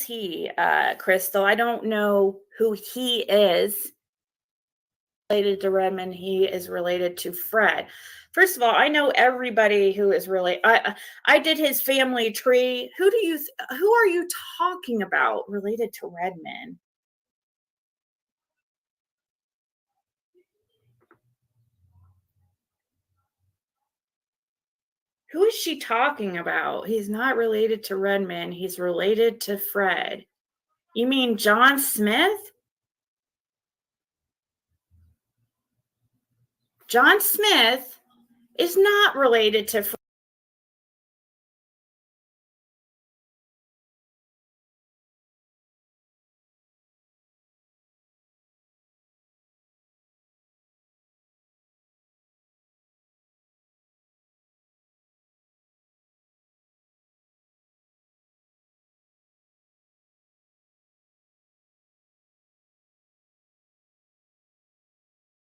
is he, Crystal? I don't know who he is. Related to Redmond, he is related to Fred. First of all, I know everybody who is really. I did his family tree. Who are you talking about related to Redmond? Who is she talking about? He's not related to Redmond. He's related to Fred. You mean John Smith? John Smith is not related to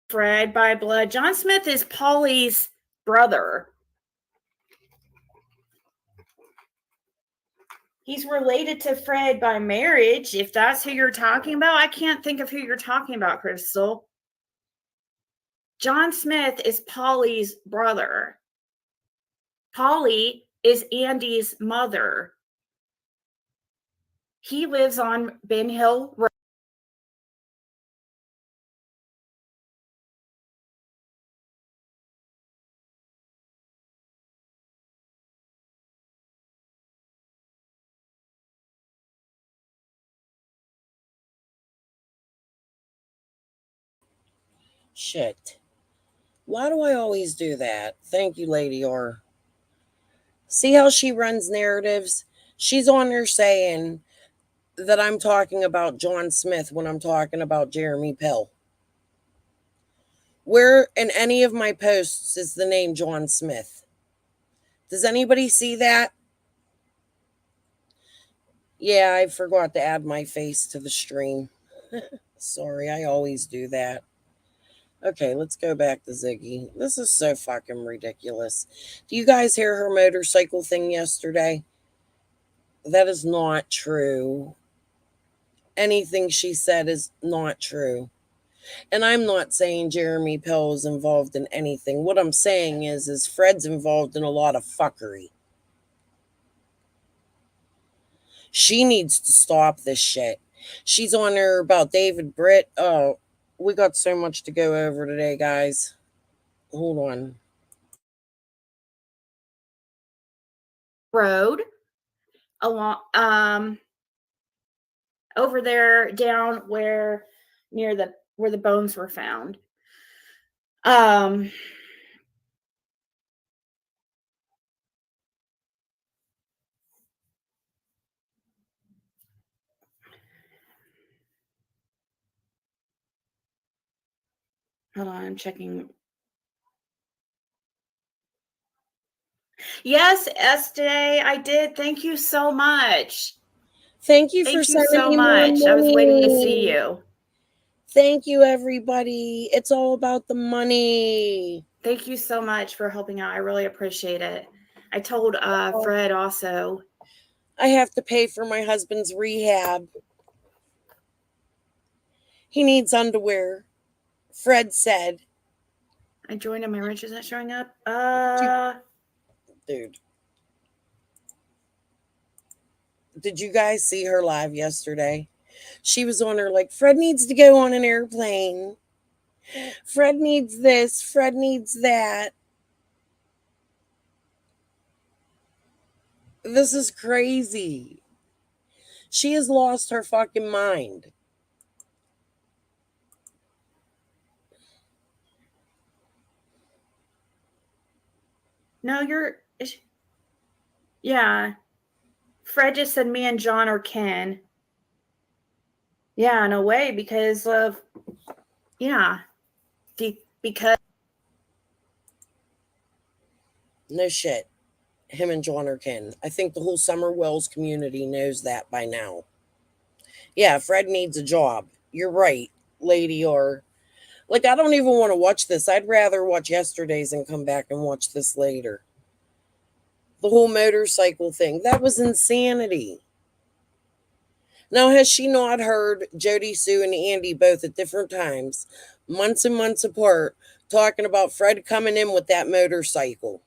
Fred by blood. John Smith is Polly's brother. He's related to Fred by marriage, if that's who you're talking about. I can't think of who you're talking about, Crystal. John Smith is Polly's brother. Polly is Andy's mother. He lives on Ben Hill Road. Shit. Why do I always do that? Thank you, Lady R. See how she runs narratives? She's on there saying that I'm talking about John Smith when I'm talking about Jeremy Pill. Where in any of my posts is the name John Smith? Does anybody see that? Yeah, I forgot to add my face to the stream. Sorry, I always do that. Okay, let's go back to Ziggy. This is so fucking ridiculous. Do you guys hear her motorcycle thing yesterday? That is not true. Anything she said is not true. And I'm not saying Jeremy Pill is involved in anything. What I'm saying is Fred's involved in a lot of fuckery. She needs to stop this shit. She's on there about David Britt. Oh, we got so much to go over today, guys. Hold on. Road along over there down where the bones were found. Hold on, I'm checking. Yes, Estee, I did. Thank you so much. Thank you for sending so me much. more I was waiting to money. see you. Thank you, everybody. It's all about the money. Thank you so much for helping out. I really appreciate it. I told Fred also. I have to pay for my husband's rehab. He needs underwear. Fred said. I joined him. My wrench isn't showing up. Dude. Did you guys see her live yesterday? She was on her like, Fred needs to go on an airplane. Fred needs this. Fred needs that. This is crazy. She has lost her fucking mind. No, yeah. Fred just said me and John are kin. Yeah, in a way, because of, because. No shit. Him and John are kin. I think the whole Summer Wells community knows that by now. Yeah, Fred needs a job. You're right, Lady R. Like, I don't even want to watch this. I'd rather watch yesterday's and come back and watch this later. The whole motorcycle thing. That was insanity. Now, has she not heard Jody, Sue, and Andy both at different times, months and months apart, talking about Fred coming in with that motorcycle?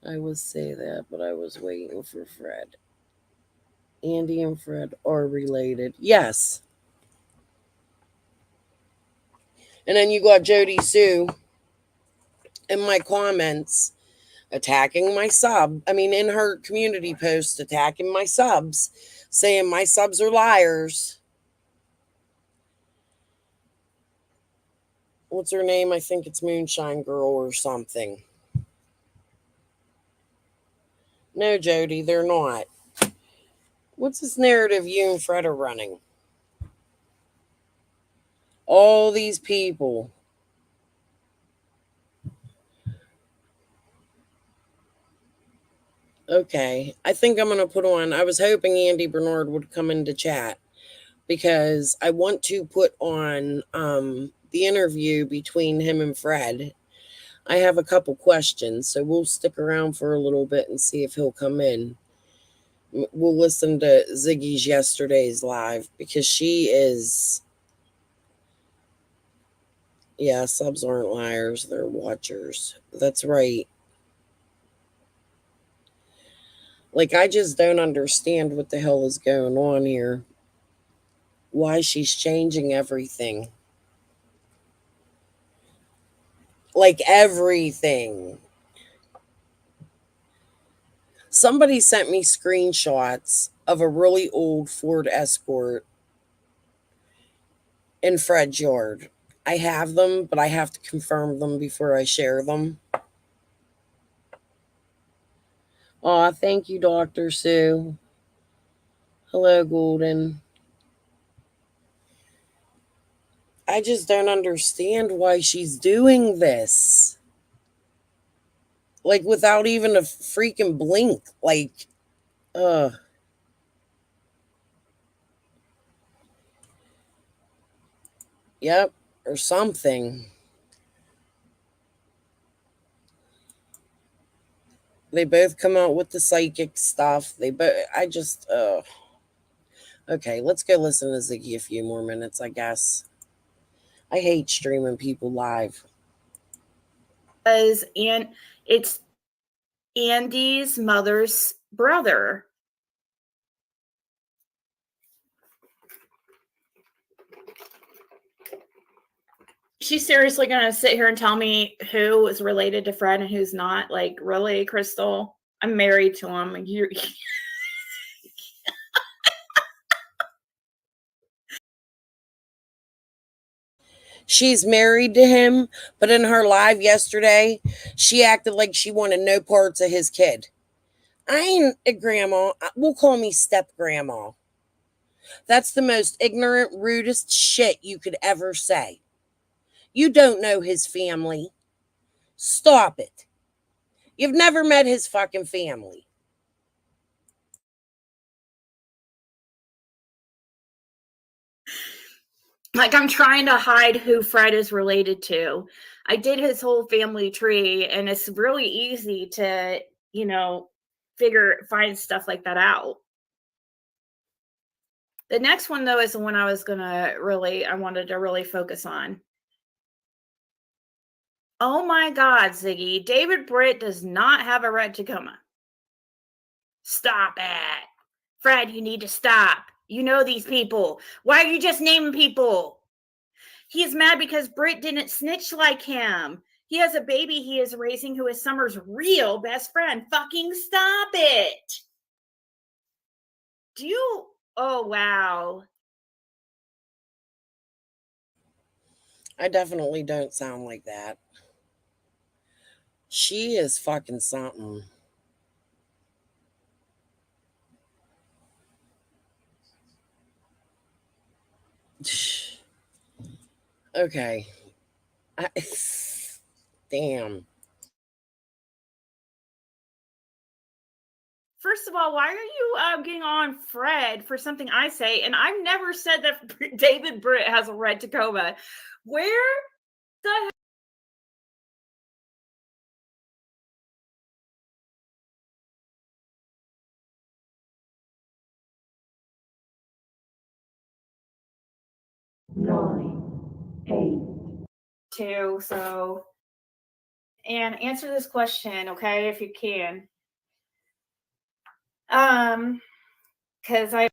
I would say that, but I was waiting for Fred. Andy and Fred are related. Yes. And then you got Jody Sue in my comments attacking my sub. I mean, in her community post, attacking my subs, saying my subs are liars. What's her name? I think it's Moonshine Girl or something. No, Jody, they're not. What's this narrative you and Fred are running? All these people. Okay, I think I'm going to put on. I was hoping Andy Bernard would come into chat because I want to put on the interview between him and Fred. I have a couple questions, so we'll stick around for a little bit and see if he'll come in. We'll listen to Ziggy's yesterday's live because she is. Yeah, subs aren't liars, they're watchers. That's right. Like, I just don't understand what the hell is going on here. Why she's changing everything. Like, everything. Somebody sent me screenshots of a really old Ford Escort in Fred's yard. I have them, but I have to confirm them before I share them. Aw, thank you, Dr. Sue. Hello, Golden. I just don't understand why she's doing this. Like, without even a freaking blink. Like, yep, or something. They both come out with the psychic stuff. I just, okay, let's go listen to Ziggy a few more minutes, I guess. I hate streaming people live. And it's Andy's mother's brother. She's seriously going to sit here and tell me who is related to Fred and who's not? Like, really, Crystal? I'm married to him. You're She's married to him, but in her live yesterday, she acted like she wanted no parts of his kid. I ain't a grandma. We'll call me step grandma. That's the most ignorant, rudest shit you could ever say. You don't know his family. Stop it. You've never met his fucking family. like, I'm trying to hide who Fred is related to. I did his whole family tree, and it's really easy to, find stuff like that out. The next one, though, is the one I wanted to really focus on. Oh my God, Ziggy. David Britt does not have a red Tacoma. Stop it. Fred, you need to stop. You know these people. Why are you just naming people? He's mad because Britt didn't snitch like him. He has a baby he is raising who is Summer's real best friend. Fucking stop it. Oh, wow. I definitely don't sound like that. She is fucking something. Okay. Damn. First of all, why are you getting on Fred for something I say? And I've never said that David Britt has a red Tacoma. Where the 9, 8, 2. So, and answer this question, okay, if you can. Because I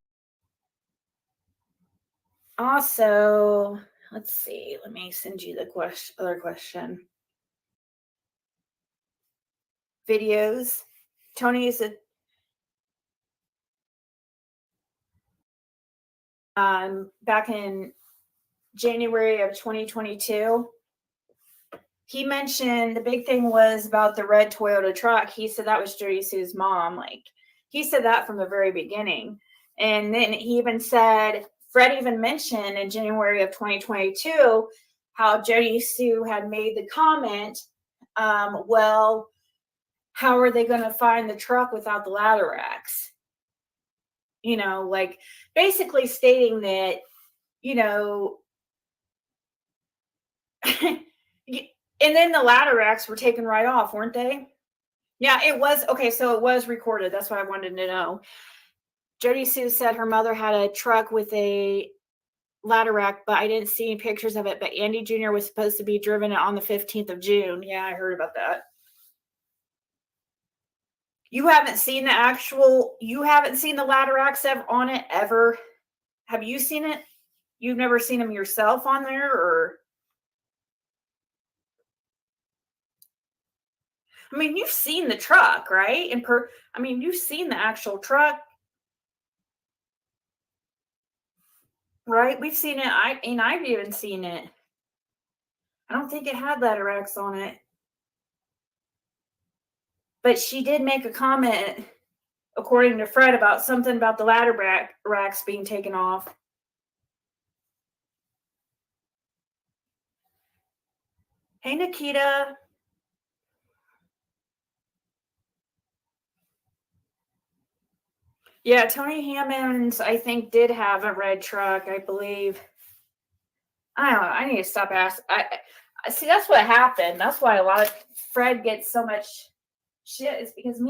also, let's see, let me send you the other question. Videos. Tony is back in January of 2022. He mentioned the big thing was about the red Toyota truck. He said that was Jody Sue's mom. Like, he said that from the very beginning. And then he even said, Fred even mentioned in January of 2022 how Jody Sue had made the comment, well, how are they going to find the truck without the ladder racks? You know, like basically stating that, you know, and then the ladder racks were taken right off, weren't they? Yeah, it was. Okay, so it was recorded. That's what I wanted to know. Jody Sue said her mother had a truck with a ladder rack, but I didn't see any pictures of it. But Andy Jr. was supposed to be driven on the 15th of June. Yeah, I heard about that. You haven't seen the ladder racks on it ever? Have you seen it? You've never seen them yourself on there, or? I mean, you've seen the truck, right? You've seen the actual truck, right? We've seen it. I've even seen it. I don't think it had ladder racks on it. But she did make a comment, according to Fred, about something about the ladder racks being taken off. Hey, Nikita. Yeah, Tony Hammonds, I think, did have a red truck, I believe. I don't know. I need to stop asking. I see, that's what happened. That's why a lot of Fred gets so much shit, is because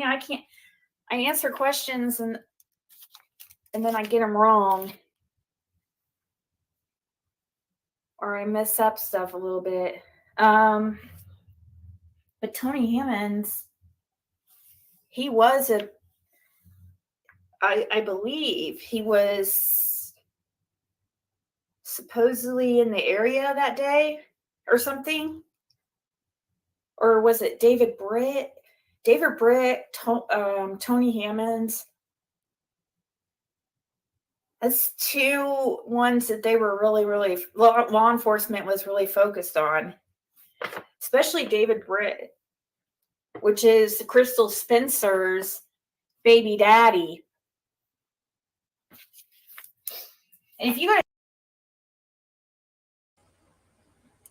I answer questions and then I get them wrong. Or I mess up stuff a little bit. But Tony Hammonds, he was I believe he was supposedly in the area that day or something. Or was it David Britt? David Britt, Tony Hammonds. That's two ones that they were really, really, law enforcement was really focused on. Especially David Britt, which is Crystal Spencer's baby daddy. And if you guys...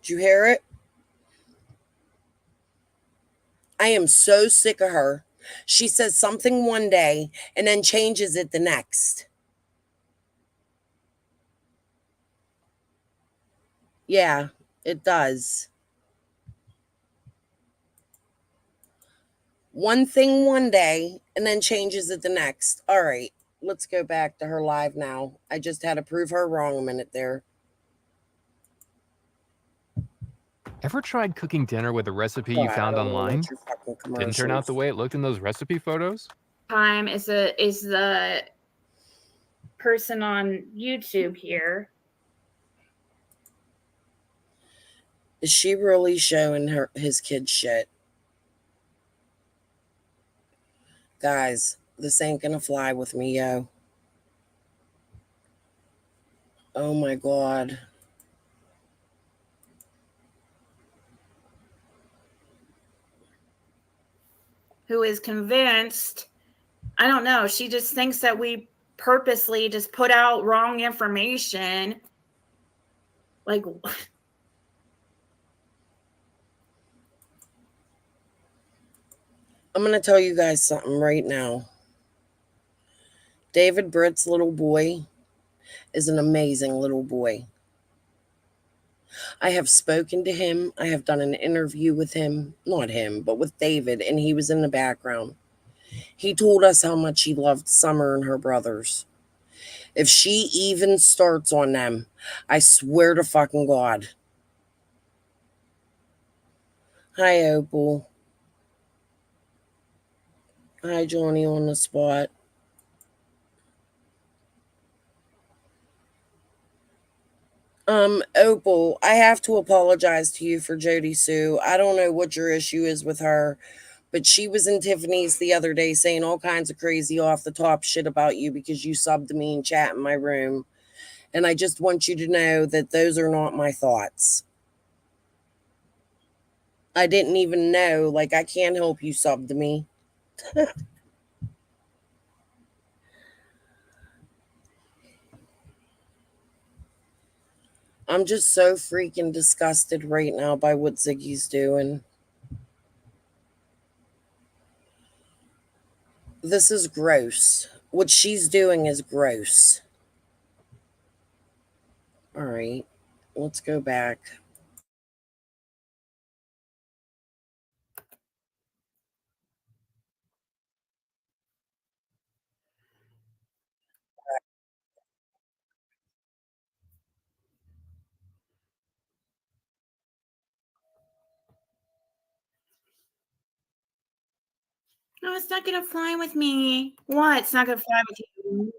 Did you hear it? I am so sick of her. She says something one day and then changes it the next. Yeah, it does. One thing one day and then changes it the next. All right, let's go back to her live now. I just had to prove her wrong a minute there. Ever tried cooking dinner with a recipe you found online? Didn't turn out the way it looked in those recipe photos? Time is the person on YouTube here. Is she really showing his kid shit? Guys, this ain't gonna fly with me, yo. Oh my God. Who is convinced, I don't know, she just thinks that we purposely just put out wrong information. Like, I'm going to tell you guys something right now. David Britt's little boy is an amazing little boy. I have spoken to him. I have done an interview with him. Not him, but with David, and he was in the background. He told us how much he loved Summer and her brothers. If she even starts on them, I swear to fucking God. Hi, Opal. Hi, Johnny on the spot. Opal, I have to apologize to you for Jody Sue. I don't know what your issue is with her, but she was in Tiffany's the other day saying all kinds of crazy off the top shit about you because you subbed to me in chat in my room. And I just want you to know that those are not my thoughts. I didn't even know. Like, I can't help you sub to me. I'm just so freaking disgusted right now by what Ziggy's doing. This is gross. What she's doing is gross. All right, let's go back. No, it's not going to fly with me. What? It's not going to fly with you.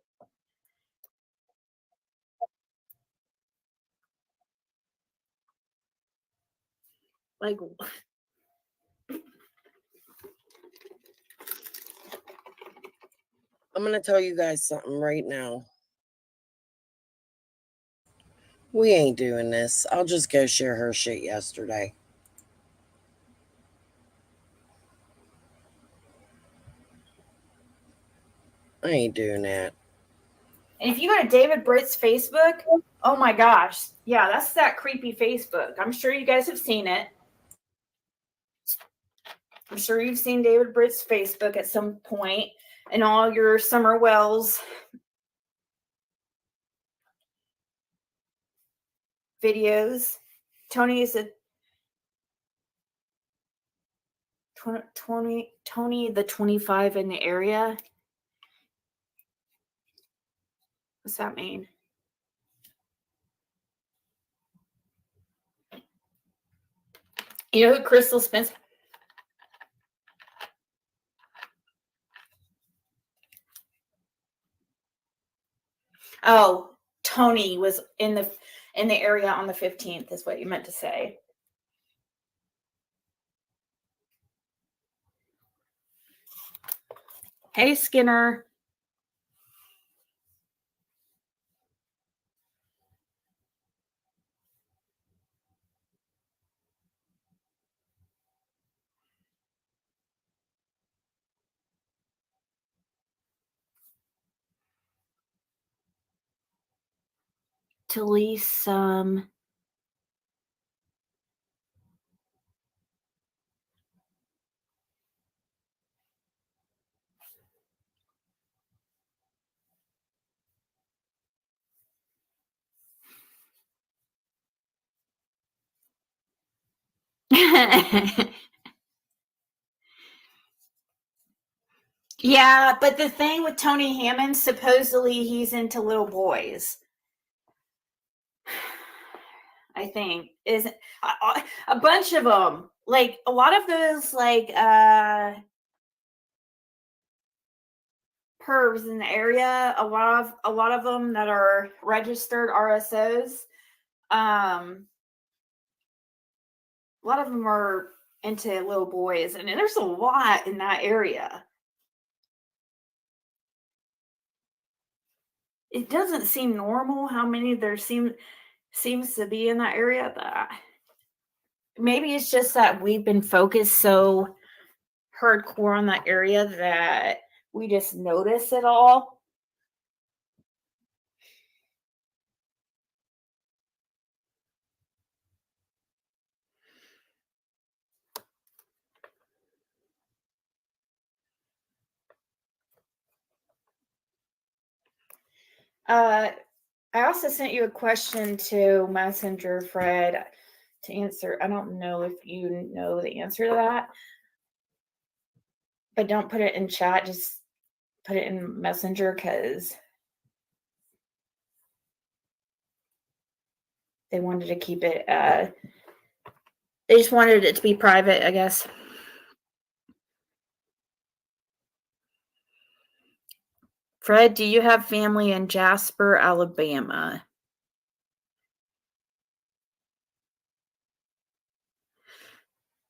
Like, I'm going to tell you guys something right now. We ain't doing this. I'll just go share her shit yesterday. I ain't doing that. and if you go to David Britt's Facebook, oh my gosh. Yeah, that's that creepy Facebook. I'm sure you guys have seen it. I'm sure you've seen David Britt's Facebook at some point in all your Summer Wells videos. Tony is a Tony the 25 in the area. What's that mean? You know who Crystal Spencer? Oh, Tony was in the area on the 15th is what you meant to say. Hey, Skinner. To lease some Yeah, but the thing with Tony Hammond, supposedly he's into little boys. I think is a bunch of them. Like a lot of those, like pervs in the area. A lot of them that are registered RSOs. A lot of them are into little boys, and there's a lot in that area. It doesn't seem normal how many there seems to be in that area. But maybe it's just that we've been focused so hardcore on that area that we just notice it all. I also sent you a question to Messenger, Fred, to answer. I don't know if you know the answer to that, but don't put it in chat. Just put it in Messenger because they wanted to keep it, they just wanted it to be private, I guess. Fred, do you have family in Jasper, Alabama?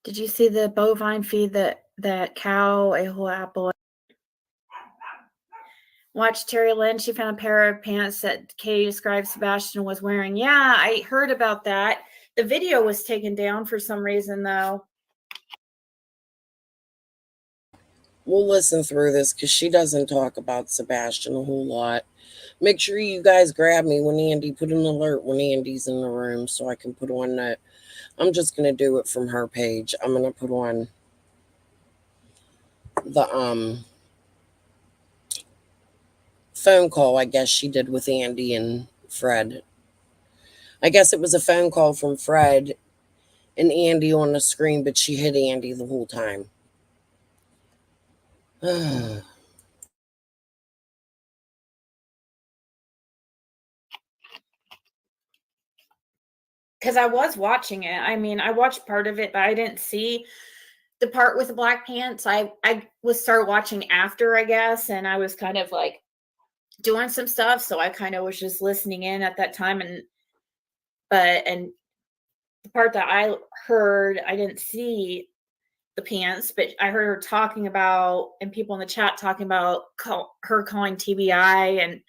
Did you see the bovine feed that cow, a whole apple? Watch Terry Lynn. She found a pair of pants that Katie described Sebastian was wearing. Yeah, I heard about that. The video was taken down for some reason, though. We'll listen through this because she doesn't talk about Sebastian a whole lot. Make sure you guys grab me when Andy, put an alert when Andy's in the room so I can put on that. I'm just going to do it from her page. I'm going to put on the phone call I guess she did with Andy and Fred. I guess it was a phone call from Fred and Andy on the screen, but she hit Andy the whole time. Because I was watching it. I mean, I watched part of it, but I didn't see the part with the black pants. I was started watching after, I guess, and I was kind of like doing some stuff, so I kind of was just listening in at that time. And the part that I heard, I didn't see the pants, but I heard her talking about, and people in the chat talking about her calling TBI and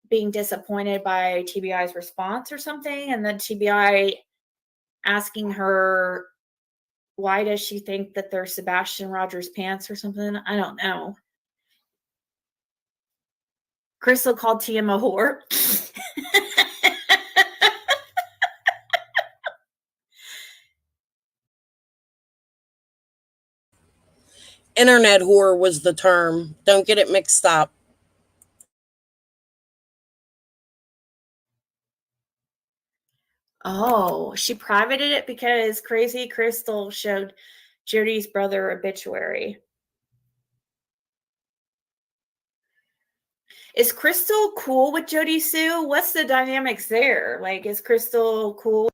being disappointed by TBI's response or something, and then TBI asking her, why does she think that they're Sebastian Rogers pants or something? I don't know. Crystal called TM a whore. Internet whore was the term. Don't get it mixed up. Oh, she privated it because Crazy Crystal showed Jody's brother obituary. Is Crystal cool with Jody Sue? What's the dynamics there? Like, is Crystal cool?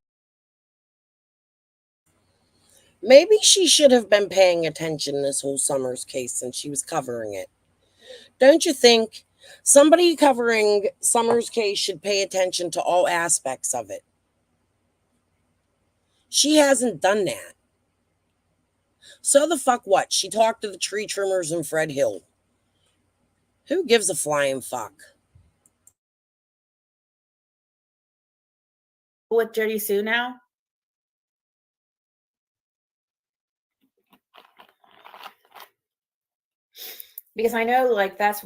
Maybe she should have been paying attention this whole Summers case since she was covering it. Don't you think somebody covering Summers case should pay attention to all aspects of it? She hasn't done that. So the fuck what? She talked to the tree trimmers and Fred Hill. Who gives a flying fuck? With Jody Sue now? Because I know, like, that's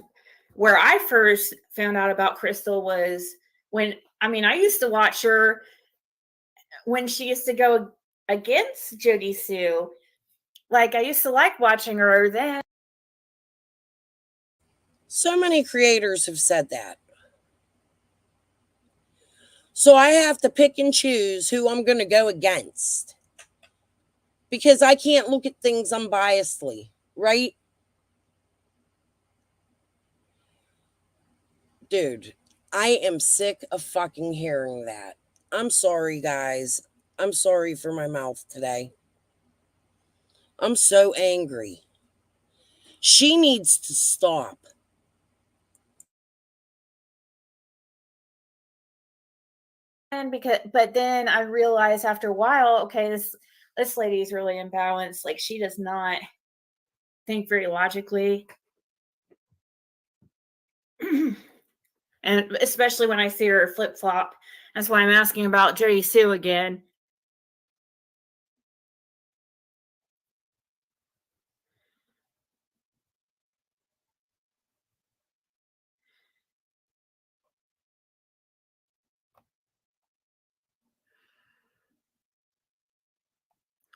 where I first found out about Crystal was when, I mean, I used to watch her when she used to go against Jody Sue. Like, I used to like watching her then. So many creators have said that. So I have to pick and choose who I'm going to go against. Because I can't look at things unbiasedly, right? Dude, I am sick of fucking hearing that. I'm sorry, guys. I'm sorry for my mouth today. I'm so angry. She needs to stop. And but then I realized after a while, okay, this lady is really imbalanced. Like, she does not think very logically. And especially when I see her flip flop. That's why I'm asking about Jody Sue again.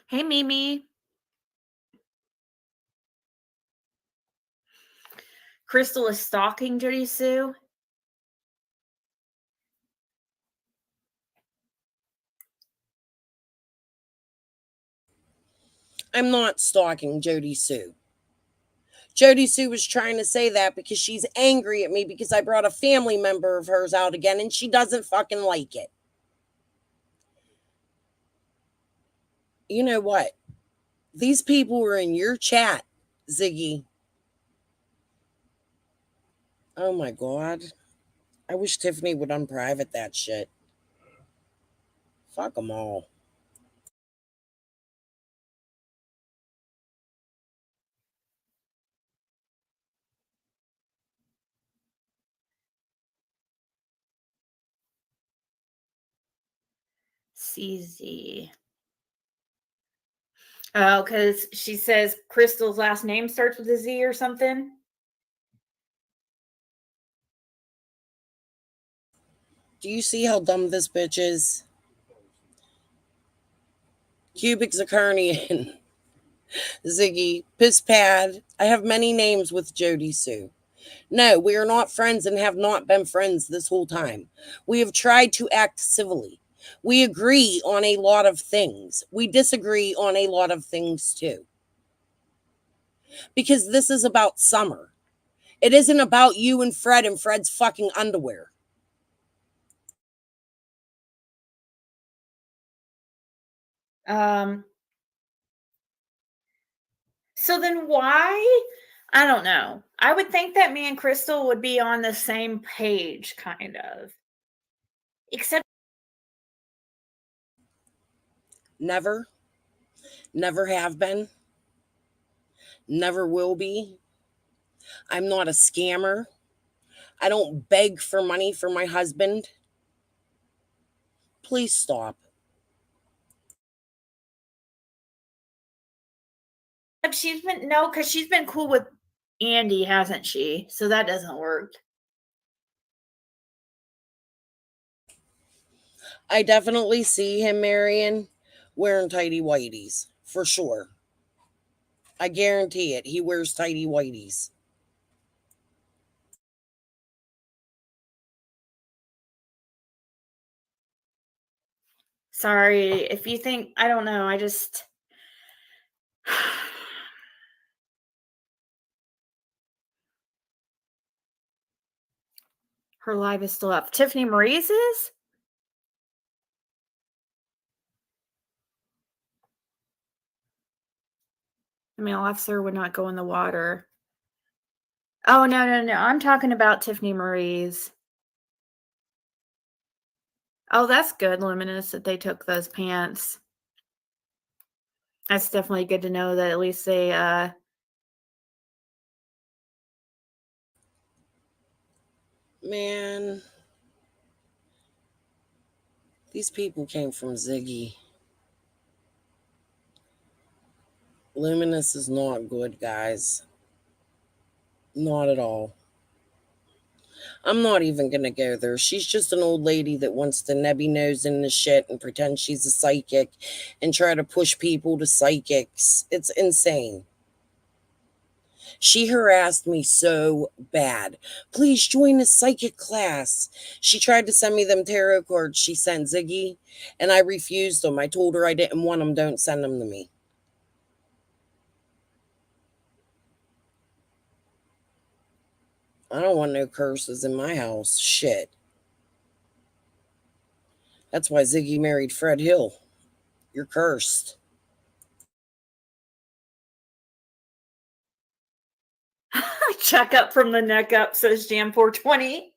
Hey, Mimi. Crystal is stalking Jody Sue. I'm not stalking Jody Sue. Jody Sue was trying to say that because she's angry at me because I brought a family member of hers out again and she doesn't fucking like it. You know what? These people were in your chat, Ziggy. Oh my God. I wish Tiffany would unprivate that shit. Fuck them all. CZ. Oh, because she says Crystal's last name starts with a Z or something. Do you see how dumb this bitch is? Cubic zirconian. Ziggy. Piss pad. I have many names with Jody Sue. No, we are not friends and have not been friends this whole time. We have tried to act civilly. We agree on a lot of things. We disagree on a lot of things too. Because this is about Summer. It isn't about you and Fred's fucking underwear. So then why? I don't know. I would think that me and Crystal would be on the same page, kind of. Except Never. Never have been. Never will be. I'm not a scammer. I don't beg for money for my husband. Please stop. she's been because she's been cool with Andy, hasn't she? So that doesn't work. I definitely see him, Marion, wearing tighty whities. For sure. I guarantee it. He wears tighty whities. Sorry if you think I don't know. I just her live is still up. Tiffany Marie's is? The male officer would not go in the water. Oh, no. I'm talking about Tiffany Marie's. Oh, that's good, Luminous, that they took those pants. That's definitely good to know that at least they Man. These people came from Ziggy. Luminous is not good, guys. Not at all. I'm not even gonna go there. She's just an old lady that wants to nebby nose in the shit and pretend she's a psychic and try to push people to psychics. It's insane. She harassed me so bad. Please join a psychic class. She tried to send me them tarot cards she sent Ziggy, and I refused them. I told her I didn't want them. Don't send them to me. I don't want no curses in my house. Shit. That's why Ziggy married Fred Hill. You're cursed. check up from the neck up, says Jam 420.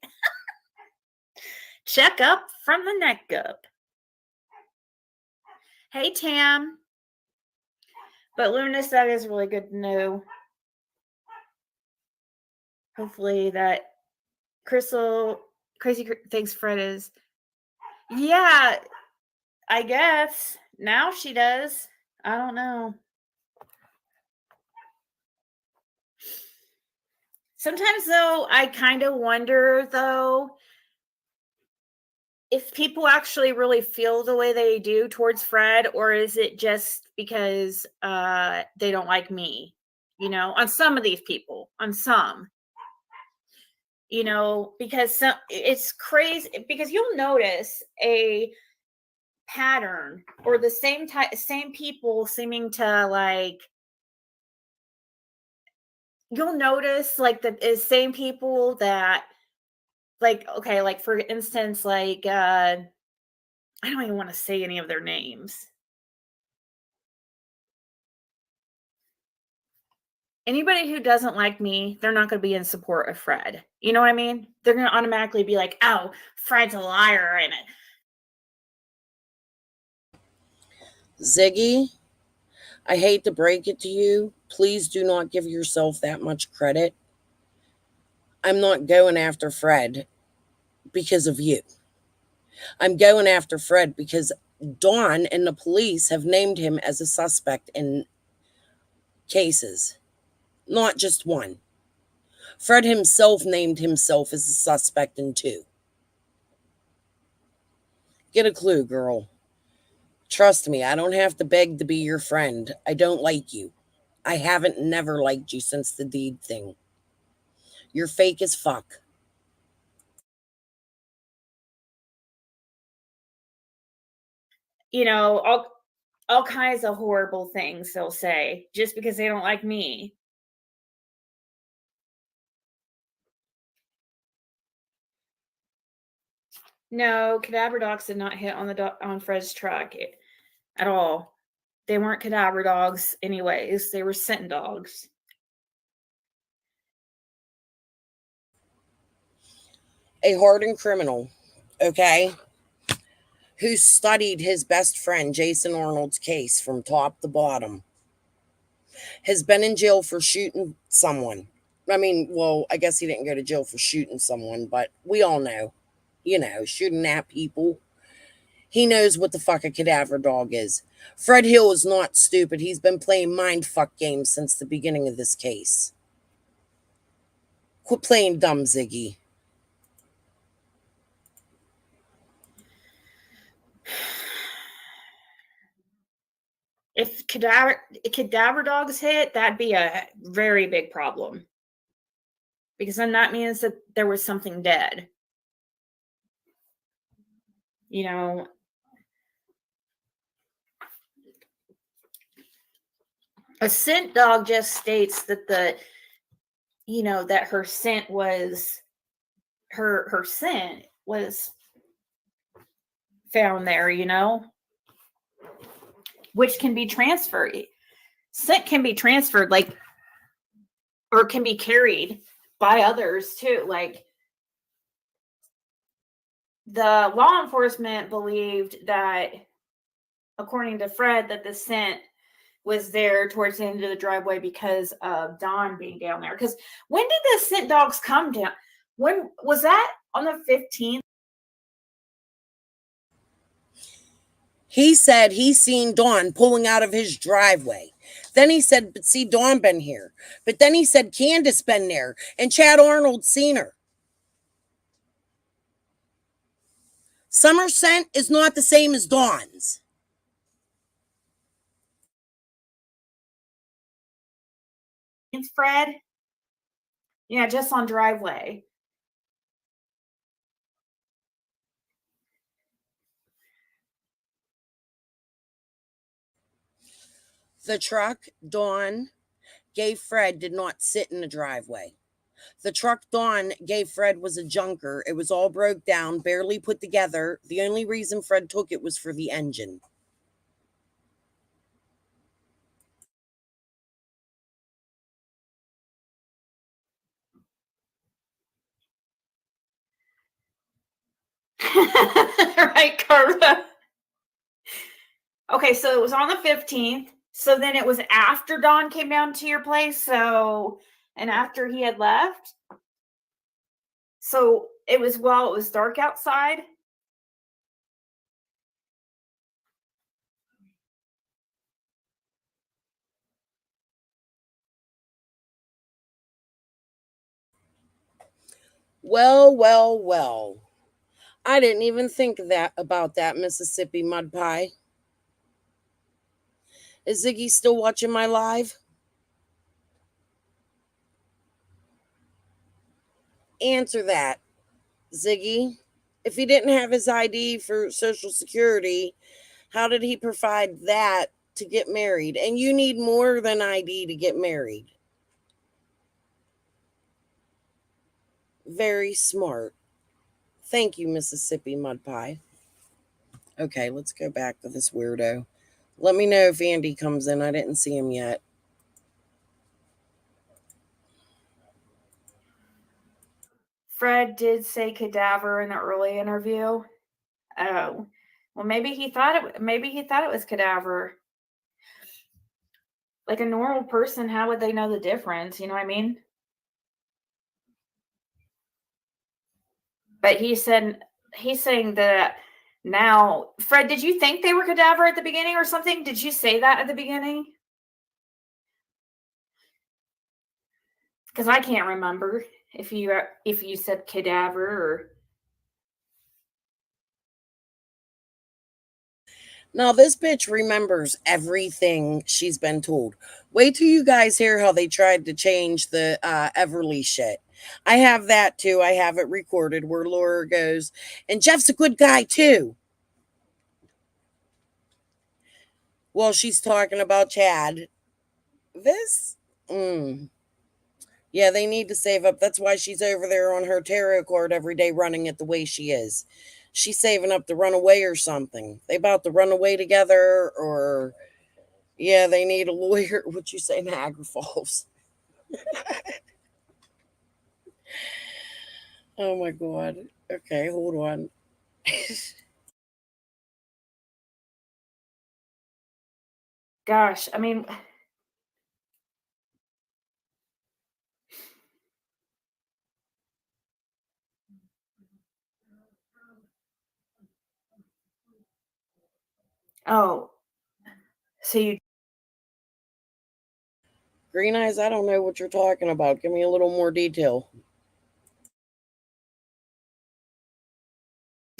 Check up from the neck up. Hey, Tam. But Luminous, that is really good to know. Hopefully that Crystal Crazy thinks Fred is. Yeah, I guess. Now she does. I don't know. Sometimes, though, I kind of wonder, though, if people actually really feel the way they do towards Fred, or is it just because they don't like me? You know, on some of these people, on some, you know, because it's crazy. Because you'll notice a pattern or the same people seeming to like. You'll notice like the same people that like, okay, like for instance, like I don't even want to say any of their names. anybody who doesn't like me, they're not going to be in support of Fred. You know what I mean? They're going to automatically be like, oh, Fred's a liar. And Ziggy, I hate to break it to you. Please do not give yourself that much credit. I'm not going after Fred because of you. I'm going after Fred because Dawn and the police have named him as a suspect in cases, not just one. Fred himself named himself as a suspect in 2. Get a clue, girl. Trust me, I don't have to beg to be your friend. I don't like you. I haven't never liked you since the deed thing. You're fake as fuck. you know, all kinds of horrible things they'll say just because they don't like me. No, cadaver dogs did not hit on Fred's truck at all. They weren't cadaver dogs anyways. They were scent dogs. A hardened criminal, okay, who studied his best friend Jason Arnold's case from top to bottom, has been in jail for shooting someone. I mean, well, I guess he didn't go to jail for shooting someone, but we all know, shooting at people. He knows what the fuck a cadaver dog is. Fred Hill is not stupid. He's been playing mind fuck games since the beginning of this case. Quit playing dumb, Ziggy. If cadaver dogs hit, that'd be a very big problem. Because then that means that there was something dead. You know, a scent dog just states that that her scent was her scent was found there, which can be transferred. Scent can be transferred, like, or can be carried by others too. Like, the law enforcement believed that, according to Fred, that the scent was there towards the end of the driveway because of Dawn being down there. Because when did the scent dogs come down? When was that? On the 15th? He said he seen Dawn pulling out of his driveway. Then he said, but see, Dawn been here. But then he said Candace been there and Chad Arnold seen her. Summer scent is not the same as Dawn's. It's Fred? Yeah, just on driveway. The truck Dawn gave Fred did not sit in the driveway. The truck Dawn gave Fred was a junker. It was all broke down, barely put together. The only reason Fred took it was for the engine. Right, Carla? Okay, so it was on the 15th. So then it was after Dawn came down to your place. And after he had left. So it was while it was dark outside. Well, well, well. I didn't even think about that, Mississippi Mud Pie. Is Ziggy still watching my live? Answer that, Ziggy. If he didn't have his ID for Social Security, how did he provide that to get married? And you need more than ID to get married. Very smart. Thank you, Mississippi Mud Pie. Okay, let's go back to this weirdo. Let me know if Andy comes in. I didn't see him yet. Fred did say cadaver in the early interview. Oh, well, maybe he thought it was cadaver. Like a normal person, how would they know the difference? You know what I mean? But he's saying that now. Fred, did you think they were cadaver at the beginning or something? Did you say that at the beginning? Because I can't remember if you said cadaver or. Now, this bitch remembers everything she's been told. Wait till you guys hear how they tried to change the Everly shit. I have that too. I have it recorded where Laura goes, and Jeff's a good guy too. Well, she's talking about Chad. This? Yeah, they need to save up. That's why she's over there on her tarot card every day running it the way she is. She's saving up to run away or something. They about to run away together or... Yeah, they need a lawyer. What you say, Niagara Falls? Oh my God. Okay, hold on. Gosh, I mean. Oh, so you Green Eyes, I don't know what you're talking about. Give me a little more detail.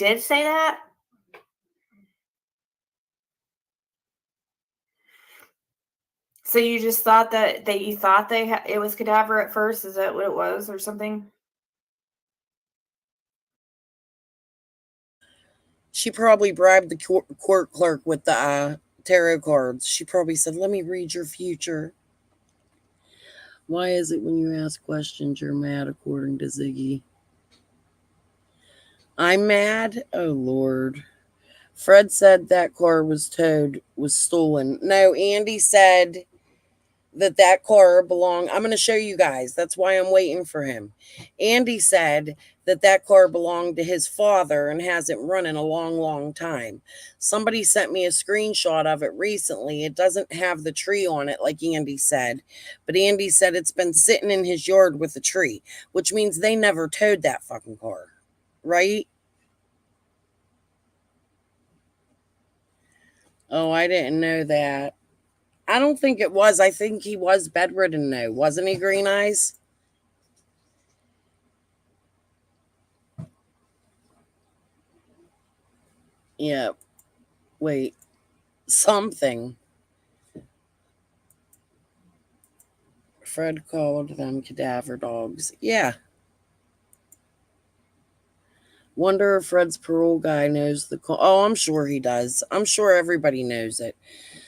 did say that? So you just thought that you thought it was cadaver at first? Is that what it was or something? She probably bribed the court clerk with the tarot cards. She probably said, let me read your future. Why is it when you ask questions you're mad, according to Ziggy? I'm mad? Oh, Lord. Fred said that car was stolen. No, Andy said that car belonged. I'm going to show you guys. That's why I'm waiting for him. Andy said that car belonged to his father and hasn't run in a long, long time. Somebody sent me a screenshot of it recently. It doesn't have the tree on it like Andy said, but Andy said it's been sitting in his yard with a tree, which means they never towed that fucking car, right? Oh, I didn't know that. I don't think it was. I think he was bedridden, though. Wasn't he, Green Eyes? Yeah. Wait. Something. Fred called them cadaver dogs. Yeah. Wonder if Fred's parole guy knows the call. Oh, I'm sure he does. I'm sure everybody knows it.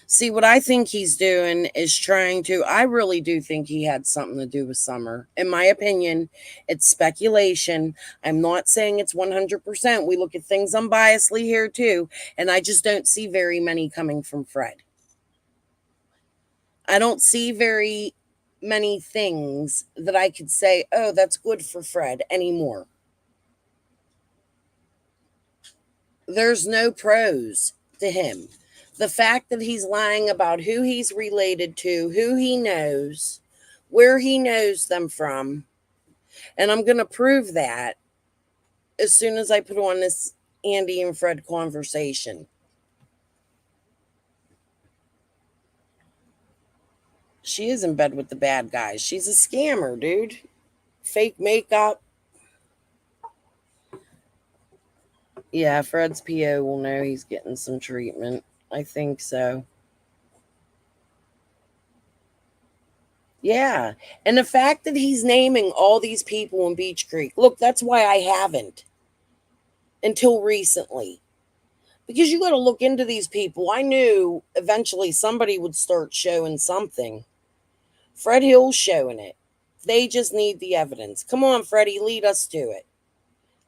See, what I think he's doing is trying to. I really do think he had something to do with Summer. In my opinion, it's speculation. I'm not saying it's 100%. We look at things unbiasedly here, too. And I just don't see very many coming from Fred. I don't see very many things that I could say, oh, that's good for Fred anymore. There's no pros to him. The fact that he's lying about who he's related to, who he knows, where he knows them from, and I'm going to prove that as soon as I put on this Andy and Fred conversation. She is in bed with the bad guys. She's a scammer, dude. Fake makeup. Yeah, Fred's PO will know he's getting some treatment. I think so. Yeah. And the fact that he's naming all these people in Beach Creek. Look, that's why I haven't until recently. Because you got to look into these people. I knew eventually somebody would start showing something. Fred Hill's showing it. They just need the evidence. Come on, Freddie, lead us to it.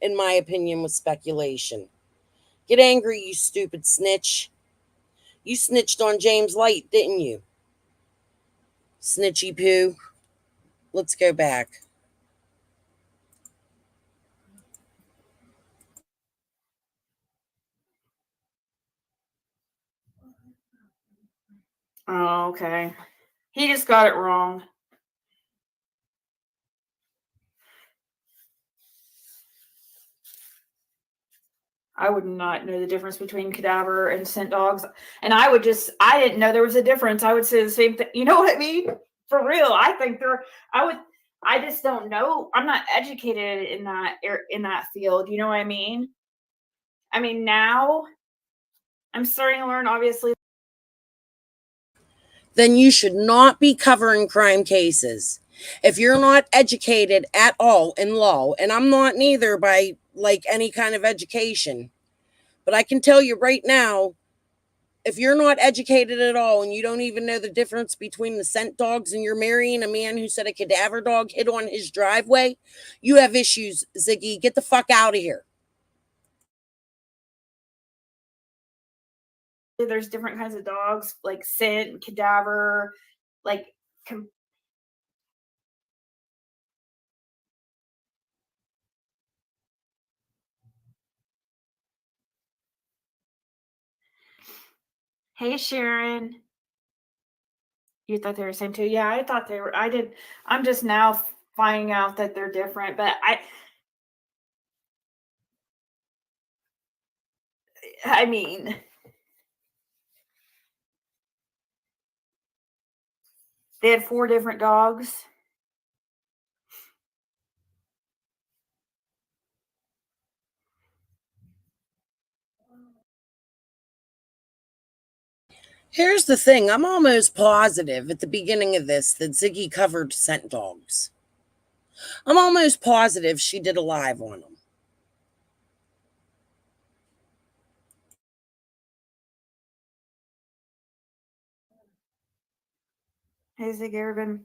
In my opinion, with speculation. Get angry, you stupid snitch. You snitched on James Light, didn't you? Snitchy poo. Let's go back. Oh, okay. He just got it wrong. I would not know the difference between cadaver and scent dogs. And I didn't know there was a difference. I would say the same thing. You know what I mean? For real. I just don't know. I'm not educated in that field. You know what I mean? I mean, now I'm starting to learn, obviously. Then you should not be covering crime cases. If you're not educated at all in law, and I'm not neither by like any kind of education, but I can tell you right now, if you're not educated at all and you don't even know the difference between the scent dogs and you're marrying a man who said a cadaver dog hid on his driveway, you have issues, Ziggy. Get the fuck out of here. There's different kinds of dogs, like scent, cadaver, like Hey, Sharon. You thought they were the same too? Yeah, I thought they were. I did. I'm just now finding out that they're different, but I mean, they had 4 different dogs. Here's the thing. I'm almost positive at the beginning of this that Ziggy covered scent dogs. I'm almost positive she did a live on them. Hey, Zig Arabin.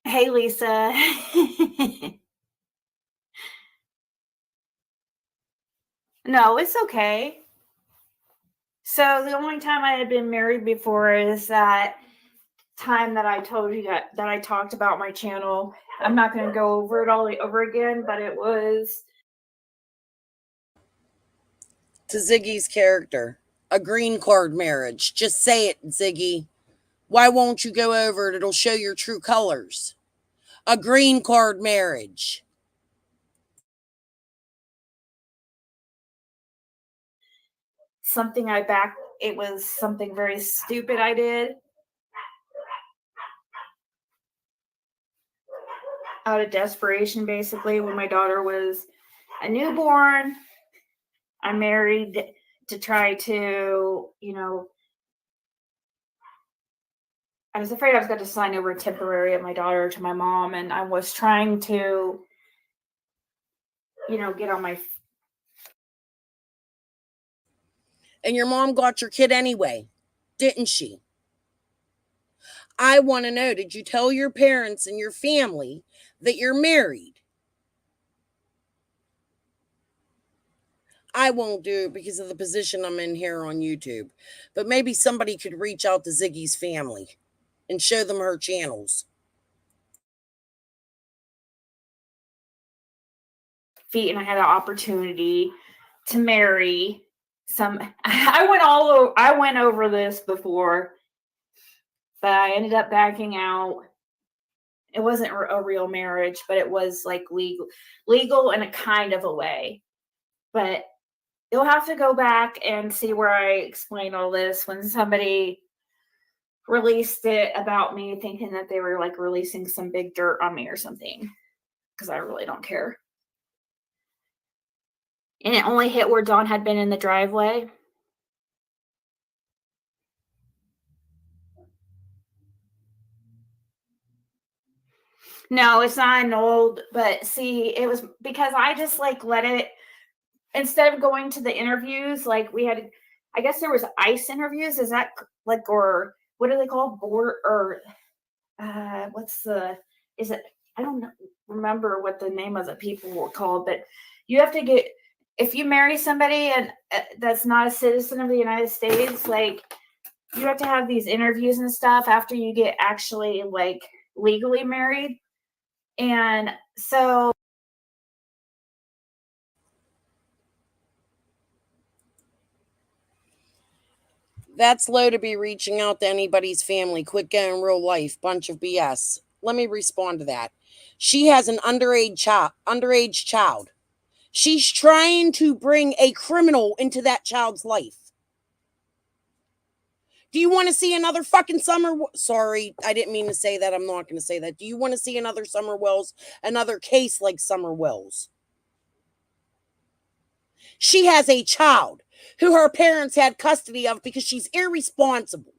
Hey, Lisa. No, it's okay. So the only time I had been married before is that time that I told you that I talked about my channel. I'm not going to go over it all over again, but it was To Ziggy's character, a green card marriage. Just say it, Ziggy. Why won't you go over it? It'll show your true colors. A green card marriage. something it was something very stupid I did out of desperation, basically, when my daughter was a newborn. I married to try to, I was afraid I was going to sign over temporary of my daughter to my mom, and I was trying to, get on my. And your mom got your kid anyway, didn't she? I want to know, did you tell your parents and your family that you're married? I won't do it because of the position I'm in here on YouTube. But maybe somebody could reach out to Ziggy's family and show them her channels. Feet, and I had an opportunity to marry some. I went over this before, but I ended up backing out. It wasn't a real marriage, but it was like legal in a kind of a way. But you'll have to go back and see where I explain all this when somebody released it about me, thinking that they were like releasing some big dirt on me or something, because I really don't care. And it only hit where Dawn had been in the driveway. No, it's not annulled, but see, it was because I just like let it, instead of going to the interviews, like we had, I guess there was ICE interviews. Is that like, or what are they called? Board, or I don't remember what the name of the people were called, but you have to get, if you marry somebody and that's not a citizen of the United States, like you have to have these interviews and stuff after you get actually like legally married. And so that's low to be reaching out to anybody's family. Quit getting real life. Bunch of BS. Let me respond to that. She has an underage child. She's trying to bring a criminal into that child's life. Do you want to see another fucking Summer? Sorry, I didn't mean to say that. I'm not going to say that. Do you want to see another Summer Wells? Another case like Summer Wells? She has a child who her parents had custody of because she's irresponsible.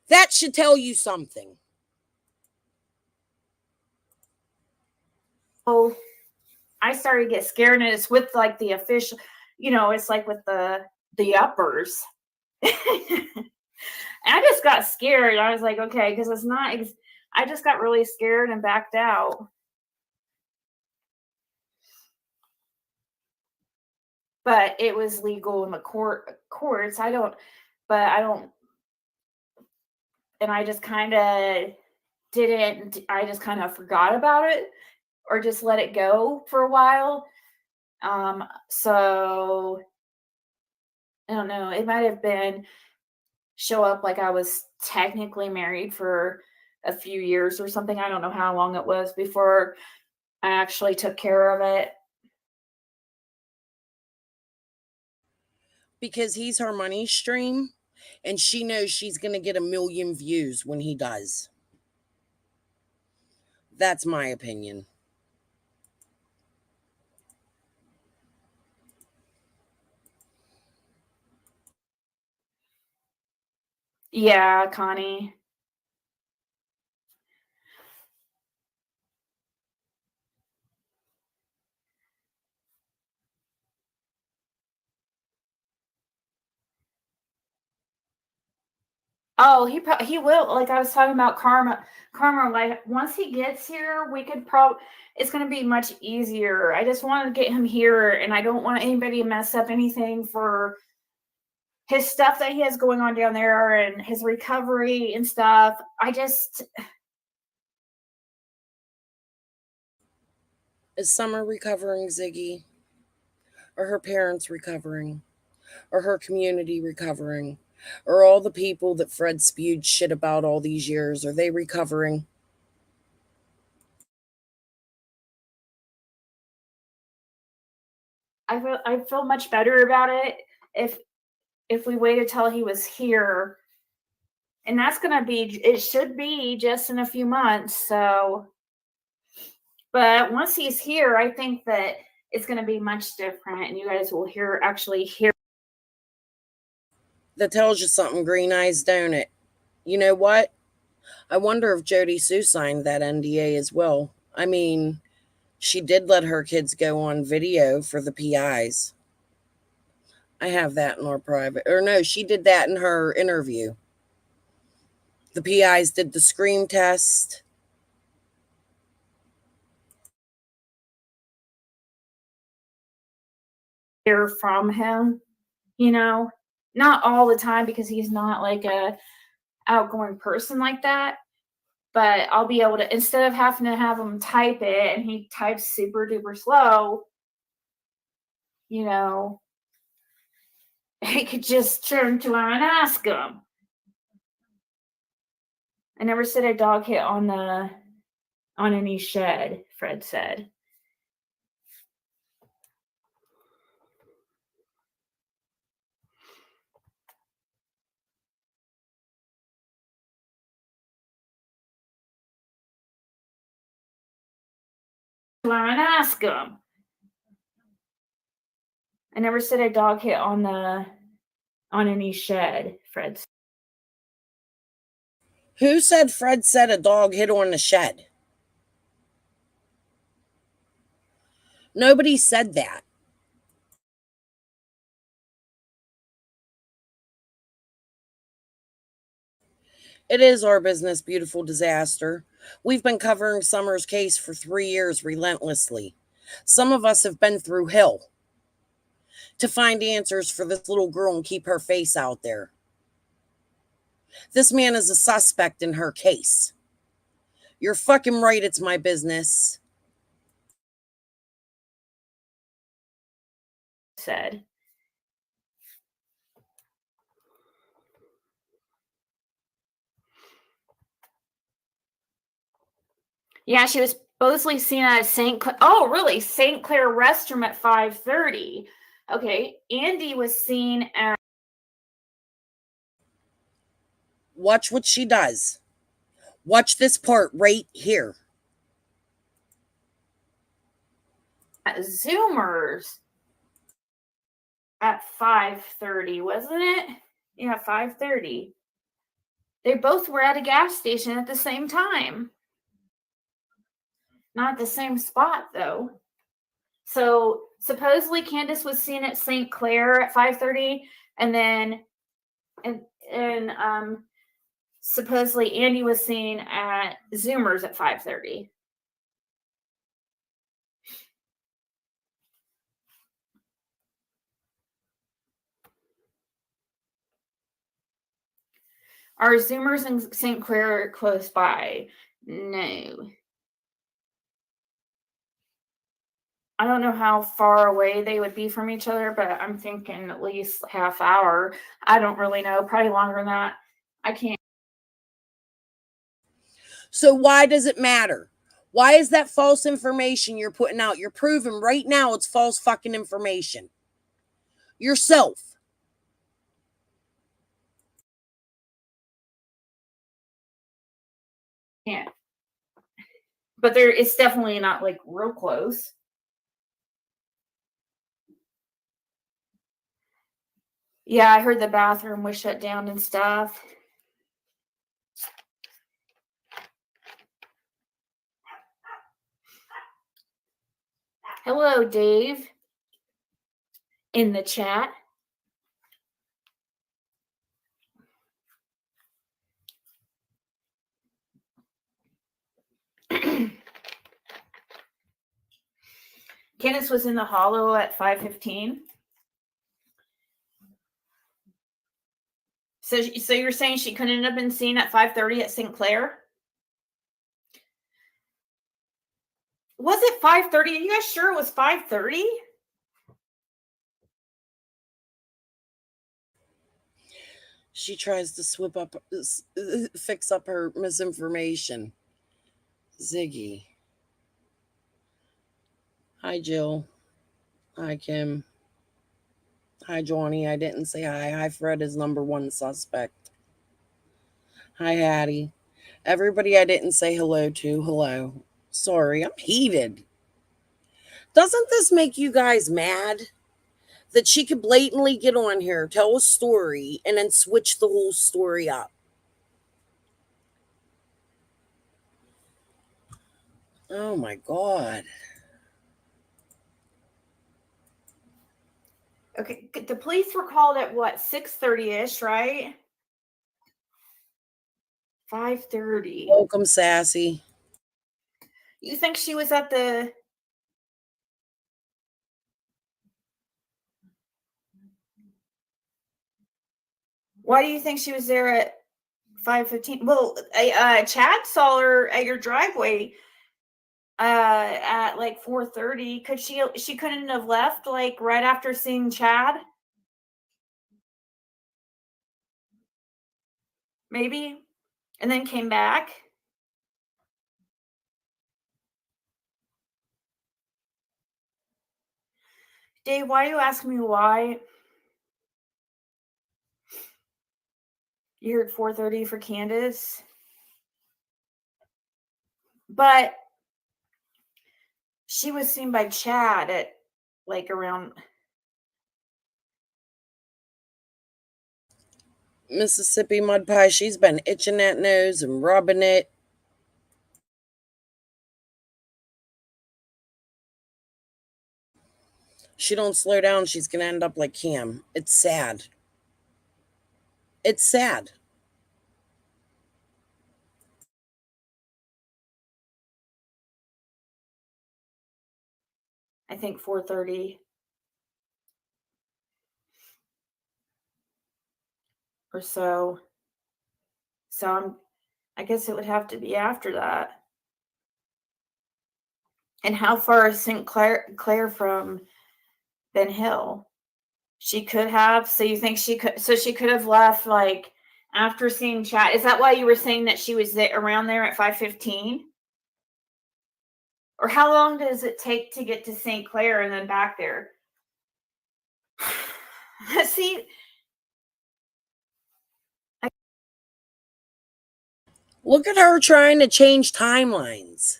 That should tell you something. Oh, I started to get scared, and it's with like the official, it's like with the uppers. And I just got scared. I was like, okay, because it's not, I just got really scared and backed out. But it was legal in the courts. And I just kind of I just kind of forgot about it or just let it go for a while. So I don't know. It might have been show up like I was technically married for a few years or something. I don't know how long it was before I actually took care of it. Because he's her money stream, and she knows she's going to get 1 million views when he does. That's my opinion. Yeah, Connie. Oh, he will. Like I was talking about karma. Like once he gets here, we could it's going to be much easier. I just want to get him here, and I don't want anybody to mess up anything for his stuff that he has going on down there and his recovery and stuff. Is Summer recovering, Ziggy? Are her parents recovering? Are her community recovering? Are all the people that Fred spewed shit about all these years, are they recovering? I feel much better about it if we waited till he was here. And it should be just in a few months. So, but once he's here, I think that it's going to be much different, and you guys will actually hear. That tells you something, Green Eyes, don't it? You know what? I wonder if Jody Sue signed that NDA as well. I mean, she did let her kids go on video for the PIs. I have that in our private. Or no, she did that in her interview. The PIs did the scream test. Hear from him, not all the time because he's not like a outgoing person like that. But I'll be able to, instead of having to have him type it and he types super duper slow, he could just turn to him and ask him. I never said a dog hit on any shed, Fred said. And ask him. I never said a dog hit on any shed, Fred said. Who said Fred said a dog hit on the shed? Nobody said that. It is our business, beautiful disaster. We've been covering Summer's case for 3 years relentlessly. Some of us have been through hell to find answers for this little girl and keep her face out there. This man is a suspect in her case. You're fucking right. It's my business. Said. Yeah, she was supposedly seen at St. Clair. Oh, really? St. Clair restroom at 5:30. Okay. Andy was seen at. Watch what she does. Watch this part right here. At Zoomers at 5:30, wasn't it? Yeah, 5:30. They both were at a gas station at the same time. Not the same spot, though. So supposedly Candace was seen at St. Clair at 5:30, and then supposedly Andy was seen at Zoomers at 5:30. Are Zoomers and St. Clair close by? No. I don't know how far away they would be from each other, but I'm thinking at least half hour. I don't really know. Probably longer than that. I can't. So why does it matter? Why is that false information you're putting out? You're proving right now it's false fucking information. Yourself. Can't. But it's definitely not like real close. Yeah, I heard the bathroom was shut down and stuff. Hello, Dave. In the chat. Candace was in the hollow at 5:15. So you're saying she couldn't have been seen at 5:30 at St. Clair? Was it 5:30? Are you guys sure it was 5:30? She tries to fix up her misinformation. Ziggy. Hi, Jill. Hi, Kim. Hi, Johnny. I didn't say hi. Hi, Fred is number one suspect. Hi, Hattie. Everybody I didn't say hello to, hello. Sorry, I'm heated. Doesn't this make you guys mad? That she could blatantly get on here, tell a story, and then switch the whole story up. Oh my God. Okay, the police were called at what, 6:30-ish, right? 5:30. Welcome, Sassy. You think she was at the... Why do you think she was there at 5:15? Well, Chad saw her at your driveway at like 4:30. Could she couldn't have left like right after seeing Chad? Maybe, and then came back. Dave, why are you asking me why? You heard 4:30 for Candace, but she was seen by Chad at like around... Mississippi Mud Pie, she's been itching that nose and rubbing it. She don't slow down, she's going to end up like Cam. It's sad. It's sad. I think 4:30 or so. So I guess it would have to be after that. And how far is Clair from Ben Hill? She could have. So you think she could? So she could have left like after seeing Chad. Is that why you were saying that she was around there at 5:15? Or how long does it take to get to St. Clair and then back there? See, look at her trying to change timelines.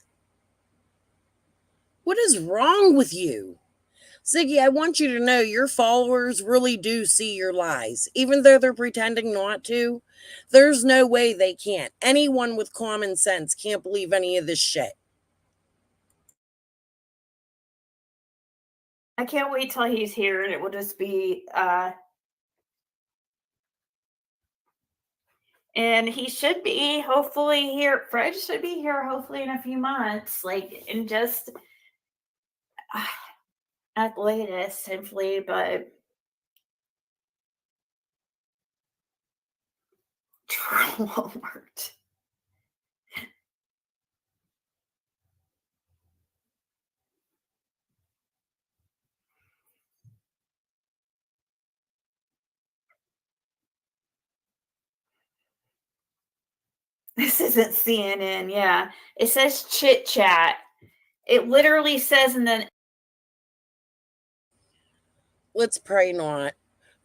What is wrong with you? Ziggy, I want you to know your followers really do see your lies. Even though they're pretending not to, there's no way they can't. Anyone with common sense can't believe any of this shit. I can't wait till he's here and it will just be and he should be hopefully here. Fred should be here hopefully in a few months, like in just at the latest, simply, but Walmart. This isn't CNN. Yeah, it says chit chat. It literally says, and then Let's pray not,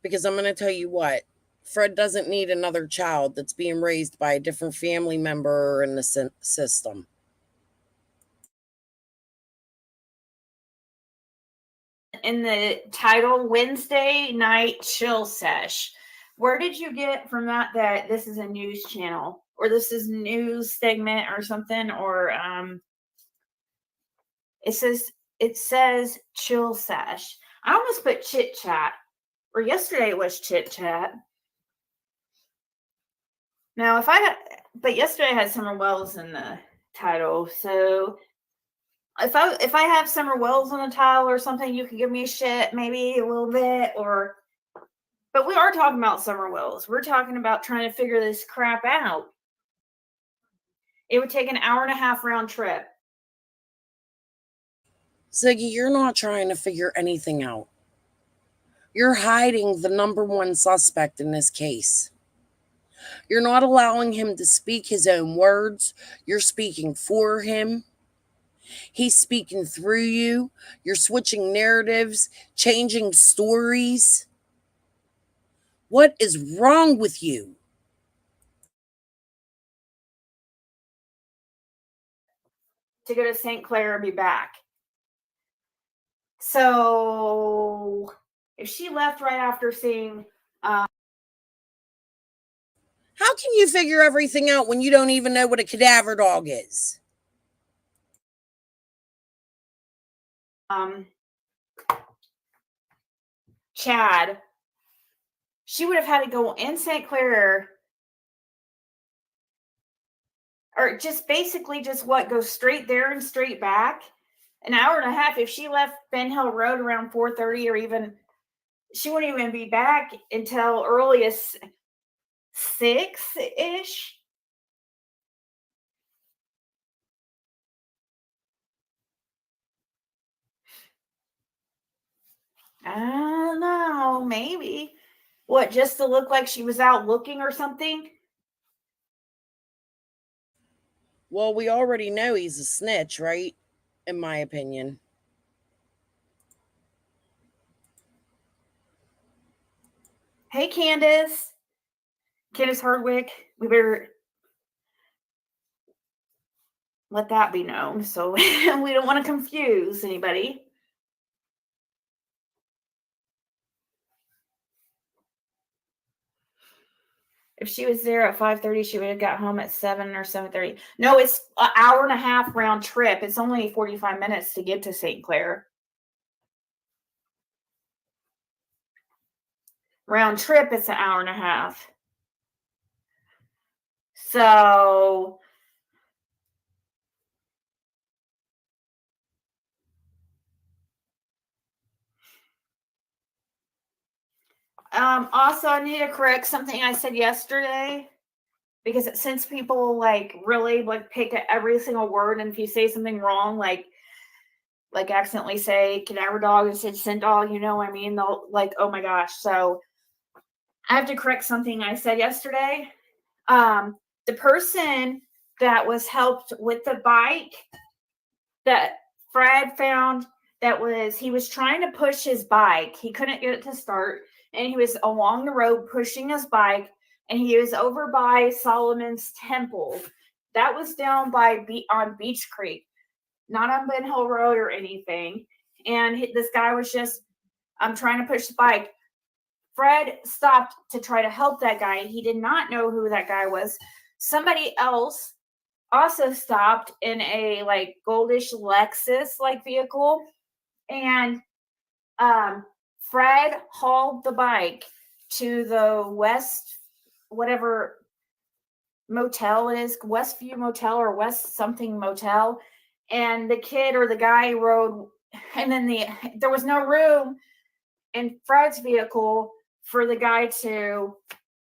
because I'm going to tell you what. Fred doesn't need another child that's being raised by a different family member in the system. in the title, Wednesday night chill sesh. Where did you get from that this is a news channel or this is news segment or something? Or it says chill sesh. I almost put chit chat, or yesterday it was chit chat. Now but yesterday I had Summer Wells in the title, so if I have Summer Wells on the title or something, you can give me a shit maybe a little bit, or but we are talking about Summer Wells. We're talking about trying to figure this crap out. It would take an hour and a half round trip. Ziggy, you're not trying to figure anything out. You're hiding the number one suspect in this case. You're not allowing him to speak his own words. You're speaking for him. He's speaking through you. You're switching narratives, changing stories. What is wrong with you? To go to St. Clair and be back. So if she left right after seeing how can you figure everything out when you don't even know what a cadaver dog is? Chad, she would have had to go in St. Clair, or just basically just go straight there and straight back. An hour and a half. If she left Ben Hill Road around 4:30, or even she wouldn't even be back until early as 6-ish. I don't know, maybe. What, just to look like she was out looking or something? Well, we already know he's a snitch, right? In my opinion. Hey, Candace Hardwick, we better let that be known so we don't want to confuse anybody. If she was there at 5:30, she would have got home at 7 or 7:30. No, it's an hour and a half round trip. It's only 45 minutes to get to St. Clair. Round trip, it's an hour and a half. So also, I need to correct something I said yesterday, because since people really pick at every single word, and if you say something wrong, like accidentally say cadaver dog instead of scent dog, you know what I mean? They'll like, oh my gosh. So I have to correct something I said yesterday. The person that was helped with the bike that Fred found, he was trying to push his bike. He couldn't get it to start, and he was along the road pushing his bike, and he was over by Solomon's Temple. That was down on Beach Creek, not on Ben Hill Road or anything. And this guy was just, I'm trying to push the bike. Fred stopped to try to help that guy. He did not know who that guy was. Somebody else also stopped in a like goldish Lexus like vehicle, and Fred hauled the bike to the West whatever motel it is, Westview Motel or West something motel, and the kid or the guy rode, and then there was no room in Fred's vehicle for the guy to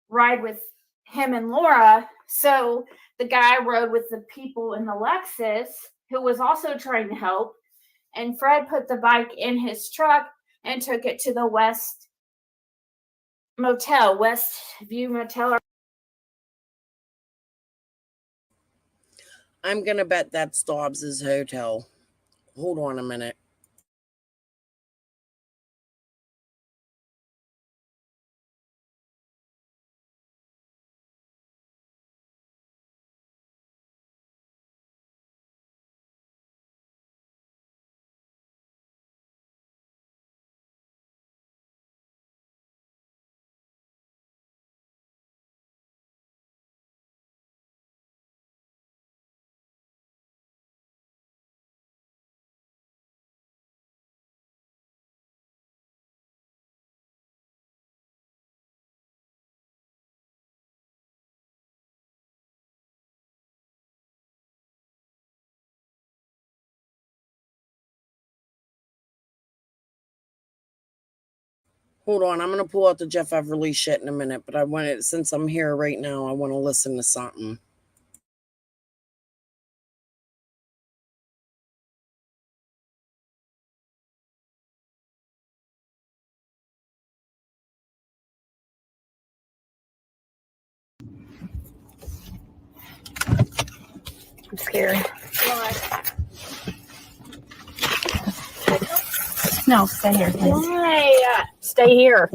ride with him and Laura. So the guy rode with the people in the Lexus who was also trying to help. And Fred put the bike in his truck and took it to the West View Motel. I'm going to bet that's Dobbs's hotel. Hold on a minute. Hold on, I'm going to pull out the Jeff Everly shit in a minute, but since I'm here right now, I want to listen to something. I'm scared. Why? No, stay here. Please. Why? Stay here.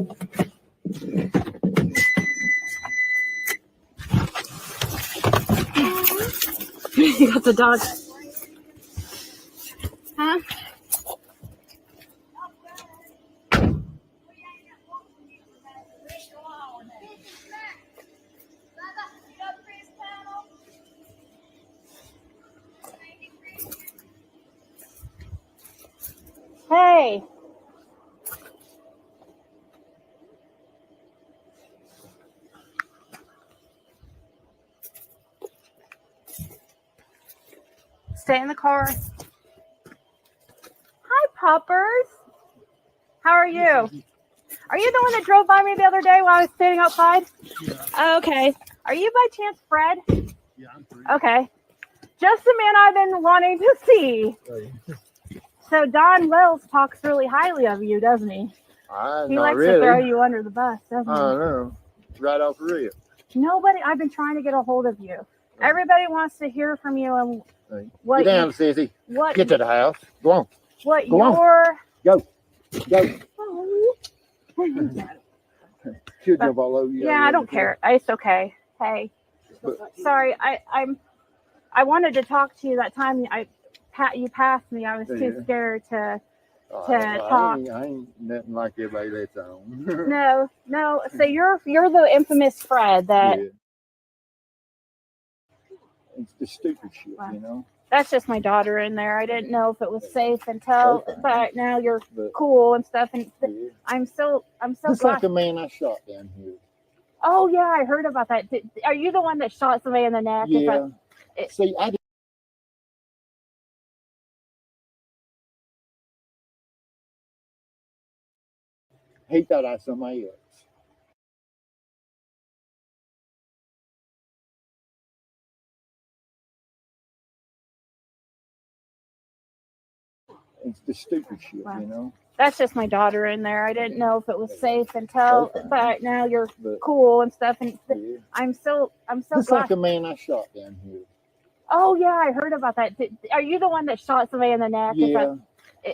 You got the dog. Huh? Hey. Stay in the car. Hi, puppers. How are you? Are you the one that drove by me the other day while I was standing outside? Yeah. Oh, okay. Are you by chance Fred? Yeah, I'm Fred. Okay. Just the man I've been wanting to see. Right. So Don Wells talks really highly of you, doesn't he? He likes to throw you under the bus, doesn't he? I know. Right off the rip. Nobody. I've been trying to get a hold of you. Everybody wants to hear from you and what. Get down, Sissy. Get to the house. Go on. What Go your? On. Go. She'll jump all over you. Yeah, I don't care. It's okay. Hey, sorry. I wanted to talk to you that time. You passed me. I was too scared to talk. I ain't nothing like everybody that's on. No. So you're the infamous Fred that. Yeah. It's the stupid shit, you know. That's just my daughter in there. I didn't know if it was safe until, but now you're cool and stuff. And yeah. I'm so just like the man I shot down here. Oh yeah, I heard about that. Are you the one that shot somebody in the neck? Yeah. See, I did. He thought I was somebody else. It's the stupid shit, Wow. you know. That's just my daughter in there. I didn't know if it was safe until, Okay. but now you're But cool and stuff. And yeah. I'm so It's glad. like a man I shot down here. Oh yeah, I heard about that. Are you the one that shot somebody in the neck? Yeah.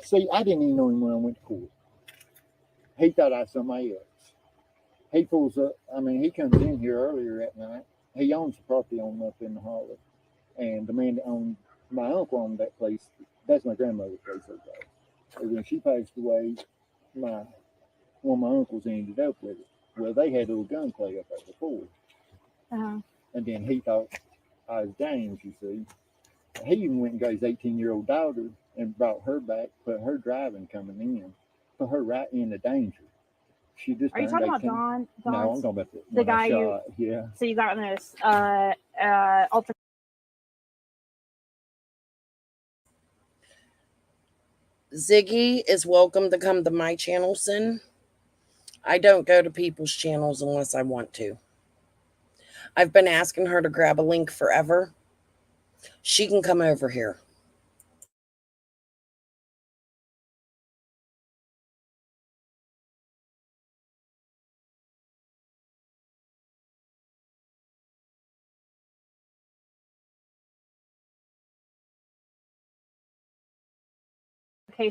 See, I didn't even know him when I went to court. He thought I was somebody else. He pulls up. I mean, he comes in here earlier at night. He owns the property on up in the hollow, and the man that owned my uncle owned that place. That's my grandmother's place. And when she passed away, one of my uncles ended up with it. Well, they had a little gunplay up there before, Uh-huh. and then he thought I was James. You see, he even went and got his 18-year-old daughter and brought her back, put her driving coming in, put her right into danger. She just Are you turned talking 18. about Don? No, I'm Don's- talking about the the guy I shot. Yeah. So you got in this ultra. Ziggy is welcome to come to my channel soon. I don't go to people's channels unless I want to. I've been asking her to grab a link forever. She can come over here.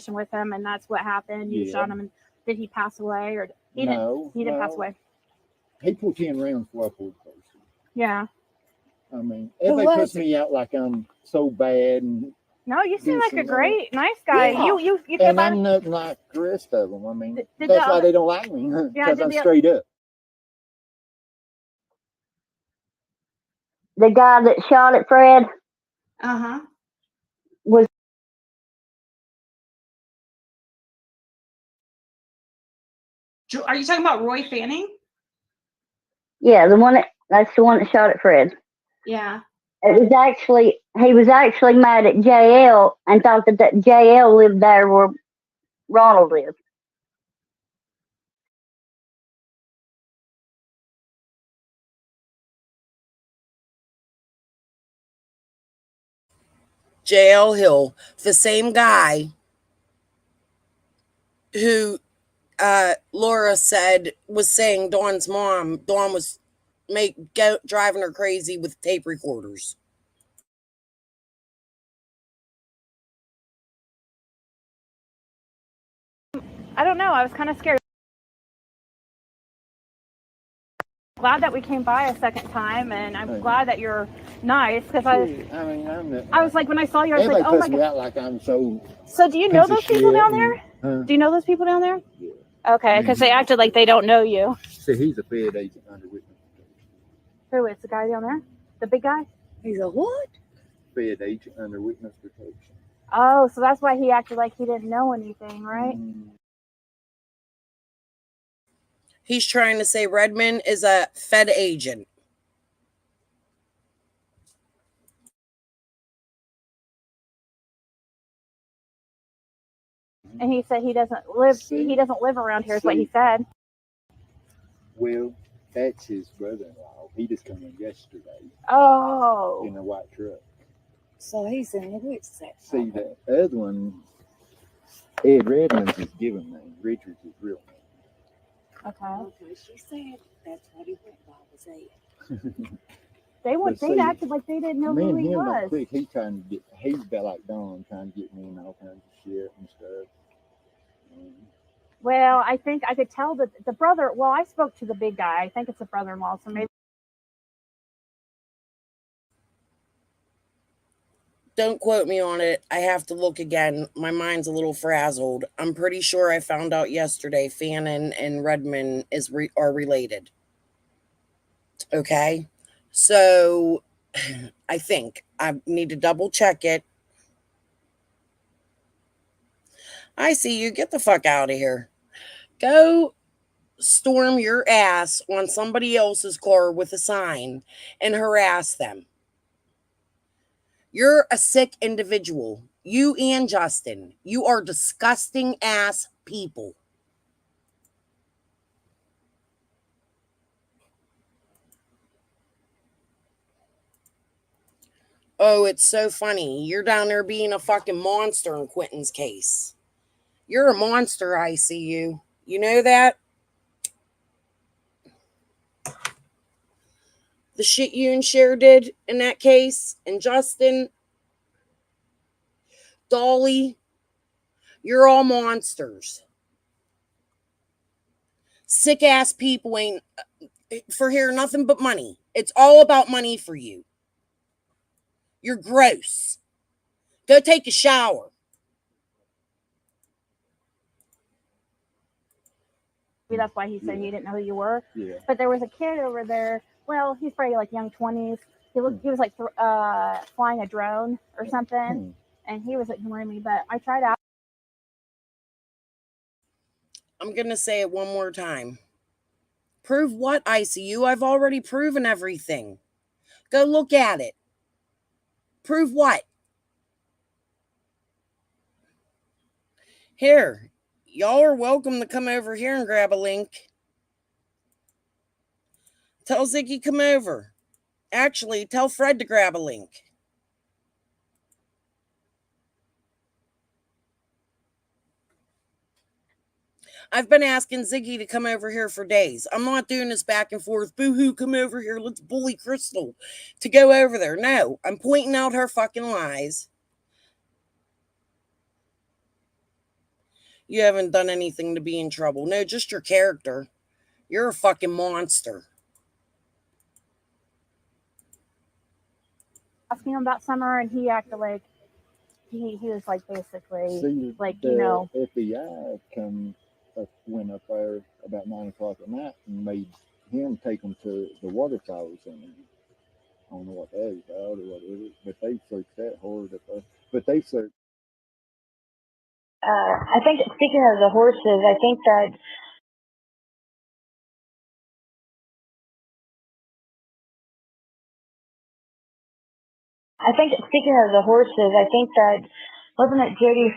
With him, and that's what happened. You shot him, and did he pass away, or he No, didn't? He didn't pass away. He pulled 10 rounds before I pulled the person. Yeah. I mean, everybody puts me out like I'm so bad, and No, you seem like a Decent, great, nice guy. Yeah. You and kept I'm on. nothing like the rest of them. I mean, Did that's the why other- they don't like me, Yeah, because did I'm the- straight up. The guy that shot at Fred Uh-huh. was Are you talking about Roy Fanning? yeah, that's the one that shot at Fred. Yeah. He was actually mad at JL and thought that JL lived there where Ronald lived. JL Hill, the same guy who Laura said was saying Dawn's mom. Dawn was driving her crazy with tape recorders. I don't know. I was kind of scared. Glad that we came by a second time, and I'm glad that you're nice, because I was like, when I saw you, I was Everybody like, oh puts my me God. out like I'm so. So do you know piece of those people shit down there? and- Do you know those people down there? Yeah. Okay, because they acted like they don't know you. See, he's a Fed agent under witness protection. Who is the guy down there? The big guy? He's a what? Fed agent under witness protection. Oh, so that's why he acted like he didn't know anything, right? He's trying to say Redmond is a Fed agent. And he said he doesn't live. See? He doesn't live around here. Is what he said. Well, that's his brother-in-law. He just come in yesterday Oh. in a white truck. So he's in the witch section. See, the other one, Ed Redmond's his given name. Richard's his real name. Okay. Okay, she said that's what he went by was Ed. They acted like they didn't know Me who and he him don't was. click. He's about like Don, trying to get me in all kinds of shit and stuff. Well, I think I could tell that the brother. Well, I spoke to the big guy. I think it's a brother-in-law. So maybe. Don't quote me on it. I have to look again. My mind's a little frazzled. I'm pretty sure I found out yesterday Fannin and Redmond are related. Okay? So I think I need to double check it. I see you. Get the fuck out of here. Go storm your ass on somebody else's car with a sign and harass them. You're a sick individual. You and Justin. You are disgusting ass people. Oh, it's so funny. You're down there being a fucking monster in Quentin's case. You're a monster, ICU. You know that? The shit you and Cher did in that case, and Justin, Dolly, you're all monsters. Sick ass people ain't for here nothing but money. It's all about money for you. You're gross. Go take a shower. That's why he said he didn't know who you were. Yeah. But there was a kid over there. Well, he's probably like young 20s. He was like flying a drone or something, and he was ignoring me. But I tried out. I'm gonna say it one more time. Prove what, ICU? I've already proven everything. Go look at it. Prove what? Here, y'all are welcome to come over here and grab a link. Tell Ziggy come over. Actually, tell Fred to grab a link. I've been asking Ziggy to come over here for days. I'm not doing this back and forth. Boo-hoo, come over here. Let's bully Crystal to go over there. No, I'm pointing out her fucking lies. You haven't done anything to be in trouble. No, just your character. You're a fucking monster. Asking him about Summer, and he acted like he was like basically See, like the FBI went up there about 9 o'clock at night and made him take them to the water towers. And I don't know what that is about or whatever, but they searched that hard up there. But they searched. I think, speaking of the horses, I think that wasn't it Jody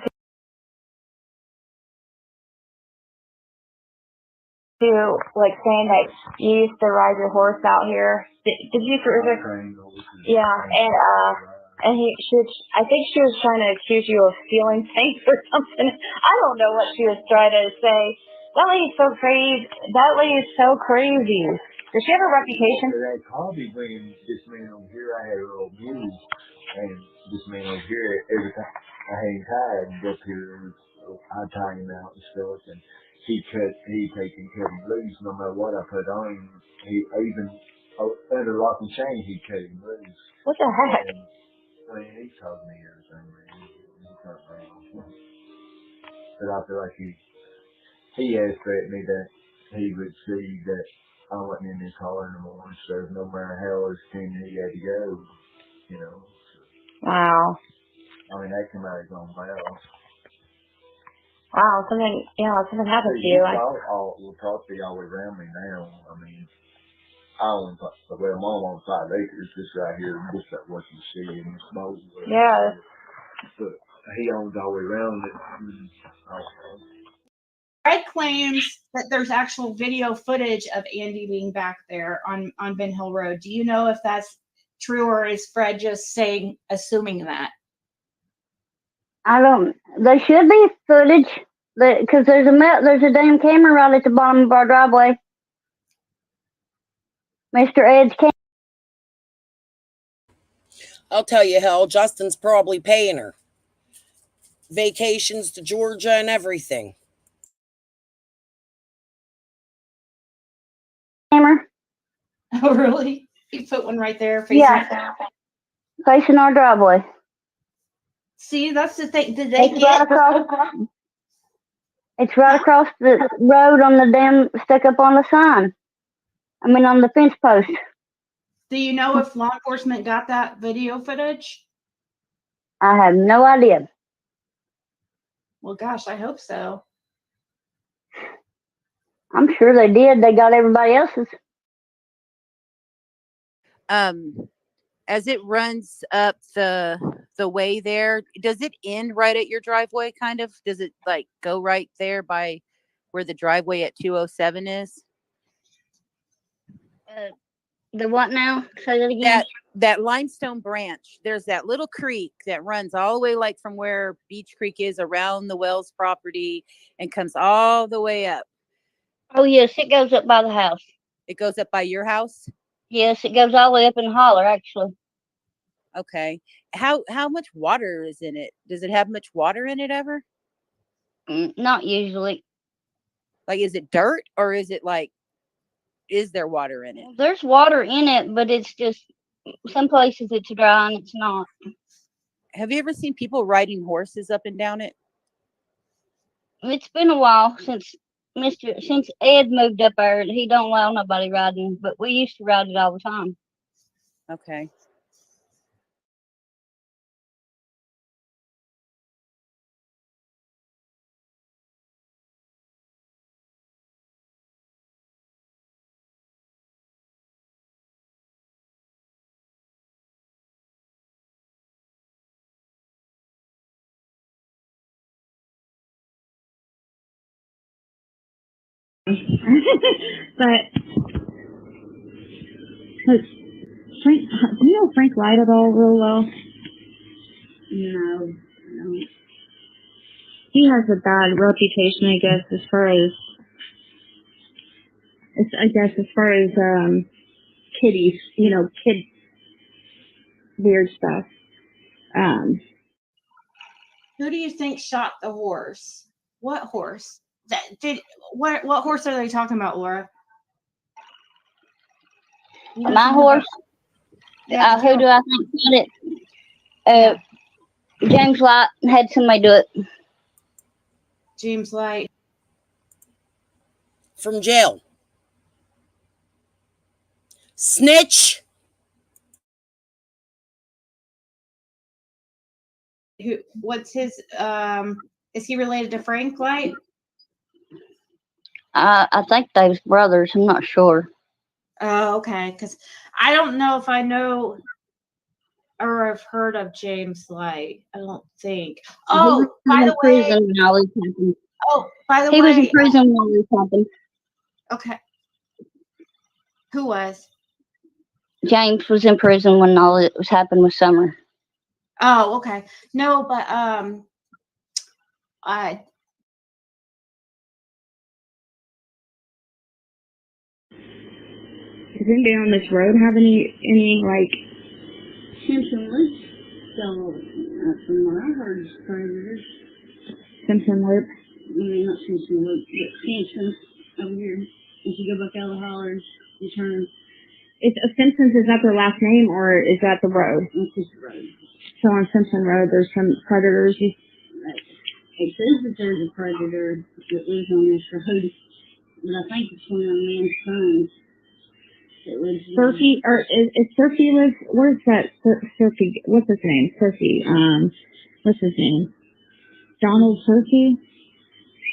too, like saying that you used to ride your horse out here? Did you? Yeah, and I think she was trying to accuse you of stealing things or something. I don't know what she was trying to say. That lady's so crazy. Does she have a reputation? I'll be bringing this man over here. I had a little mule, and this man over here, every time I hang tied and up here, I tie him out and stuff, and he taking him loose no matter what I put on him. He even under lock and chain, he cut him loose. What the heck? And, I mean, he told me everything, man. He's not wrong. But I feel like he has threatened me that he would see that I wasn't in his car in the morning, so no matter how extended he had to go, you know. So, Wow. I mean, that came out his own mouth. Wow, something happened to you. All the property all around me now. I mean, I own, well, Mom owns 5 acres just right here, just like what you see in the smoke. Yeah. But he owns all the way around it. Fred claims that there's actual video footage of Andy being back there on Ben Hill Road. Do you know if that's true, or is Fred just assuming that? There should be footage, because there's a damn camera right at the bottom of our driveway. Mr. Ed's camera. I'll tell you, hell, Justin's probably paying her. Vacations to Georgia and everything. Camera? Oh, really? He put one right there facing. Yeah, facing our driveway. See, that's the thing. Did It's right across the road on the damn, stuck up on the sign. I mean, on the fence post. Do you know if law enforcement got that video footage? I have no idea. Well, gosh, I hope so. I'm sure they did. They got everybody else's. As it runs up the way there, does it end right at your driveway, kind of? Does it like go right there by where the driveway at 207 is? The what now? Say that again. that limestone branch, there's that little creek that runs all the way like from where Beach Creek is around the Wells property and comes all the way up. Oh, yes, it goes up by the house. It goes up by your house? Yes, it goes all the way up in the holler, actually. Okay. How much water is in it? Does it have much water in it ever? Not usually. Like, is it dirt or is it like, is there water in it? There's water in it, but it's just, some places it's dry and it's not. Have you ever seen people riding horses up and down it? It's been a while since Ed moved up there. He don't allow nobody riding, but we used to ride it all the time. Okay. But Frank, do you know Frank Light at all real well? No. He has a bad reputation, I guess, as far as kiddies, kid weird stuff. Who do you think shot the horse? What horse? What horse are they talking about, Laura? My horse? Yeah, who do I think did it? James Light had somebody do it. James Light. From jail. Snitch. What's his is he related to Frank Light? I think they was brothers. I'm not sure. Oh, okay. Because I don't know if I know or have heard of James Light. I don't think. Oh, by the way. He was in prison when this happened. Okay. Who was? James was in prison when all it was happened with Summer. Oh, okay. No, but Does anybody on this road have any like Simpson Loop? So from what I heard, is predators. Simpson Loop. I mean, not Simpson Loop, but Simpson over here. If you go back out of the holler, you turn. Simpsons, is that their last name or is that the road? It's just the road. So on Simpson Road, there's some predators. Right. It says that there's a predator that lives on this road, but I think it's one of the man's sons. Surfy, or is Surfy live? Where's that Surfy? What's his name? Surfy. What's his name? Donald Surfy.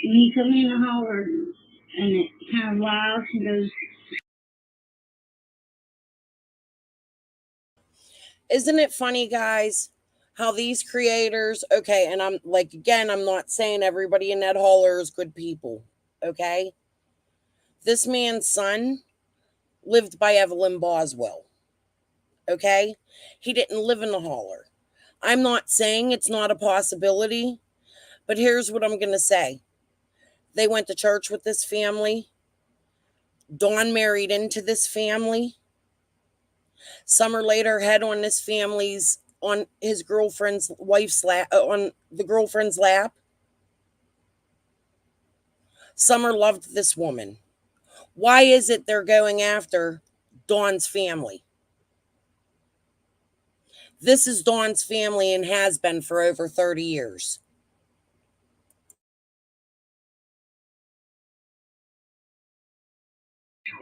When you come in the holler, and it kind of laughs and goes. Isn't it funny, guys, how these creators, okay, and I'm like, again, I'm not saying everybody in that holler is good people, okay? This man's son lived by Evelyn Boswell, okay? He didn't live in the holler. I'm not saying it's not a possibility, but here's what I'm going to say. They went to church with this family. Dawn married into this family. Summer laid her head on on his girlfriend's wife's lap, on the girlfriend's lap. Summer loved this woman. Why is it they're going after Dawn's family? This is Dawn's family and has been for over 30 years.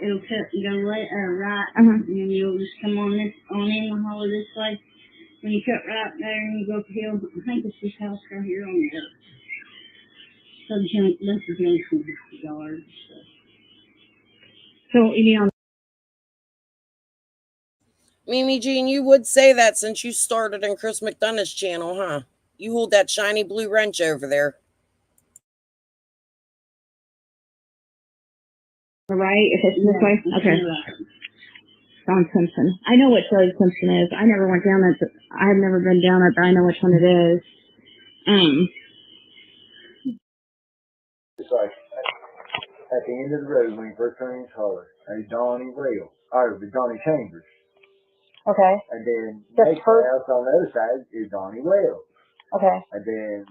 It'll cut and go right, and then you'll just come on in the holler this way. When you cut right there and you go up the hill, I think it's this house right here on the other. So this is Jason's yard. So Mimi Jean, you would say that since you started in Chris McDonough's channel, huh? You hold that shiny blue wrench over there. Right? If it's this way? Okay. Don Simpson. I know what Charlie Simpson is. I never went down it. I've never been down it, but I know which one it is. It's like at the end of the road when you first turn into Holler, a Donnie Rail, or the Donnie Chambers. Okay. And then The next house on the other side is Donnie Rail. Okay. And then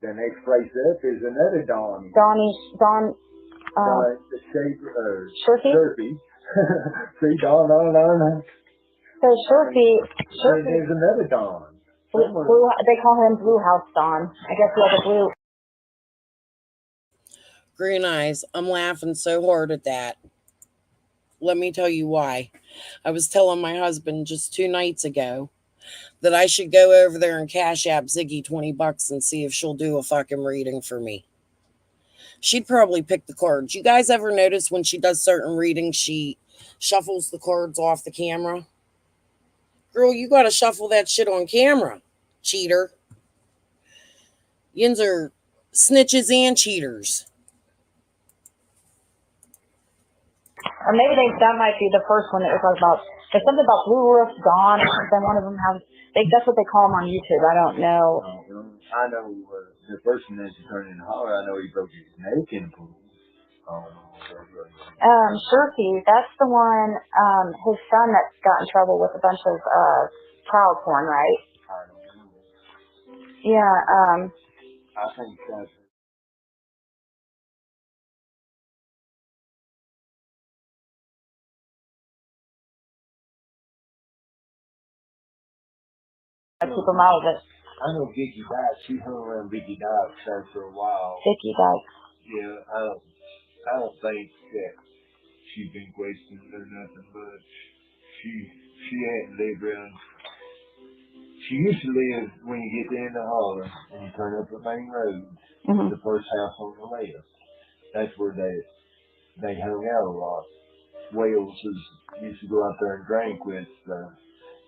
the next place up is another Donnie. Don. The shaper, Shurfy? Shurfy. See, Don. So Shurfy. Then there's another Don. Blue, they call him Blue House Don. I guess he has a blue. Green eyes. I'm laughing so hard at that. Let me tell you why. I was telling my husband just 2 nights ago that I should go over there and cash app Ziggy $20 and see if she'll do a fucking reading for me. She'd probably pick the cards. You guys ever notice when she does certain readings, she shuffles the cards off the camera? Girl, you gotta shuffle that shit on camera, cheater. Yins are snitches and cheaters. Or maybe that might be the first one that was like about. There's something about Blue Roof Dawn or something. One of them has. That's what they call him on YouTube. I don't know. I know the person that you turned into Holler, I know he broke his neck in the pool. Shurfy, that's the one, his son that's got in trouble with a bunch of child porn, right? I don't know. Yeah, I think that's I keep him out of it. I know Vicky Dykes. She hung around Vicky Dykes there for a while. Vicky Dykes. Yeah, I don't think that she's been questioned or nothing, but she hadn't lived around. She used to live when you get there in the Holler and you turn up the main road, the first house on the left. That's where they hung out a lot. Wales used to go out there and drink with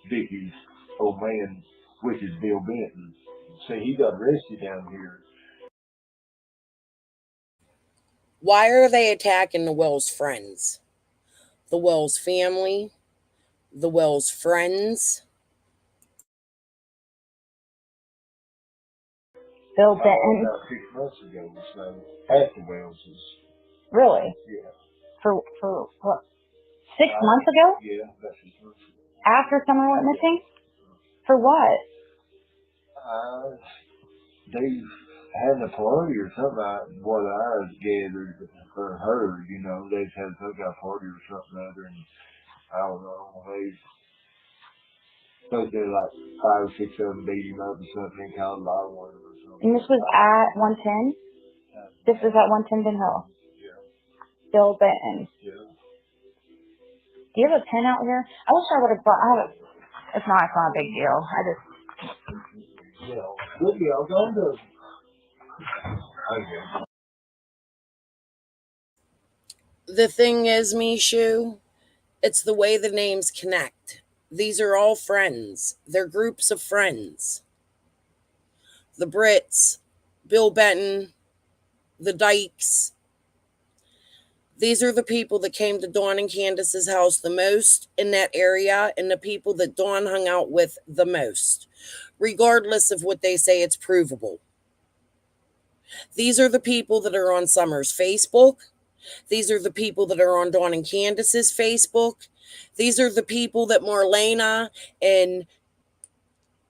Vicky's old man, which is Bill Benton. See, he got arrested down here. Why are they attacking the Wells friends? The Wells family? The Wells friends? Bill Benton. About 6 months ago, so at the Wellses. Really? Yeah. For what? 6 months ago? Yeah, about 6 months ago. After someone went missing? For what? They had a party or something. What I gathered or heard, you know, they had some kind of party or something other, and I don't know. They supposed to like 5 or 6 of them beat him up or something, called a lot of one or something. And this was at 110? This was at 110 Ben Hill? Yeah. Bill Benton. Yeah. Do you have a pen out here? I wish I would have brought. It's not a big deal. I just. Yeah. Good deal. Go to. Okay. The thing is, Mishu, it's the way the names connect. These are all friends. They're groups of friends. The Brits, Bill Benton, the Dykes. These are the people that came to Dawn and Candace's house the most in that area, and the people that Dawn hung out with the most. Regardless of what they say, it's provable. These are the people that are on Summer's Facebook. These are the people that are on Dawn and Candace's Facebook. These are the people that Marlena and,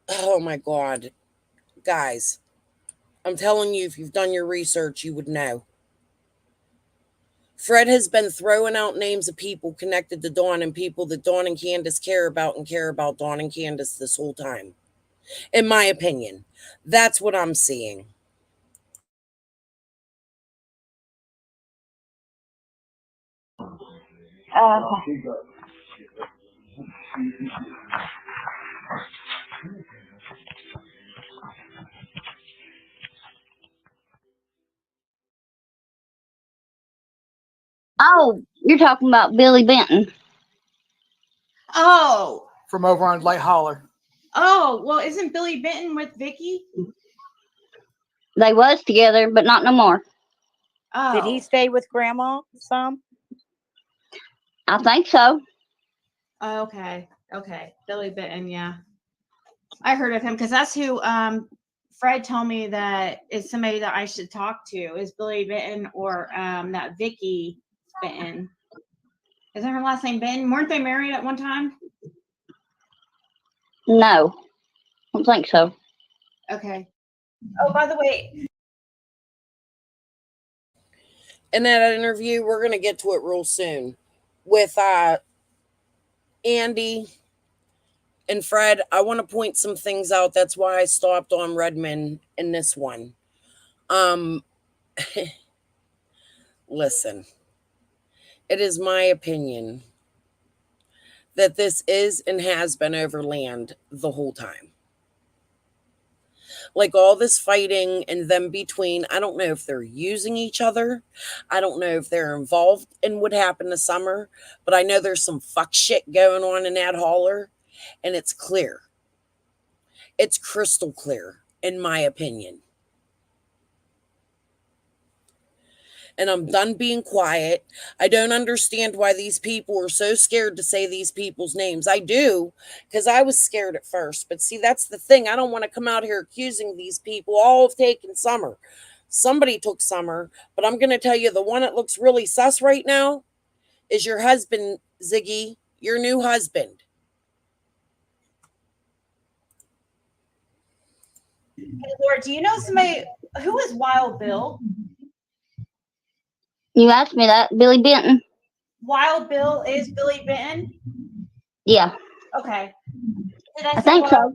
oh my God, guys, I'm telling you, if you've done your research, you would know. Fred has been throwing out names of people connected to Dawn and people that Dawn and Candace care about Dawn and Candace this whole time. In my opinion, that's what I'm seeing. Oh, you're talking about Billy Benton. Oh. From over on Light Holler. Oh, well, isn't Billy Benton with Vicky? They was together, but not no more. Oh. Did he stay with Grandma some? I think so. Okay. Okay. Billy Bitten. Yeah. I heard of him because that's who Fred told me that is somebody that I should talk to is Billy Bitten or that Vicky Bitten. Isn't her last name Bitten? Weren't they married at one time? No, I don't think so. Okay. Oh, by the way. In that interview, we're going to get to it real soon with Andy and Fred. I want to point some things out. That's why I stopped on Redmond in this one. Listen, it is my opinion that this is and has been overland the whole time. Like all this fighting and them between, I don't know if they're using each other. I don't know if they're involved in what happened this summer, but I know there's some fuck shit going on in that holler, and it's clear. It's crystal clear, in my opinion. And I'm done being quiet. I don't understand why these people are so scared to say these people's names. I do, because I was scared at first. But see, that's the thing. I don't want to come out here accusing these people all of taking Summer. Somebody took Summer, but I'm going to tell you the one that looks really sus right now is your husband, Ziggy, your new husband. Hey, Laura, do you know somebody who is Wild Bill? You asked me that. Billy Benton? Wild Bill is Billy Bitten? Yeah. Okay. Did I think so.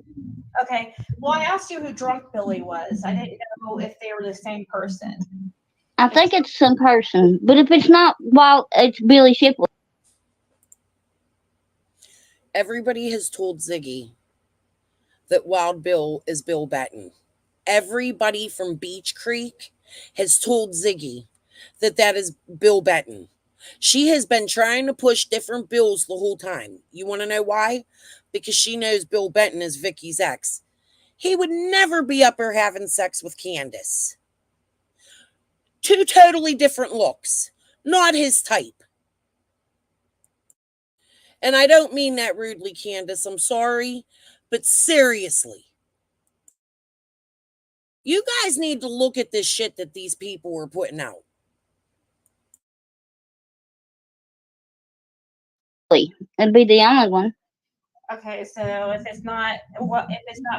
Okay. Well, I asked you who Drunk Billy was. I didn't know if they were the same person. I think it's some person. But if it's not Wild, it's Billy Shipley. Everybody has told Ziggy that Wild Bill is Bill Benton. Everybody from Beach Creek has told Ziggy that that is Bill Benton. She has been trying to push different bills the whole time. You want to know why? Because she knows Bill Benton is Vicky's ex. He would never be up there having sex with Candace. Two totally different looks. Not his type. And I don't mean that rudely, Candace. I'm sorry. But seriously. You guys need to look at this shit that these people were putting out. It'd be the only one. Okay, so if it's not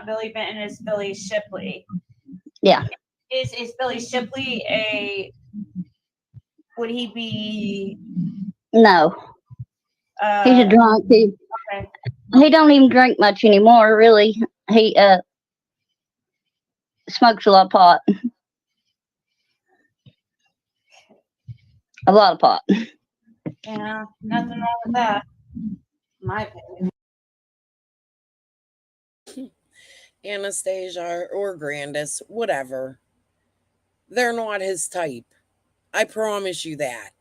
Billy Benton, it's Billy Shipley. Yeah. Is Billy Shipley would he be? No. He's a drunk. Okay. He don't even drink much anymore, really. He smokes a lot of pot. A lot of pot. Yeah, nothing wrong with that. In my opinion. Anastasia or Grandis, whatever. They're not his type. I promise you that.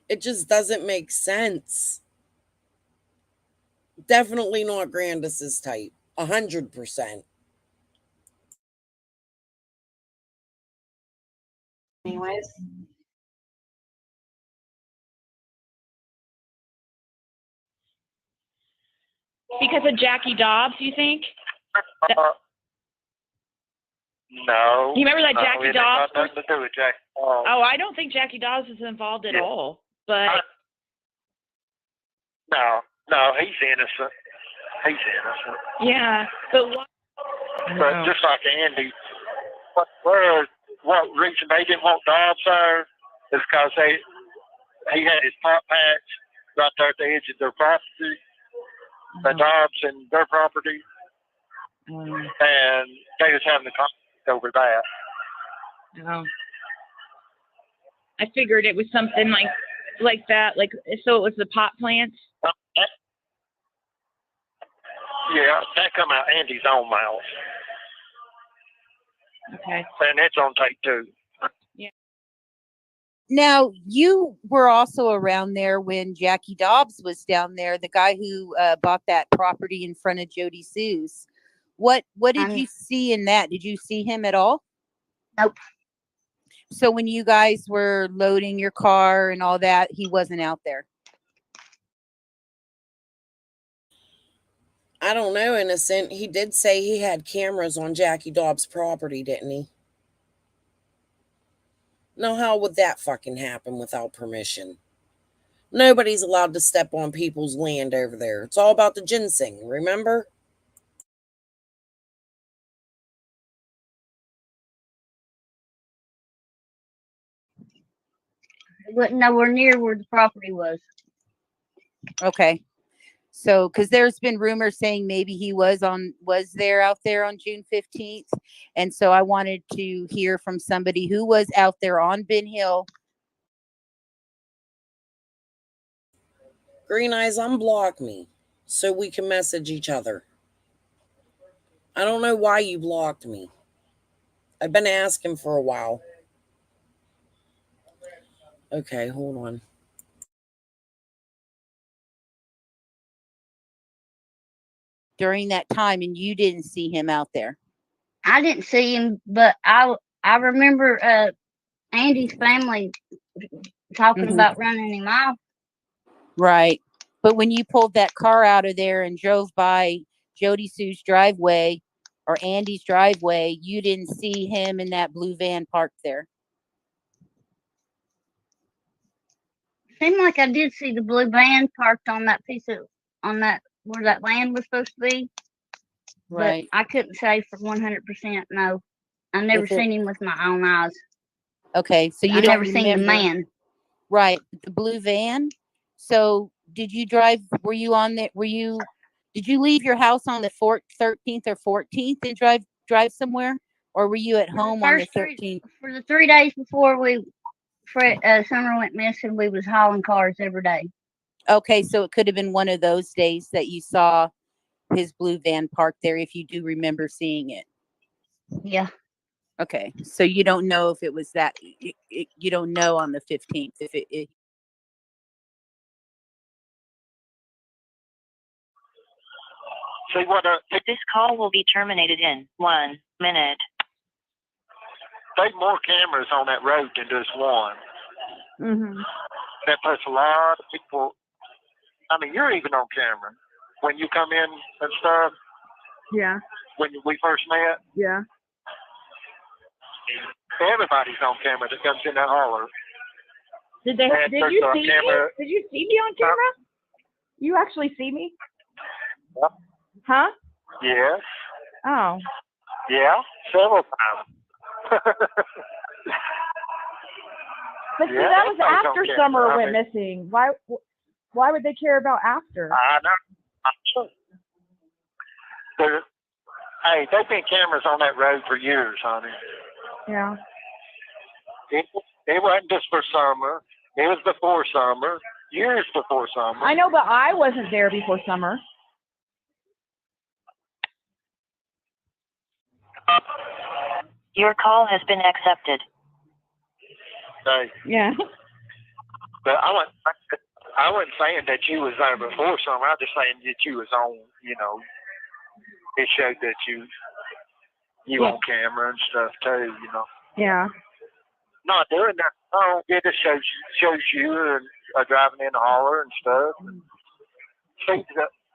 It just doesn't make sense. Definitely not Grandis's type. 100%. Anyways. Because of Jackie Dobbs, you think? No. You remember that Jackie Dobbs? Nothing to do with Jackie Dobbs. Oh, I don't think Jackie Dobbs is involved at all. But No, he's innocent. He's innocent. yeah, but what? But just like Andy, what reason they didn't want Dobbs there is because he had his pot patch right there at the edge of their property, the Dobbs and their property, and they was having the conflict over that. Oh. I figured it was something like that, so it was the pot plants. Yeah, that come out Andy's own mouth. Okay. And it's on tape too. Yeah. Now, you were also around there when Jackie Dobbs was down there, the guy who bought that property in front of Jody Sue's. What did you see in that? Did you see him at all? Nope. So when you guys were loading your car and all that, he wasn't out there? I don't know, Innocent. He did say he had cameras on Jackie Dobbs' property, didn't he? Now, how would that fucking happen without permission? Nobody's allowed to step on people's land over there. It's all about the ginseng, remember? It wasn't nowhere near where the property was. Okay. So, because there's been rumors saying maybe he was there out there on June 15th. And so I wanted to hear from somebody who was out there on Ben Hill. Green Eyes, unblock me so we can message each other. I don't know why you blocked me. I've been asking for a while. Okay, hold on. During that time, and you didn't see him out there. I didn't see him, but I remember Andy's family talking about running him off. Right. But when you pulled that car out of there and drove by Jody Sue's driveway or Andy's driveway, you didn't see him in that blue van parked there. Seemed like I did see the blue van parked on that where that land was supposed to be. Right. But I couldn't say for 100%. No, I never seen him with my own eyes. Okay, so you I don't never seen the remember. man. Right, the blue van. So did you drive? Were you on there? Did you leave your house on the 13th or 14th and drive somewhere, or were you at home on the 13th? For the 3 days before Summer went missing, we was hauling cars every day. Okay, so it could have been one of those days that you saw his blue van parked there, if you do remember seeing it. Yeah. Okay, so you don't know if it was that. You don't know on the 15th if it. See what? This call will be terminated in 1 minute. There's more cameras on that road than just one. Mm-hmm. That puts a lot of people. I mean, you're even on camera when you come in and stuff. Yeah. When we first met. Yeah. Everybody's on camera that comes in that holler. Did you see me? Did you see me on camera? You actually see me? Yep. Huh? Yes. Oh. Yeah, several times. But see, that was after Summer went missing. Why would they care about after? I know. Hey, they've been cameras on that road for years, honey. Yeah. It wasn't just for Summer. It was before Summer. Years before Summer. I know, but I wasn't there before Summer. Your call has been accepted. Hey. Yeah. But I wasn't saying that you was there before Summer. I was just saying that you was on, it showed that you on camera and stuff too, Yeah. Not doing that. Oh, it just shows you and driving in the holler and stuff. See,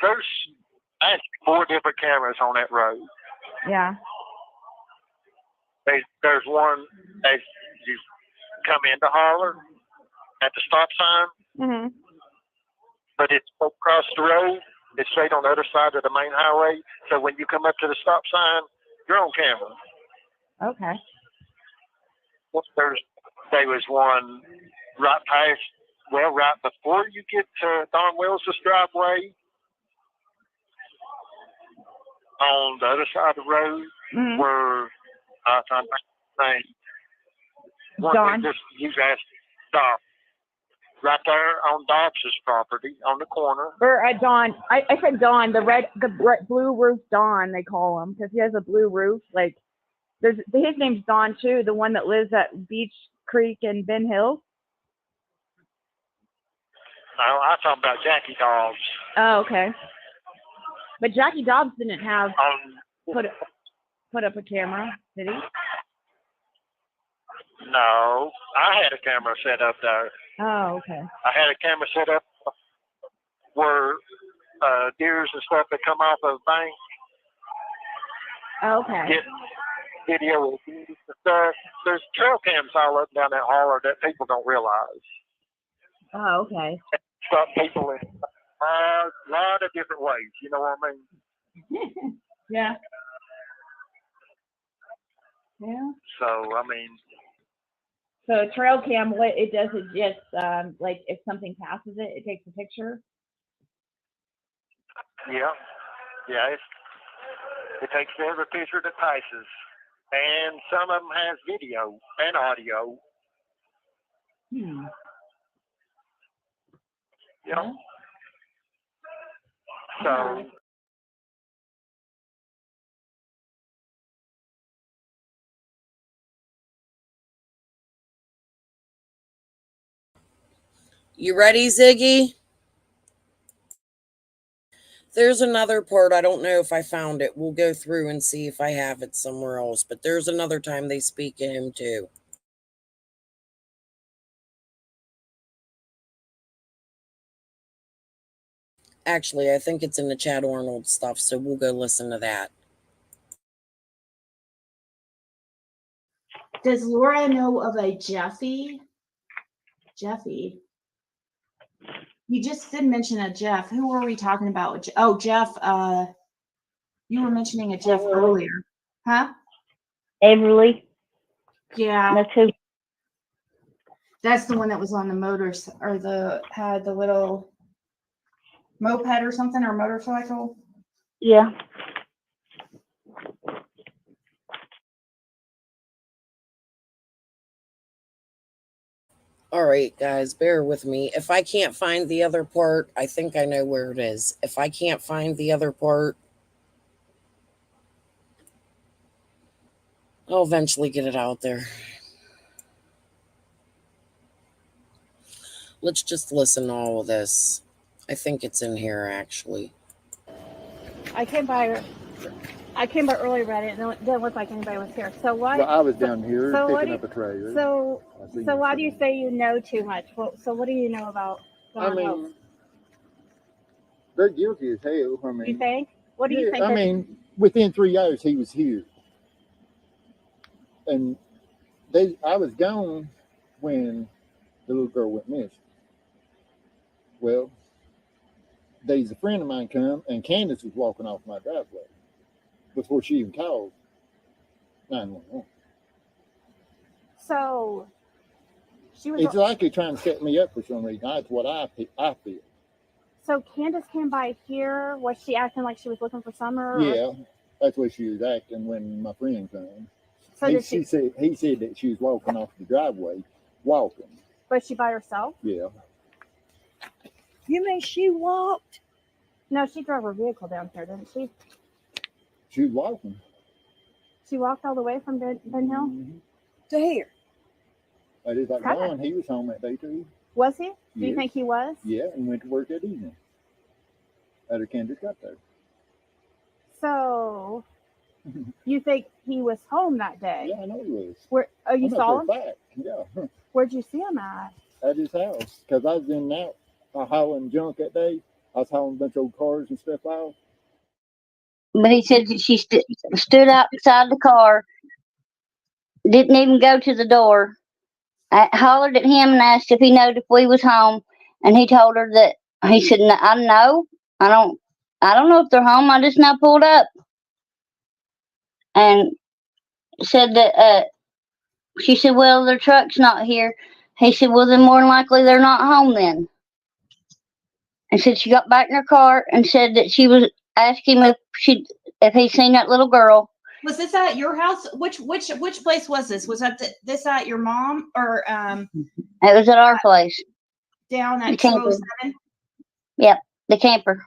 there's actually 4 different cameras on that road. Yeah. There's one as you come into holler at the stop sign. Mm-hmm. But it's across the road. It's straight on the other side of the main highway. So when you come up to the stop sign, you're on camera. Okay. There was one right before you get to Don Wills' driveway on the other side of the road, Mm-hmm. where I'm trying to think. Don. You asked Dobbs. Right there on Dobbs' property, on the corner. Or Don. I said Don. The blue roof Don, they call him, because he has a blue roof. Like, his name's Don too. The one that lives at Beach Creek and Ben Hill. No, I'm talking about Jackie Dobbs. Oh, okay. But Jackie Dobbs didn't have put up a camera, did he? No, I had a camera set up there. Oh, okay. I had a camera set up where deers and stuff that come off of banks. Okay. Get video of deers and stuff. There's trail cams all up and down that holler that people don't realize. Oh, okay. Stop people in a lot of different ways. You know what I mean? Yeah. Yeah. So, I mean, So a trail cam, what it does is just like if something passes it, it takes a picture. yeah. It takes every picture that passes. And some of them has video and audio. Yeah. So, You ready, Ziggy? There's another part. I don't know if I found it. We'll go through and see if I have it somewhere else. But there's another time they speak of him too. Actually, I think it's in the Chad Arnold stuff, so we'll go listen to that. Does Laura know of a Jeffy? Jeffy. You just did mention a Jeff. Who were we talking about? Oh, Jeff. You were mentioning a Jeff earlier, huh? Everly. Yeah. That's who. That's the one that was on the motors or had the little moped or something or motorcycle. Yeah. All right, guys, bear with me. If I can't find the other part, I think I know where it is. If I can't find the other part, I'll eventually get it out there. Let's just listen to all of this. I think it's in here, actually. I came by early, read it, and it didn't look like anybody was here. So why? Well, I was down here so picking up a trailer. So why do you say you know too much? Well, so what do you know about? I mean, they're guilty as hell. I mean, you think? What do you think? I mean, within 3 hours he was here, and I was gone when the little girl went missing. Well, there's a friend of mine come, and Candace was walking off my driveway before she even called 911. So she was. It's likely trying to set me up for some reason. That's what I feel. So Candace came by here. Was she acting like she was looking for Summer? Yeah, that's what she was acting when my friend came. So he said that she was walking off the driveway, walking. Was she by herself? Yeah. You mean she walked? No, she drove her vehicle down here, didn't she? She was walking. She walked all the way from Ben Hill to here. I just like Don, he was home that day too. Was he? Do you Yes. think he was? Yeah, and went to work that evening. After Candace got there. So you think he was home that day? Yeah, I know he was. Where? Oh, you saw him? Fact. Yeah. Where'd you see him at? At his house, because I was in and out hauling junk that day. I was hauling a bunch of old cars and stuff out. But he said that she stood outside the car, didn't even go to the door. I hollered at him and asked if he knew if we was home, and he told her that he said, "I know, I don't know if they're home. I just now pulled up," and said that she said, "Well, their truck's not here." He said, "Well, then more than likely they're not home then." And said she got back in her car and said that she was asking him if he'd seen that little girl. Was this at your house? Which place was this? Was that this at your mom or It was at our place. Down at The camper. 207? Yep, the camper.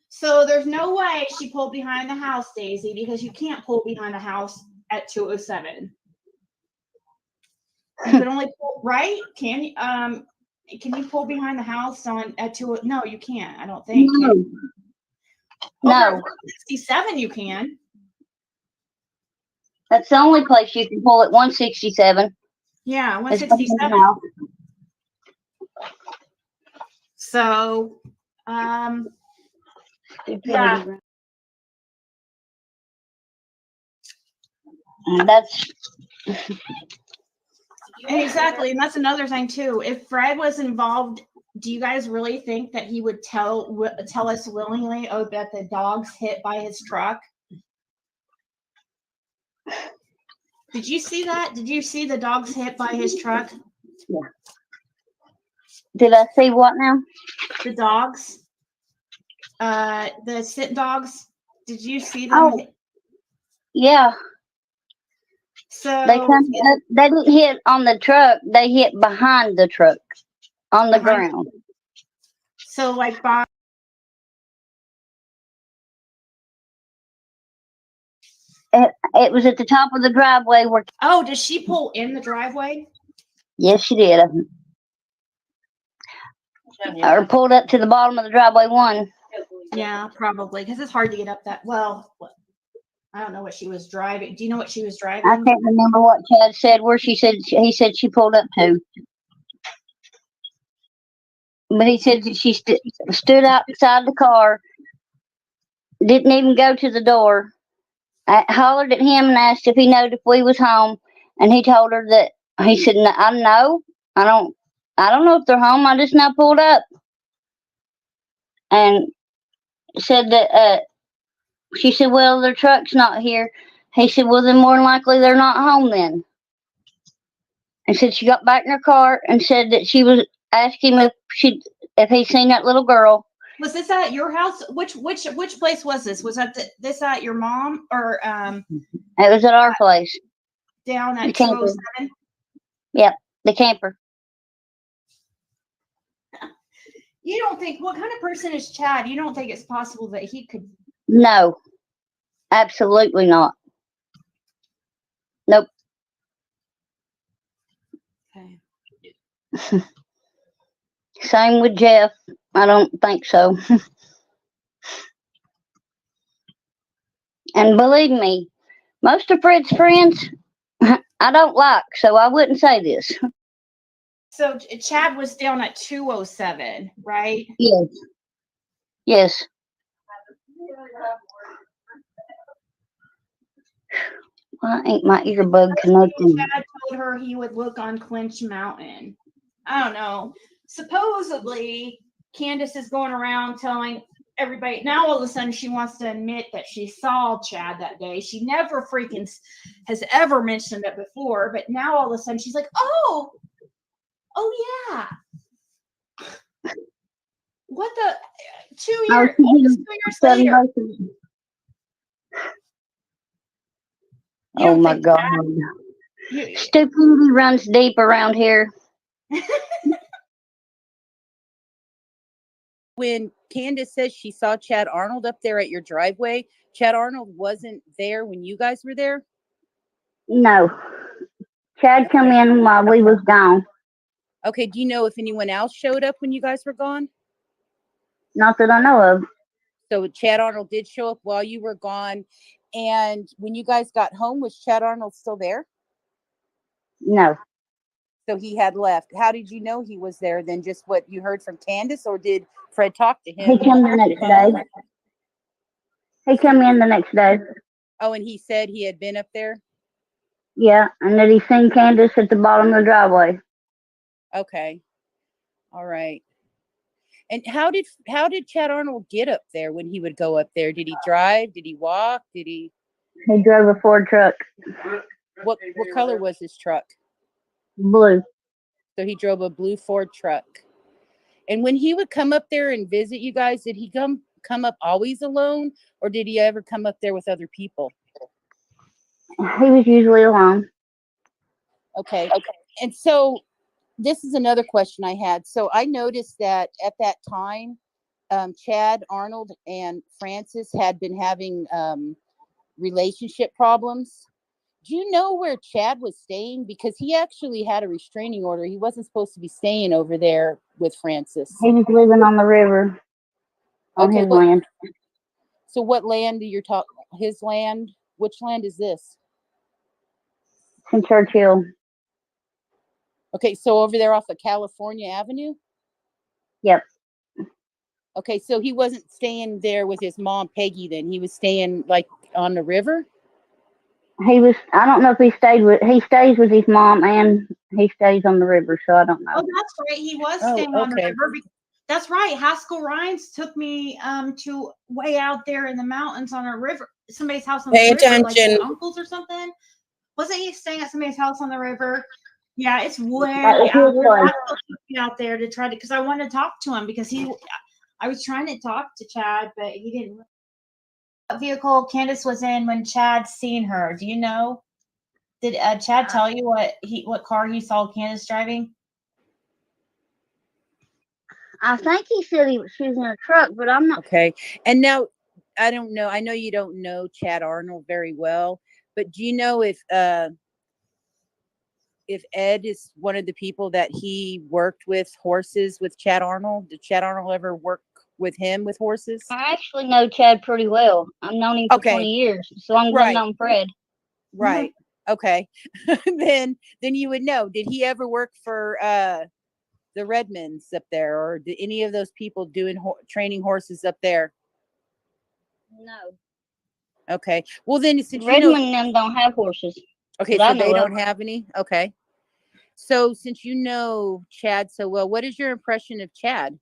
So there's no way she pulled behind the house, Daisy, because you can't pull behind the house at 207. You can only pull right. Can you pull behind the house at 2? No, you can't. I don't think. No. 67 you can. That's the only place you can pull at 167. Yeah, It's 167. now. So, Yeah. That's Exactly, and that's another thing too. If Fred was involved, do you guys really think that he would tell us willingly? Oh, that the dog's hit by his truck. Did you see that? Did you see the dog's hit by his truck? yeah. Did I see what now? The dogs, the sit dogs. Did you see them? Oh, yeah. So They didn't hit on the truck. They hit behind the truck on the ground. So like by. It was at the top of the driveway where. Oh, did she pull in the driveway? Yes, she did. Or pulled up to the bottom of the driveway one. Yeah, probably because it's hard to get up that. Well, I don't know what she was driving. Do you know what she was driving? I can't remember what Chad said. Where he said she pulled up to. But he said that she stood outside the car. Didn't even go to the door. I hollered at him and asked if he knowed if we was home, and he told her that he said, "I know. I don't know if they're home. I just now pulled up." And said that she said, "Well, their truck's not here." He said, "Well, then more than likely they're not home then." And said she got back in her car and said that she was asking him if he'd seen that little girl. Was this at your house? Which place was this? Was that this at your mom or It was at our place. Down at 207? Yep, the camper. You don't think what kind of person is Chad? You don't think it's possible that he could? No, absolutely not. Nope. Okay. Same with Jeff. I don't think so. And believe me, most of Fred's friends I don't like, so I wouldn't say this. So Chad was down at 207, right? Yes. Yes. Why ain't my earbud connecting? Chad told her he would look on Clinch Mountain. I don't know. Supposedly, Candace is going around telling everybody. Now all of a sudden she wants to admit that she saw Chad that day. She never freaking has ever mentioned it before, but now all of a sudden she's like, oh yeah. What the 2 years? 2 years later. Oh my God. Stupidity runs deep around here. When Candace says she saw Chad Arnold up there at your driveway, Chad Arnold wasn't there when you guys were there? No. Chad come in while we was gone. Okay, do you know if anyone else showed up when you guys were gone? Not that I know of. So Chad Arnold did show up while you were gone. And when you guys got home, was Chad Arnold still there? No. So he had left. How did you know he was there then? Just what you heard from Candace, or did Fred talk to him? He came the next day. He came in the next day. Oh, and he said he had been up there? Yeah, and that he seen Candace at the bottom of the driveway. Okay. All right. And how did Chad Arnold get up there when he would go up there? Did he drive? Did he walk? Did he? He drove a Ford truck. What color was his truck? Blue. So he drove a blue Ford truck. And when he would come up there and visit you guys, did he come up always alone, or did he ever come up there with other people? He was usually alone. Okay. And so this is another question I had. So I noticed that at that time, Chad Arnold and Frances had been having relationship problems. Do you know where Chad was staying? Because he actually had a restraining order. He wasn't supposed to be staying over there with Frances. He was living on the river on his land. So what land do you talk? His land? Which land is this? It's in Churchill. Okay, so over there off of California Avenue? Yep. Okay, so he wasn't staying there with his mom, Peggy, then. He was staying, like, on the river? He was, I don't know if he stays with his mom and he stays on the river, so I don't know. Oh, that's right. He was Oh, staying on the okay. river. That's right. Haskell Rhines took me to way out there in the mountains on a river, somebody's house on the Pay river, like attention. his uncles or something. Wasn't he staying at somebody's house on the river? Yeah, it's way That was out his there. place. Haskell took me out there to try to, because I wanted to talk to him because I was trying to talk to Chad, but he didn't. What vehicle Candace was in when Chad seen her? Do you know? Did Chad tell you what car he saw Candace driving? I think he said she was in a truck, but I'm not. Okay. And now, I don't know. I know you don't know Chad Arnold very well, but do you know if Ed is one of the people that he worked with horses with Chad Arnold? Did Chad Arnold ever work with him with horses? I actually know Chad pretty well. I've known him for 20 years, so I'm going to know Fred. Right. Okay. Then you would know. Did he ever work for the Redmonds up there, or did any of those people doing training horses up there? No. Okay. Well, then since Redmond and them don't have horses. Okay, so they don't have any. Okay. So since you know Chad so well, what is your impression of Chad?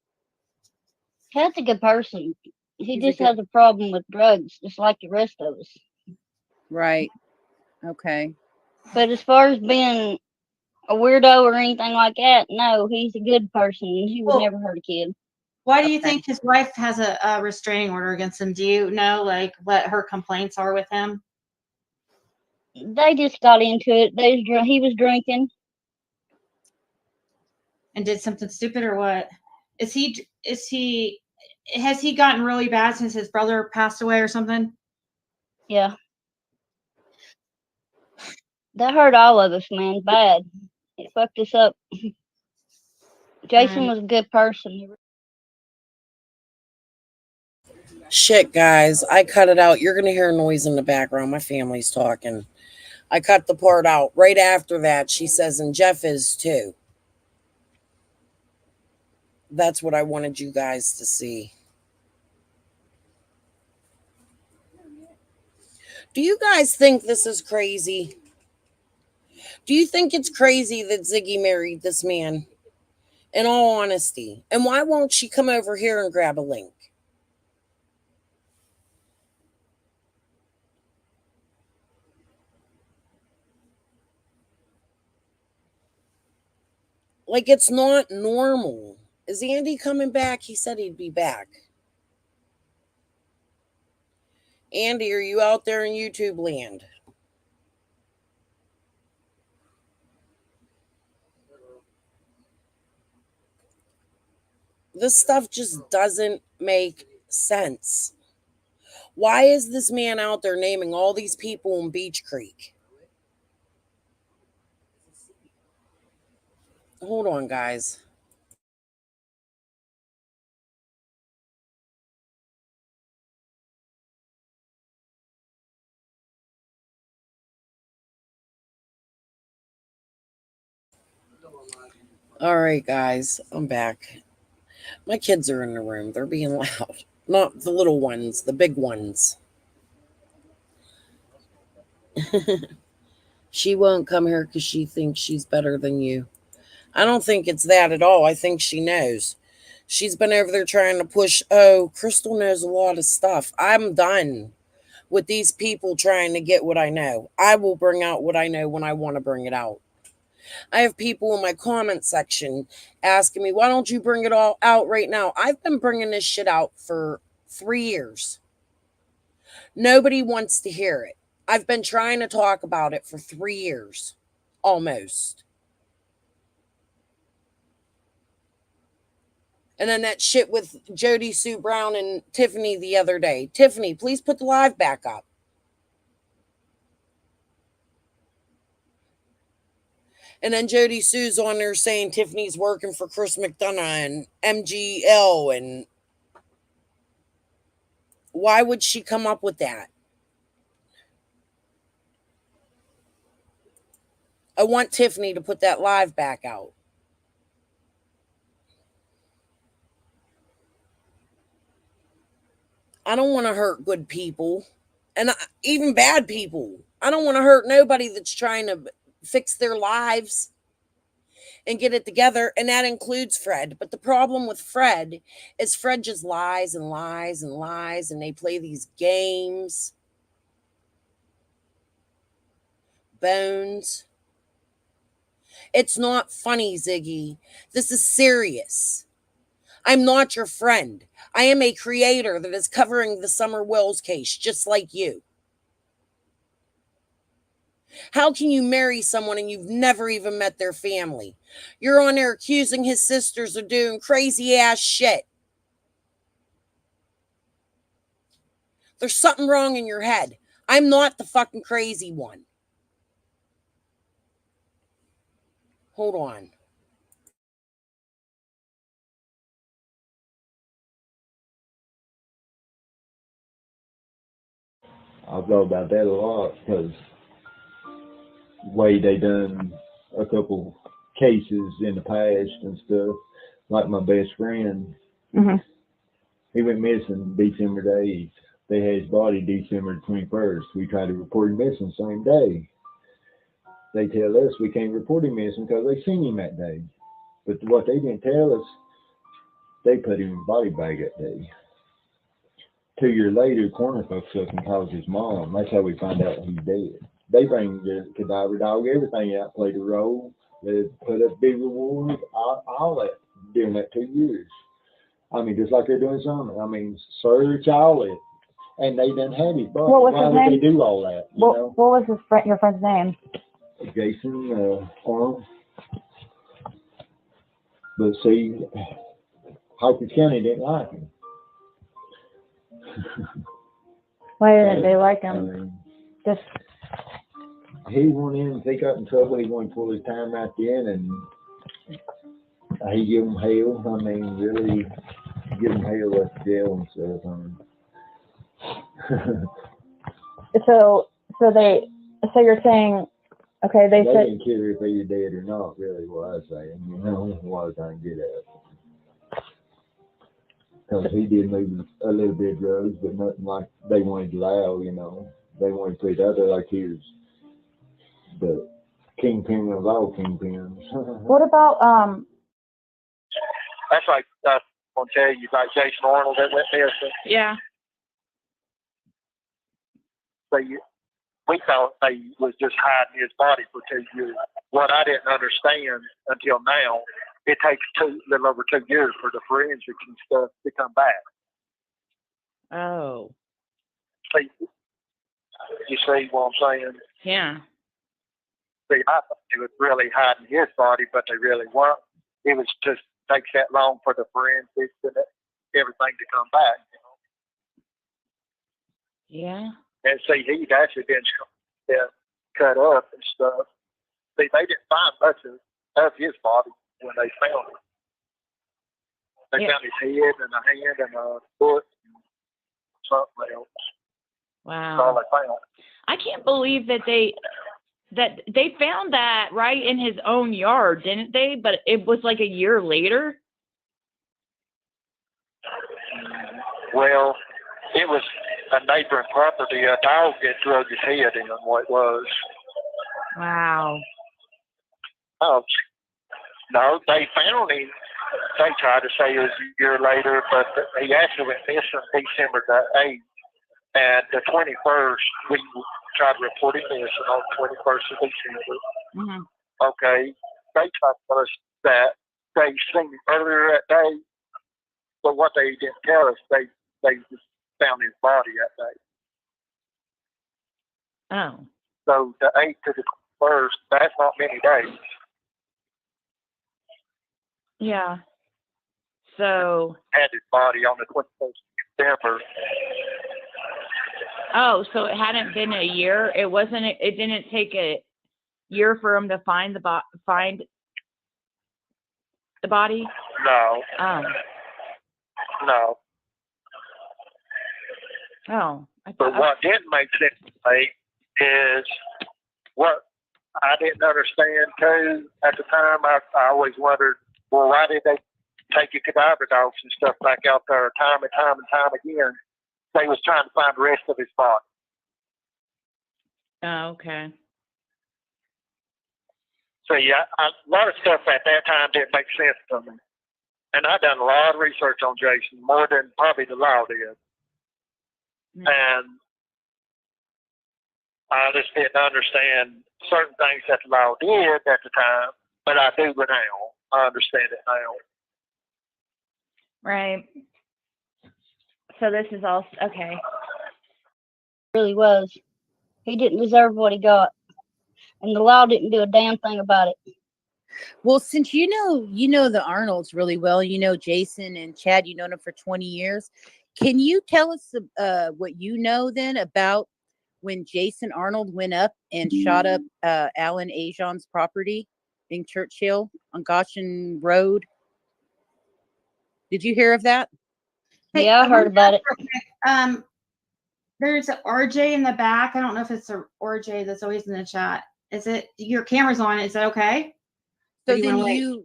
Chad's a good person. He just has a problem with drugs, just like the rest of us. Right. Okay. But as far as being a weirdo or anything like that, no, he's a good person. He would never hurt a kid. Why do you think his wife has a restraining order against him? Do you know, like, what her complaints are with him? They just got into it. He was drinking. And did something stupid or what? Has he gotten really bad since his brother passed away or something? Yeah. That hurt all of us, man. Bad. It fucked us up. Jason was a good person. Shit, guys, I cut it out. You're going to hear noise in the background. My family's talking. I cut the part out. Right after that, she says, and Jeff is too. That's what I wanted you guys to see. Do you guys think this is crazy? Do you think it's crazy that Ziggy married this man? In all honesty. And why won't she come over here and grab a link? Like, it's not normal. Is Andy coming back? He said he'd be back. Andy, are you out there in YouTube land? This stuff just doesn't make sense. Why is this man out there naming all these people in Beach Creek? Hold on, guys. All right, guys, I'm back. My kids are in the room. They're being loud. Not the little ones, the big ones. She won't come here because she thinks she's better than you. I don't think it's that at all. I think she knows. She's been over there trying to push, oh, Crystal knows a lot of stuff. I'm done with these people trying to get what I know. I will bring out what I know when I want to bring it out. I have people in my comment section asking me, why don't you bring it all out right now? I've been bringing this shit out for 3 years. Nobody wants to hear it. I've been trying to talk about it for 3 years, almost. And then that shit with Jody Sue Brown and Tiffany the other day. Tiffany, please put the live back up. And then Jody Sue's on there saying Tiffany's working for Chris McDonough and MGL. And why would she come up with that? I want Tiffany to put that live back out. I don't want to hurt good people, and even bad people. I don't want to hurt nobody that's trying to fix their lives and get it together, and that includes Fred. But the problem with Fred is Fred just lies and lies and lies, and they play these games. Bones. It's not funny, Ziggy. This is serious. I'm not your friend. I am a creator that is covering the Summer Wells case, just like you. How can you marry someone and you've never even met their family? You're on there accusing his sisters of doing crazy ass shit. There's something wrong in your head. I'm not the fucking crazy one. Hold on. I've thought about that a lot because the way they done a couple cases in the past and stuff, like my best friend, he went missing December the 8th. They had his body December 21st. We tried to report him missing the same day. They tell us we can't report him missing because they seen him that day. But what they didn't tell us, they put him in a body bag that day. 2 years later, coroner folks up and calls his mom. That's how we find out he's dead. They bring the cadaver dog, everything out, played a role. They put up big rewards, all that during that 2 years. I mean, just like they're doing something. I mean, search all it. And they done had his body. What was Why his would name? they do all that? You know? What was your friend's name? Jason Arnold. But see, Hawkins County didn't like him. Why didn't they like him? I mean, Just he went in, if they got in trouble, he went full his time right then, and he give them hell. I mean, really give them hell at jail and stuff. I mean. so you're saying, okay, they said didn't care if he was dead or not, really, what I was saying. You know, what I was trying to get at. Because he did move a little bit of drugs, but nothing like they wanted to allow, you know. They wanted to put it out there like he was the kingpin of all kingpins. what about That's like I'm gonna tell you about Jason Arnold that went missing. Yeah. We thought they was just hiding his body for 2 years. What I didn't understand until now, it takes a little over 2 years for the forensics and stuff to come back. Oh. See, you see what I'm saying? Yeah. See, I thought they was really hiding his body, but they really weren't. It was just takes that long for the forensics and everything to come back. You know? Yeah. And see, he'd actually been cut up and stuff. See, they didn't find much of his body when they found him. They found his head and a hand and a foot and something else. Wow. That's all they found. I can't believe that they found that right in his own yard, didn't they? But it was like a year later. Well, it was a neighboring property. A dog had drug his head in what it was. Wow. Oh, no, they found him. They tried to say it was a year later, but he actually went missing December the 8th. And the 21st, we tried to report him missing on the 21st of December. Mm-hmm. Okay, they tried to tell us that they seen him earlier that day, but what they didn't tell us, they just found his body that day. Oh. So the 8th to the 21st, that's not many days. Yeah. So. Had his body on the 21st of December. Oh, so it hadn't been a year. It wasn't. It didn't take a year for him to find the body. No. No. Oh. But what didn't make sense to me is what I didn't understand too at the time. I always wondered, well, why did they take your cadaver dogs and stuff back out there time and time and time again they was trying to find the rest of his body. Oh, okay. So yeah, a lot of stuff at that time didn't make sense to me. And I done a lot of research on Jason, more than probably the law did. And I just didn't understand certain things that the law did at the time, but I do now. I understand it now. Right. So this is all okay. Really was. He didn't deserve what he got, and the law didn't do a damn thing about it. Well, since you know the Arnolds really well, you know Jason and Chad, you know them for 20 years. Can you tell us what you know then about when Jason Arnold went up and shot up Alan Ajon's property in Churchill on Goshen Road? Did you hear of that? Hey, Yeah, I heard about it. There's an RJ in the back. I don't know if it's a RJ that's always in the chat. Is it your camera's on? Is that okay? So then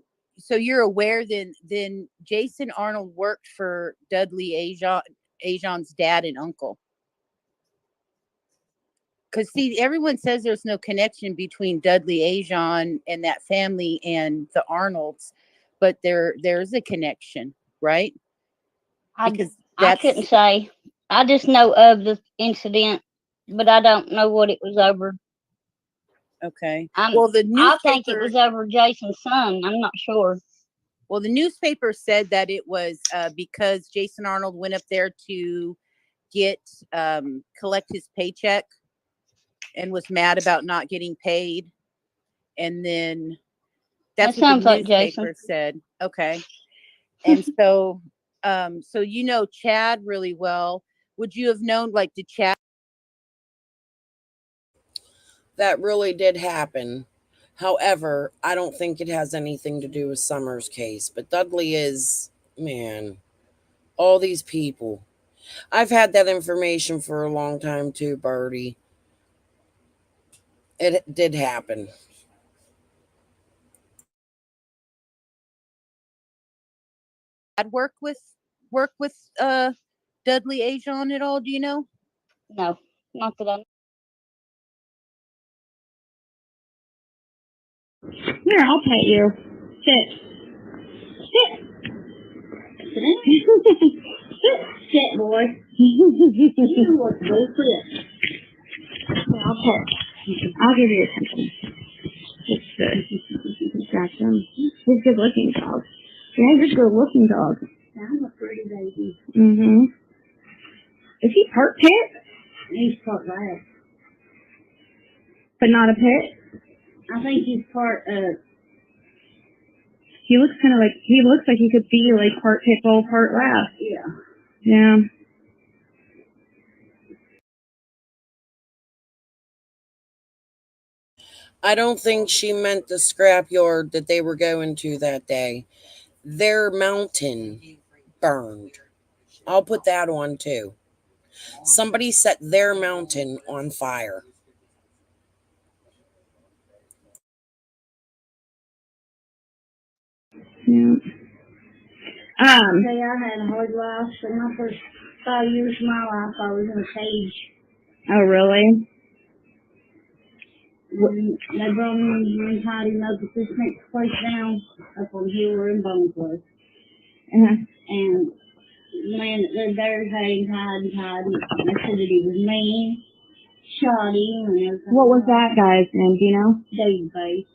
you're aware then Jason Arnold worked for Dudley Ajon's dad and uncle. Because see, everyone says there's no connection between Dudley Ajon and that family and the Arnolds, but there's a connection, right? Because I couldn't say. I just know of the incident, but I don't know what it was over. Okay. Well, I think it was over Jason's son. I'm not sure. Well, the newspaper said that it was because Jason Arnold went up there to collect his paycheck and was mad about not getting paid. And then that's what the newspaper said. Okay. And so you know Chad really well. Would you have known, like, did Chad? That really did happen. However, I don't think it has anything to do with Summer's case. But Dudley is, man, all these people. I've had that information for a long time too, Birdie. It did happen. I'd work with Dudley Ajon at all? Do you know? No, not that I know. Here, I'll pet you. Sit. Sit. Sit, boy. You look so fit. I'll give you attention. It's good. Gotcha. He's a good looking dog. Yeah, he's a good looking dog. I'm a pretty baby. Mm-hmm. Is he part pit? He's part lab. But not a pit? I think he's part he looks like he could be like part pit bull, part lab. Yeah. Yeah. I don't think she meant the scrapyard that they were going to that day. Their mountain burned. I'll put that on too. Somebody set their mountain on fire. Yeah. Say I had a hard life. For my first 5 years of my life, I was in a cage. Oh, really? They brought me and tied him up at this next place down up on Hill in Bone Place. Uh-huh. And the man that lived there had him tied. And they said that he was mean, shot him, and everything. What was that guy's name? Do you know? David Bays.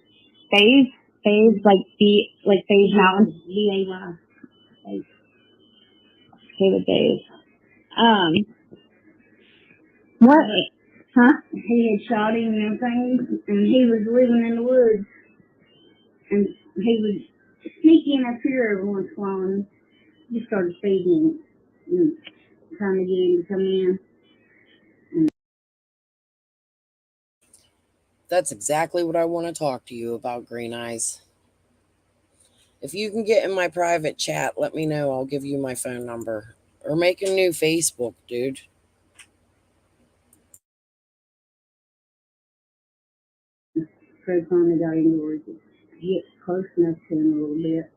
Bays? Bays, like Bays Mountain? D-A-Y. Bays. David Bays. What? Huh? He had shot him and everything, and he was living in the woods. And he would sneak in up here every once in a while and just started feeding him and trying to get him to come in. That's exactly what I want to talk to you about, Green Eyes. If you can get in my private chat, let me know. I'll give you my phone number. Or make a new Facebook, dude. Fred finally got him to get close enough to him a little bit.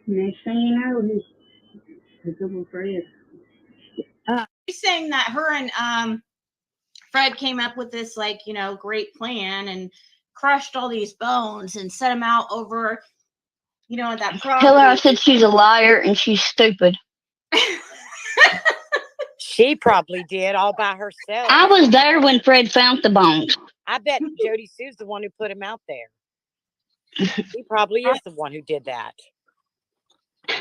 Next thing you know, he took up with Fred. she's saying that her and Fred came up with this, like, you know, great plan and crushed all these bones and set them out over, you know, that property. Tell her I said she's a liar and she's stupid. She probably did all by herself. I was there when Fred found the bones. I bet Jody Sue's the one who put him out there. He probably is the one who did that.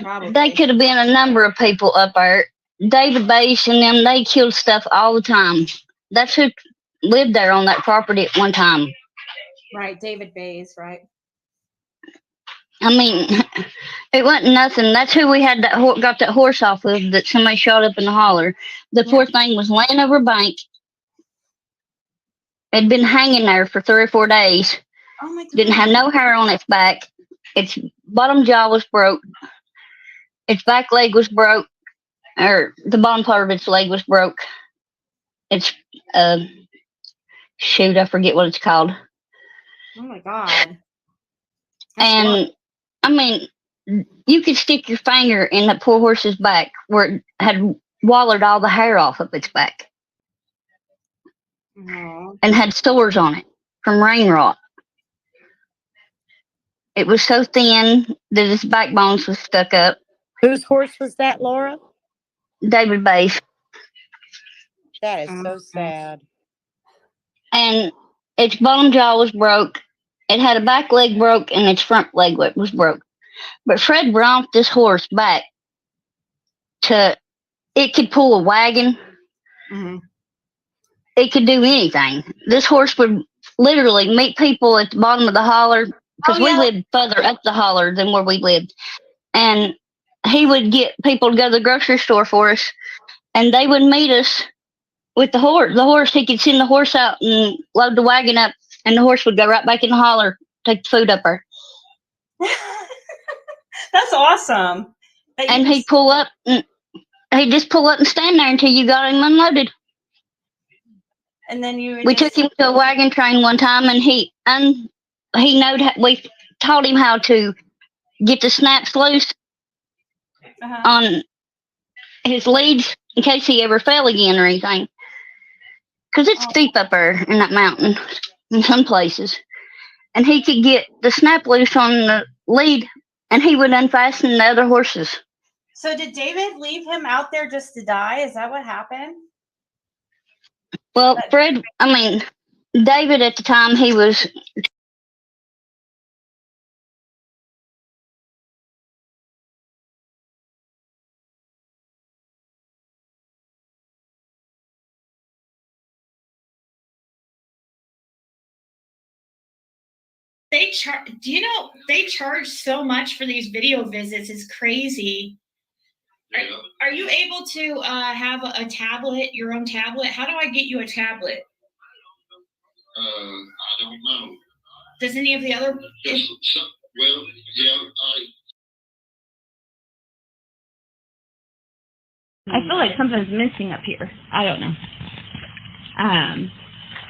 Probably. They could have been a number of people up there. David Bass and them, they killed stuff all the time. That's who lived there on that property at one time. Right, David Bays, right? I mean, it wasn't nothing. That's who we had that got that horse off of that somebody shot up in the holler. The poor thing was laying over a bank. It'd been hanging there for 3 or 4 days. Oh my God. Didn't have no hair on its back. Its bottom jaw was broke. Its back leg was broke, or the bottom part of its leg was broke. It's shoot, I forget what it's called. Oh my God. And I mean, you could stick your finger in that poor horse's back where it had wallowed all the hair off of its back. Aww. And had sores on it from rain rot. It was so thin that its backbones was stuck up. Whose horse was that, Laura? David Bass. That is so sad. And its bottom jaw was broke. It had a back leg broke and its front leg was broke. But Fred brought this horse back to, it could pull a wagon. Mm-hmm. It could do anything. This horse would literally meet people at the bottom of the holler, because we lived further up the holler than where we lived. And he would get people to go to the grocery store for us, and they would meet us with the horse. The horse, he could send the horse out and load the wagon up, and the horse would go right back in the holler, take the food up there. That's awesome. And he'd pull up, and he'd just pull up and stand there until you got him unloaded. And then we took him to a wagon train one time, and we taught him how to get the snaps loose on his leads in case he ever fell again or anything. Because it's steep up there in that mountain in some places. And he could get the snap loose on the lead, and he would unfasten the other horses. So did David leave him out there just to die? Is that what happened? Well, David at the time, he was... Do you know they charge so much for these video visits? It's crazy. Are you able to have a tablet, your own tablet? How do I get you a tablet? I don't know. Does any of the other? Well, yeah, I feel like something's missing up here. I don't know.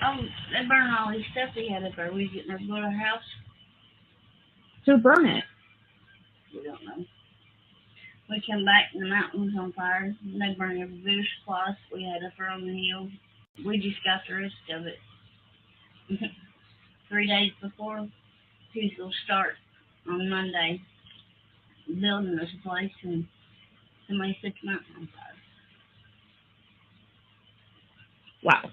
Oh, they burned all these stuff they had up there. We getting ready to go to our house. So burn it. We don't know. We come back and the mountain was on fire. And they burned every bush cloth we had up there on the hill. We just got the rest of it. 3 days before he was going to start on Monday building this place, and somebody set the mountain on fire. Wow.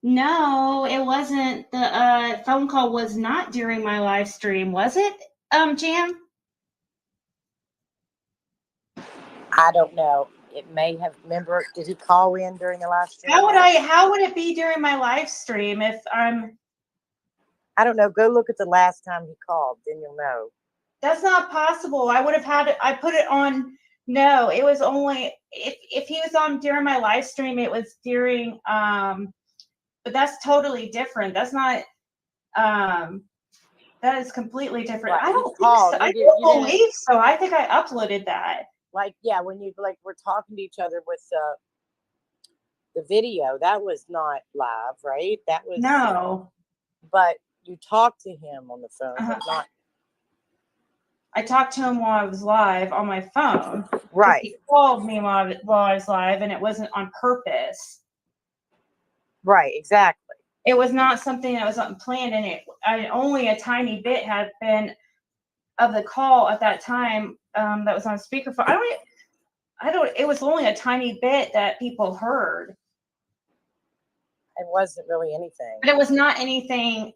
No, it wasn't. The phone call was not during my live stream, was it, Jan? I don't know. It may have. Remember, did he call in during the live stream? How would it be during my live stream if I'm? I don't know. Go look at the last time he called, then you'll know. That's not possible. I would have had it. I put it on. No, it was only if he was on during my live stream. It was during. But that's totally different. That's not. That is completely different. Right, I don't think called. so. I don't believe so. I think I uploaded that. Like, yeah, when you we're talking to each other with The video, that was not live, right? That was No. But you talked to him on the phone, but not. I talked to him while I was live on my phone. Right. He called me while I was live, and it wasn't on purpose. Right, exactly. It was not something that was planned, and only a tiny bit had been of the call at that time that was on speakerphone. It was only a tiny bit that people heard. It wasn't really anything. But it was not anything,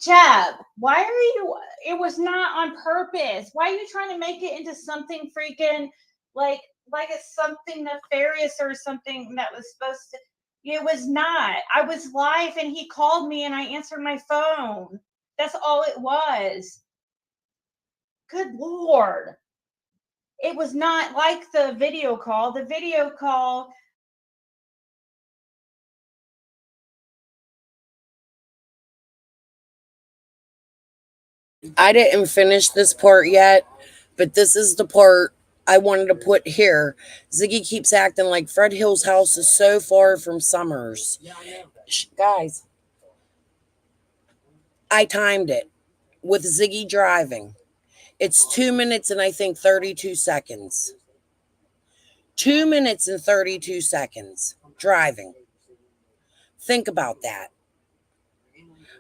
Jeb, why are you, it was not on purpose. Why are you trying to make it into something freaking, like it's something nefarious or something that was supposed to, it was not. I was live and he called me and I answered my phone. That's all it was. Good Lord. It was not like the video call. The video call, I didn't finish this part yet, but this is the part I wanted to put here. Ziggy keeps acting like Fred Hill's house is so far from Summers. Guys, I timed it with Ziggy driving. It's 2 minutes and I think 32 seconds. 2 minutes and 32 seconds driving. Think about that.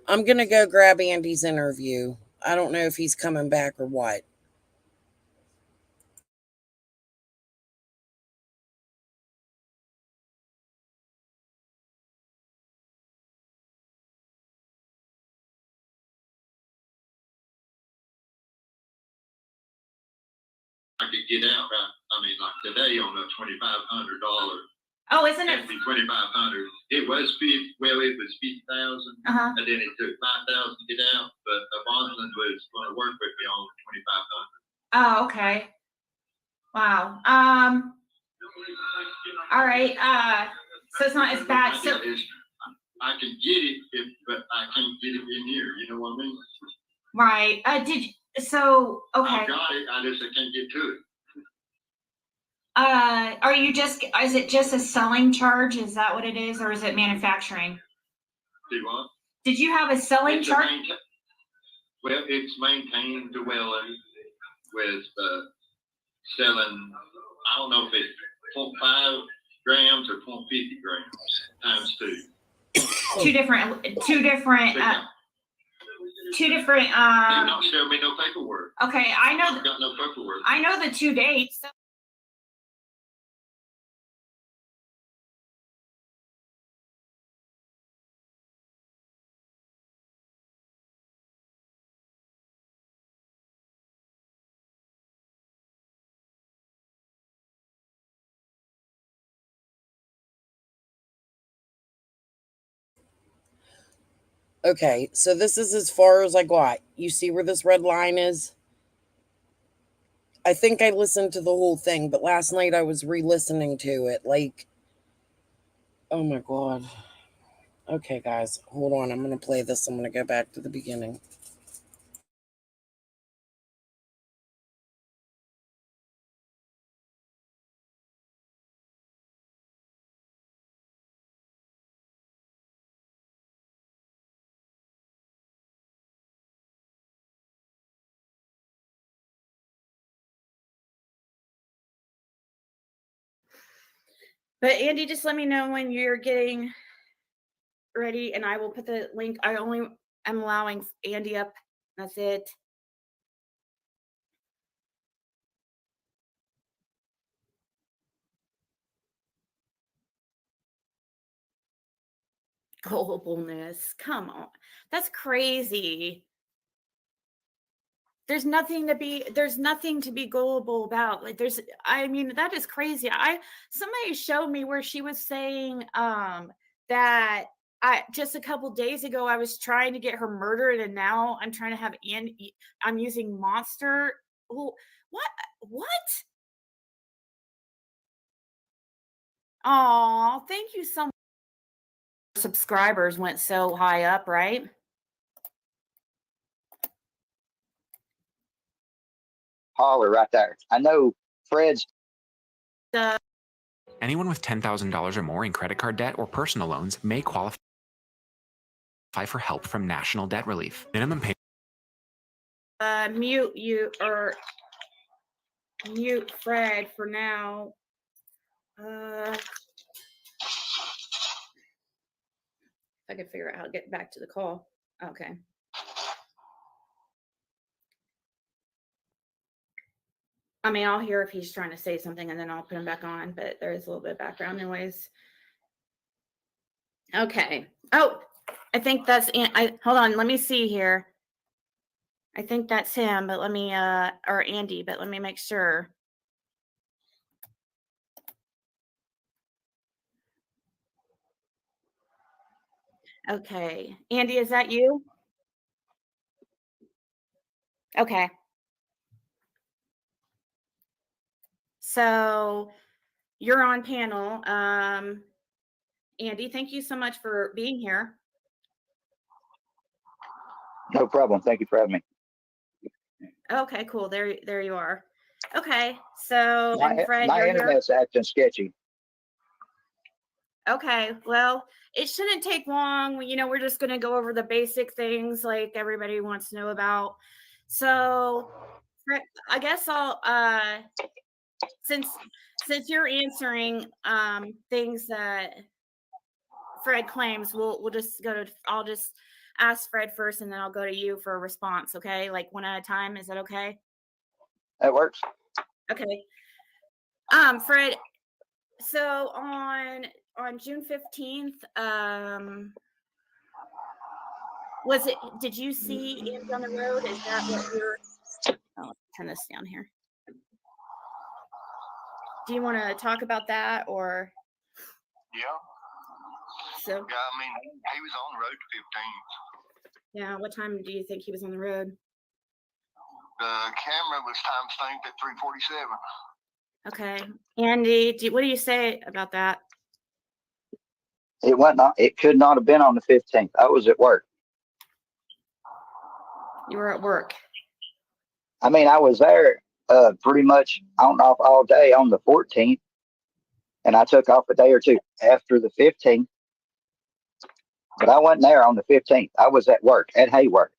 I'm going to go grab Andy's interview. I don't know if he's coming back or what. I could get out right. I mean, like today on a $2,500. oh, isn't it? 2,500. It was 50. Well, it was 50,000, and then it took 5,000 to get out. But Bosland was going to work with me on 2,500. Oh, okay. Wow. All right. So it's not as bad. So I can get it, but I can't get it in here. You know what I mean? right. So okay. I've got it. I can't get to it. Are you is it just a selling charge? Is that what it is, or is it manufacturing? Do what? Did you have a selling charge? Well, it's maintaining the dwelling with selling, I don't know if it's 0.5 grams or 0.50 grams times 2. Two different. They've not showed me no paperwork. Okay, I know. I've got no paperwork. I know the 2 dates. Okay, so this is as far as I got. You see where this red line is? I think I listened to the whole thing, but last night I was re-listening to it. Like, oh my God. Okay, guys, hold on. I'm going to play this. I'm going to go back to the beginning. But Andy, just let me know when you're getting ready and I will put the link. I only am allowing Andy up. That's it. Gullibilness. Come on. That's crazy. There's nothing to be gullible about. Like I mean, that is crazy. Somebody showed me where she was saying that I just a couple days ago I was trying to get her murdered and now I'm trying to have I'm using monster. Well, what? Oh, thank you so much. Subscribers went so high up, right? Holler right there. I know Fred's. Anyone with $10,000 or more in credit card debt or personal loans may qualify for help from National Debt Relief. Minimum payment. Mute you or mute Fred for now. If I could figure out how to get back to the call. Okay. I mean, I'll hear if he's trying to say something and then I'll put him back on, but there is a little bit of background noise. Okay. Oh, I think that's, hold on, let me see here. I think that's him, but let me, or Andy, but let me make sure. Okay. Andy, is that you? Okay. So you're on panel. Andy, thank you so much for being here. No problem. Thank you for having me. Okay, cool. There you are. Okay. So, My, and Fred, my you're here. internet's acting sketchy. Okay, well, it shouldn't take long. You know, we're just going to go over the basic things like everybody wants to know about. So, I guess I'll since you're answering things that Fred claims, we'll just go to, I'll just ask Fred first and then I'll go to you for a response, okay? Like one at a time, is that okay? That works. Okay. Fred, so on June 15th, did you see Andy on the road? Is that what you're, oh, turn this down here. Do you want to talk about that or? Yeah. So. Yeah, I mean, he was on the road to 15th. Yeah, what time do you think he was on the road? The camera was time stamped at 3:47. Okay. Andy, what do you say about that? It could not have been on the 15th. I was at work. You were at work. I mean, I was there pretty much on and off all day on the 14th, and I took off a day or two after the 15th. But I wasn't there on the 15th. I was at work at Hayward.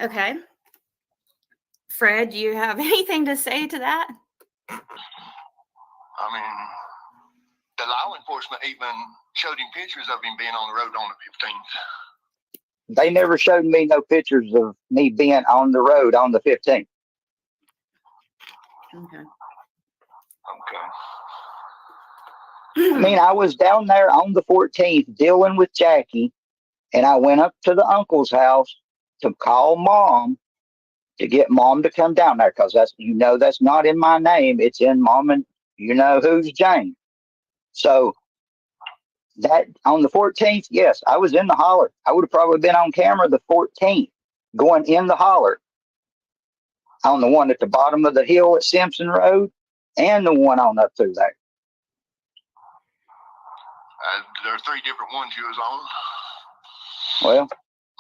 Okay. Fred, do you have anything to say to that? I mean, the law enforcement even showed him pictures of him being on the road on the 15th. They never showed me no pictures of me being on the road on the 15th. Okay. I mean, I was down there on the 14th dealing with Jackie, and I went up to the uncle's house to call mom to get mom to come down there because that's not in my name. It's in mom and who's Jane. So that on the 14th, yes, I was in the holler. I would have probably been on camera the 14th going in the holler on the one at the bottom of the hill at Simpson Road and the one on up through there. There are 3 different ones he was on. Well,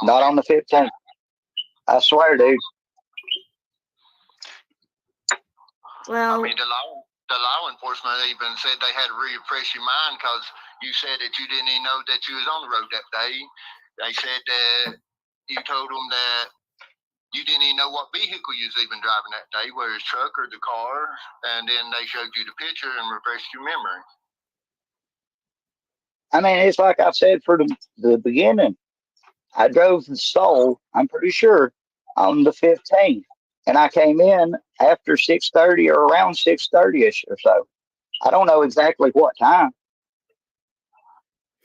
not on the 15th. I swear, dude. Well, I mean, the law enforcement even said they had to refresh your mind because you said that you didn't even know that you was on the road that day. They said that you told them that you didn't even know what vehicle you was even driving that day, whether it's truck or the car, and then they showed you the picture and refreshed your memory. I mean, it's like I said for the beginning. I drove the Soul, I'm pretty sure, on the 15th. And I came in after 6:30 or around 6:30ish or so. I don't know exactly what time.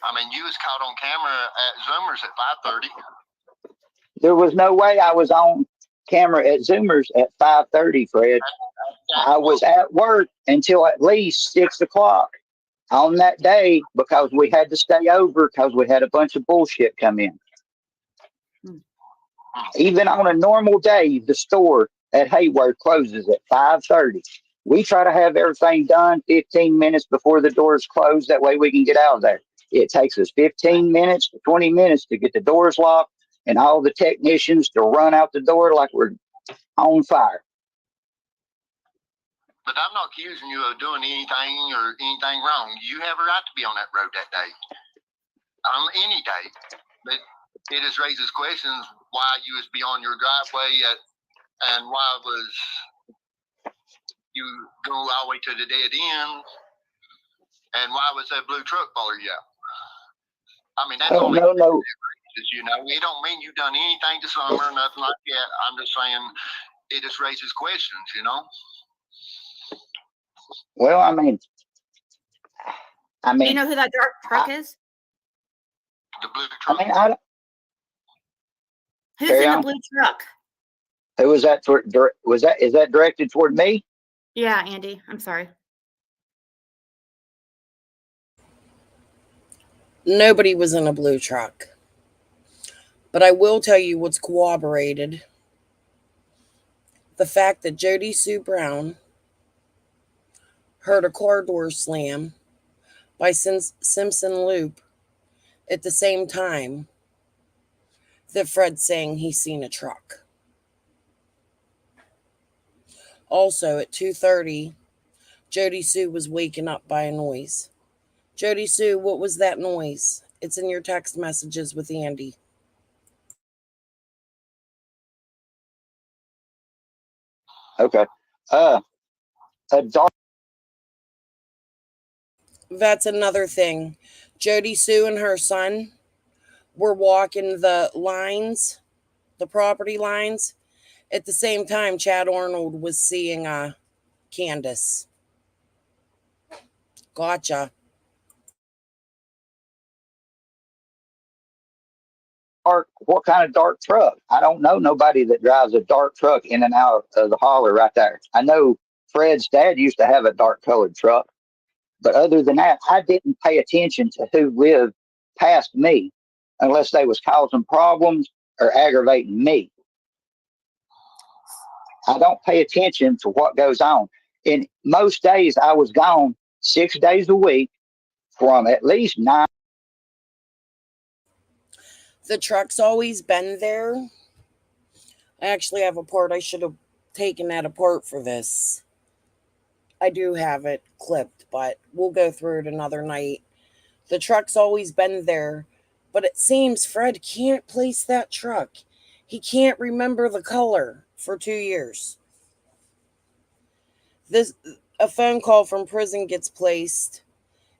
I mean, you was caught on camera at Zoomers at 5:30. There was no way I was on camera at Zoomers at 5:30, Fred. I was at work until at least 6 o'clock on that day because we had to stay over because we had a bunch of bullshit come in. Even on a normal day, the store at Hayward closes at 5:30. We try to have everything done 15 minutes before the doors close. That way we can get out of there. It takes us 15 minutes to 20 minutes to get the doors locked and all the technicians to run out the door like we're on fire. But I'm not accusing you of doing anything or anything wrong. You have a right to be on that road that day, on any day. But it just raises questions why you was beyond your driveway and why was you go all the way to the dead end, and why was that blue truck follow you out? I mean, that's all. No. You know, it don't mean you done anything to summer or nothing like that. I'm just saying it just raises questions, you know. Well, I mean, Do you know who that dark truck is? The blue truck. I mean, Who's in the blue truck? Who was that? Is that directed toward me? Yeah, Andy. I'm sorry. Nobody was in a blue truck. But I will tell you what's corroborated. The fact that Jody Sue Brown heard a car door slam by Simpson Loop at the same time that Fred's saying he's seen a truck. Also, at 2:30, Jody Sue was waken up by a noise. Jody Sue, what was that noise? It's in your text messages with Andy. Okay. A dark. That's another thing. Jody Sue and her son were walking the lines, the property lines. At the same time, Chad Arnold was seeing Candace. Gotcha. What kind of dark truck? I don't know nobody that drives a dark truck in and out of the holler right there. I know Fred's dad used to have a dark colored truck, but other than that, I didn't pay attention to who lived past me unless they was causing problems or aggravating me. I don't pay attention to what goes on. In most days, I was gone 6 days a week from at least 9. The truck's always been there. I actually have a part. I should have taken that apart for this. I do have it clipped, but we'll go through it another night. The truck's always been there, but it seems Fred can't place that truck. He can't remember the color for 2 years. A phone call from prison gets placed,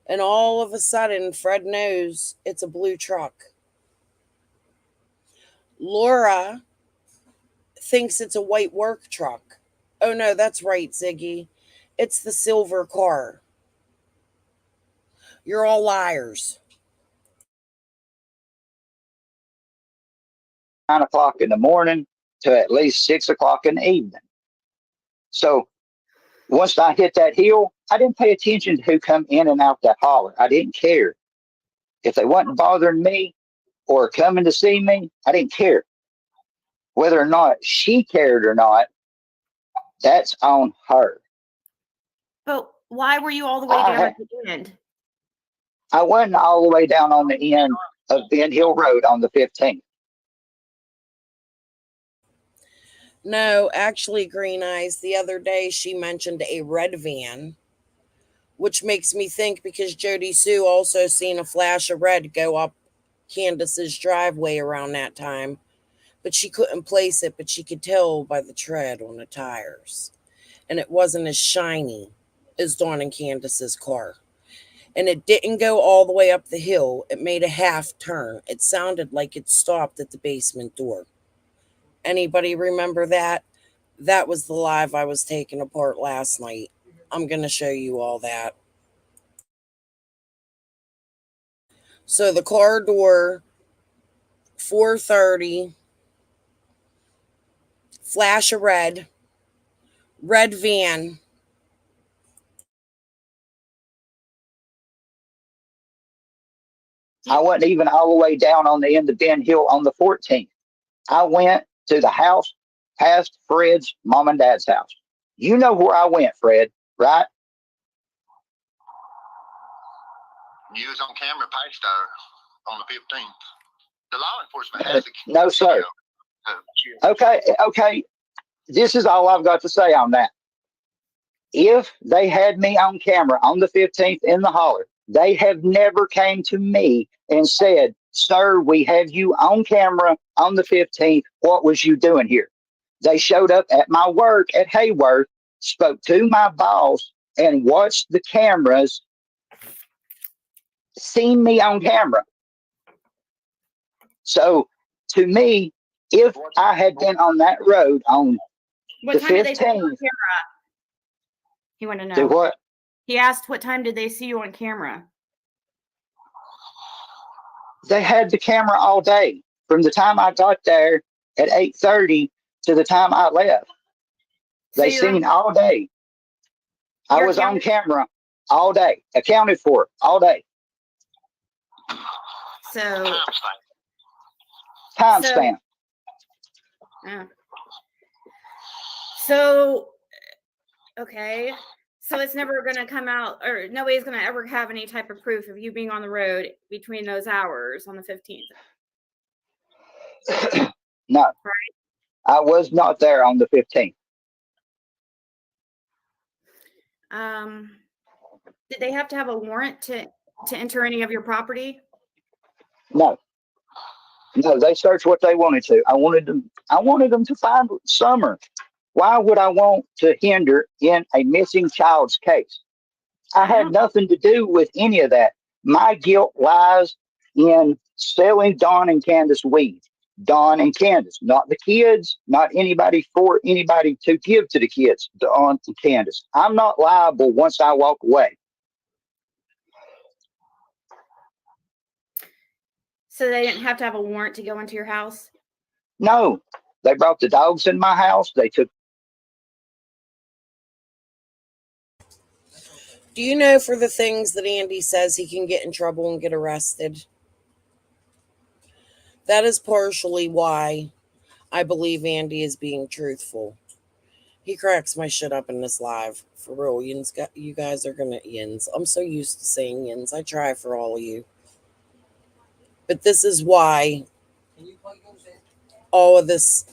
and all of a sudden, Fred knows it's a blue truck. Laura thinks it's a white work truck. Oh no, that's right, Ziggy. It's the silver car. You're all liars. 9 o'clock in the morning to at least 6 o'clock in the evening. So once I hit that hill, I didn't pay attention to who come in and out that holler. I didn't care. If they wasn't bothering me or coming to see me, I didn't care. Whether or not she cared or not, that's on her. But why were you all the way down at the end? I wasn't all the way down on the end of Ben Hill Road on the 15th. No, actually, Green Eyes, the other day she mentioned a red van, which makes me think because Jody Sue also seen a flash of red go up Candace's driveway around that time, but she couldn't place it, but she could tell by the tread on the tires. And it wasn't as shiny as Dawn and Candace's car. And it didn't go all the way up the hill. It made a half turn. It sounded like it stopped at the basement door. Anybody remember that? That was the live I was taking apart last night. I'm going to show you all that. So the car door, 4:30, flash of red van. I wasn't even all the way down on the end of Ben Hill on the 14th. I went to the house past Fred's mom and dad's house. You know where I went, Fred, right? You was on camera past her on the 15th. The law enforcement has the No, sir. Okay. This is all I've got to say on that. If they had me on camera on the 15th in the holler, they have never came to me and said, sir, we have you on camera on the 15th. What was you doing here? They showed up at my work at Hayworth, spoke to my boss, and watched the cameras, seen me on camera. So to me, if I had been on that road on What the time did they see you on 15th, camera? He wanted to do know. what? He asked, what time did they see you on camera? They had the camera all day from the time I got there at 8:30 to the time I left. So They seen all day. I you're was on accounted- camera all day, accounted for all day. So Timestamp. Yeah. So, okay. So it's never going to come out, or nobody's going to ever have any type of proof of you being on the road between those hours on the 15th. No, Right. I was not there on the 15th. Did they have to have a warrant to enter any of your property? No, they searched what they wanted to. I wanted them to find Summer. Why would I want to hinder in a missing child's case? I had nothing to do with any of that. My guilt lies in selling Dawn and Candace weed. Dawn and Candace, not the kids, not anybody for anybody to give to the kids, Dawn and Candace. I'm not liable once I walk away. So they didn't have to have a warrant to go into your house? No, they brought the dogs in my house. They took. Do you know for the things that Andy says he can get in trouble and get arrested? That is partially why I believe Andy is being truthful. He cracks my shit up in this live. For real, you guys are gonna yins. I'm so used to saying yins. I try for all of you. But this is why all of this,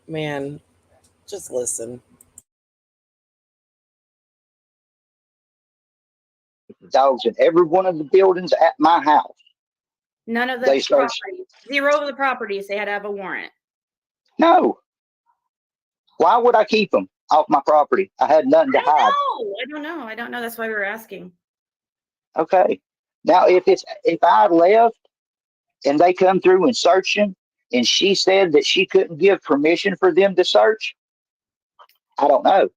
man, just listen. Dogs in every one of the buildings at my house. None of the They searched. properties, zero of the properties, they had to have a warrant. No. Why would I keep them off my property? I had nothing to hide. I don't know. That's why we were asking. Okay. Now, if I left and they come through and searching, and she said that she couldn't give permission for them to search, I don't know.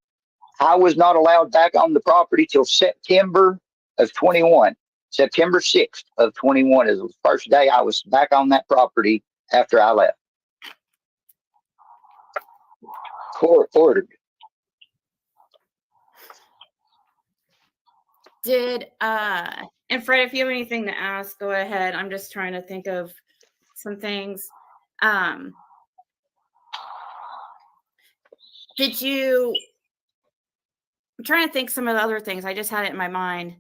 I was not allowed back on the property till September of 21. September 6th of 21 is the first day I was back on that property after I left. Court ordered. And Fred, if you have anything to ask, go ahead. I'm just trying to think of some things. I'm trying to think some of the other things. I just had it in my mind.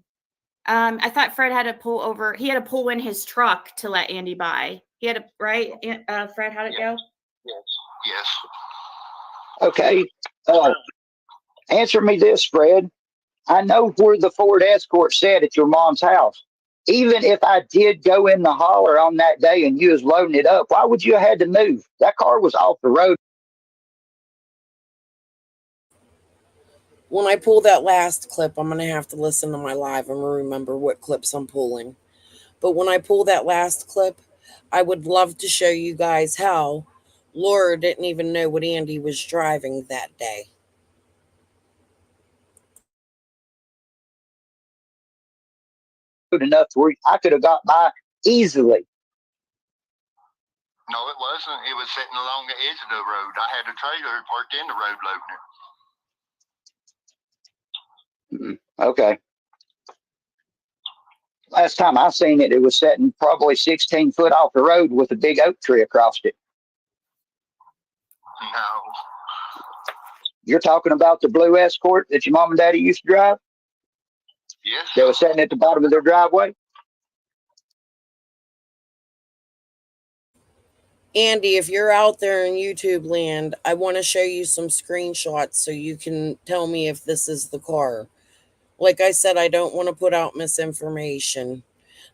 I thought Fred had to pull over. He had to pull in his truck to let Andy by. He had to, right? Fred, how'd it go? Yes. Okay. Answer me this, Fred. I know where the Ford Escort sat at your mom's house. Even if I did go in the holler on that day and you was loading it up, why would you have had to move? That car was off the road. When I pull that last clip, I'm going to have to listen to my live and remember what clips I'm pulling. But when I pull that last clip, I would love to show you guys how Laura didn't even know what Andy was driving that day. Enough where I could have got by easily. No, it wasn't. It was sitting along the edge of the road. I had a trailer parked in the road loading it. Okay. Last time I seen it, it was sitting probably 16 foot off the road with a big oak tree across it. No. You're talking about the blue Escort that your mom and daddy used to drive? Yes. They were sitting at the bottom of their driveway? Andy, if you're out there in YouTube land, I want to show you some screenshots so you can tell me if this is the car. Like I said, I don't want to put out misinformation.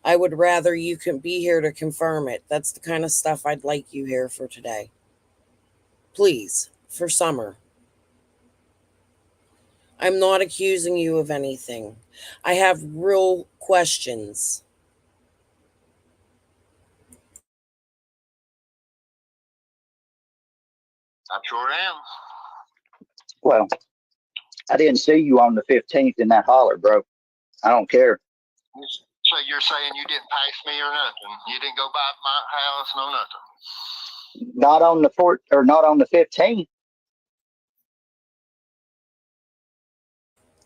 I would rather you can be here to confirm it. That's the kind of stuff I'd like you here for today. Please, for Summer. I'm not accusing you of anything. I have real questions. I sure am. Well, I didn't see you on the 15th in that holler, bro. I don't care. So you're saying you didn't pass me or nothing? You didn't go by my house, no nothing? Not on the 4th or not on the 15th.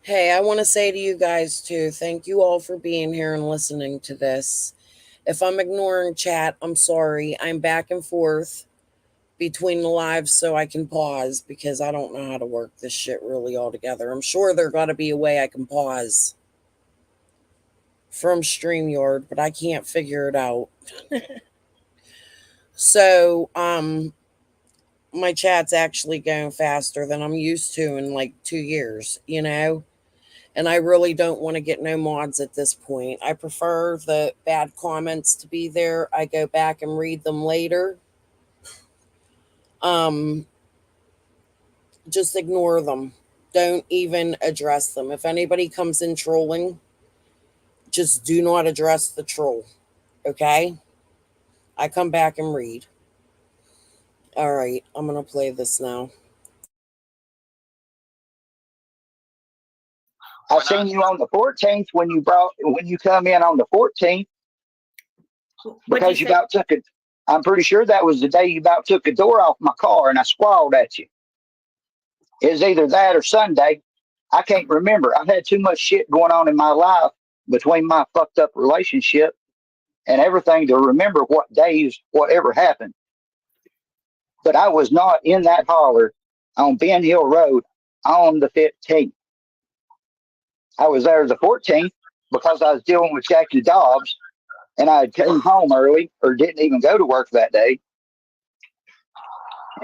Hey, I want to say to you guys too, thank you all for being here and listening to this. If I'm ignoring chat, I'm sorry. I'm back and forth between the lives so I can pause because I don't know how to work this shit really all together. I'm sure there got to be a way I can pause from StreamYard, but I can't figure it out. So, my chat's actually going faster than I'm used to in like 2 years, you know? And I really don't want to get no mods at this point. I prefer the bad comments to be there. I go back and read them later. Just ignore them. Don't even address them. If anybody comes in trolling, just do not address the troll. Okay? I come back and read. All right, I'm going to play this now. I seen you on the 14th when you come in on the 14th because you about took it. I'm pretty sure that was the day you about took the door off my car and I squalled at you. It was either that or Sunday. I can't remember. I've had too much shit going on in my life between my fucked up relationship and everything to remember what days, whatever happened. But I was not in that holler on Ben Hill Road on the 15th. I was there the 14th because I was dealing with Jackie Dobbs and I came home early or didn't even go to work that day.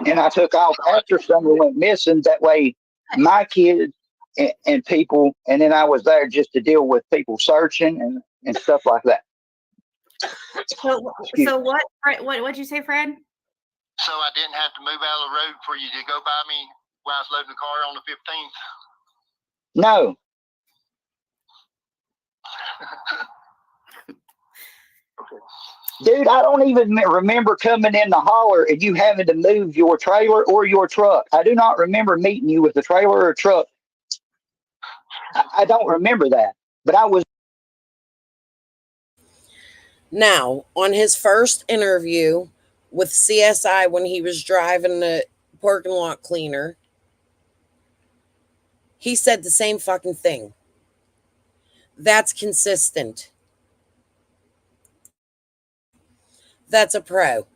And I took off after someone went missing. That way my kids and people, and then I was there just to deal with people searching and stuff like that. So what'd you say, Fred? So I didn't have to move out of the road for you to go by me while I was loading the car on the 15th? No. Okay. Dude, I don't even remember coming in the holler and you having to move your trailer or your truck. I do not remember meeting you with a trailer or a truck. I don't remember that. But I was. Now, on his first interview with CSI when he was driving the parking lot cleaner, he said the same fucking thing. That's consistent. That's a pro.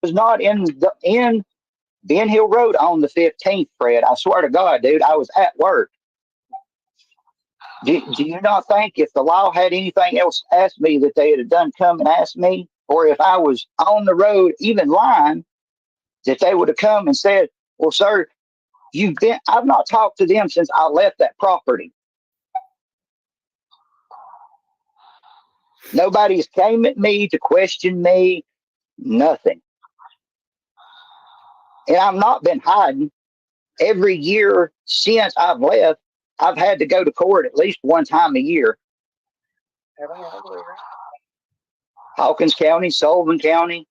Was not in Ben Hill Road on the 15th, Fred. I swear to God, dude, I was at work. Do you not think if the law had anything else asked me that they had done come and asked me, or if I was on the road, even lying, that they would have come and said, well, sir, I've not talked to them since I left that property. Nobody's came at me to question me, nothing. And I've not been hiding. Every year since I've left, I've had to go to court at least one time a year. Hawkins County, Sullivan County.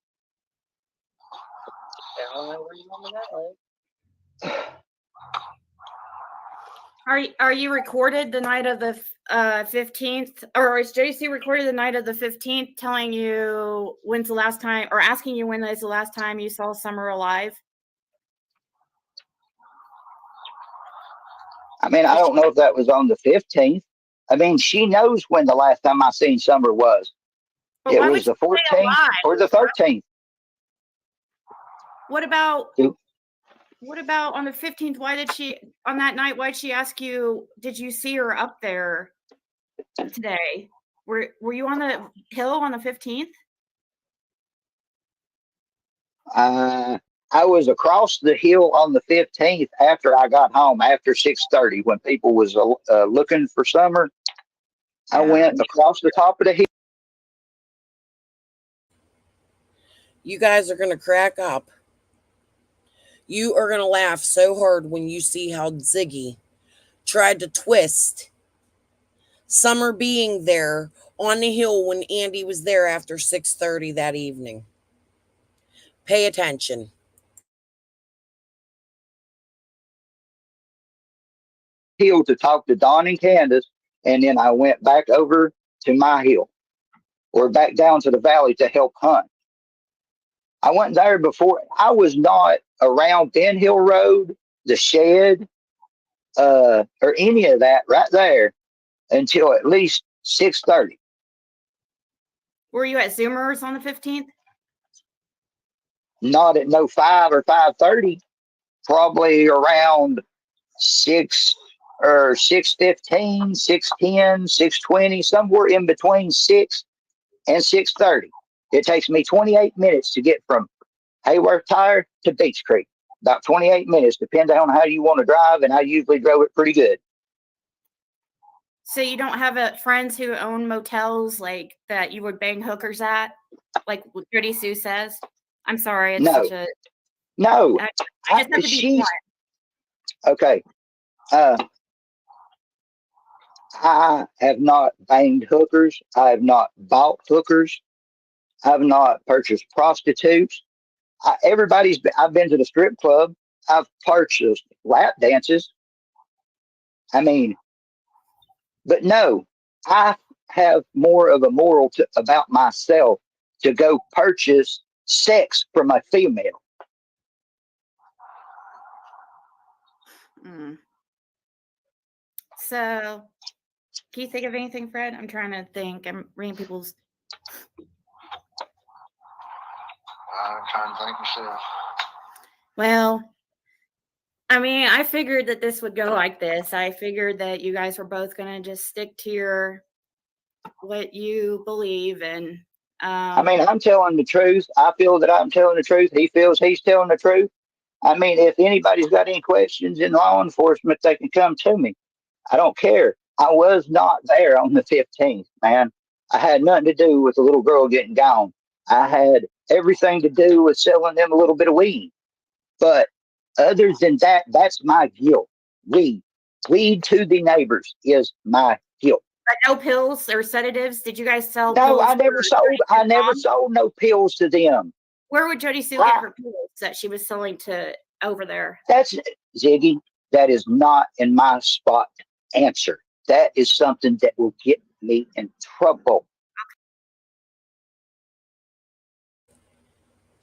Are you recorded the night of the 15th, or is JC recorded the night of the 15th, telling you when's the last time, or asking you when is the last time you saw Summer alive? I mean, I don't know if that was on the 15th. I mean, she knows when the last time I seen Summer was. But It was the 14th or the 13th. What about on the 15th? Why did she, on that night, why'd she ask you, did you see her up there today? Were you on the hill on the 15th? I was across the hill on the 15th after I got home after 6:30 when people was looking for summer. I went across the top of the hill. You guys are going to crack up. You are going to laugh so hard when you see how Ziggy tried to twist Summer being there on the hill when Andy was there after 6:30 that evening. Pay attention. Hill to talk to Don and Candace, and then I went back over to my hill or back down to the valley to help hunt. I went there before. I was not around Ben Hill Road, the shed, or any of that right there until at least 6:30. Were you at Zoomers on the 15th? Not at no 5 or 5:30, probably around 6 or 6:15, 6:10, 6:20, somewhere in between 6 and 6:30. It takes me 28 minutes to get from Hayworth Tire to Beach Creek. About 28 minutes, depending on how you want to drive, and I usually drove it pretty good. So you don't have friends who own motels like that you would bang hookers at, like what Judy Sue says? I'm sorry, it's No. such a No. I just have to be blunt. Okay. I have not banged hookers. I have not bought hookers. I have not purchased prostitutes. I've been to the strip club. I've purchased lap dances. I mean, but no, I have more of a moral about myself to go purchase sex from a female. So, can you think of anything, Fred? I'm trying to think. I'm reading people's. I'm trying to think myself. Well, I mean, I figured that this would go like this. I figured that you guys were both going to just stick to what you believe, and I mean, I'm telling the truth. I feel that I'm telling the truth. He feels he's telling the truth. I mean, if anybody's got any questions in law enforcement, they can come to me. I don't care. I was not there on the 15th, man. I had nothing to do with the little girl getting gone. I had everything to do with selling them a little bit of weed. But other than that, that's my guilt. Weed. Weed to the neighbors is my guilt. no pills or sedatives. Did you guys sell? No, pills I never sold. I never sold no pills to them. Where would Jody Sue get her pills that she was selling to over there? That's Ziggy. That is not in my spot to answer. That is something that will get me in trouble.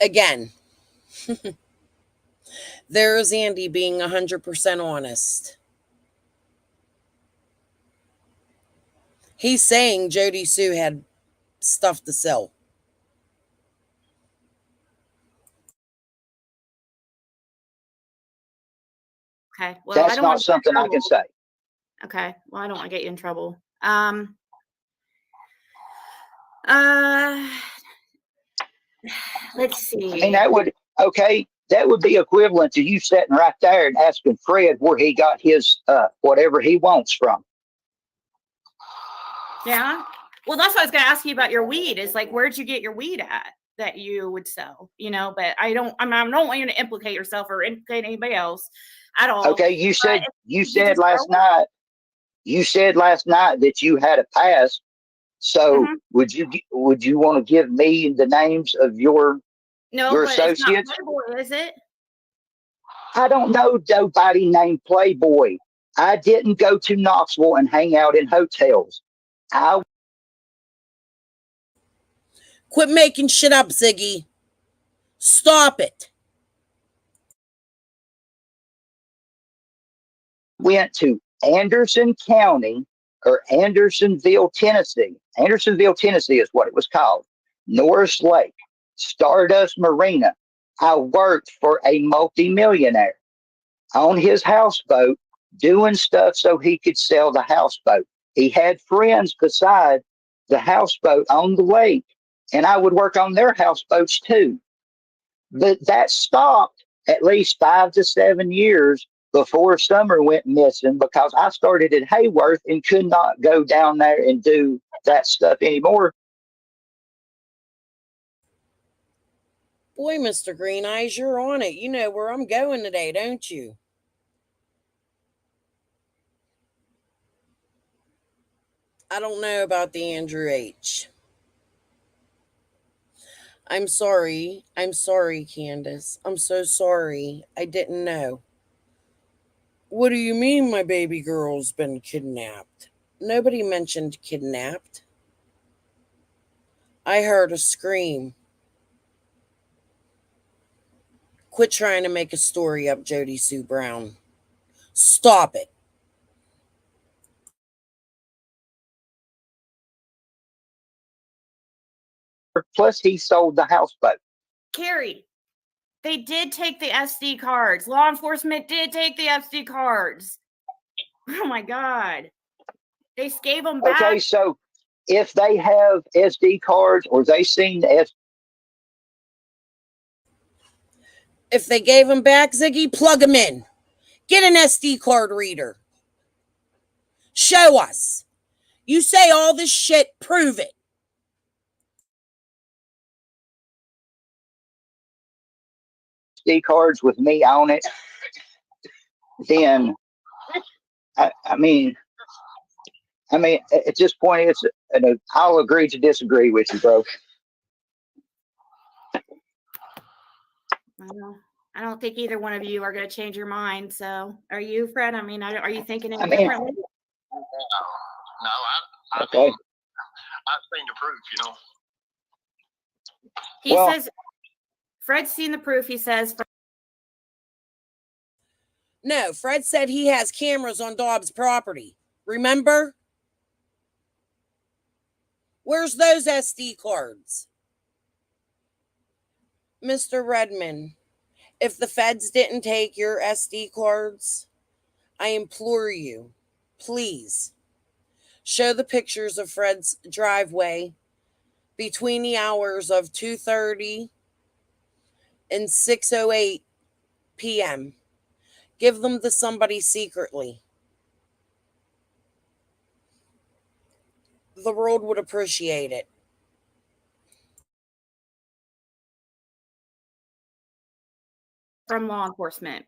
Again, there's Andy being 100% honest. He's saying Jody Sue had stuff to sell. Okay. Well, That's I don't not something I can say. Okay. Well, I don't want to get you in trouble. Let's see. I mean, that would be equivalent to you sitting right there and asking Fred where he got his whatever he wants from. Yeah. Well, that's what I was going to ask you about your weed. Is like, where'd you get your weed at that you would sell? You know, but I don't want you to implicate yourself or implicate anybody else at all. Okay, you said last night that you had a past. So would you want to give me the names of your associates? It's not Playboy, is it? I don't know nobody named Playboy. I didn't go to Knoxville and hang out in hotels. Quit making shit up, Ziggy. Stop it. Went to Anderson County or Andersonville, Tennessee. Andersonville, Tennessee is what it was called. Norris Lake, Stardust Marina. I worked for a multimillionaire on his houseboat doing stuff so he could sell the houseboat. He had friends beside the houseboat on the lake, and I would work on their houseboats too. But that stopped at least 5 to 7 years before Summer went missing because I started at Hayworth and could not go down there and do that stuff anymore. Boy, Mr. Green Eyes, you're on it. You know where I'm going today, don't you? I don't know about the Andrew H. I'm sorry. I'm sorry, Candace. I'm so sorry. I didn't know. What do you mean my baby girl's been kidnapped? Nobody mentioned kidnapped. I heard a scream. Quit trying to make a story up, Jody Sue Brown. Stop it. Plus, he sold the houseboat. Carrie, they did take the SD cards. Law enforcement did take the SD cards. Oh my God. They gave them back. Okay, so if they have SD cards or they seen the SD, if they gave them back, Ziggy, plug them in. Get an SD card reader. Show us. You say all this shit, prove it. SD cards with me on it, then I mean, at this point, it's I'll agree to disagree with you, bro. I don't think either one of you are going to change your mind. So, are you, Fred? I mean, are you thinking any I mean, differently? No, I Okay. mean, I've seen the proof, you know. He says, Fred's seen the proof. He says, No, Fred said he has cameras on Dobbs' property. Remember? Where's those SD cards? Mr. Redman, if the feds didn't take your SD cards, I implore you, please, show the pictures of Fred's driveway between the hours of 2:30 and 6:08 p.m. Give them to somebody secretly. The world would appreciate it. from law enforcement.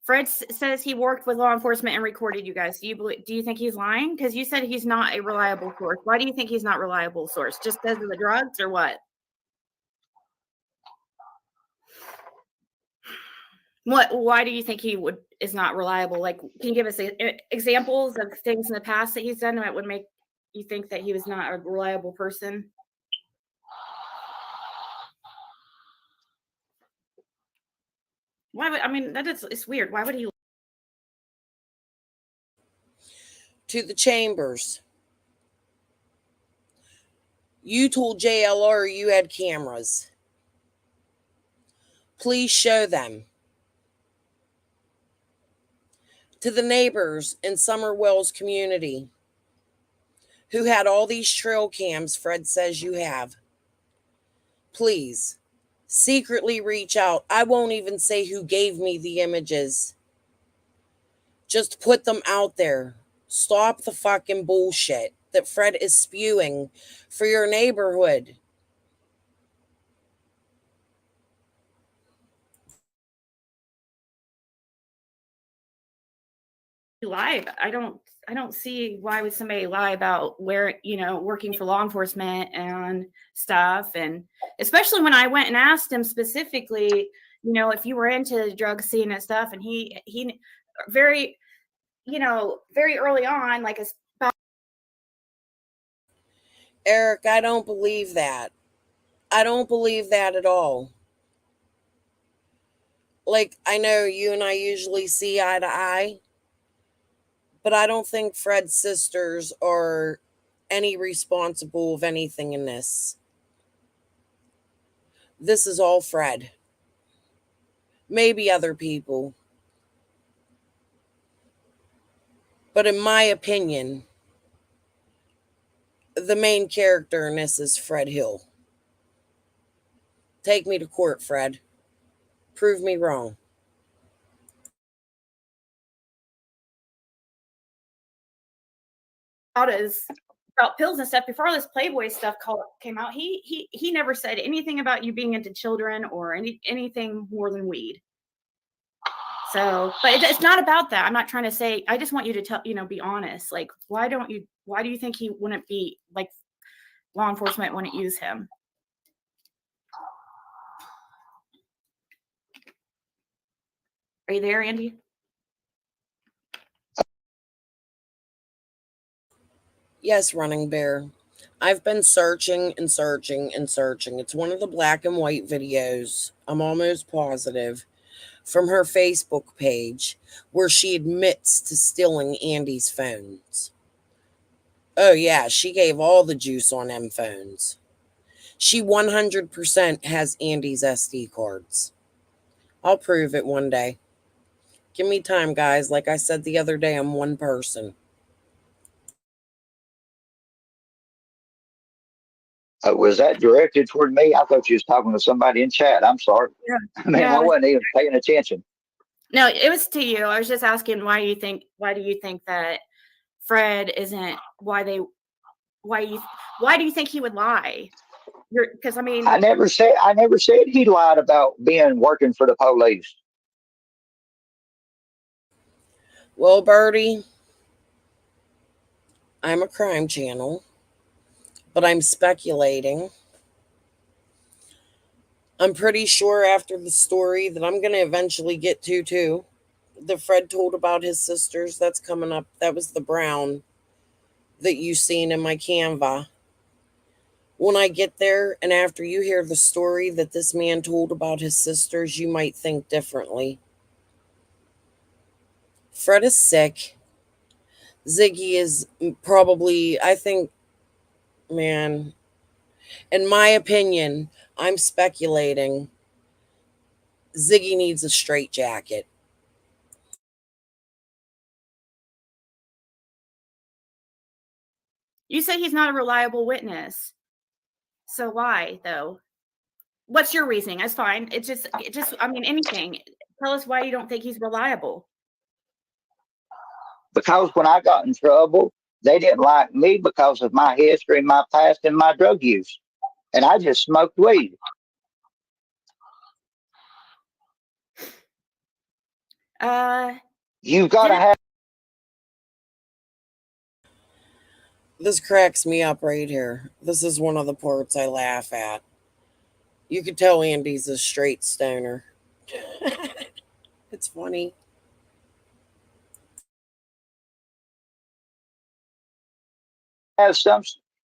Fred says he worked with law enforcement and recorded you guys. Do you think he's lying? Because you said he's not a reliable source. Why do you think he's not a reliable source? Just because of the drugs or what? Why do you think he is not reliable? Like, can you give us examples of things in the past that he's done that would make you think that he was not a reliable person? Why would, I mean, it's weird. Why would he? To the chambers. You told JLR you had cameras. Please show them. To the neighbors in Summer Wells community who had all these trail cams Fred says you have. Please, secretly reach out. I won't even say who gave me the images. Just put them out there. Stop the fucking bullshit that Fred is spewing for your neighborhood. Lie. I don't see why would somebody lie about where, working for law enforcement and stuff. And especially when I went and asked him specifically, if you were into the drug scene and stuff, and he very, very early on, like Eric, I don't believe that. I don't believe that at all. Like, I know you and I usually see eye to eye, but I don't think Fred's sisters are any responsible of anything in this. This is all Fred. Maybe other people. But in my opinion, The main character in this is Fred Hill. Take me to court, Fred. Prove me wrong. About pills and stuff before this Playboy stuff came out. He never said anything about you being into children or anything more than weed. So, but it's not about that. I'm not trying to say. I just want you to be honest. Like, why do you think he wouldn't be like law enforcement wouldn't use him? Are you there, Andy? Yes, Running Bear. I've been searching and searching and searching. It's one of the black and white videos, I'm almost positive, from her Facebook page where she admits to stealing Andy's phones. Oh, yeah, she gave all the juice on them phones. She 100% has Andy's SD cards. I'll prove it one day. Give me time, guys. Like I said the other day, I'm one person. Was that directed toward me? I thought you was talking to somebody in chat. I'm sorry. Yeah. I mean, I wasn't even paying attention. No, it was to you. I was just asking why do you think that Fred isn't why do you think he would lie? Because I mean, I never said he lied about working for the police. Well, Birdie, I'm a crime channel, but I'm speculating. I'm pretty sure after the story that I'm going to eventually get to, too, that Fred told about his sisters, that's coming up. That was the brown that you seen in my Canva. When I get there, and after you hear the story that this man told about his sisters, you might think differently. Fred is sick. Ziggy is probably, I think, man, in my opinion, I'm speculating Ziggy needs a straitjacket. you said he's not a reliable witness. So why though? What's your reasoning? That's fine. It just I mean anything. Tell us why you don't think he's reliable. Because when I got in trouble, they didn't like me because of my history, my past, and my drug use. And I just smoked weed. You've got to have. This cracks me up right here. This is one of the parts I laugh at. You could tell Andy's a straight stoner. It's funny.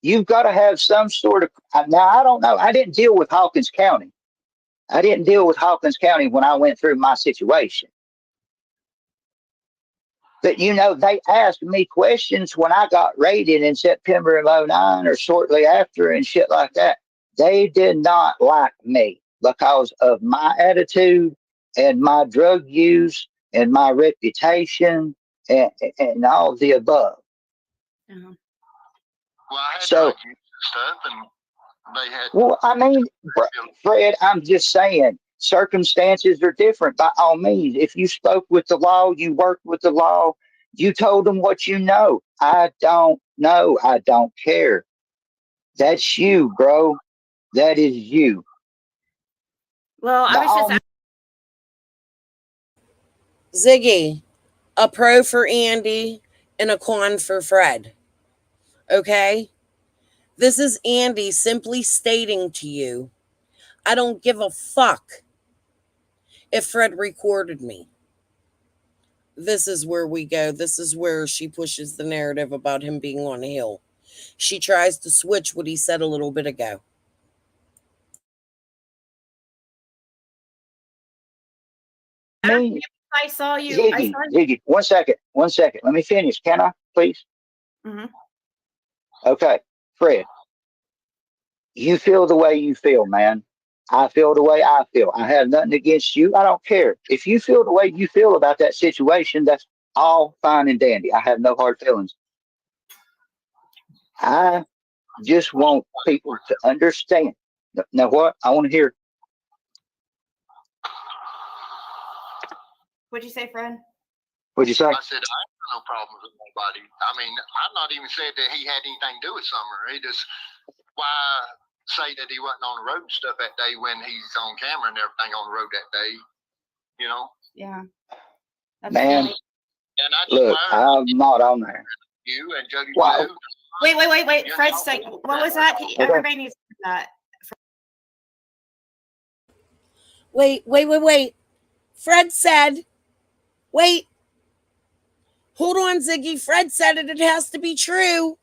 You've got to have some sort of. Now, I don't know. I didn't deal with Hawkins County. I didn't deal with Hawkins County when I went through my situation. But, they asked me questions when I got raided in September of 2009 or shortly after and shit like that. They did not like me because of my attitude and my drug use and my reputation and all the above. Uh-huh. Well, I had drug use and stuff, and they had. Well, I mean, Fred, I'm just saying, circumstances are different by all means. If you spoke with the law, you worked with the law, you told them what you know. I don't know. I don't care. That's you, bro. That is you. Well, I was just Ziggy, a pro for Andy and a con for Fred. Okay? This is Andy simply stating to you, I don't give a fuck if Fred recorded me. This is where we go. This is where she pushes the narrative about him being on a hill. She tries to switch what he said a little bit ago. I saw you. Ziggy, 1 second. 1 second. Let me finish. Can I, please? Mm-hmm. Okay. Fred, you feel the way you feel, man. I feel the way I feel. I have nothing against you. I don't care. If you feel the way you feel about that situation, that's all fine and dandy. I have no hard feelings. I just want people to understand. Now, what? I want to hear. What'd you say, Fred? What'd you say? I said, I have no problems with nobody. I mean, I've not even said that he had anything to do with Summer. He just, why say that he wasn't on the road and stuff that day when he's on camera and everything on the road that day, you know? Yeah. Man, and I look, I'm not on there. You and Jody Wow. too. Wait. Fred's saying, what was that? Everybody needs to do that. Wait. Fred said, wait. Hold on, Ziggy. Fred said it. It has to be true.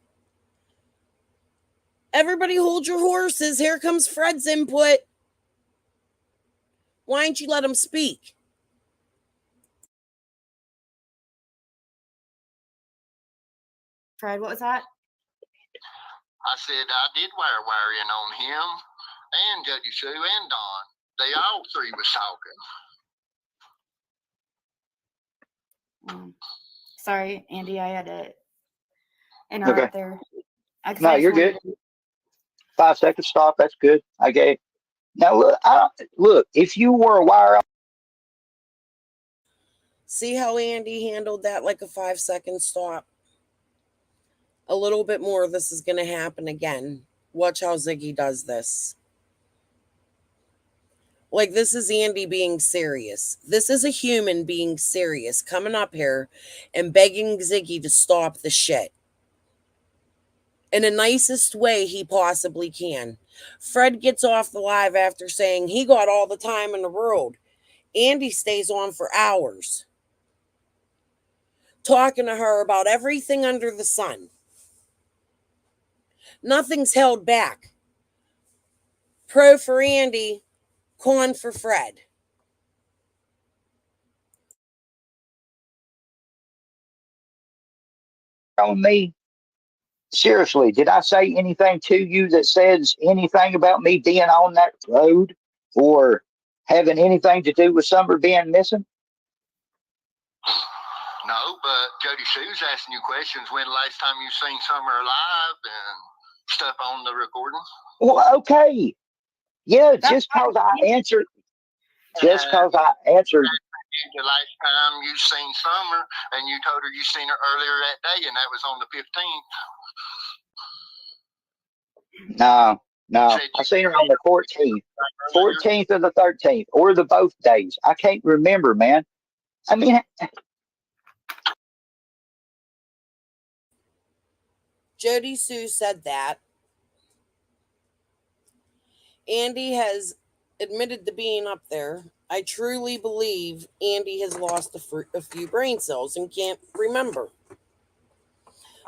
Everybody hold your horses. Here comes Fred's input. Why don't you let him speak? Fred, what was that? I said I did wiring on him and Jody Sue and Don. They all three was talking. Sorry, Andy, I had to interrupt there. No, you're good. 5 seconds stop. That's good. I gave. Now look. If you were a wire. See how Andy handled that like a 5-second stop. A little bit more. This is going to happen again. Watch how Ziggy does this. Like, this is Andy being serious. This is a human being serious, coming up here and begging Ziggy to stop the shit in the nicest way he possibly can. Fred gets off the live after saying he got all the time in the world. Andy stays on for hours, talking to her about everything under the sun. Nothing's held back. Pro for Andy, con for Fred. On me. Seriously, did I say anything to you that says anything about me being on that road or having anything to do with Summer being missing? No, but Jody Sue's asking you questions. When the last time you seen Summer alive and stuff on the recording? Well, okay. Yeah, just because I answered. Just because I answered. The last time you seen Summer, and you told her you seen her earlier that day, and that was on the 15th. No. I seen her on the 14th. 14th or the 13th, or the both days. I can't remember, man. I mean, Jody Sue said that. Andy has admitted to being up there. I truly believe Andy has lost a few brain cells and can't remember.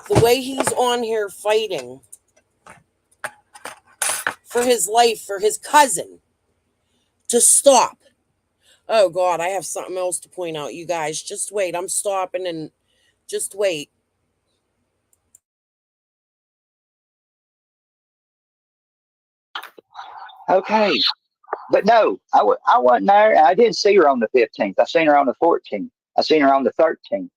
The way he's on here fighting for his life, for his cousin, to stop. Oh, God, I have something else to point out, you guys. Just wait. I'm stopping and just wait. okay. But no, I wasn't there. I didn't see her on the 15th. I seen her on the 14th. I seen her on the 13th.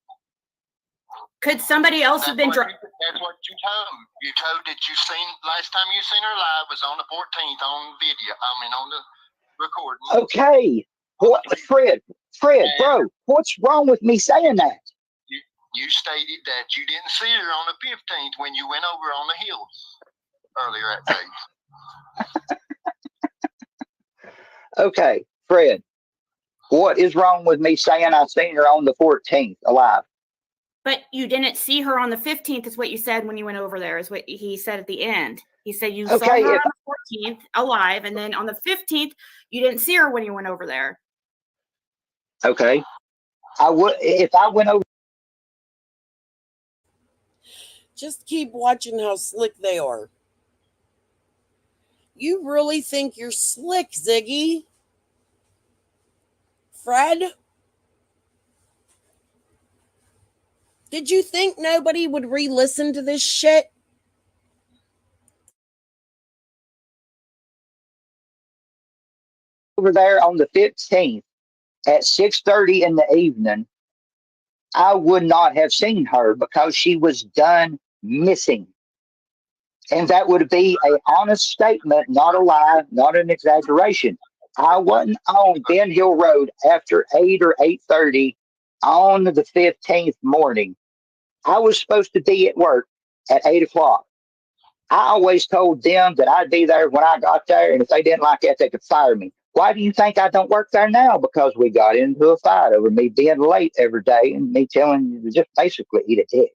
Could somebody else have been driving? That's what you told. You told that you seen last time you seen her live was on the 14th on video. I mean, on the recording. Okay. What, Fred, bro, what's wrong with me saying that? You stated that you didn't see her on the 15th when you went over on the hills earlier that day. Okay, Fred, what is wrong with me saying I seen her on the 14th alive? But you didn't see her on the 15th, is what you said when you went over there, is what he said at the end. He said you saw her on the 14th alive, and then on the 15th, you didn't see her when you went over there. Okay. If I went over. Just keep watching how slick they are. You really think you're slick, Ziggy? Fred? Did you think nobody would re-listen to this shit? Over there on the 15th at 6:30 in the evening, I would not have seen her because she was done missing. And that would be an honest statement, not a lie, not an exaggeration. I wasn't on Ben Hill Road after 8 or 8:30 on the 15th morning. I was supposed to be at work at 8 o'clock. I always told them that I'd be there when I got there, and if they didn't like that, they could fire me. Why do you think I don't work there now? Because we got into a fight over me being late every day and me telling you to just basically eat a dick.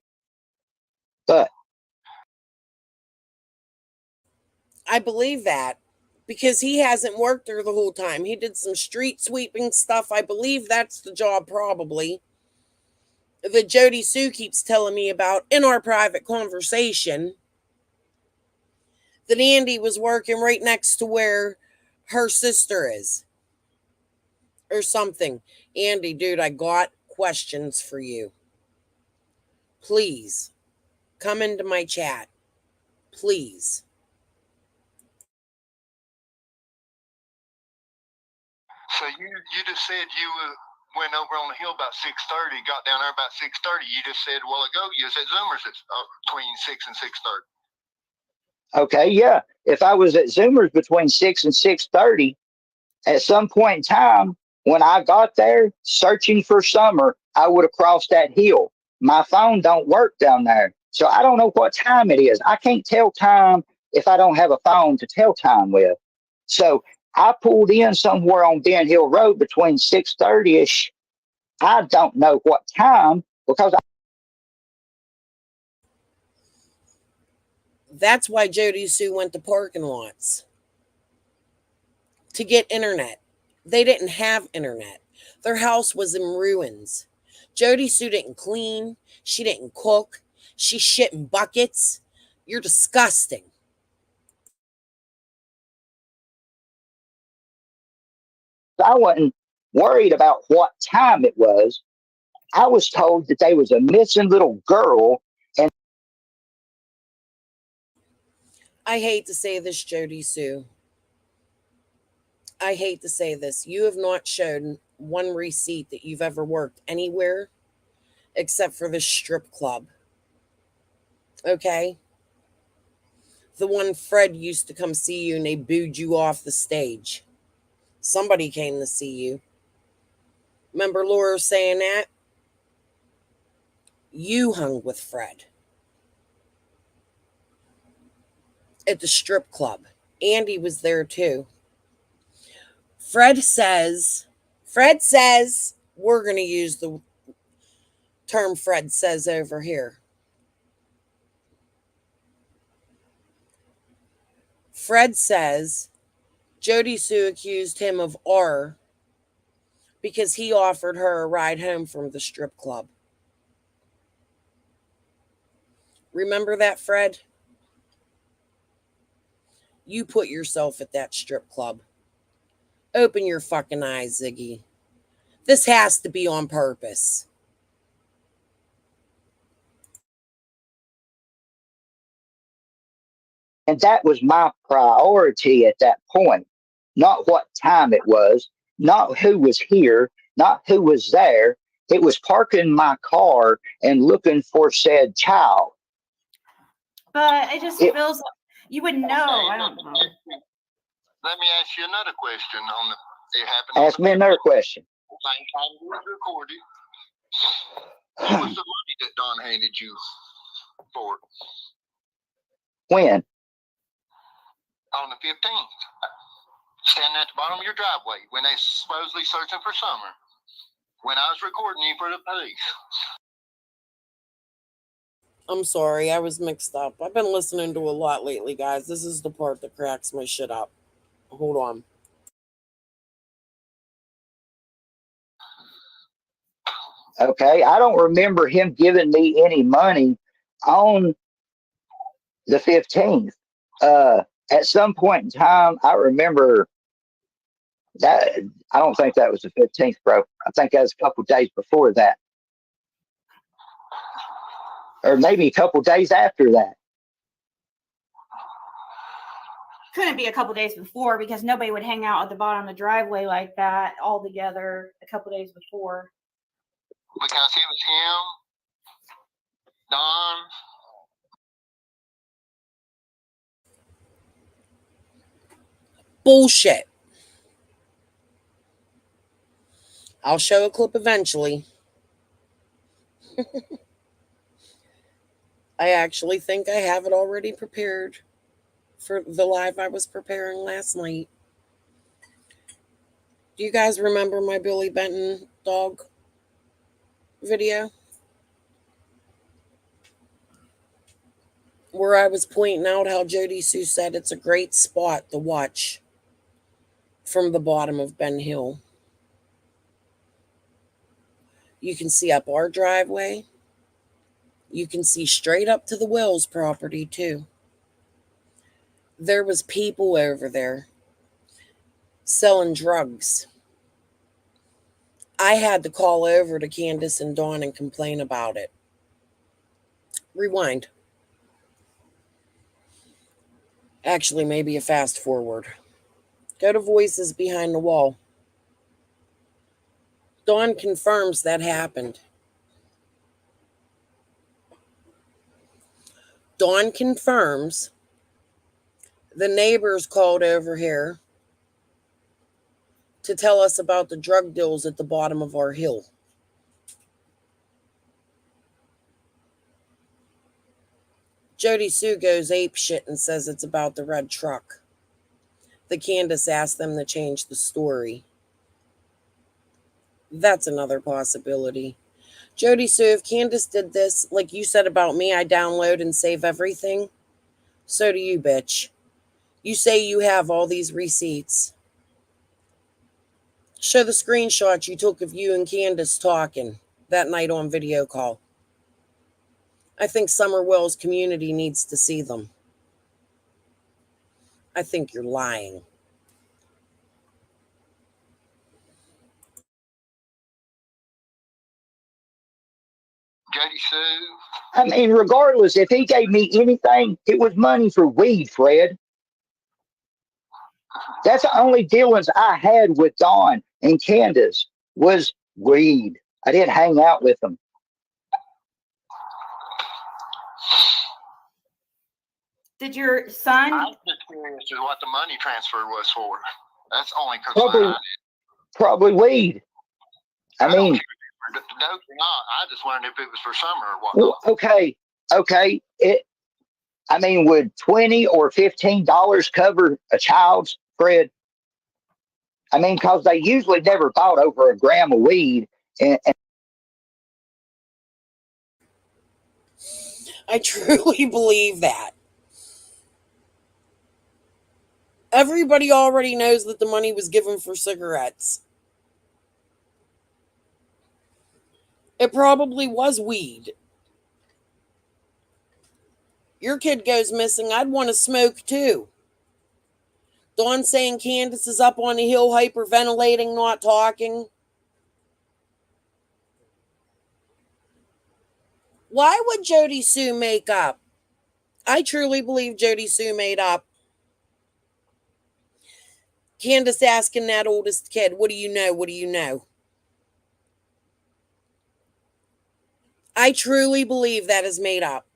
But I believe that because he hasn't worked there the whole time. He did some street sweeping stuff. I believe that's the job probably that Jody Sue keeps telling me about in our private conversation. That Andy was working right next to where her sister is. Or something. Andy, dude, I got questions for you. Please come into my chat. Please. So you just said you went over on the hill about 6:30, got down there about 6:30. You just said a while ago you was at Zoomer's between 6 and 6:30. okay, yeah. If I was at Zoomer's between 6 and 6:30, at some point in time, when I got there searching for Summer, I would have crossed that hill. My phone don't work down there. So I don't know what time it is. I can't tell time if I don't have a phone to tell time with. So I pulled in somewhere on Ben Hill Road between 6:30-ish. I don't know what time because That's why Jody Sue went to parking lots. To get internet. They didn't have internet. Their house was in ruins. Jody Sue didn't clean. She didn't cook. She shit in buckets. You're disgusting. I wasn't worried about what time it was. I was told that there was a missing little girl. And I hate to say this, Jody Sue. I hate to say this. You have not shown one receipt that you've ever worked anywhere except for the strip club. Okay? The one Fred used to come see you and they booed you off the stage. Somebody came to see you. Remember Laura saying that? You hung with Fred at the strip club. Andy was there too. Fred says, we're going to use the term Fred says over here. Fred says Jody Sue accused him of R because he offered her a ride home from the strip club. Remember that, Fred? You put yourself at that strip club. Open your fucking eyes, Ziggy. This has to be on purpose. that was my priority at that point. Not what time it was, not who was here, not who was there. It was parking my car and looking for said child. But it just feels like you would know. I don't know. Let me ask you another question on the. It happened. Ask me another question. Same time it was recorded. What was the money that Don handed you for? When? On the 15th. Standing at the bottom of your driveway when they supposedly searching for Summer. When I was recording you for the police. I'm sorry, I was mixed up. I've been listening to a lot lately, guys. This is the part that cracks my shit up. Hold on. Okay, I don't remember him giving me any money on the 15th. At some point in time, I remember that. I don't think that was the 15th, bro. I think that was a couple days before that. Or maybe a couple days after that. Couldn't be a couple days before because nobody would hang out at the bottom of the driveway like that all together a couple days before. Because it was him, Don, Bullshit. I'll show a clip eventually. I actually think I have it already prepared for the live I was preparing last night. Do you guys remember my Billy Benton dog video? Where I was pointing out how Jody Sue said it's a great spot to watch from the bottom of Ben Hill. You can see up our driveway. You can see straight up to the Wells property too. There was people over there selling drugs. I had to call over to Candace and Dawn and complain about it. Rewind. Actually, maybe a fast forward. Go to Voices Behind the Wall. Dawn confirms that happened. Dawn confirms the neighbors called over here to tell us about the drug deals at the bottom of our hill. Jody Sue goes apeshit and says it's about the red truck. The Candace asked them to change the story. That's another possibility. Jody Sue, if Candace did this, like you said about me, I download and save everything. So do you, bitch. You say you have all these receipts. Show the screenshot you took of you and Candace talking that night on video call. I think Summer Wells community needs to see them. I think you're lying. Jody Sue. I mean, regardless, if he gave me anything, it was money for weed, Fred. That's the only dealings I had with Dawn and Candace was weed. I didn't hang out with them. Did your son? I'm just curious as to what the money transfer was for. That's the only concern. Probably weed. I mean, The dope or not, I just wondered if it was for summer or what. well, okay. I mean, would $20 or $15 cover a child's, Fred? I mean, because they usually never bought over a gram of weed. And I truly believe that. Everybody already knows that the money was given for cigarettes. It probably was weed. Your kid goes missing, I'd want to smoke too. Dawn saying Candace is up on the hill hyperventilating, not talking. Why would Jody Sue make up? I truly believe Jody Sue made up. Candace asking that oldest kid, what do you know? What do you know? I truly believe that is made up.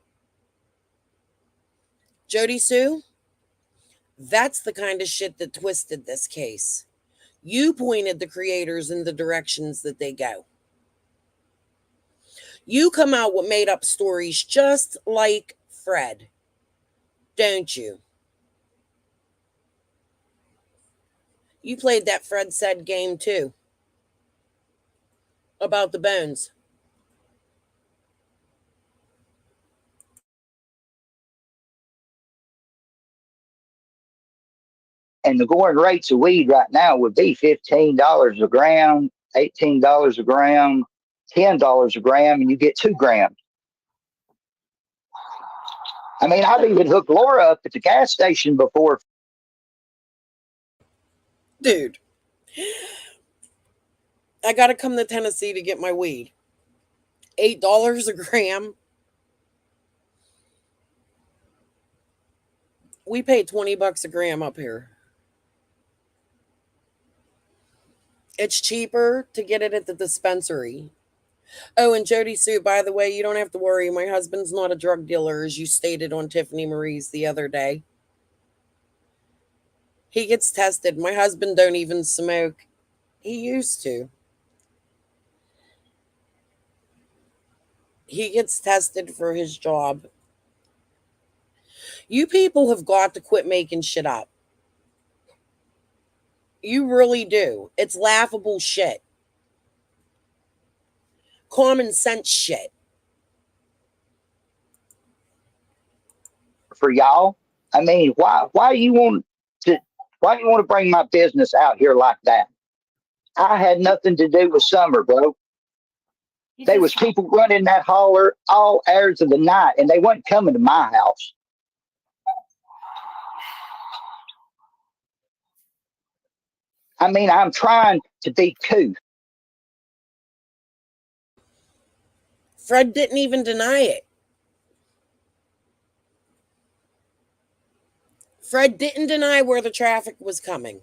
Jody Sue, that's the kind of shit that twisted this case. You pointed the creators in the directions that they go. You come out with made up stories just like Fred, don't you? You played that Fred said game too. About the bones. the going rates of weed right now would be $15 a gram, $18 a gram, $10 a gram, and you get 2 grams. I mean, I've even hooked Laura up at the gas station before. Dude, I gotta come to Tennessee to get my weed. $8 a gram. We pay $20 a gram up here. It's cheaper to get it at the dispensary. Oh, and Jody Sue, by the way, you don't have to worry. My husband's not a drug dealer, as you stated on Tiffany Marie's the other day. He gets tested. My husband don't even smoke. He used to. He gets tested for his job. You people have got to quit making shit up. You really do. It's laughable shit. Common sense shit. For y'all, I mean, why you want to bring my business out here like that? I had nothing to do with Summer, bro. There was people running that holler all hours of the night, and they wasn't coming to my house. I mean, I'm trying to be cool. Fred didn't even deny it. Fred didn't deny where the traffic was coming.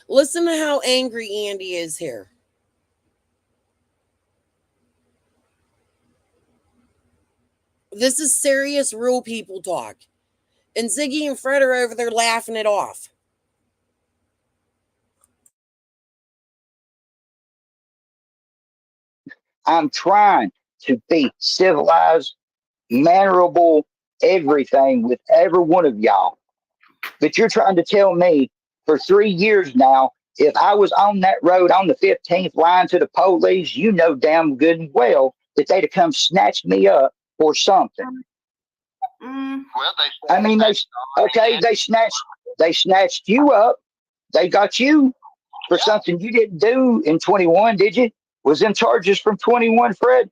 Listen to how angry Andy is here. This is serious real people talk. And Ziggy and Fred are over there laughing it off. I'm trying to be civilized, mannerable, everything with every one of y'all. But you're trying to tell me for 3 years now, if I was on that road on the 15th lying to the police, you know damn good and well that they'd have come snatched me up or something. Well, I mean, they snatched you up. They got you for something you didn't do in 21, did you? Was them charges from 21, Fred?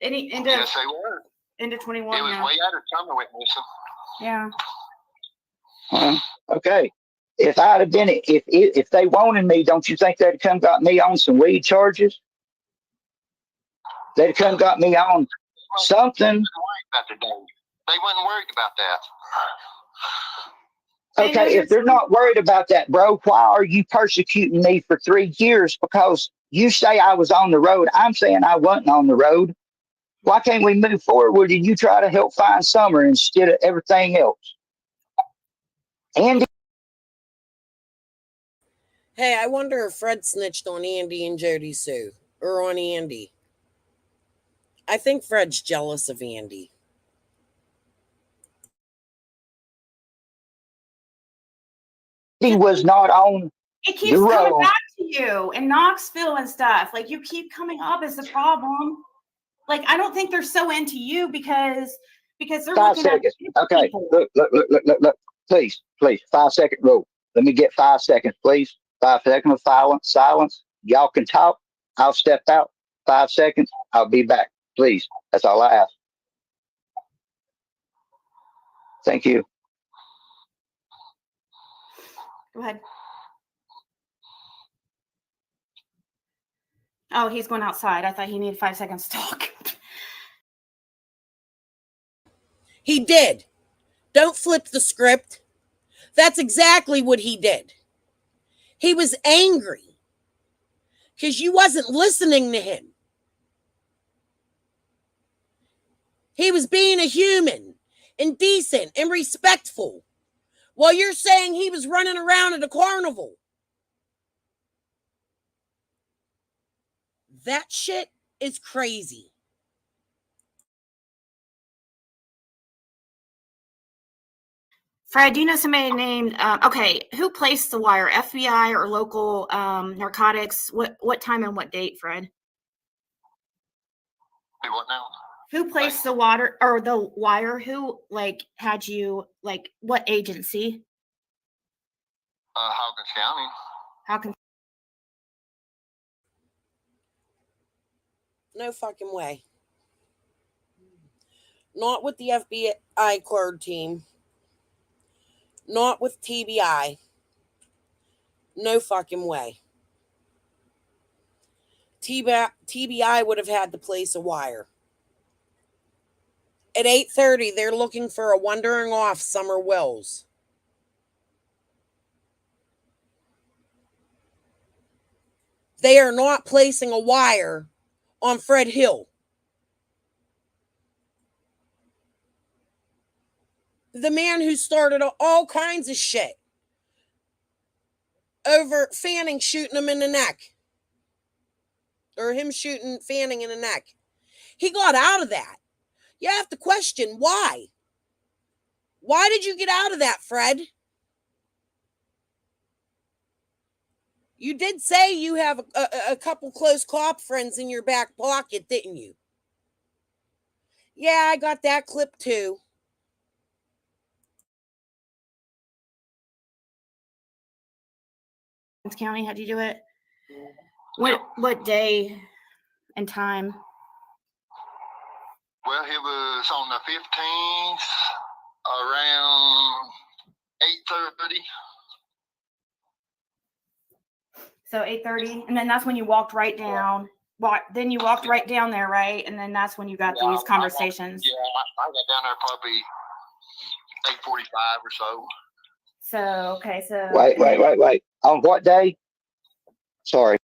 Yes, they were. Into 21. It was way out of summer with Nissa. Yeah. Okay. If I'd have been, if they wanted me, don't you think they'd come got me on some weed charges? They'd come got me on something. They wasn't worried about that. Okay, if they're not worried about that, bro, why are you persecuting me for 3 years? Because you say I was on the road. I'm saying I wasn't on the road. Why can't we move forward and you try to help find Summer instead of everything else? Andy. Hey, I wonder if Fred snitched on Andy and Jody Sue. Or on Andy. I think Fred's jealous of Andy. He was not on It the keeps coming road. back to you in Knoxville and stuff. Like, you keep coming up as the problem. Like, I don't think they're so into you because they're 5 looking seconds. at Okay, people. look. Please. 5-second rule. Let me get 5 seconds, please. 5 seconds of silence. Y'all can talk. I'll step out. 5 seconds. I'll be back. Please. That's all I ask. Thank you. Go ahead. Oh, he's going outside. I thought he needed 5 seconds to talk. He did. Don't flip the script. That's exactly what he did. He was angry because you wasn't listening to him. He was being a human and decent and respectful while you're saying he was running around at a carnival. That shit is crazy. Fred, do you know somebody named, okay, who placed the wire, FBI or local narcotics? What time and what date, Fred? Do what now? Who placed the water or the wire? Who, like, had you, like, what agency? Hawkins County. Hawkins. No fucking way. Not with the FBI card team. Not with TBI. No fucking way. TBI would have had to place a wire. At 8:30, they're looking for a wandering off Summer Wells. They are not placing a wire on Fred Hill. The man who started all kinds of shit over Fanning shooting him in the neck. Or him shooting Fanning in the neck. He got out of that. You have to question why. Why did you get out of that, Fred? You did say you have a couple close cop friends in your back pocket, didn't you? Yeah, I got that clip too. County, how'd you do it? What day and time? Well, it was on the 15th around 8:30. So 8:30, and then that's when you walked right down. Then you walked right down there, right? And then that's when you got these conversations. I got down there probably 8:45 or so. So, okay, so. Wait. On what day? Sorry.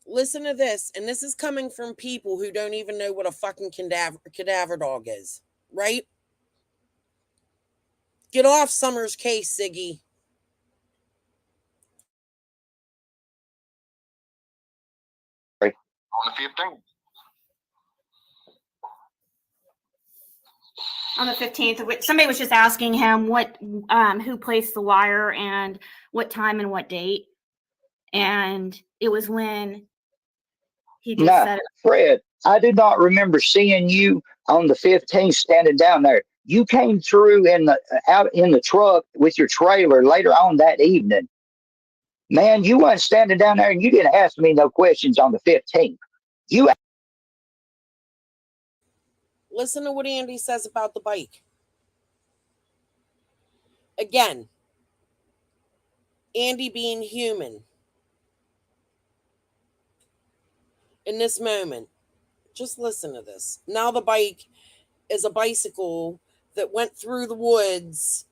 Listen to this, and this is coming from people who don't even know what a fucking cadaver dog is, right? Get off Summer's case, Siggy. On the 15th. On the 15th, somebody was just asking him who placed the wire and what time and what date. And it was when he just said it. Fred, I do not remember seeing you on the 15th standing down there. You came through out in the truck with your trailer later on that evening. Man, you weren't standing down there and you didn't ask me no questions on the 15th. Listen to what Andy says about the bike. Again, Andy being human. In this moment, just listen to this. Now the bike is a bicycle that went through the woods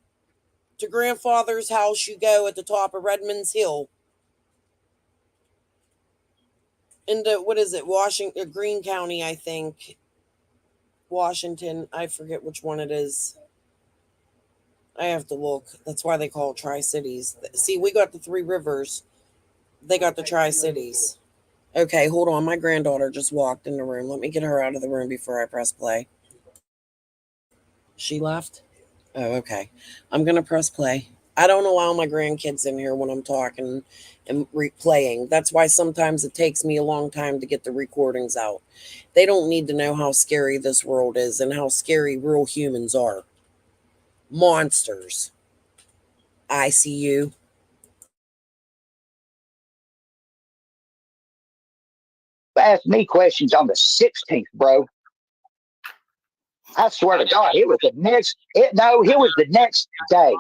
to grandfather's house. You go at the top of Redmond's Hill. Into, what is it, Washington, Greene County, I think. Washington, I forget which one it is. I have to look. That's why they call it Tri-Cities. See, we got the Three Rivers. They got the Tri-Cities. Okay, hold on. My granddaughter just walked in the room. Let me get her out of the room before I press play. She left? Oh, okay. I'm going to press play. I don't allow my grandkids in here when I'm talking and replaying. That's why sometimes it takes me a long time to get the recordings out. They don't need to know how scary this world is and how scary real humans are. Monsters. I see you. Asked me questions on the 16th, bro. I swear to God, it was the next day.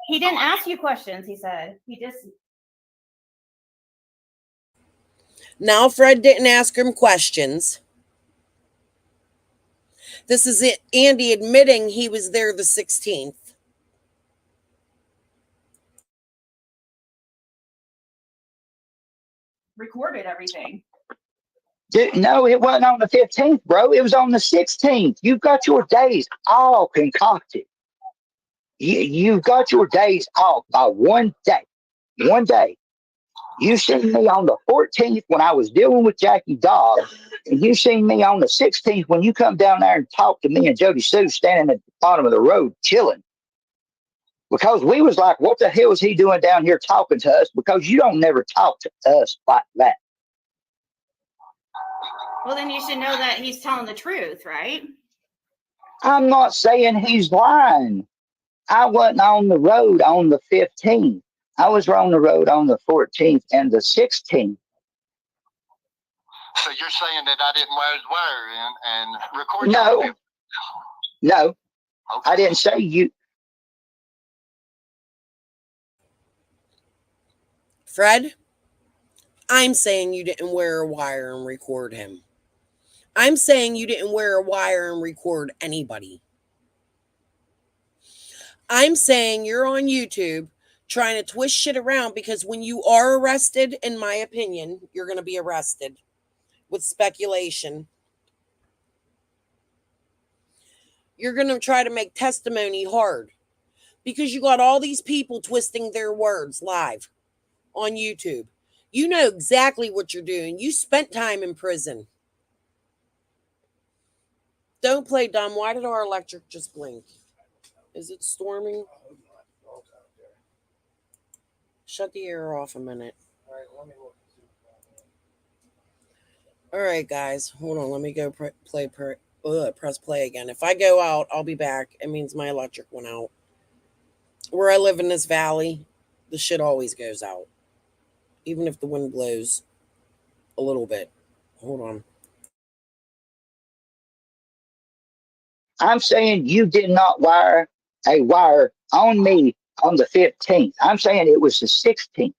He didn't ask you questions, he said. He just. Now Fred didn't ask him questions. This is it. Andy admitting he was there the 16th. Recorded everything. No, it wasn't on the 15th, bro. It was on the 16th. You've got your days all concocted. You've got your days off by one day. One day. You seen me on the 14th when I was dealing with Jackie Dobbs, and you seen me on the 16th when you come down there and talk to me and Jody Sue standing at the bottom of the road chilling. Because we was like, what the hell is he doing down here talking to us? Because you don't never talk to us like that. Well, then you should know that he's telling the truth, right? I'm not saying he's lying. I wasn't on the road on the 15th. I was on the road on the 14th and the 16th. So you're saying that I didn't wear his wire and record? No. Okay. I didn't say you. Fred, I'm saying you didn't wear a wire and record him. I'm saying you didn't wear a wire and record anybody. I'm saying you're on YouTube trying to twist shit around because when you are arrested, in my opinion, you're going to be arrested with speculation. you're going to try to make testimony hard because you got all these people twisting their words live on YouTube. You know exactly what you're doing. You spent time in prison. Don't play dumb. Why did our electric just blink? Is it storming? Shut the air off a minute. All right, guys. Hold on. Let me go press play again. If I go out, I'll be back. It means my electric went out. Where I live in this valley, the shit always goes out. Even if the wind blows a little bit. Hold on. I'm saying you did not wire a wire on me on the 15th. I'm saying it was the 16th.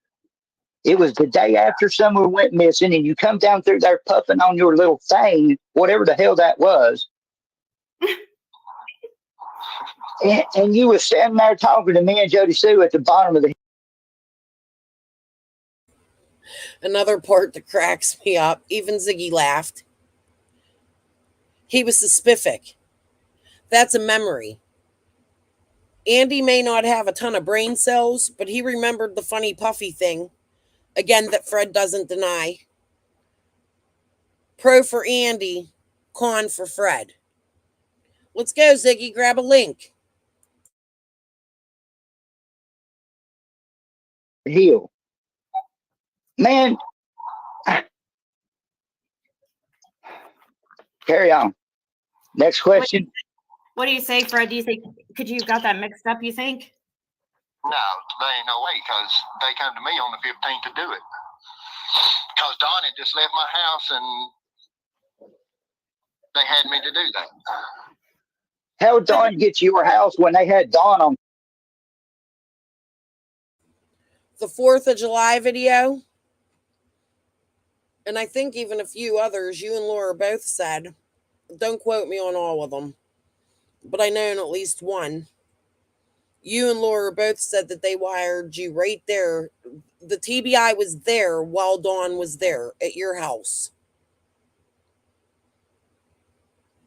It was the day after someone went missing, and you come down through there puffing on your little thing, whatever the hell that was. and you were standing there talking to me and Jody Sue at the bottom of the. Another part that cracks me up. Even Ziggy laughed. He was specific. That's a memory. Andy may not have a ton of brain cells, but he remembered the funny puffy thing. Again, that Fred doesn't deny. Pro for Andy, con for Fred. Let's go, Ziggy. Grab a link. Heel. Man. Carry on. Next question. What do you say, Fred? Do you think could you have got that mixed up, you think? No, there ain't no way, because they come to me on the 15th to do it. Because Don had just left my house and they had me to do that. How did Don get to your house when they had Don on? The 4th of July video, and I think even a few others, you and Laura both said, don't quote me on all of them, but I know in at least one, you and Laura both said that they wired you right there. The TBI was there while Dawn was there at your house.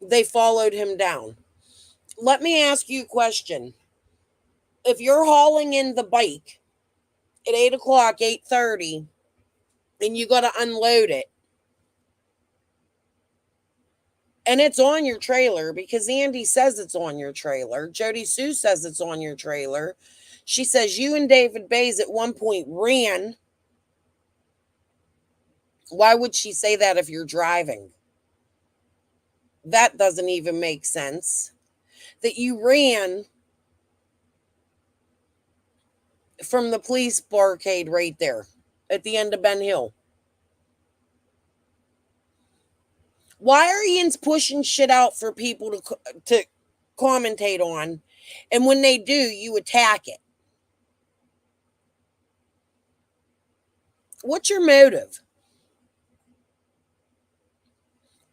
They followed him down. Let me ask you a question. If you're hauling in the bike at 8 o'clock, 8:30, and you got to unload it, and it's on your trailer because Andy says it's on your trailer. Jody Sue says it's on your trailer. She says you and David Bays at one point ran. Why would she say that if you're driving? That doesn't even make sense. That you ran from the police barricade right there at the end of Ben Hill. Why are Ian's pushing shit out for people to commentate on, and when they do, you attack it? What's your motive?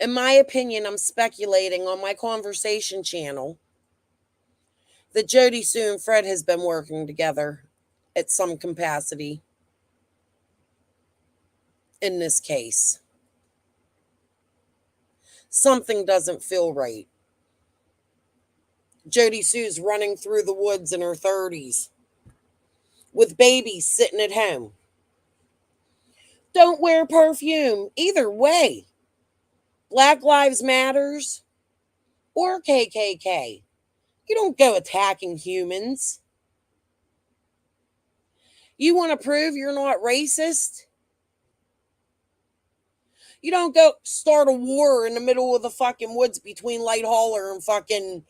In my opinion, I'm speculating on my conversation channel that Jody Sue and Fred has been working together at some capacity in this case. Something doesn't feel right. Jody Sue's running through the woods in her 30s with babies sitting at home. Don't wear perfume. Either way. Black Lives Matters or KKK. You don't go attacking humans. You want to prove you're not racist? You don't go start a war in the middle of the fucking woods between Light Holler and fucking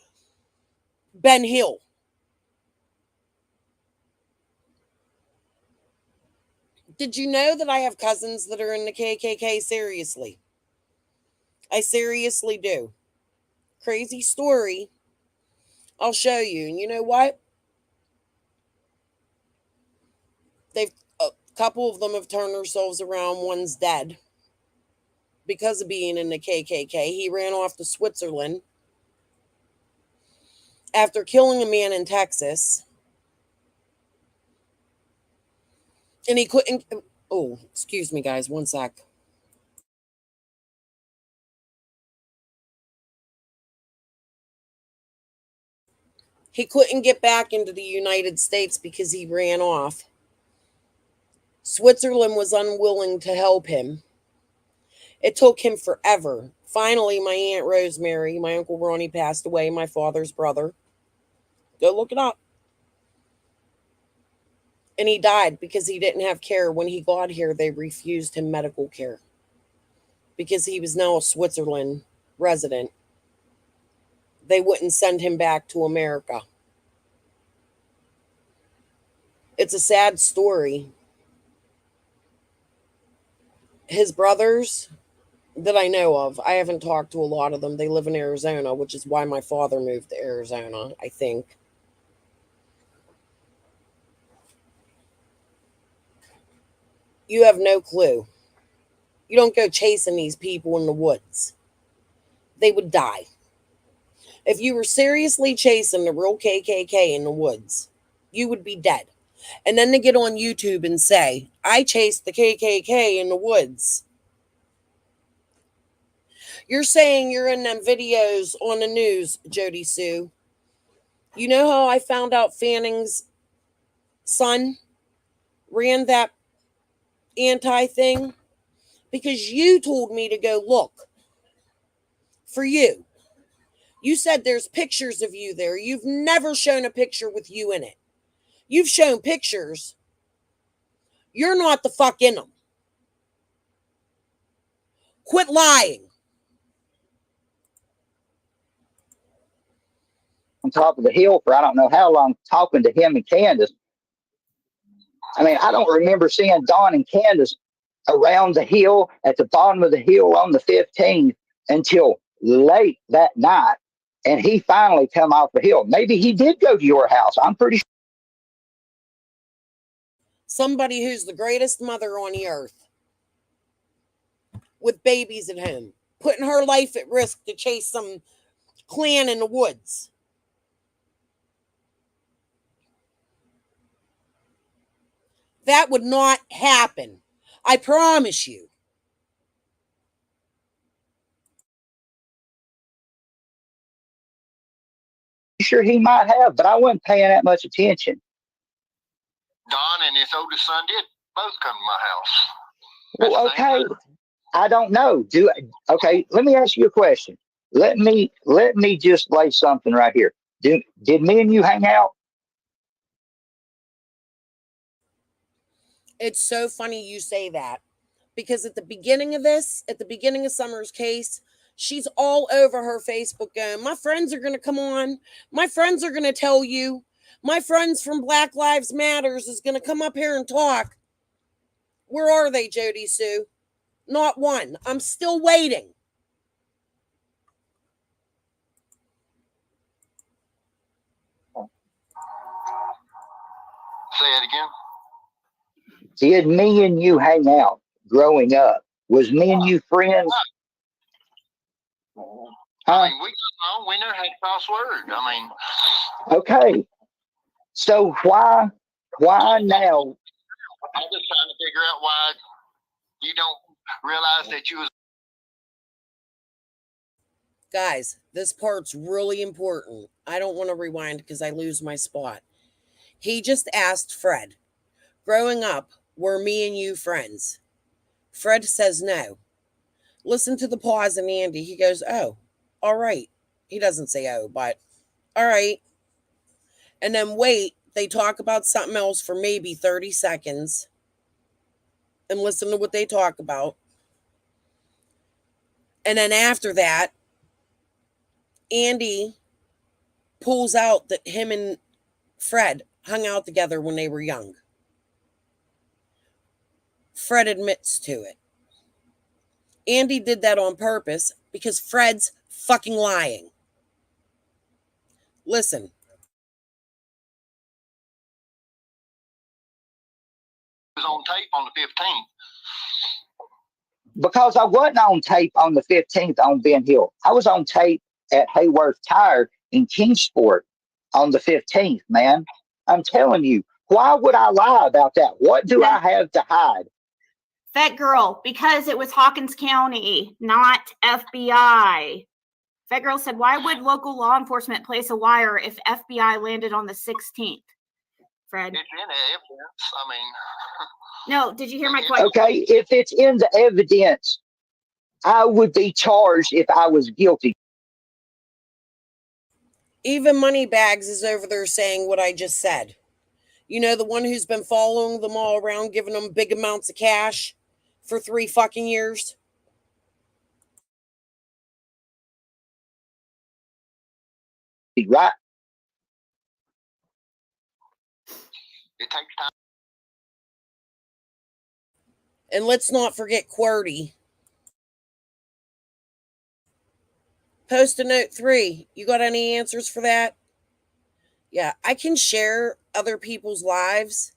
Ben Hill. Did you know that I have cousins that are in the KKK? Seriously. I seriously do. Crazy story. I'll show you. And you know what? A couple of them have turned themselves around. One's dead because of being in the KKK. He ran off to Switzerland after killing a man in Texas. And he couldn't. Oh, excuse me, guys. One sec. He couldn't get back into the United States because he ran off. Switzerland was unwilling to help him. It took him forever. Finally, my Aunt Rosemary, my Uncle Ronnie passed away, my father's brother. Go look it up. And he died because he didn't have care. When he got here, they refused him medical care because he was now a Switzerland resident. They wouldn't send him back to America. It's a sad story. His brothers that I know of, I haven't talked to a lot of them. They live in Arizona, which is why my father moved to Arizona, I think. You have no clue. You don't go chasing these people in the woods. They would die. If you were seriously chasing the real KKK in the woods, you would be dead. And then they get on YouTube and say, I chased the KKK in the woods. You're saying you're in them videos on the news, Jody Sue. You know how I found out Fanning's son ran that anti-thing? Because you told me to go look for you. You said there's pictures of you there. You've never shown a picture with you in it. You've shown pictures. You're not the fuck in them. Quit lying. On top of the hill for I don't know how long, talking to him and Candace. I mean, I don't remember seeing Don and Candace around the hill at the bottom of the hill on the 15th until late that night. And he finally come off the hill. Maybe he did go to your house. I'm pretty sure. Somebody who's the greatest mother on the earth with babies at home, putting her life at risk to chase some clan in the woods. That would not happen. I promise you. Sure he might have, but I wasn't paying that much attention. Don and his oldest son did both come to my house. Well, okay. I don't know. Okay, let me ask you a question. Let me just lay something right here. Did me and you hang out? It's so funny you say that, because at the beginning of Summer's case, she's all over her Facebook going, my friends are going to come on. My friends are going to tell you. My friends from Black Lives Matters is going to come up here and talk. Where are they, Jody Sue? Not one. I'm still waiting. Say it again. Did me and you hang out growing up? Was me and you friends? I mean, we never had a crossword. I mean, okay. So why now? I'm just trying to figure out why you don't realize that you was. Guys, this part's really important. I don't want to rewind because I lose my spot. He just asked Fred, growing up, were me and you friends? Fred says no. Listen to the pause in Andy. He goes, oh, all right. He doesn't say oh, but all right. And then wait, they talk about something else for maybe 30 seconds. And listen to what they talk about. And then after that, Andy pulls out that him and Fred hung out together when they were young. Fred admits to it. Andy did that on purpose because Fred's fucking lying. Listen. Was on tape on the 15th. Because I wasn't on tape on the 15th on Ben Hill. I was on tape at Hayworth Tire in Kingsport on the 15th, man. I'm telling you, why would I lie about that? What do I have to hide? That girl, because it was Hawkins County, not FBI. That girl said, why would local law enforcement place a wire if FBI landed on the 16th? Fred. It's in evidence. I mean, no, did you hear my question? Okay, if it's in the evidence, I would be charged if I was guilty. Even Moneybags is over there saying what I just said. You know, the one who's been following them all around, giving them big amounts of cash for 3 fucking years. Right? it takes time. And let's not forget QWERTY. Post-it note 3. You got any answers for that? Yeah, I can share other people's lives.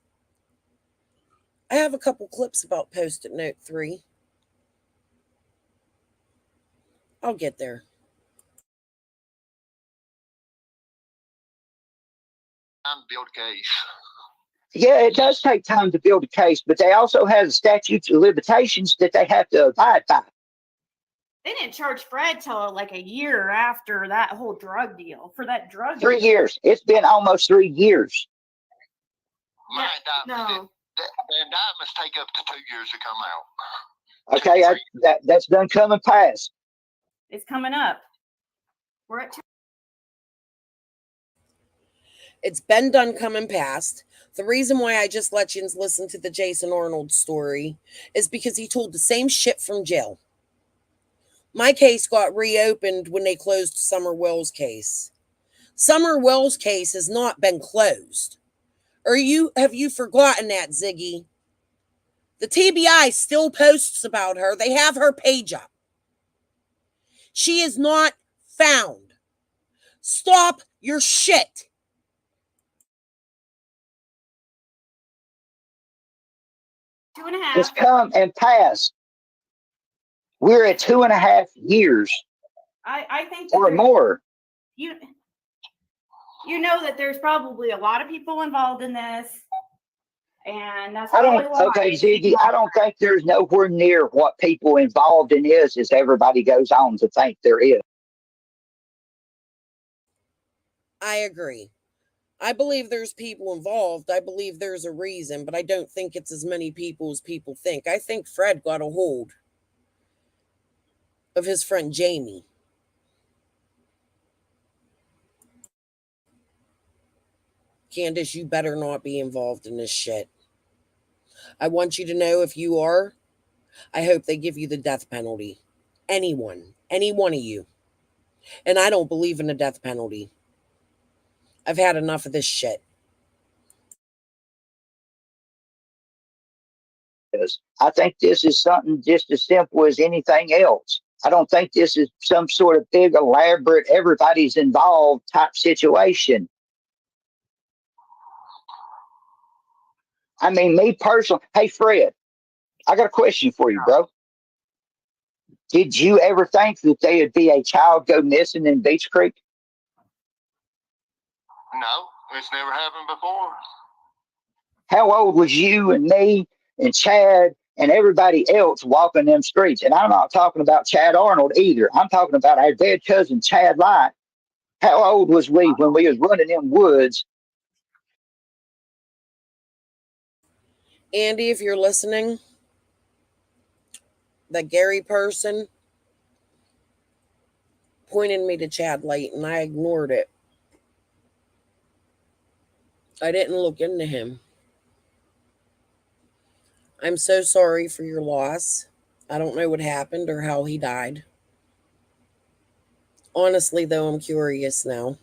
I have a couple clips about Post-it note 3. I'll get there. Time to build a case. Yeah, it does take time to build a case, but they also have statutes of limitations that they have to abide by. They didn't charge Fred till like a year after that whole drug deal for that drug 3 deal. years. It's been almost 3 years. My indictments, the indictments take up to 2 years to come out. Okay, that's done come and pass. It's coming up. We're at 2. It's been done coming past. The reason why I just let you listen to the Jason Arnold story is because he told the same shit from jail. My case got reopened when they closed Summer Wells' case. Summer Wells' case has not been closed. Have you forgotten that, Ziggy? The TBI still posts about her. They have her page up. She is not found. Stop your shit. Two and a half. It's come and passed. We're at 2.5 years. I think that or more. You know that there's probably a lot of people involved in this, and that's Okay, Ziggy, I don't think there's nowhere near what people involved in this as everybody goes on to think there is. I agree. I believe there's people involved. I believe there's a reason, but I don't think it's as many people as people think. I think Fred got a hold of his friend Jamie. Candace, you better not be involved in this shit. I want you to know if you are, I hope they give you the death penalty. Anyone, any one of you. And I don't believe in the death penalty. I've had enough of this shit. I think this is something just as simple as anything else. I don't think this is some sort of big, elaborate, everybody's involved type situation. I mean, me personally, hey, Fred, I got a question for you, bro. Did you ever think that there'd be a child go missing in Beach Creek? No, it's never happened before. How old was you and me and Chad and everybody else walking them streets? And I'm not talking about Chad Arnold either. I'm talking about our dead cousin, Chad Light. How old was we when we was running them woods? Andy, if you're listening, that Gary person pointed me to Chad Light and I ignored it. I didn't look into him. I'm so sorry for your loss. I don't know what happened or how he died. Honestly, though, I'm curious now.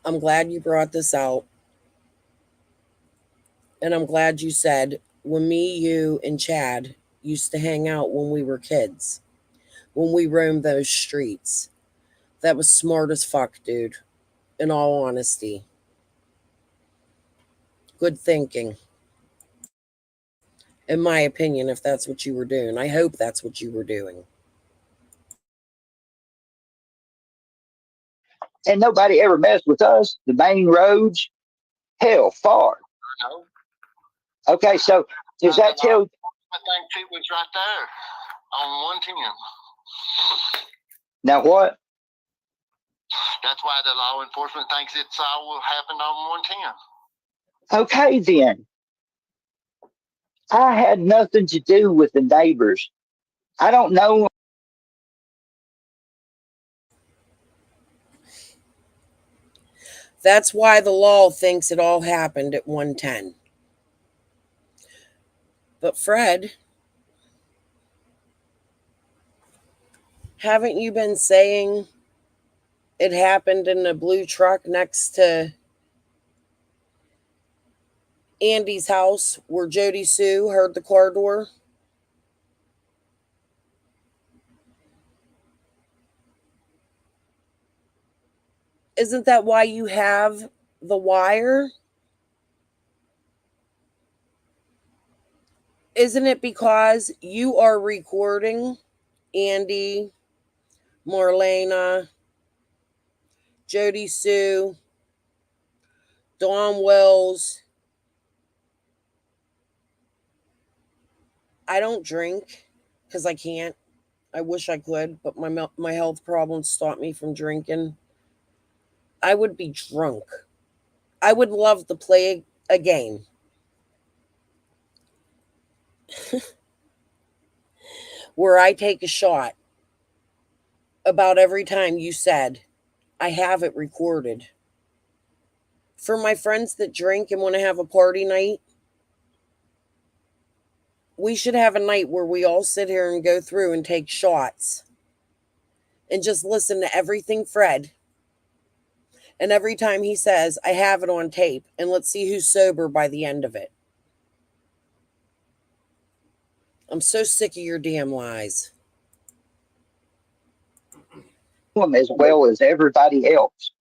I'm glad you brought this out. And I'm glad you said, when me, you, and Chad used to hang out when we were kids, when we roamed those streets. That was smart as fuck, dude. In all honesty. Good thinking. In my opinion, if that's what you were doing. I hope that's what you were doing. And nobody ever messed with us. The main roads, hell, far. No. Okay, so does that tell? I think it was right there on 110. Now what? That's why the law enforcement thinks it's all happened on 110. Okay, then. I had nothing to do with the neighbors. I don't know. That's why the law thinks it all happened at 110. But Fred, haven't you been saying it happened in the blue truck next to Andy's house where Jody Sue heard the car door? Isn't that why you have the wire? Isn't it because you are recording Andy, Marlena, Jody Sue, Dawn Wells? I don't drink because I can't. I wish I could, but my health problems stop me from drinking. I would be drunk. I would love to play a game. Where I take a shot about every time you said, I have it recorded. For my friends that drink and want to have a party night, we should have a night where we all sit here and go through and take shots and just listen to everything Fred. And every time he says, I have it on tape, and let's see who's sober by the end of it. I'm so sick of your damn lies. As well as everybody else.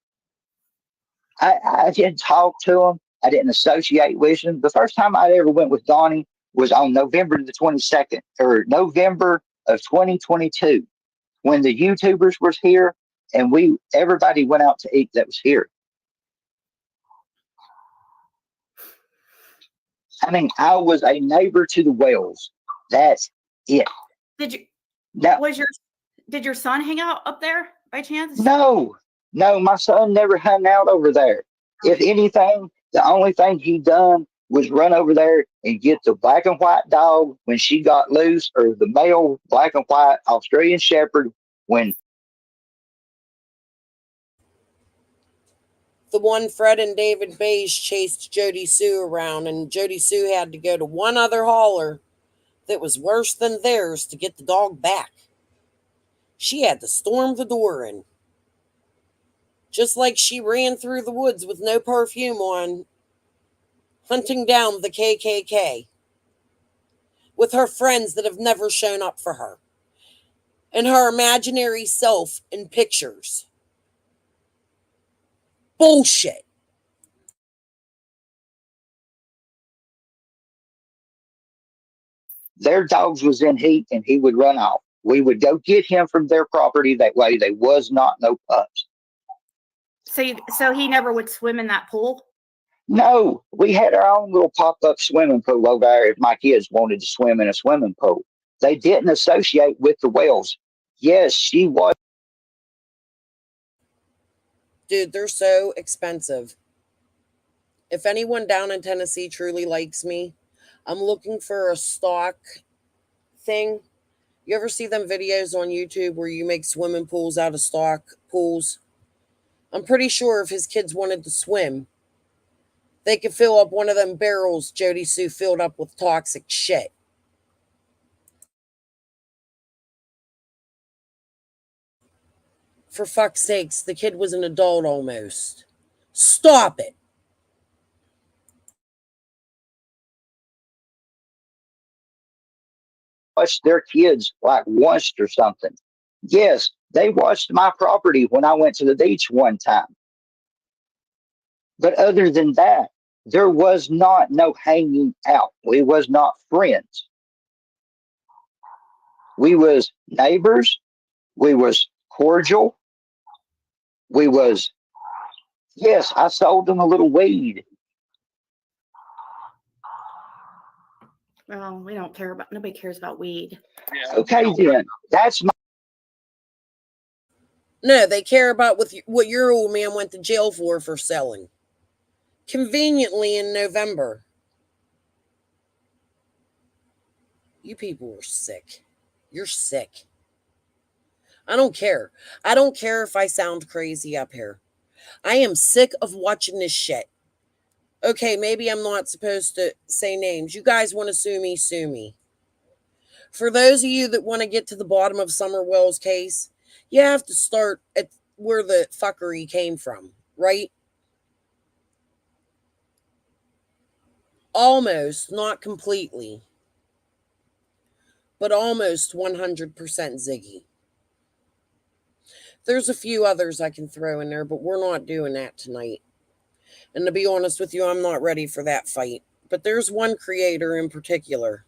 I didn't talk to them. I didn't associate with them. The first time I ever went with Donnie was on November the 22nd, or November of 2022, when the YouTubers was here and everybody went out to eat that was here. I mean, I was a neighbor to the Wells. That's it. Did your son hang out up there by chance? No, my son never hung out over there. If anything, the only thing he done was run over there and get the black and white dog when she got loose, or the male black and white Australian Shepherd when the one Fred and David Beige chased Jody Sue around, and Jody Sue had to go to one other hauler that was worse than theirs to get the dog back. She had to storm the door in. Just like she ran through the woods with no perfume on, hunting down the KKK with her friends that have never shown up for her, and her imaginary self in pictures. Bullshit. their dogs was in heat and he would run off. We would go get him from their property. That way they was not no pups. So he never would swim in that pool? No, we had our own little pop-up swimming pool over there if my kids wanted to swim in a swimming pool. They didn't associate with the Wells. Yes, she was. Dude, they're so expensive. If anyone down in Tennessee truly likes me, I'm looking for a stock thing. You ever see them videos on YouTube where you make swimming pools out of stock pools? I'm pretty sure if his kids wanted to swim, they could fill up one of them barrels Jody Sue filled up with toxic shit. For fuck's sakes, the kid was an adult almost. Stop it. Watched their kids like once or something. Yes, they watched my property when I went to the beach one time. But other than that, there was not no hanging out. We was not friends. We was neighbors. We was cordial. We was, yes, I sold them a little weed. Well, we don't care about. Nobody cares about weed. Yeah. Okay, then that's my. No, they care about what your old man went to jail for selling. Conveniently in November. You people are sick. You're sick. I don't care. I don't care if I sound crazy up here. I am sick of watching this shit. Okay, maybe I'm not supposed to say names. You guys want to sue me, sue me. For those of you that want to get to the bottom of Summer Wells' case, you have to start at where the fuckery came from, right? Almost, not completely, but almost 100% Ziggy. There's a few others I can throw in there, but we're not doing that tonight. And to be honest with you, I'm not ready for that fight. But there's one creator in particular.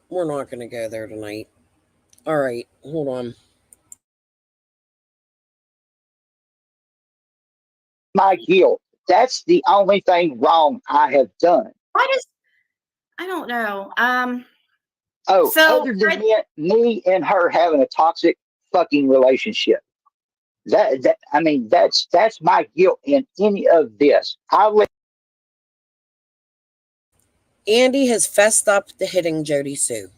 We're not going to go there tonight. All right, hold on. My guilt. That's the only thing wrong I have done. I don't know. Oh, So other than me and her having a toxic fucking relationship. That's my guilt in any of this. Andy has fessed up to hitting Jody Sue.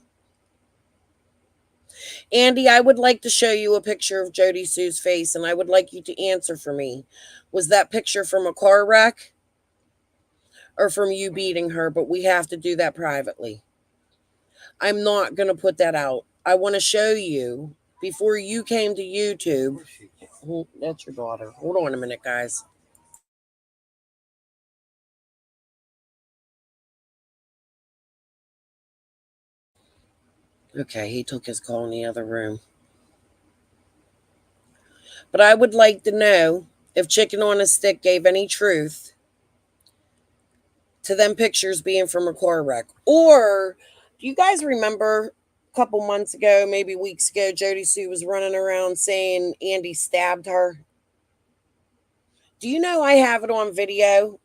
Andy, I would like to show you a picture of Jody Sue's face, and I would like you to answer for me. Was that picture from a car wreck or from you beating her? But we have to do that privately. I'm not going to put that out. I want to show you, before you came to YouTube. That's your daughter. Hold on a minute, guys. Okay, he took his call in the other room. But I would like to know if Chicken on a Stick gave any truth to them pictures being from a car wreck. Or, do you guys remember a couple months ago, maybe weeks ago, Jody Sue was running around saying Andy stabbed her? Do you know I have it on video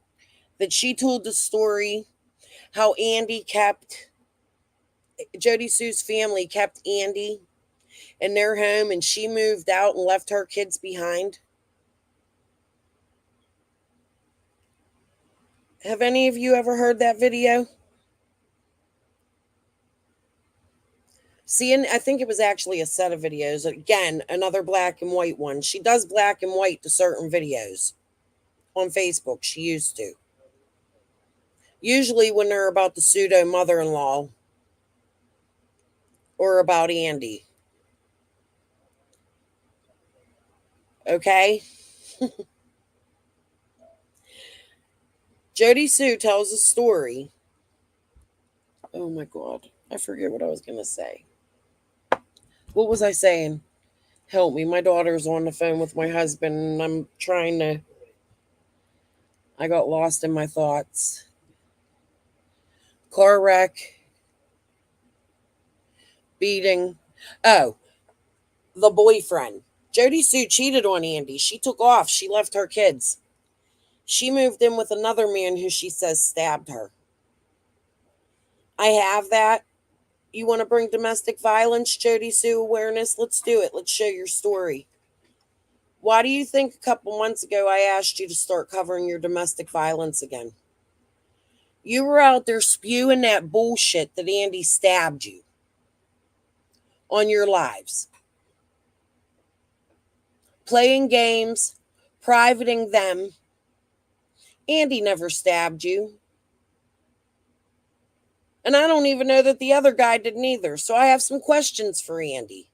that she told the story how Andy kept, Jody Sue's family kept Andy in their home and she moved out and left her kids behind? Have any of you ever heard that video? See, and I think it was actually a set of videos. Again, another black and white one. She does black and white to certain videos on Facebook. She used to. Usually when they're about the pseudo mother-in-law or about Andy. Okay? Jody Sue tells a story. Oh my God. I forget what I was going to say. What was I saying? Help me. My daughter's on the phone with my husband and I'm trying to... I got lost in my thoughts. Car wreck. Beating. Oh, the boyfriend. Jody Sue cheated on Andy. She took off. She left her kids. She moved in with another man who she says stabbed her. I have that. You want to bring domestic violence, Jody Sue awareness? Let's do it. Let's show your story. Why do you think a couple months ago I asked you to start covering your domestic violence again? You were out there spewing that bullshit that Andy stabbed you on your lives. Playing games, privating them. Andy never stabbed you. And I don't even know that the other guy didn't either. So I have some questions for Andy.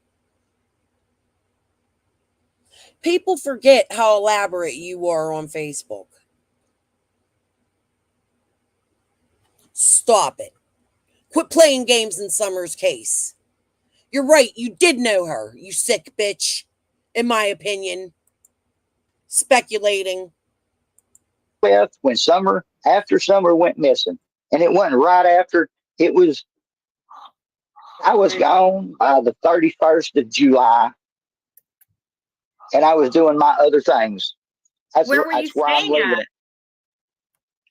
People forget how elaborate you are on Facebook. Stop it. Quit playing games in Summer's case. You're right, you did know her, you sick bitch. In my opinion. Speculating. With when after Summer went missing. And it wasn't right after. I was gone by the 31st of July. And I was doing my other things. Where were you where I'm staying leaving at? it.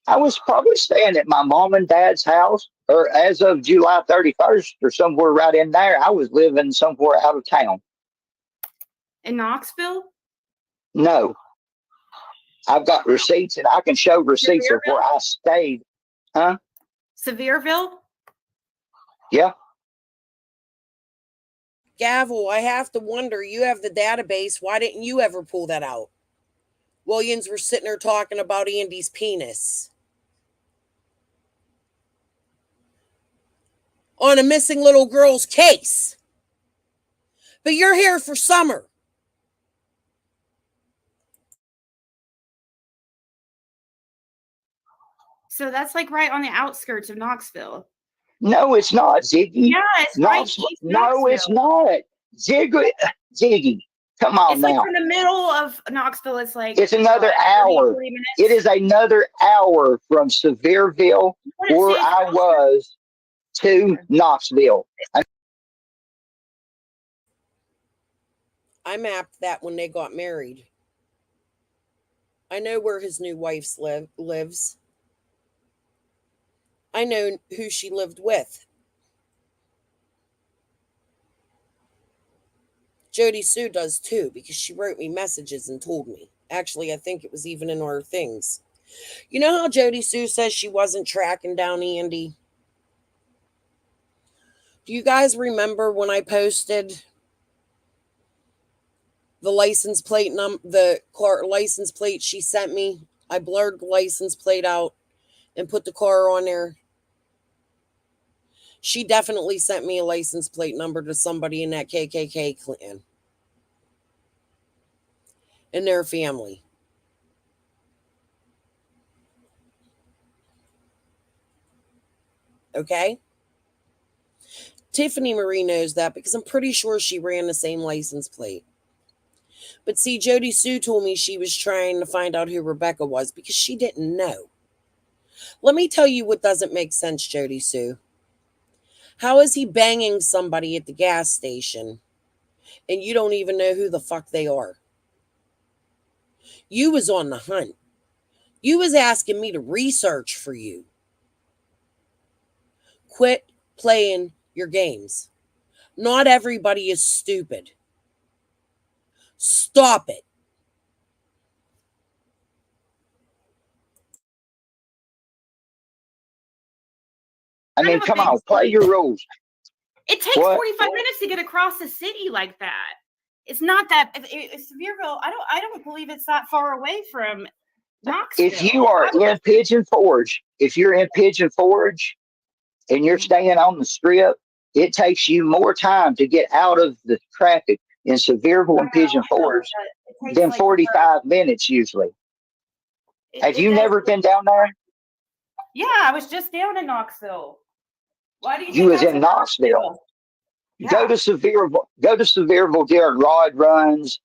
I was probably staying at my mom and dad's house, or as of July 31st, or somewhere right in there. I was living somewhere out of town. In Knoxville? No, I've got receipts, and I can show receipts of where I stayed. Huh? Sevierville? Yeah. Gavel, I have to wonder, you have the database. Why didn't you ever pull that out? Williams were sitting there talking about Andy's penis. On a missing little girl's case. But you're here for summer. So that's like right on the outskirts of Knoxville. No, it's not, Ziggy. Yeah, it's right east No, it's Knoxville. not. Ziggy, come on It's like now. from the middle of Knoxville. It's like It's another 30, hour. 40 minutes. It is another hour from Sevierville, where I was, to Knoxville. I mapped that when they got married. I know where his new wife lives. I know who she lived with. Jody Sue does too, because she wrote me messages and told me. Actually, I think it was even in our things. You know how Jody Sue says she wasn't tracking down Andy? Do you guys remember when I posted the license plate the car license plate she sent me? I blurred the license plate out and put the car on there. She definitely sent me a license plate number to somebody in that KKK clan and their family. Okay? Tiffany Marie knows that because I'm pretty sure she ran the same license plate. But see, Jody Sue told me she was trying to find out who Rebecca was because she didn't know. Let me tell you what doesn't make sense, Jody Sue. How is he banging somebody at the gas station and you don't even know who the fuck they are? You was on the hunt. You was asking me to research for you. Quit playing your games. Not everybody is stupid. Stop it. I mean, come on, play your rules. It takes 45 minutes to get across the city like that. It's not that. It's Sevierville. I don't believe it's that far away from Knoxville. If you are in Pigeon Forge, if you're in Pigeon Forge and you're staying on the strip, it takes you more time to get out of the traffic in Sevierville and Pigeon Forge than 45 minutes usually. Have you never been down there? Yeah, I was just down in Knoxville. Why do you? You was in Knoxville. Yeah. Go to Sevierville during rod runs.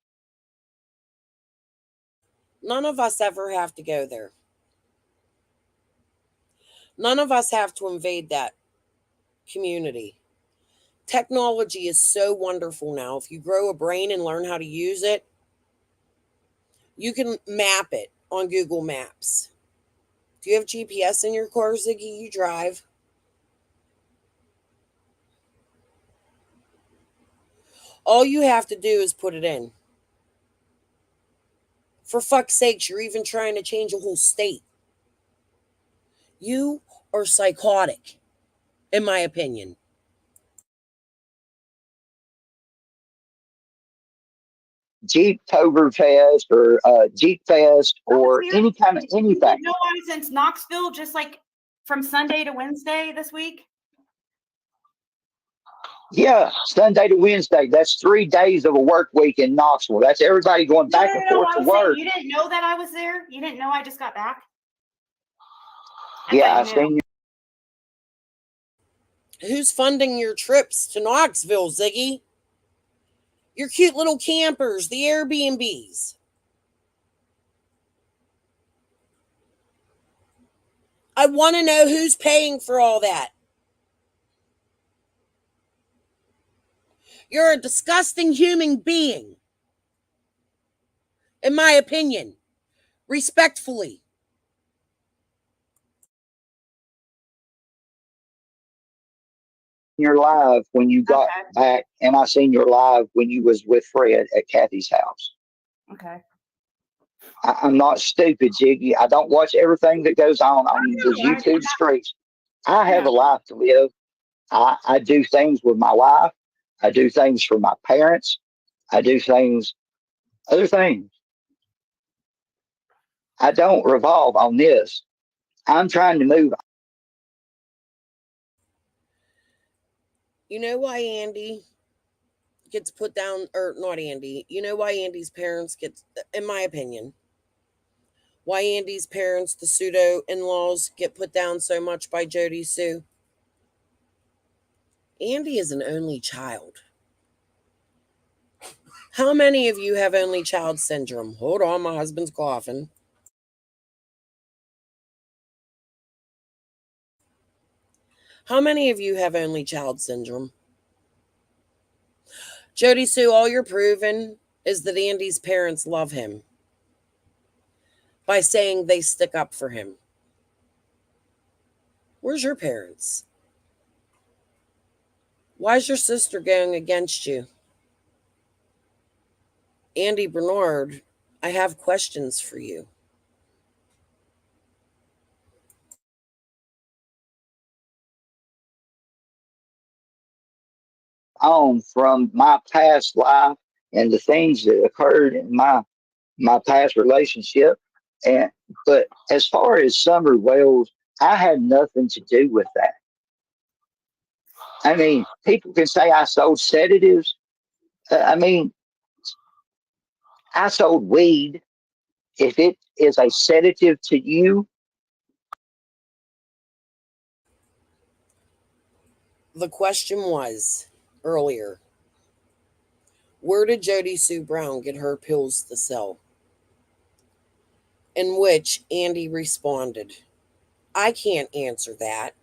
None of us ever have to go there. None of us have to invade that community. Technology is so wonderful now. If you grow a brain and learn how to use it, you can map it on Google Maps. Do you have GPS in your car, Ziggy? You drive. All you have to do is put it in. For fuck's sakes, you're even trying to change a whole state. You are psychotic, in my opinion. Jeeptoberfest or Jeep Fest or any kind of anything. You know, I was in Knoxville just like from Sunday to Wednesday this week. Yeah, Sunday to Wednesday. That's 3 days of a work week in Knoxville. That's everybody going back and forth to work. You didn't know that I was there? You didn't know I just got back? Yeah, I've seen you. Who's funding your trips to Knoxville, Ziggy? Your cute little campers, the Airbnbs. I want to know who's paying for all that. You're a disgusting human being. In my opinion. Respectfully. your live when you got back, and I seen your live when you was with Fred at Kathy's house. Okay. I'm not stupid, Jiggy. I don't watch everything that goes on the YouTube streets. I have a life to live. I do things with my wife. I do things for my parents. I do other things. I don't revolve on this. I'm trying to move. You know why Andy gets put down, or not Andy? You know why Andy's parents get, in my opinion, why Andy's parents, the pseudo in-laws, get put down so much by Jody Sue? Andy is an only child. How many of you have only child syndrome? Hold on, my husband's coughing. How many of you have only child syndrome? Jody Sue, all you're proving is that Andy's parents love him by saying they stick up for him. Where's your parents? Why is your sister going against you? Andy Bernard, I have questions for you. On from my past life and the things that occurred in my past relationship, but as far as Summer Wells, I had nothing to do with that. I mean, people can say I sold sedatives. I mean, I sold weed. If it is a sedative to you, The question was earlier, where did Jody Sue Brown get her pills to sell? In which Andy responded, I can't answer that.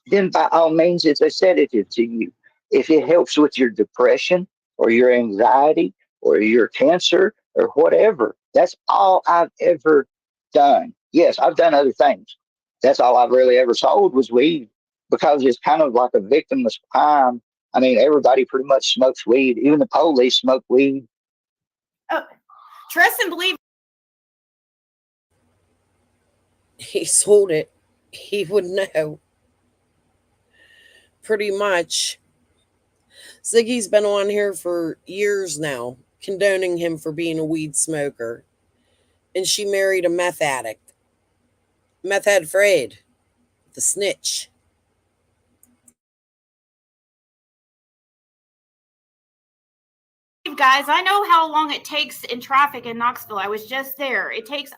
then by all means, it's a sedative to you. If it helps with your depression or your anxiety or your cancer or whatever, that's all I've ever done. Yes, I've done other things. That's all I've really ever sold was weed, because it's kind of like a victimless crime. I mean, everybody pretty much smokes weed. Even the police smoke weed. Oh, trust and believe. He sold it. He would know. Pretty much. Ziggy's been on here for years now, condoning him for being a weed smoker. And she married a meth addict. Meth head Fred, the snitch. Guys, I know how long it takes in traffic in Knoxville. I was just there.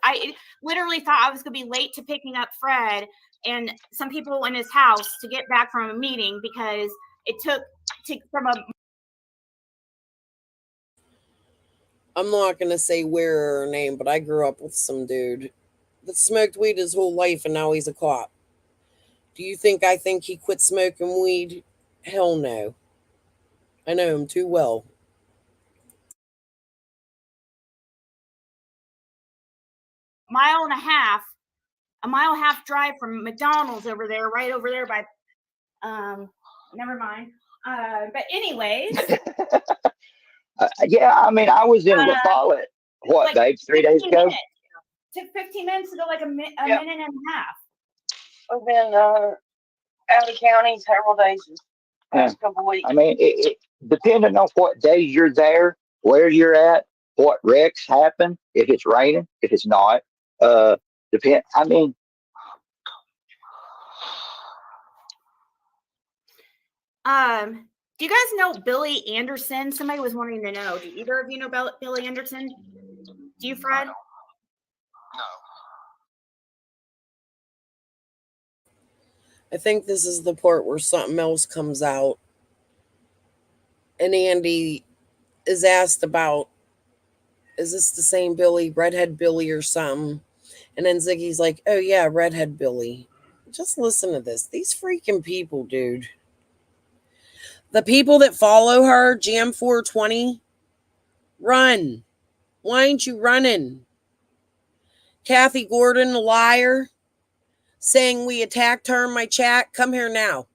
I literally thought I was going to be late to picking up Fred and some people in his house to get back from a meeting because it took from a. I'm not going to say where her name, but I grew up with some dude that smoked weed his whole life and now he's a cop. Do you think I think he quit smoking weed? Hell no. I know him too well. A mile and a half drive from McDonald's over there, right over there by, never mind. But anyways. Yeah, I mean, I was in La Follette, what, babe, 3 days ago? Minutes. Took 15 minutes to go, like a minute and a half. I've been out of county several days this past couple weeks. I mean, it depending on what day you're there, where you're at, what wrecks happen, if it's raining, if it's not, I mean. Do you guys know Billy Anderson? Somebody was wanting to know. Do either of you know Billy Anderson? Do you, Fred? No. I think this is the part where something else comes out. And Andy is asked about, is this the same Billy, Redhead Billy or something? And then Ziggy's like, oh yeah, Redhead Billy. Just listen to this. These freaking people, dude. The people that follow her, Jam 420, Run. Why ain't you running? Kathy Gordon, a liar, saying we attacked her in my chat. Come here now.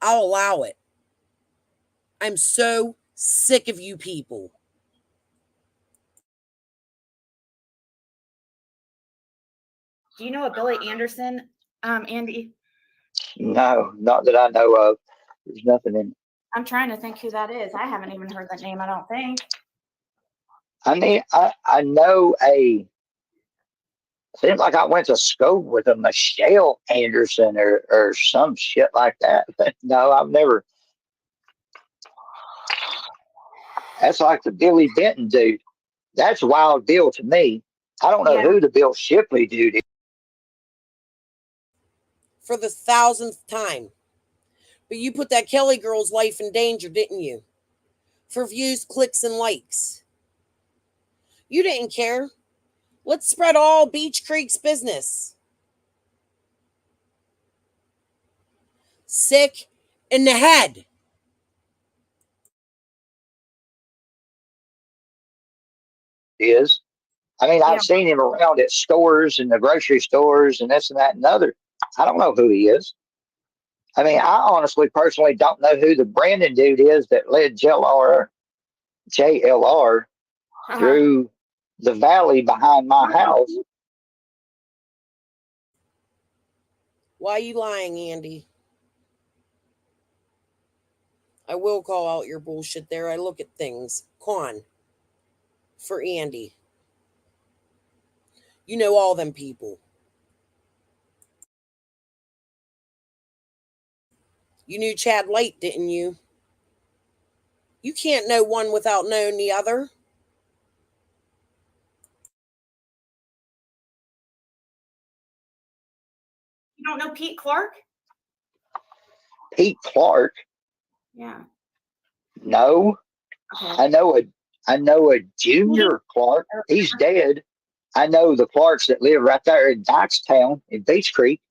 I'll allow it. I'm so sick of you people. Do you know a Billy Anderson, Andy? No, not that I know of. There's nothing in. I'm trying to think who that is. I haven't even heard that name, I don't think. I mean, I know a. Seems like I went to school with a Michelle Anderson or some shit like that. But no, I've never. That's like the Billy Benton dude. That's Wild Bill to me. I don't know who the Bill Shipley dude is. For the 1000th time. But you put that Kelly girl's life in danger, didn't you? For views, clicks, and likes. You didn't care. Let's spread all Beach Creek's business. Sick in the head. Is. I mean, I've seen him around at stores and the grocery stores and this and that and other. I don't know who he is. I mean, I honestly, personally don't know who the Brandon dude is that led JLR through the valley behind my house. Why are you lying, Andy? I will call out your bullshit there. I look at things. Con. For Andy. You know all them people. You knew Chad Light, didn't you? You can't know one without knowing the other. You don't know Pete Clark? Pete Clark? Yeah. No. Okay. I know a Junior Clark. He's dead. I know the Clarks that live right there in Dykestown in Beach Creek,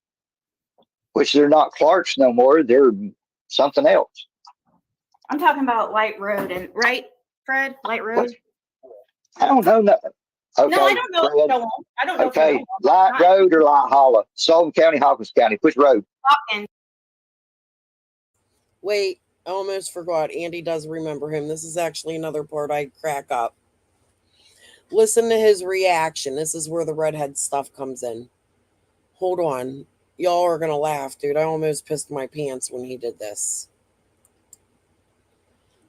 which they're not Clarks no more. They're something else. I'm talking about Light Road, and right, Fred? Light Road? I don't know. No. Okay, No, I don't know. Fred. No, I don't know. Okay, If you know. Light Road or Light Hollow? Sullivan County, Hawkins County. Which road? Hawkins. Wait, I almost forgot. Andy does remember him. This is actually another part I crack up. Listen to his reaction. This is where the redhead stuff comes in. Hold on. Y'all are going to laugh, dude. I almost pissed my pants when he did this.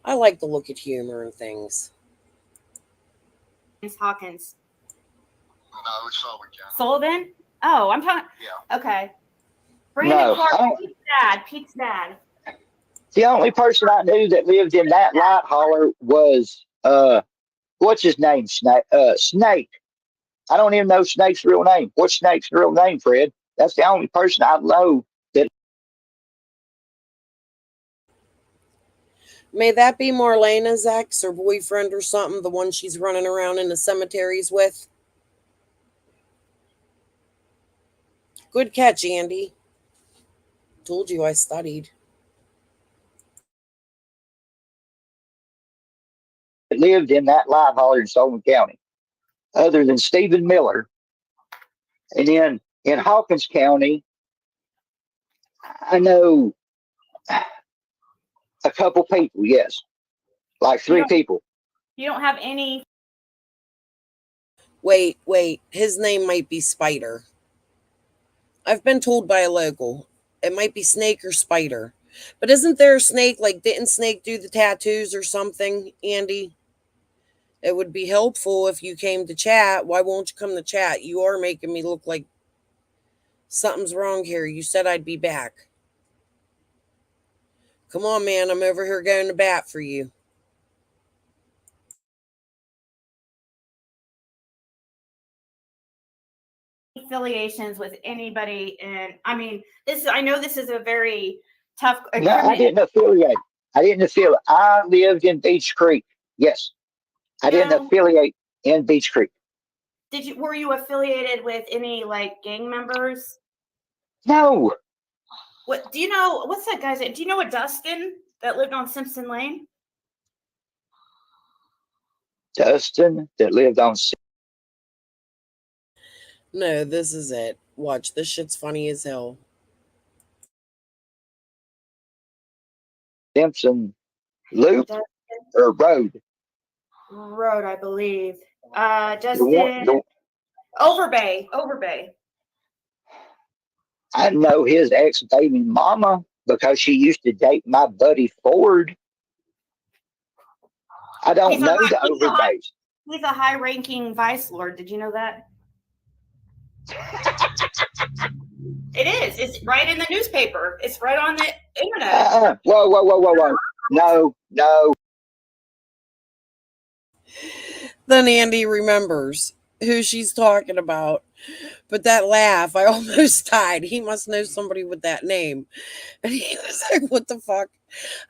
I like to look at humor and things. It's Hawkins. No, it's Sullivan County. Sullivan? Oh, I'm talking. Yeah. Okay. Brandon No, Clark, Pete's dad. The only person I knew that lived in that light holler was what's his name? Snake. I don't even know Snake's real name. What's Snake's real name, Fred? That's the only person I know that. May that be Marlena's ex or boyfriend or something, the one she's running around in the cemeteries with? Good catch, Andy. Told you I studied. Lived in that light holler in Sullivan County, other than Stephen Miller. And then in Hawkins County, I know a couple people, yes. Like 3 people. You don't have any. Wait. His name might be Spider. I've been told by a local. It might be Snake or Spider. But isn't there a Snake? Like, didn't Snake do the tattoos or something, Andy? It would be helpful if you came to chat. Why won't you come to chat? You are making me look like something's wrong here. You said I'd be back. Come on, man. I'm over here going to bat for you. Affiliations with anybody, and I mean, I know this is a very tough. No, I didn't affiliate. I lived in Beach Creek. Yes. I didn't affiliate in Beach Creek. Were you affiliated with any like gang members? No. What do you know? What's that guy's name? Do you know a Dustin that lived on Simpson Lane? Dustin that lived on No, this is it. Watch, this shit's funny as hell. Simpson Loop or Road? Road, I believe. The Justin one, Overbay. Overbay. I know his ex-baby mama because she used to date my buddy Ford. I don't know the Overbays. He's a high-ranking vice lord. Did you know that? It is. It's right in the newspaper. It's right on the internet. Whoa. No. Then Andy remembers who she's talking about. But that laugh, I almost died. He must know somebody with that name. And he was like, what the fuck?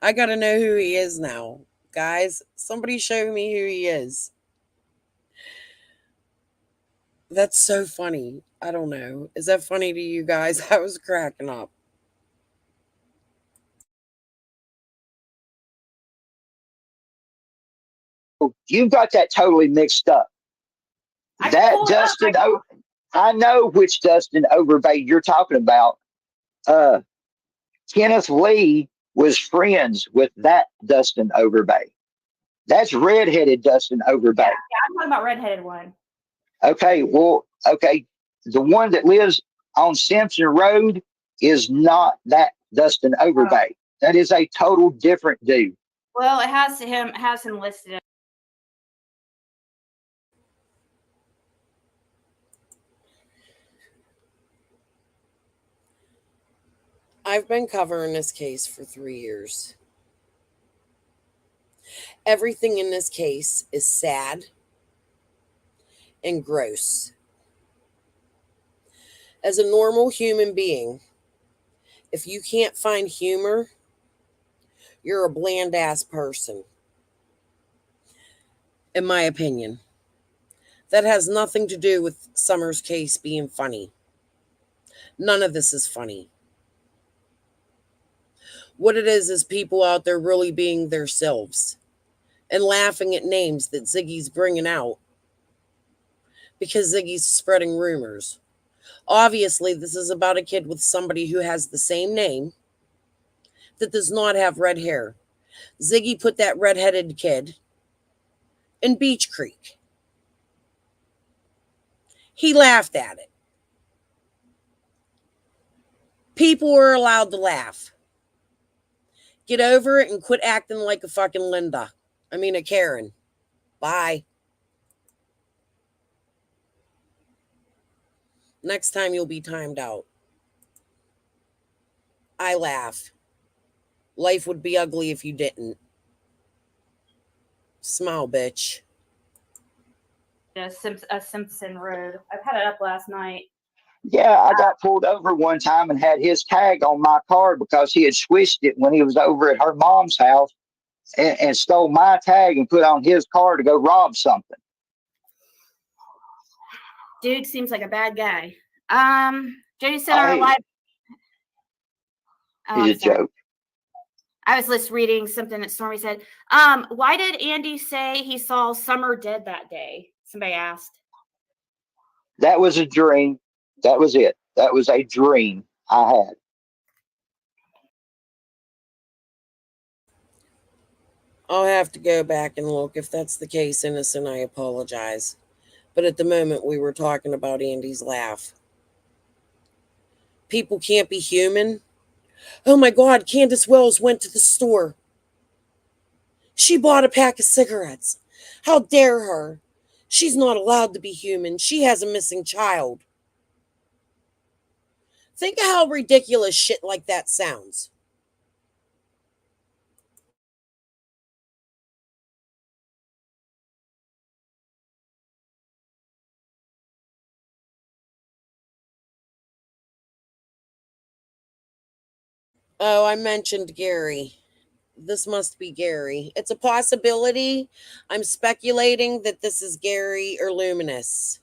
I gotta know who he is now. Guys, somebody show me who he is. That's so funny. I don't know. Is that funny to you guys? I was cracking up. You've got that totally mixed up. I know which Dustin Overbay you're talking about. Kenneth Lee was friends with that Dustin Overbay. That's redheaded Dustin Overbay. Yeah, I'm talking about redheaded one. Okay. The one that lives on Simpson Road is not that Dustin Overbay. That is a total different dude. Well, it has him listed. I've been covering this case for 3 years. Everything in this case is sad and gross. As a normal human being, if you can't find humor, you're a bland ass person. In my opinion. That has nothing to do with Summer's case being funny. None of this is funny. What it is people out there really being themselves and laughing at names that Ziggy's bringing out because Ziggy's spreading rumors. Obviously, this is about a kid with somebody who has the same name that does not have red hair. Ziggy put that redheaded kid in Beach Creek. He laughed at it. People are allowed to laugh. Get over it and quit acting like a fucking a Karen. Bye. Next time you'll be timed out. I laugh. Life would be ugly if you didn't. Smile, bitch. A Simpson Road. I've had it up last night. Yeah, I got pulled over one time and had his tag on my car because he had switched it when he was over at her mom's house and stole my tag and put on his car to go rob something. Dude seems like a bad guy. Jody said our live. He's a joke. I was just reading something that Stormy said. Why did Andy say he saw Summer dead that day? Somebody asked. That was a dream. That was it. That was a dream I had. I'll have to go back and look. If that's the case, innocent, I apologize. But at the moment, we were talking about Andy's laugh. People can't be human. Oh my God, Candace Wells went to the store. She bought a pack of cigarettes. How dare her? She's not allowed to be human. She has a missing child. Think of how ridiculous shit like that sounds. Oh, I mentioned Gary. This must be Gary. It's a possibility. I'm speculating that this is Gary or Luminous.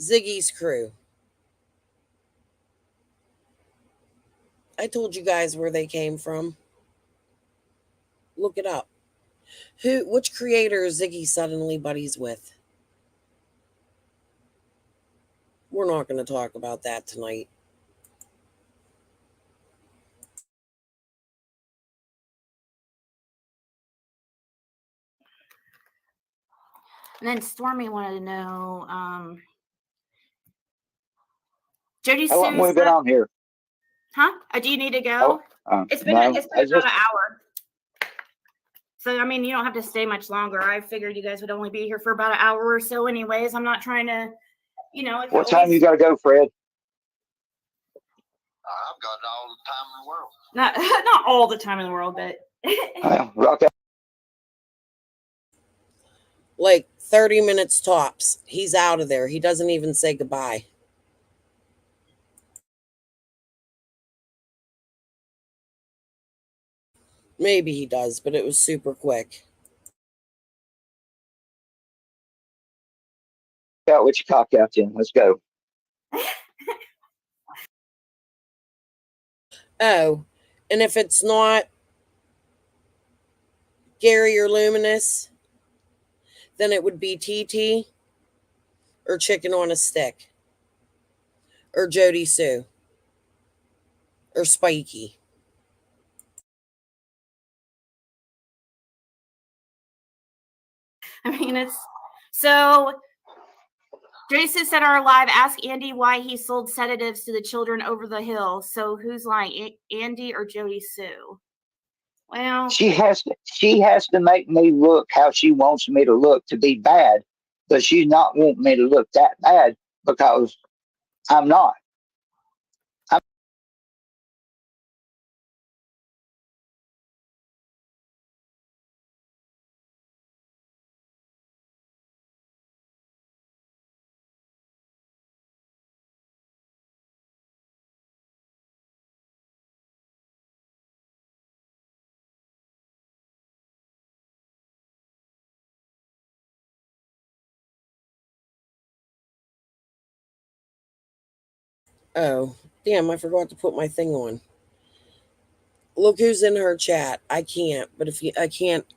Ziggy's crew. I told you guys where they came from. Look it up. Which creator is Ziggy suddenly buddies with? We're not going to talk about that tonight. And then Stormy wanted to know, Jody How long Sue's have we been on here? Huh? Do you need to go? It's been No, about an hour. So I mean, you don't have to stay much longer. I figured you guys would only be here for about an hour or so anyways. I'm not trying to, What time you got to go, Fred? I've got all the time in the world. Not all the time in the world, but Okay. Like 30 minutes tops. He's out of there. He doesn't even say goodbye. Maybe he does, but it was super quick. Out with your cock out then. Let's go. Oh, and if it's not Gary or Luminous, then it would be TT or Chicken on a Stick or Jody Sue or Spiky. I mean, it's so. Jason said our live, ask Andy why he sold sedatives to the children over the hill. So who's lying, Andy or Jody Sue? Well, She has to make me look how she wants me to look to be bad, but she's not wanting me to look that bad because I'm not. Oh, damn, I forgot to put my thing on. Look who's in her chat. I can't, but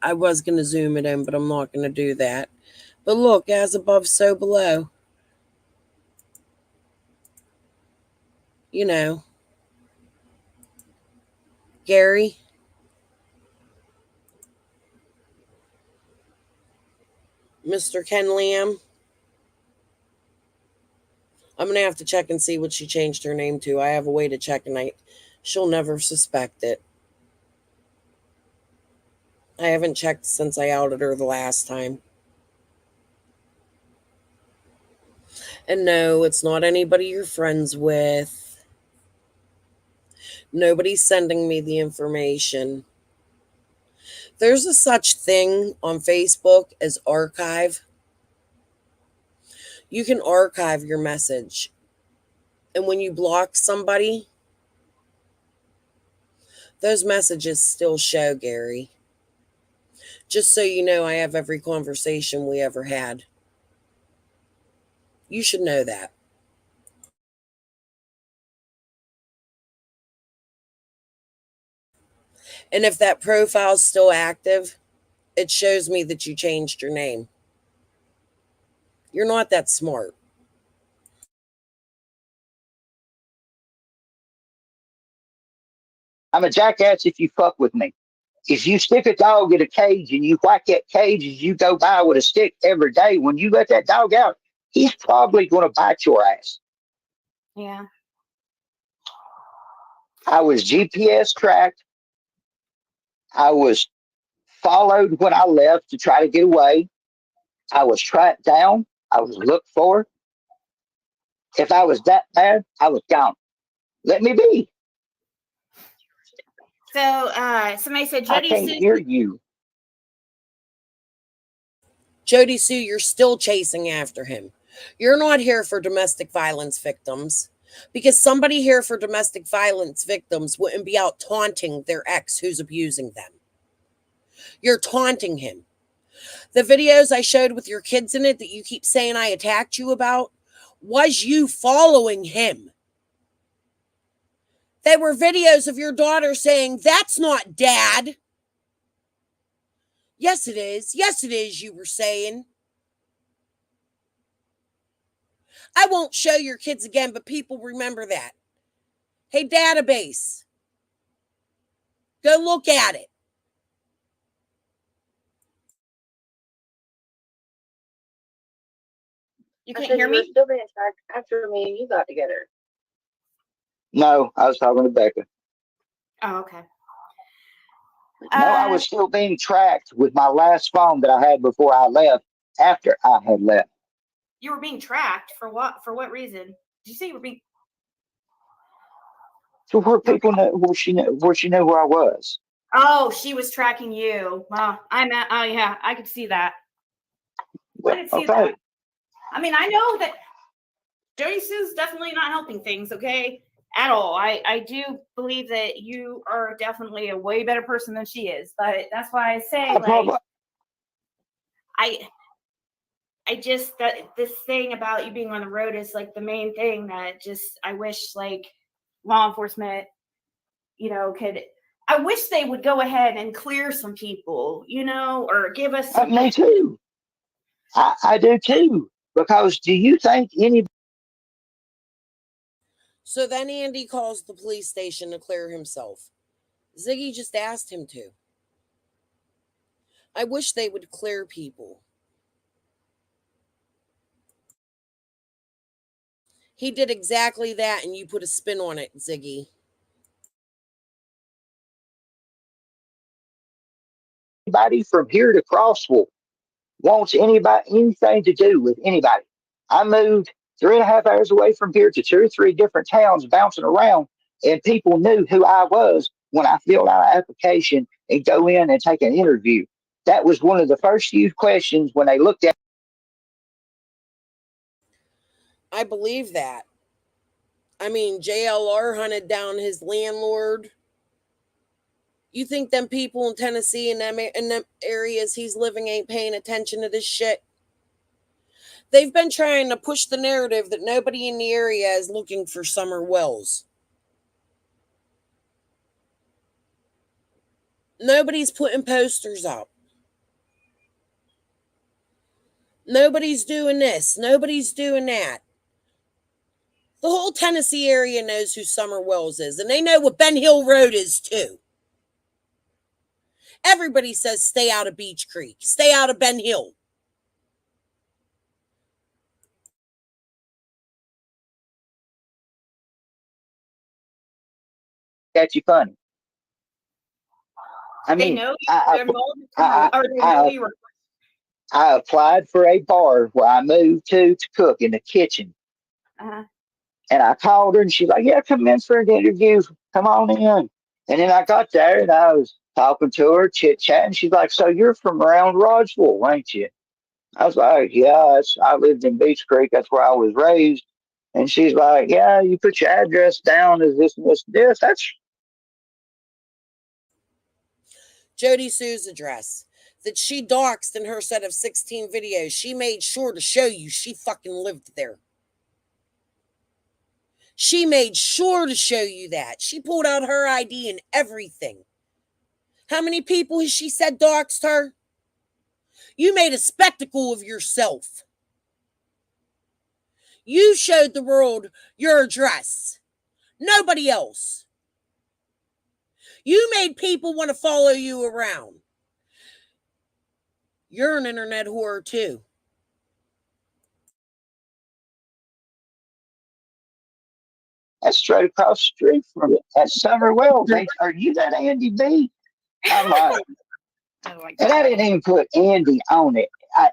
I was going to zoom it in, but I'm not going to do that. But look, as above, so below. You know. Gary. Mr. Ken Lamb. I'm going to have to check and see what she changed her name to. I have a way to check, and she'll never suspect it. I haven't checked since I outed her the last time. And no, it's not anybody you're friends with. Nobody's sending me the information. There's a such thing on Facebook as archive. You can archive your message. And when you block somebody, those messages still show, Gary. Just so you know, I have every conversation we ever had. You should know that. And if that profile's still active, it shows me that you changed your name. You're not that smart. I'm a jackass if you fuck with me. If you stick a dog in a cage and you whack that cage as you go by with a stick every day, when you let that dog out, he's probably going to bite your ass. yeah. I was GPS tracked. I was followed when I left to try to get away. I was tracked down. I was looked for. If I was that bad, I was gone. Let me be. So somebody said I Jody can't Sue. hear you. Jody Sue, you're still chasing after him. You're not here for domestic violence victims, because somebody here for domestic violence victims wouldn't be out taunting their ex who's abusing them. You're taunting him. The videos I showed with your kids in it that you keep saying I attacked you about was you following him. They were videos of your daughter saying, "That's not dad." Yes, it is. Yes, it is, you were saying. I won't show your kids again, but people remember that. Hey, database. Go look at it. You I can't said hear you were me? still being tracked after me and you got together. No, I was talking to Becca. Oh, okay. No, I was still being tracked with my last phone that I had before I left, after I had left. You were being tracked for what? For what reason? Did you say you were being? So where people know where she knew who I was. Oh, she was tracking you. Wow, oh yeah, I could see that. I could see that. I mean, I know that Jody Sue's definitely not helping things, okay? At all. I do believe that you are definitely a way better person than she is. But that's why I say, like, I just, that this thing about you being on the road is like the main thing that just, I wish like law enforcement, I wish they would go ahead and clear some people, or give us some. Me too. I do too. Because do you think anybody? So then Andy calls the police station to clear himself. Ziggy just asked him to. I wish they would clear people. He did exactly that, and you put a spin on it, Ziggy. Anybody from here to Crossville wants anything to do with anybody. I moved 3.5 hours away from here to 2 or 3 different towns, bouncing around, and people knew who I was when I filled out an application and go in and take an interview. That was one of the first few questions when they looked at. I believe that. I mean, JLR hunted down his landlord. You think them people in Tennessee and them areas he's living ain't paying attention to this shit? They've been trying to push the narrative that nobody in the area is looking for Summer Wells. Nobody's putting posters up. Nobody's doing this. Nobody's doing that. The whole Tennessee area knows who Summer Wells is, and they know what Ben Hill Road is too. Everybody says stay out of Beach Creek. Stay out of Ben Hill. At you funny. I They mean, know they're involved or they know you were. I applied for a bar where I moved to cook in the kitchen. Uh-huh. And I called her and she's like, yeah, come in for an interview. Come on in. And then I got there and I was talking to her, chit-chatting. She's like, so you're from around Roswell, ain't you? I was like, yeah, I lived in Beach Creek. That's where I was raised. And she's like, yeah, you put your address down as this and this and this. That's Jody Sue's address that she doxed in her set of 16 videos. She made sure to show you she fucking lived there. She made sure to show you that. She pulled out her ID and everything. How many people has she said doxed her? You made a spectacle of yourself. You showed the world your address. Nobody else. You made people want to follow you around. You're an internet whore too. That's straight across the street from it. That's Summer Wells. Are you that Andy B? I'm like, and I didn't even put Andy on it. I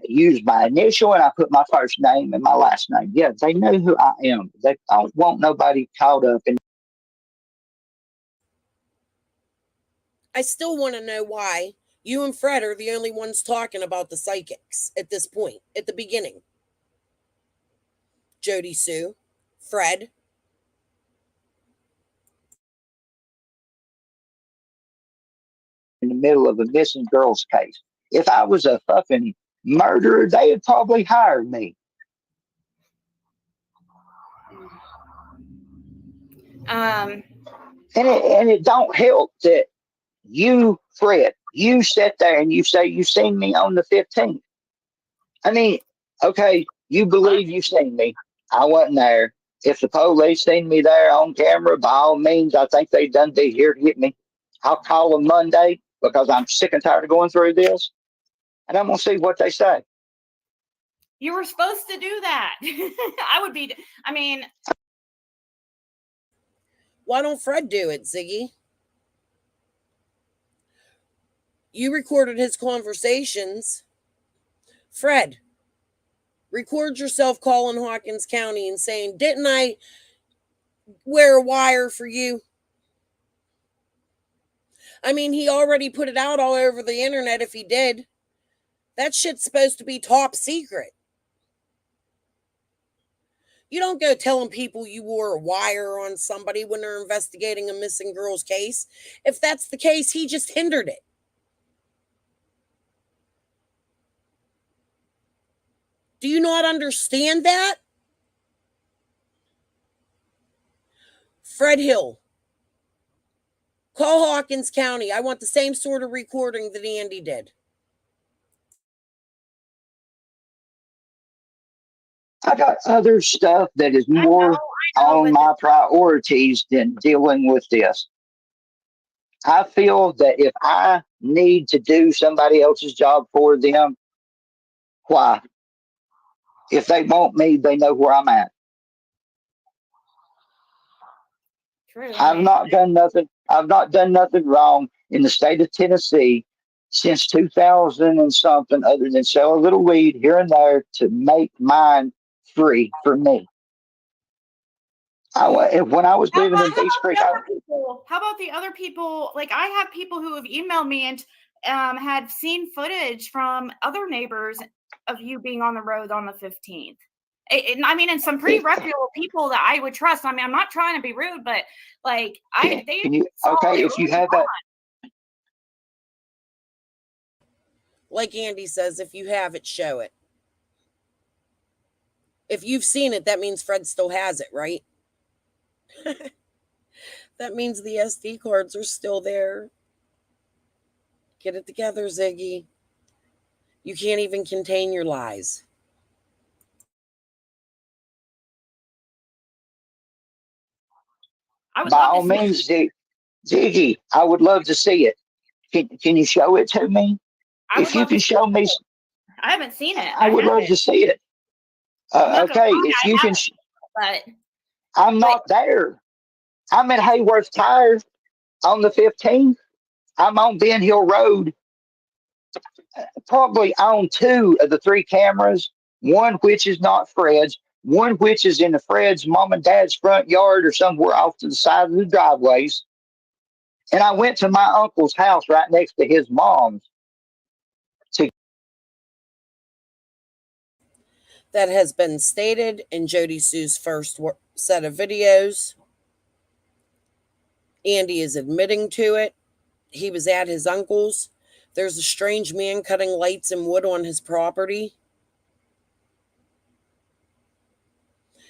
used my initial and I put my first name and my last name. Yeah, they know who I am. They don't want nobody caught up in. I still want to know why you and Fred are the only ones talking about the psychics at this point, at the beginning. Jody Sue, Fred. In the middle of a missing girls case. If I was a fucking murderer, they would probably hire me. And it don't help that you, Fred, you sit there and you say you seen me on the 15th. I mean, okay, you believe you seen me. I wasn't there. If the police seen me there on camera, by all means, I think they done be here to get me. I'll call them Monday because I'm sick and tired of going through this, and I'm gonna see what they say. You were supposed to do that. I mean, why don't Fred do it, Ziggy? You recorded his conversations. Fred, record yourself calling Hawkins County and saying, didn't I wear a wire for you? I mean, he already put it out all over the internet if he did. That shit's supposed to be top secret. You don't go telling people you wore a wire on somebody when they're investigating a missing girl's case. If that's the case, he just hindered it. Do you not understand that? Fred Hill, call Hawkins County. I want the same sort of recording that Andy did. I got other stuff that is more on my priorities than dealing with this. I feel that if I need to do somebody else's job for them, why? If they want me, they know where I'm at. True. I've not done nothing. I've not done nothing wrong in the state of Tennessee since 2000 and something, other than sell a little weed here and there to make mine free for me. When I was living in Beach Creek, how about the other people? Like, I have people who have emailed me and had seen footage from other neighbors of you being on the road on the 15th. I mean, and some pretty reputable people that I would trust. I mean, I'm not trying to be rude, but like, if you have that. Like Andy says, if you have it, show it. If you've seen it, that means Fred still has it, right? That means the SD cards are still there. Get it together, Ziggy. You can't even contain your lies. By all means, Ziggy, I would love to see it. Can you show it to me? If you can show me, I haven't seen it. I would love to see it. Okay, if you can. But I'm not there. I'm at Hayworth Tire on the 15th. I'm on Ben Hill Road, probably on 2 of the 3 cameras, one which is not Fred's, one which is in the Fred's mom and dad's front yard or somewhere off to the side of the driveways. And I went to my uncle's house right next to his mom's. That has been stated in Jody Sue's first set of videos. Andy is admitting to it. He was at his uncle's. There's a strange man cutting lights and wood on his property.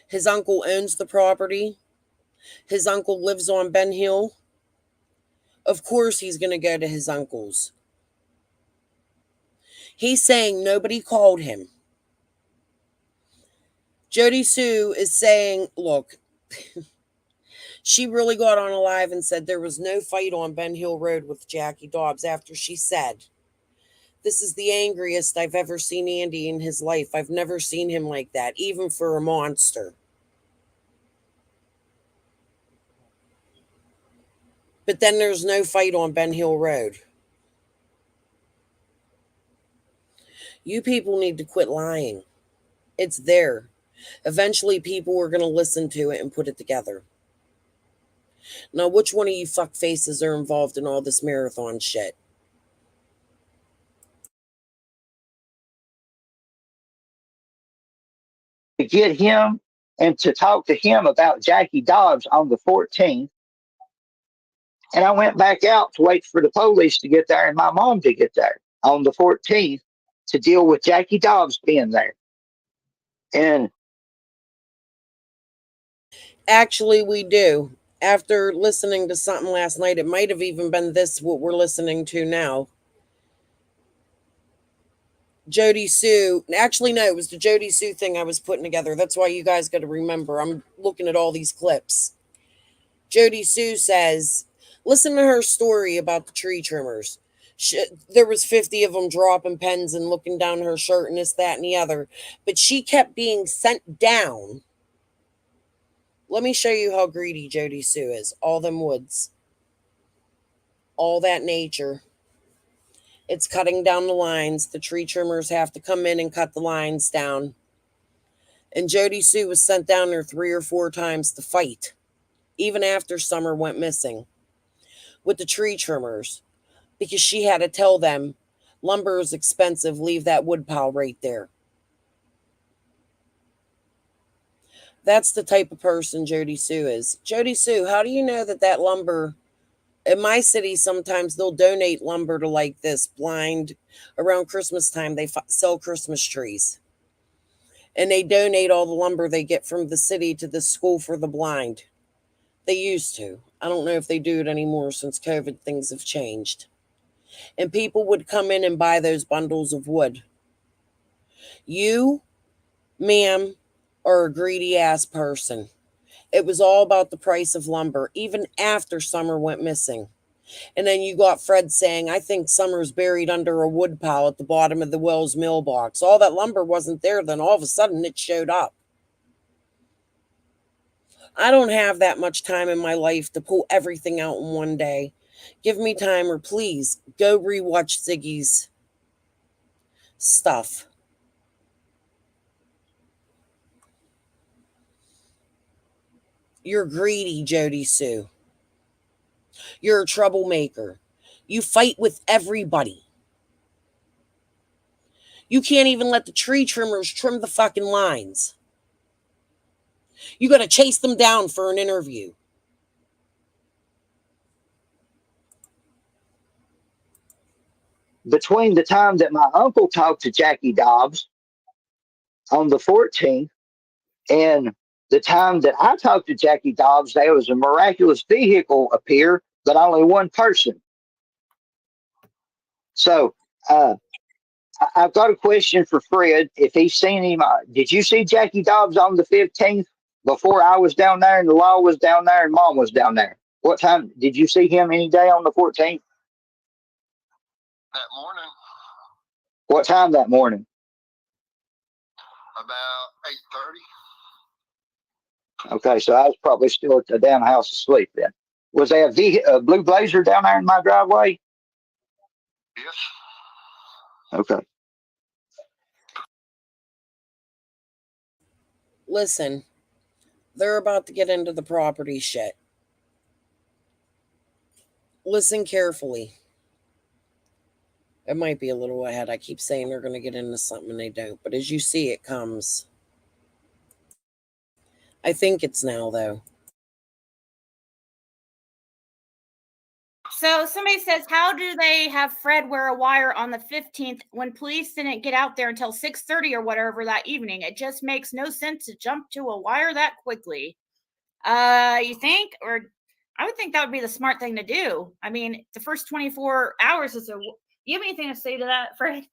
His uncle owns the property. His uncle lives on Ben Hill. Of course he's going to go to his uncle's. He's saying nobody called him. Jody Sue is saying, look, she really got on alive and said there was no fight on Ben Hill Road with Jackie Dobbs after she said, this is the angriest I've ever seen Andy in his life. I've never seen him like that, even for a monster. But then there's no fight on Ben Hill Road. You people need to quit lying. It's there. Eventually people are going to listen to it and put it together. Now, which one of you fuck faces are involved in all this marathon shit? To get him and to talk to him about Jackie Dobbs on the 14th. And I went back out to wait for the police to get there and my mom to get there on the 14th to deal with Jackie Dobbs being there. And actually, we do. After listening to something last night, it might have even been this, what we're listening to now. Jody Sue. Actually, no, it was the Jody Sue thing I was putting together. That's why you guys got to remember. I'm looking at all these clips. Jody Sue says, listen to her story about the tree trimmers. There was 50 of them dropping pens and looking down her shirt and this, that, and the other. But she kept being sent down. Let me show you how greedy Jody Sue is. All them woods. All that nature. It's cutting down the lines. The tree trimmers have to come in and cut the lines down. And Jody Sue was sent down there 3 or 4 times to fight, even after Summer went missing, with the tree trimmers, because she had to tell them, lumber is expensive, leave that wood pile right there. That's the type of person Jody Sue is. Jody Sue, how do you know that lumber, in my city, sometimes they'll donate lumber to like this blind, around Christmas time, they sell Christmas trees. And they donate all the lumber they get from the city to the school for the blind. They used to. I don't know if they do it anymore since COVID, things have changed. And people would come in and buy those bundles of wood. You, ma'am, are a greedy ass person. It was all about the price of lumber, even after Summer went missing. And then you got Fred saying, I think Summer's buried under a wood pile at the bottom of the Wells mailbox. All that lumber wasn't there, then all of a sudden it showed up. I don't have that much time in my life to pull everything out in one day. Give me time, or please go rewatch Ziggy's stuff. You're greedy, Jody Sue. You're a troublemaker. You fight with everybody. You can't even let the tree trimmers trim the fucking lines. You got to chase them down for an interview. Between the time that my uncle talked to Jackie Dobbs on the 14th and the time that I talked to Jackie Dobbs, there was a miraculous vehicle appear, but only one person. So I've got a question for Fred. If he's seen him, did you see Jackie Dobbs on the 15th before I was down there and the law was down there and Mom was down there? What time did you see him any day on the 14th? That morning, What time that morning? about 8:30. Okay, so I was probably still at the damn house asleep then. Was there a blue blazer down there in my driveway? Yes. Okay. Listen, they're about to get into the property shit. Listen carefully. It might be a little ahead. I keep saying they're going to get into something and they don't. But as you see, it comes. I think it's now, though. So somebody says, how do they have Fred wear a wire on the 15th when police didn't get out there until 6:30 or whatever that evening? It just makes no sense to jump to a wire that quickly. You think? Or I would think that would be the smart thing to do. I mean, the first 24 hours is a... You have anything to say to that, Fred?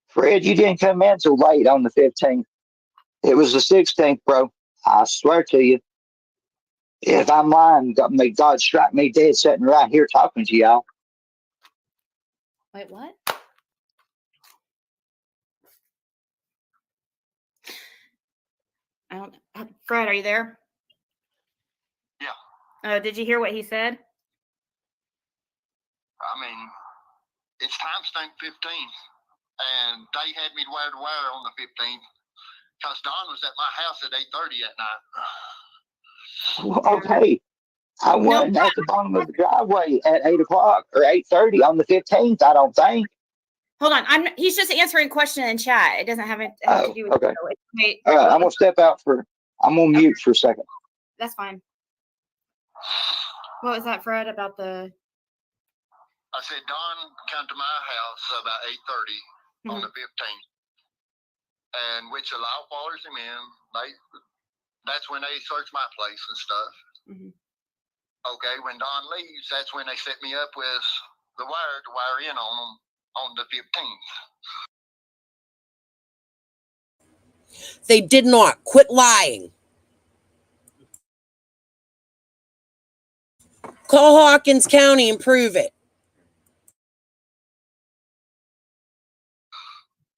Fred, you didn't come in till late on the 15th. It was the 16th, bro. I swear to you. If I'm lying, may God strike me dead sitting right here talking to y'all. Wait, what? I don't... Fred, are you there? Yeah. Did you hear what he said? I mean, it's timestamp 15, and they had me wire to wire on the 15th because Don was at my house at 8:30 at night. Well, okay. I wasn't at the bottom of the driveway at 8 o'clock or 8:30 on the 15th, I don't think. Hold on. He's just answering a question in chat. It doesn't have to do with okay. Wait, All right, I'm going to step out I'm going to mute for a second. That's fine. What was that, Fred, about the... I said, Don come to my house about 8:30 on the 15th, and which the law followers him in. That's when they search my place and stuff. Okay, when Don leaves, that's when they set me up with the wire to wire in on them on the 15th. They did not. Quit lying. Call Hawkins County and prove it.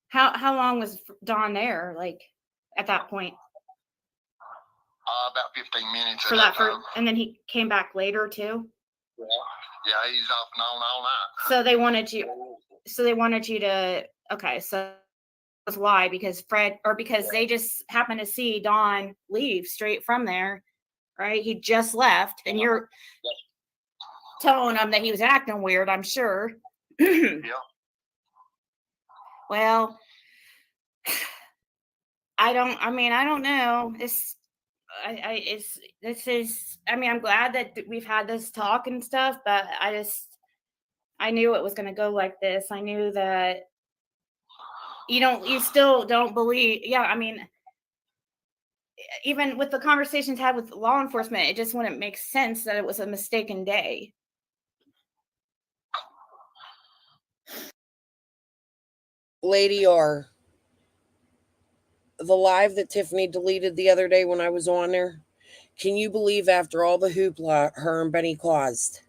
How long was Don there? Like at that point? About 15 minutes. For that first, and then he came back later too. Yeah, he's off and on all night. So they wanted you. So they wanted you to. Okay, so that's why, because because they just happened to see Don leave straight from there, right? He just left, and you're telling him that he was acting weird. I'm sure. Yeah. Well, I don't know. I'm glad that we've had this talk and stuff, but I knew it was going to go like this. I knew that you still don't believe. Yeah. I mean, even with the conversations had with law enforcement, it just wouldn't make sense that it was a mistaken day. Lady R, the live that Tiffany deleted the other day when I was on there, can you believe after all the hoopla her and Benny caused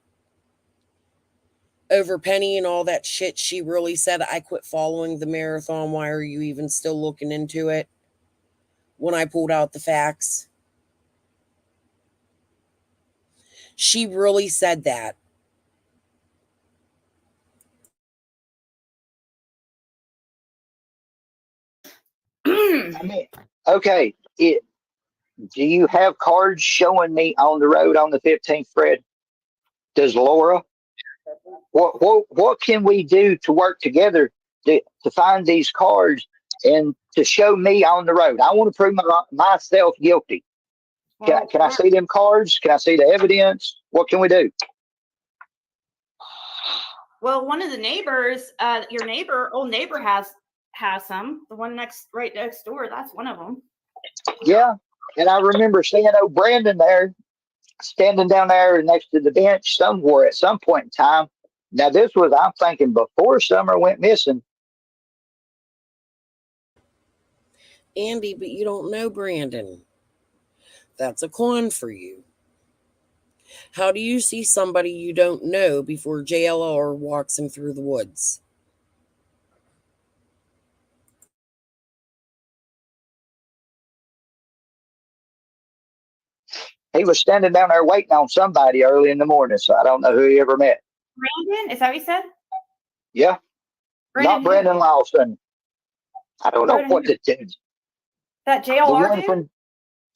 over Penny and all that shit, she really said, I quit following the marathon. Why are you even still looking into it? When I pulled out the facts. She really said that. I mean, okay. Do you have cards showing me on the road on the 15th, Fred? Does Laura? What can we do to work together to find these cards and to show me on the road? I want to prove myself guilty. Can I see them cards? Can I see the evidence? What can we do? Well, one of the neighbors, your old neighbor has some. The one right next door, that's one of them. Yeah, and I remember seeing old Brandon there, standing down there next to the bench somewhere at some point in time. Now, this was, I'm thinking, before Summer went missing. Andy, but you don't know Brandon. That's a con for you. How do you see somebody you don't know before JLR walks him through the woods? He was standing down there waiting on somebody early in the morning, so I don't know who he ever met. Brandon? Is that what you said? Yeah. Not Brandon Lawson. I don't know what to do. That The JLR one dude? from,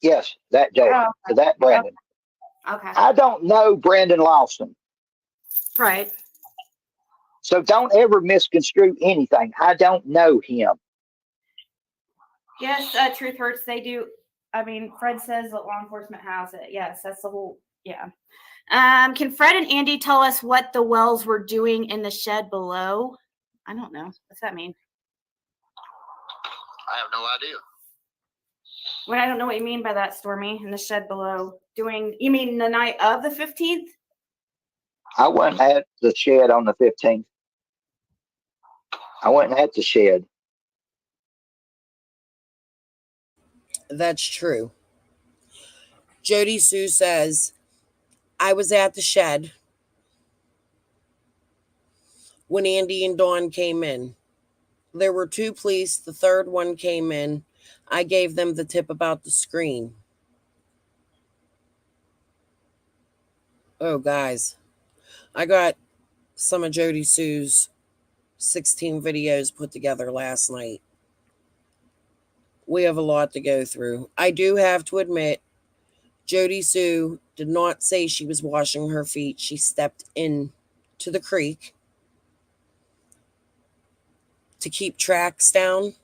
yes, that JLR. Oh, That Brandon. Okay. I don't know Brandon Lawson. Right. So don't ever misconstrue anything. I don't know him. Yes, truth hurts. They do. I mean, Fred says that law enforcement has it. Yes, that's the whole. Yeah. Can Fred and Andy tell us what the Wells were doing in the shed below? I don't know. What's that mean? I have no idea. Well, I don't know what you mean by that, Stormy. In the shed below, you mean the night of the 15th? I wasn't at the shed on the 15th. I wasn't at the shed. That's true. Jody Sue says, I was at the shed when Andy and Dawn came in. There were 2 police. The third one came in. I gave them the tip about the screen. Oh, guys. I got some of Jody Sue's 16 videos put together last night. We have a lot to go through. I do have to admit, Jody Sue did not say she was washing her feet. She stepped in to the creek to keep tracks down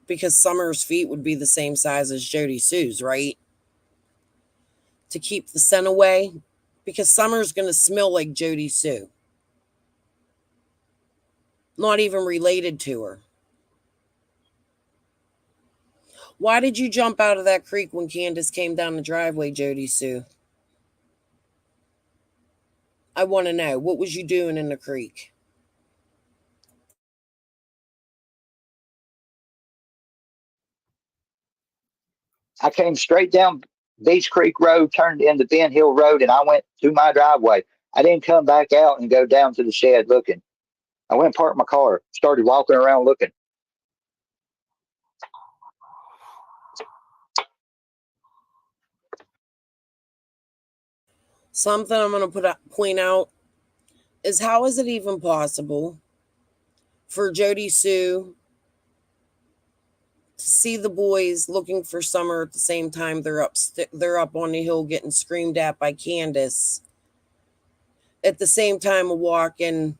because Summer's feet would be the same size as Jody Sue's, right? To keep the scent away because Summer's going to smell like Jody Sue. Not even related to her. Why did you jump out of that creek when Candace came down the driveway, Jody Sue? I want to know. What was you doing in the creek? I came straight down Beach Creek Road, turned into Ben Hill Road, and I went to my driveway. I didn't come back out and go down to the shed looking. I went and parked my car, started walking around looking. Something I'm going to point out is, how is it even possible for Jody Sue to see the boys looking for Summer at the same time they're up on the hill getting screamed at by Candace, at the same time of walking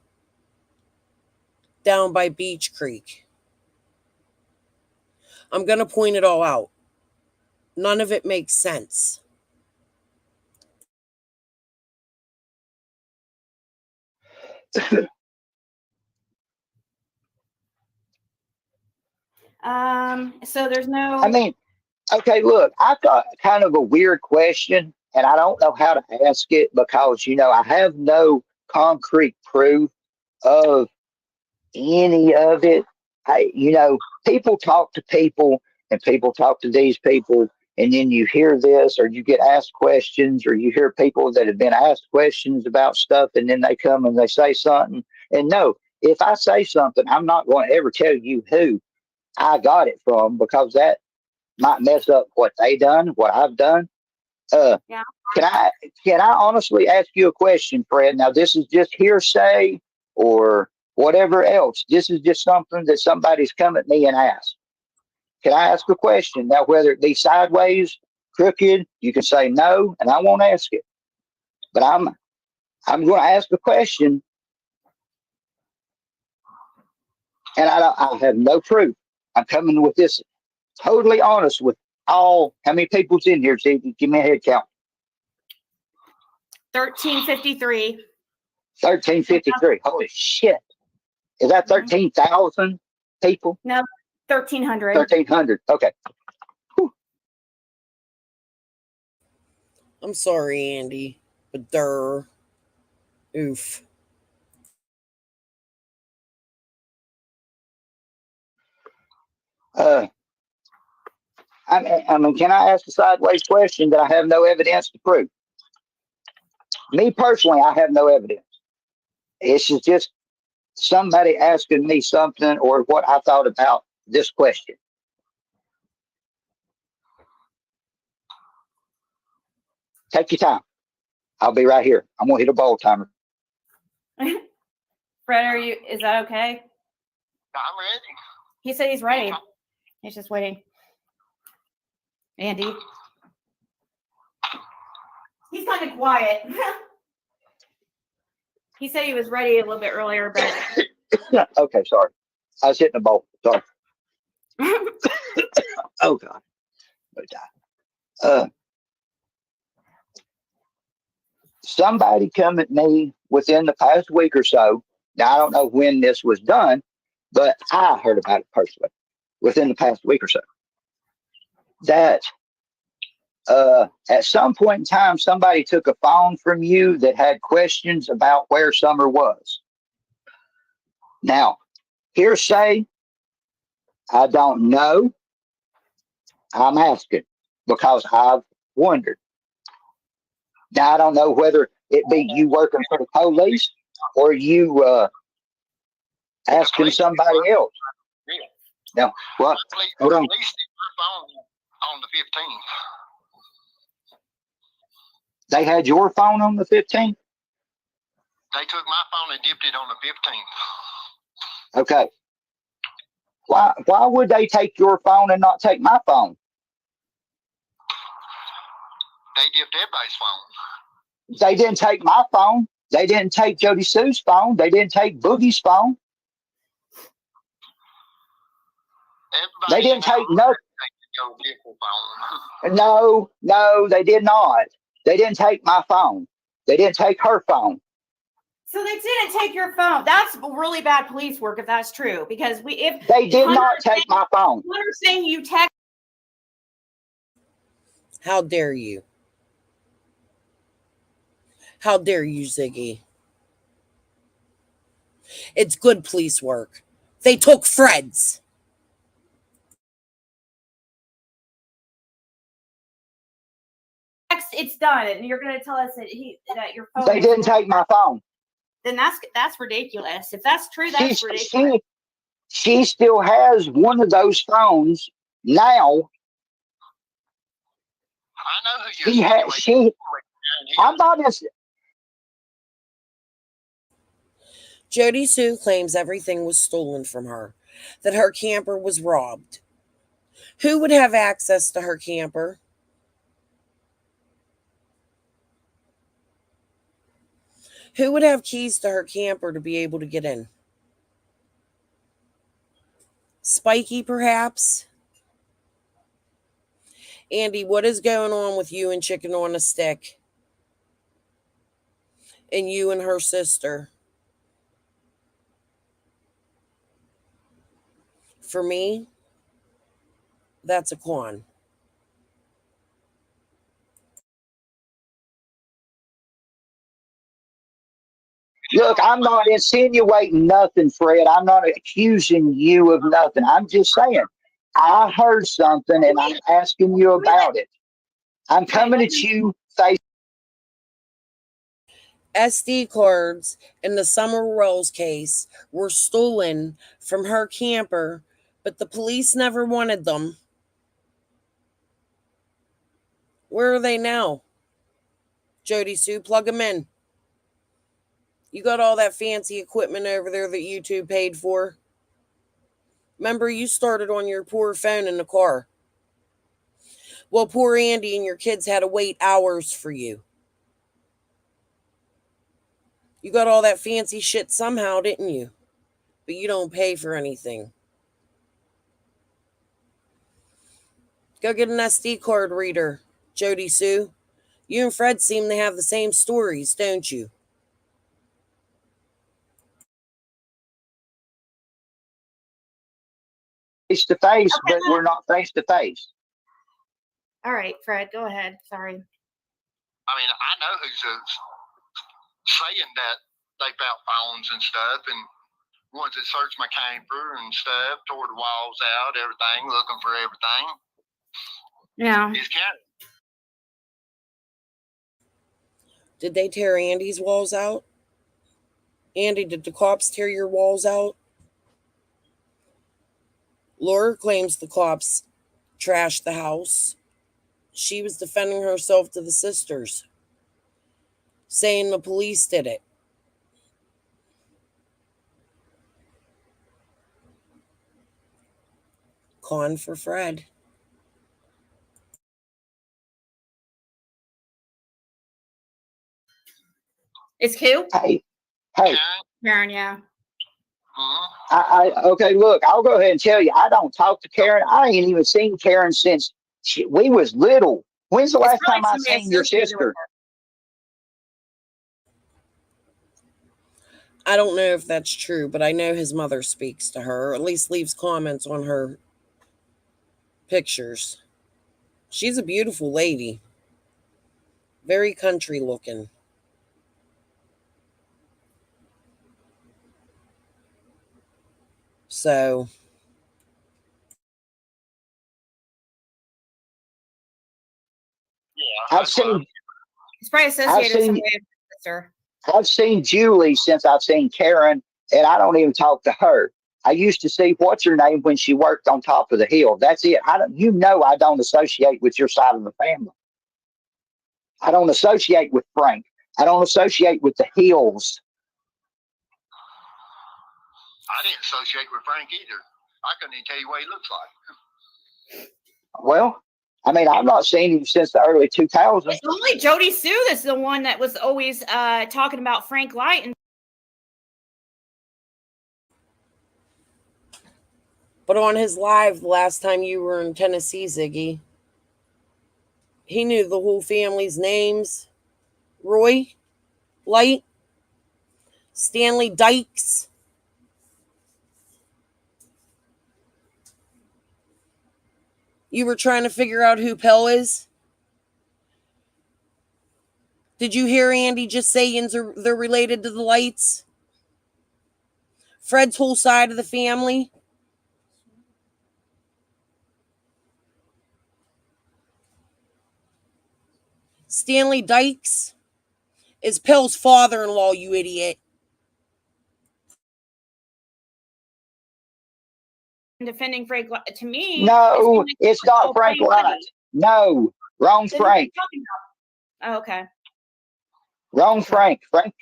down by Beach Creek? I'm going to point it all out. None of it makes sense. So there's no. I mean, okay, look, I've got kind of a weird question, and I don't know how to ask it because, I have no concrete proof of any of it. People talk to people, and people talk to these people, and then you hear this, or you get asked questions, or you hear people that have been asked questions about stuff, and then they come and they say something. And no, if I say something, I'm not going to ever tell you who I got it from, because that might mess up what they done, what I've done. Yeah. Can I honestly ask you a question, Fred? Now, this is just hearsay or whatever else. This is just something that somebody's come at me and asked. Can I ask a question? Now, whether it be sideways, crooked, you can say no, and I won't ask it. But I'm going to ask a question, and I have no proof. I'm coming with this totally honest with all. How many people's in here, Steve? Give me a head count. 1353. 1353. Holy shit. Is that 13,000 people? No, 1300. 1300. Okay. Whew. I'm sorry, Andy, but oof. I mean, can I ask a sideways question that I have no evidence to prove? Me personally, I have no evidence. It's just somebody asking me something or what I thought about this question. Take your time. I'll be right here. I'm going to hit a ball timer. Fred, is that okay? I'm ready. He said he's ready. He's just waiting. Andy. He's kind of quiet. He said he was ready a little bit earlier, but. Okay, sorry. I was hitting the ball. Sorry. Oh, God. Somebody come at me within the past week or so. Now, I don't know when this was done, but I heard about it personally within the past week or so. That at some point in time, somebody took a phone from you that had questions about where Summer was. Now, hearsay, I don't know. I'm asking because I've wondered. Now, I don't know whether it be you working for the police or you asking somebody else. Now, what? Hold on. On the 15th. They had your phone on the 15th? They took my phone and dipped it on the 15th. Okay. Why would they take your phone and not take my phone? They dipped everybody's phone. They didn't take my phone. They didn't take Jody Sue's phone. They didn't take Boogie's phone. They didn't take nothing. No, they did not. They didn't take my phone. They didn't take her phone. So they didn't take your phone. That's really bad police work if that's true. Because if they did not take my phone. Hunter's saying you text. How dare you? How dare you, Ziggy? It's good police work. They took Fred's. it's done, and you're going to tell us that your phone. They didn't take my phone. Then that's ridiculous. If that's true, that's ridiculous. She still has one of those phones now. I know who I'm not as. Jody Sue claims everything was stolen from her, that her camper was robbed. Who would have access to her camper? Who would have keys to her camper to be able to get in? Spiky, perhaps? Andy, what is going on with you and Chicken on a Stick? And you and her sister? For me, that's a con. Look, I'm not insinuating nothing, Fred. I'm not accusing you of nothing. I'm just saying, I heard something and I'm asking you about it. I'm coming at you face. SD cards in the Summer Rolls case were stolen from her camper, but the police never wanted them. Where are they now? Jody Sue, plug them in. You got all that fancy equipment over there that YouTube paid for. Remember, you started on your poor phone in the car. Well, poor Andy and your kids had to wait hours for you. You got all that fancy shit somehow, didn't you? But you don't pay for anything. Go get an SD card reader, Jody Sue. You and Fred seem to have the same stories, don't you? Face to face, but we're not face to face. All right, Fred, go ahead. Sorry. I mean, I know who's saying that they found phones and stuff, and ones that searched my camper and stuff, tore the walls out, everything, looking for everything. Yeah. It's kind of, Did they tear Andy's walls out? Andy, did the cops tear your walls out? Laura claims the cops trashed the house. She was defending herself to the sisters, saying the police did it. Con for Fred. It's who? Hey. Karen, yeah. Okay, look, I'll go ahead and tell you, I don't talk to Karen. I ain't even seen Karen since we was little. When's the last time I seen your sister? I don't know if that's true, but I know his mother speaks to her, or at least leaves comments on her pictures. She's a beautiful lady. Very country looking. So, I've seen. It's probably associated with somebody with his sister. I've seen Julie since I've seen Karen, and I don't even talk to her. I used to see what's her name when she worked on top of the hill. That's it. I don't associate with your side of the family. I don't associate with Frank. I don't associate with the Hills. I didn't associate with Frank either. I couldn't even tell you what he looks like. Well, I mean, I've not seen him since the early 2000s. It's only Jody Sue that's the one that was always talking about Frank Light. And but on his live the last time you were in Tennessee, Ziggy, he knew the whole family's names. Roy Light, Stanley Dykes. You were trying to figure out who Pell is? Did you hear Andy just say they're related to the Lights? Fred's whole side of the family? Stanley Dykes is Pill's father-in-law, you idiot. Defending Frank to me. No, it's not Frank Light. No, wrong Frank. Oh, okay. Wrong Frank. Frank.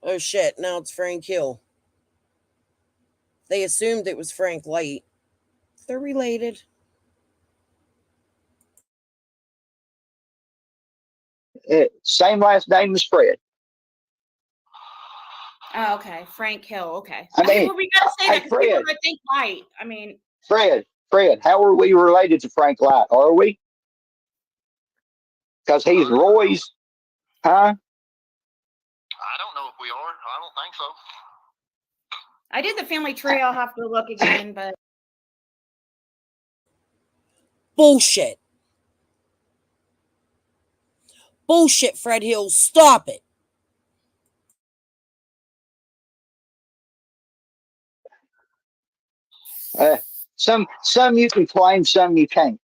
Oh shit, now it's Frank Hill. They assumed it was Frank Light. They're related. Same last name as Fred. Oh, okay. Frank Hill. Okay. I mean, well, we gotta say that because Fred. people would think Light. I mean, Fred, how are we related to Frank Light? Are we? Because he's Roy's, huh? I don't know if we are. I don't think so. I did the family tree. I'll have to look again, but Bullshit. Bullshit, Fred Hill. Stop it. Some you can claim, some you can't.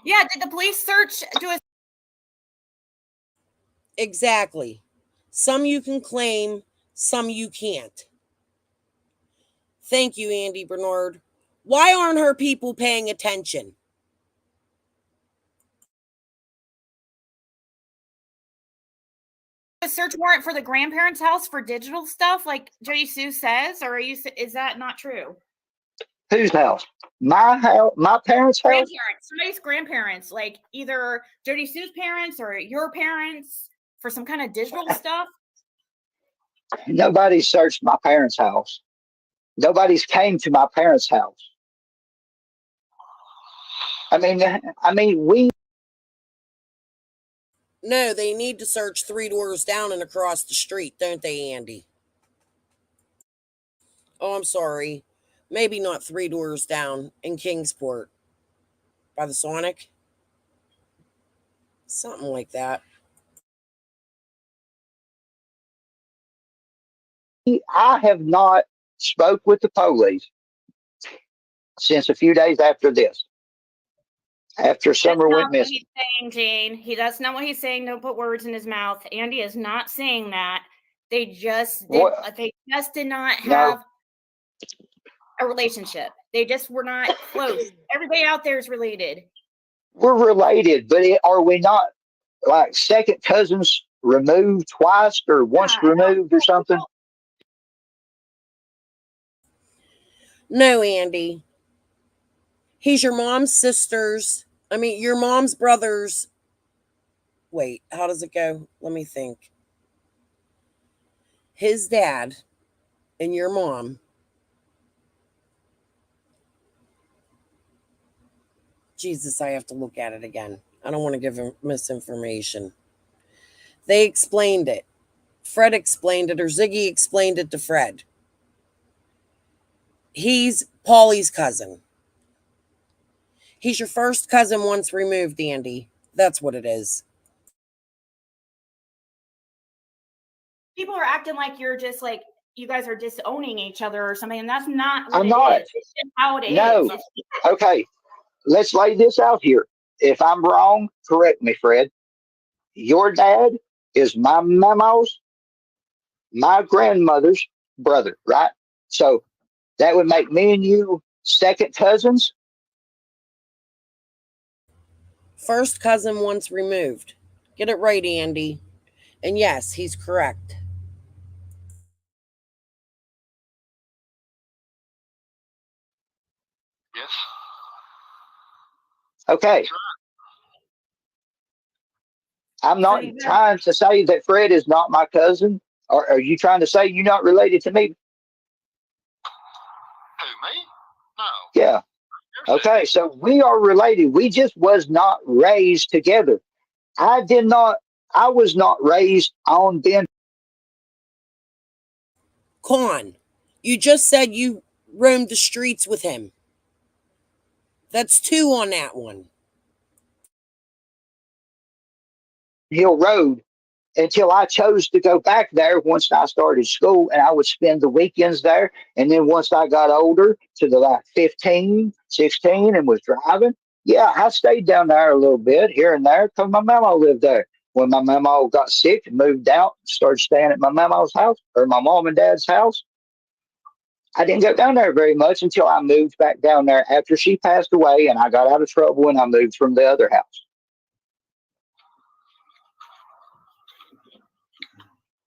yeah. Did the police search do a Exactly. Some you can claim, some you can't. Thank you, Andy Bernard. Why aren't her people paying attention? search warrant for the grandparents' house for digital stuff, like Jody Sue says, or is that not true? Whose house? My house? My parents' house? Grandparents. Somebody's grandparents, like either Jody Sue's parents or your parents, for some kind of digital stuff. Nobody searched my parents' house. Nobody's came to my parents' house. I mean, we. No, they need to search 3 doors down and across the street, don't they, Andy? Oh, I'm sorry. Maybe not 3 doors down in Kingsport. By the Sonic? Something like that. I have not spoke with the police since a few days after this. After Summer went missing. That's not what he's saying, Jane. That's not what he's saying. Don't put words in his mouth. Andy is not saying that. They just did. They just did not have a relationship. They just were not close. Everybody out there is related. We're related, but are we not like second cousins removed twice or once removed or something? No, Andy. He's your mom's your mom's brother's. Wait, how does it go? Let me think. His dad and your mom. Jesus, I have to look at it again. I don't want to give him misinformation. They explained it. Fred explained it, or Ziggy explained it to Fred. He's Paulie's cousin. He's your first cousin once removed, Andy. That's what it is. People are acting like you're just like you guys are disowning each other or something, and that's not I'm not. It's just how it is. No. Okay. Let's lay this out here. If I'm wrong, correct me, Fred. Your dad is my mama's, my grandmother's brother, right? So that would make me and you second cousins. First cousin once removed. Get it right, Andy. And yes, he's correct. Yes. Okay. I'm not trying to say that Fred is not my cousin. Or are you trying to say you're not related to me? Who, me? No. Yeah. Okay, so we are related. We just was not raised together. I was not raised on Ben. Con, you just said you roamed the streets with him. That's 2 on that one. Hill Road until I chose to go back there once I started school, and I would spend the weekends there. And then once I got older to the like 15, 16 and was driving, Yeah, I stayed down there a little bit here and there because my mama lived there. When my mama got sick and moved out, started staying at my mama's house or my mom and dad's house, I didn't go down there very much until I moved back down there after she passed away and I got out of trouble and I moved from the other house.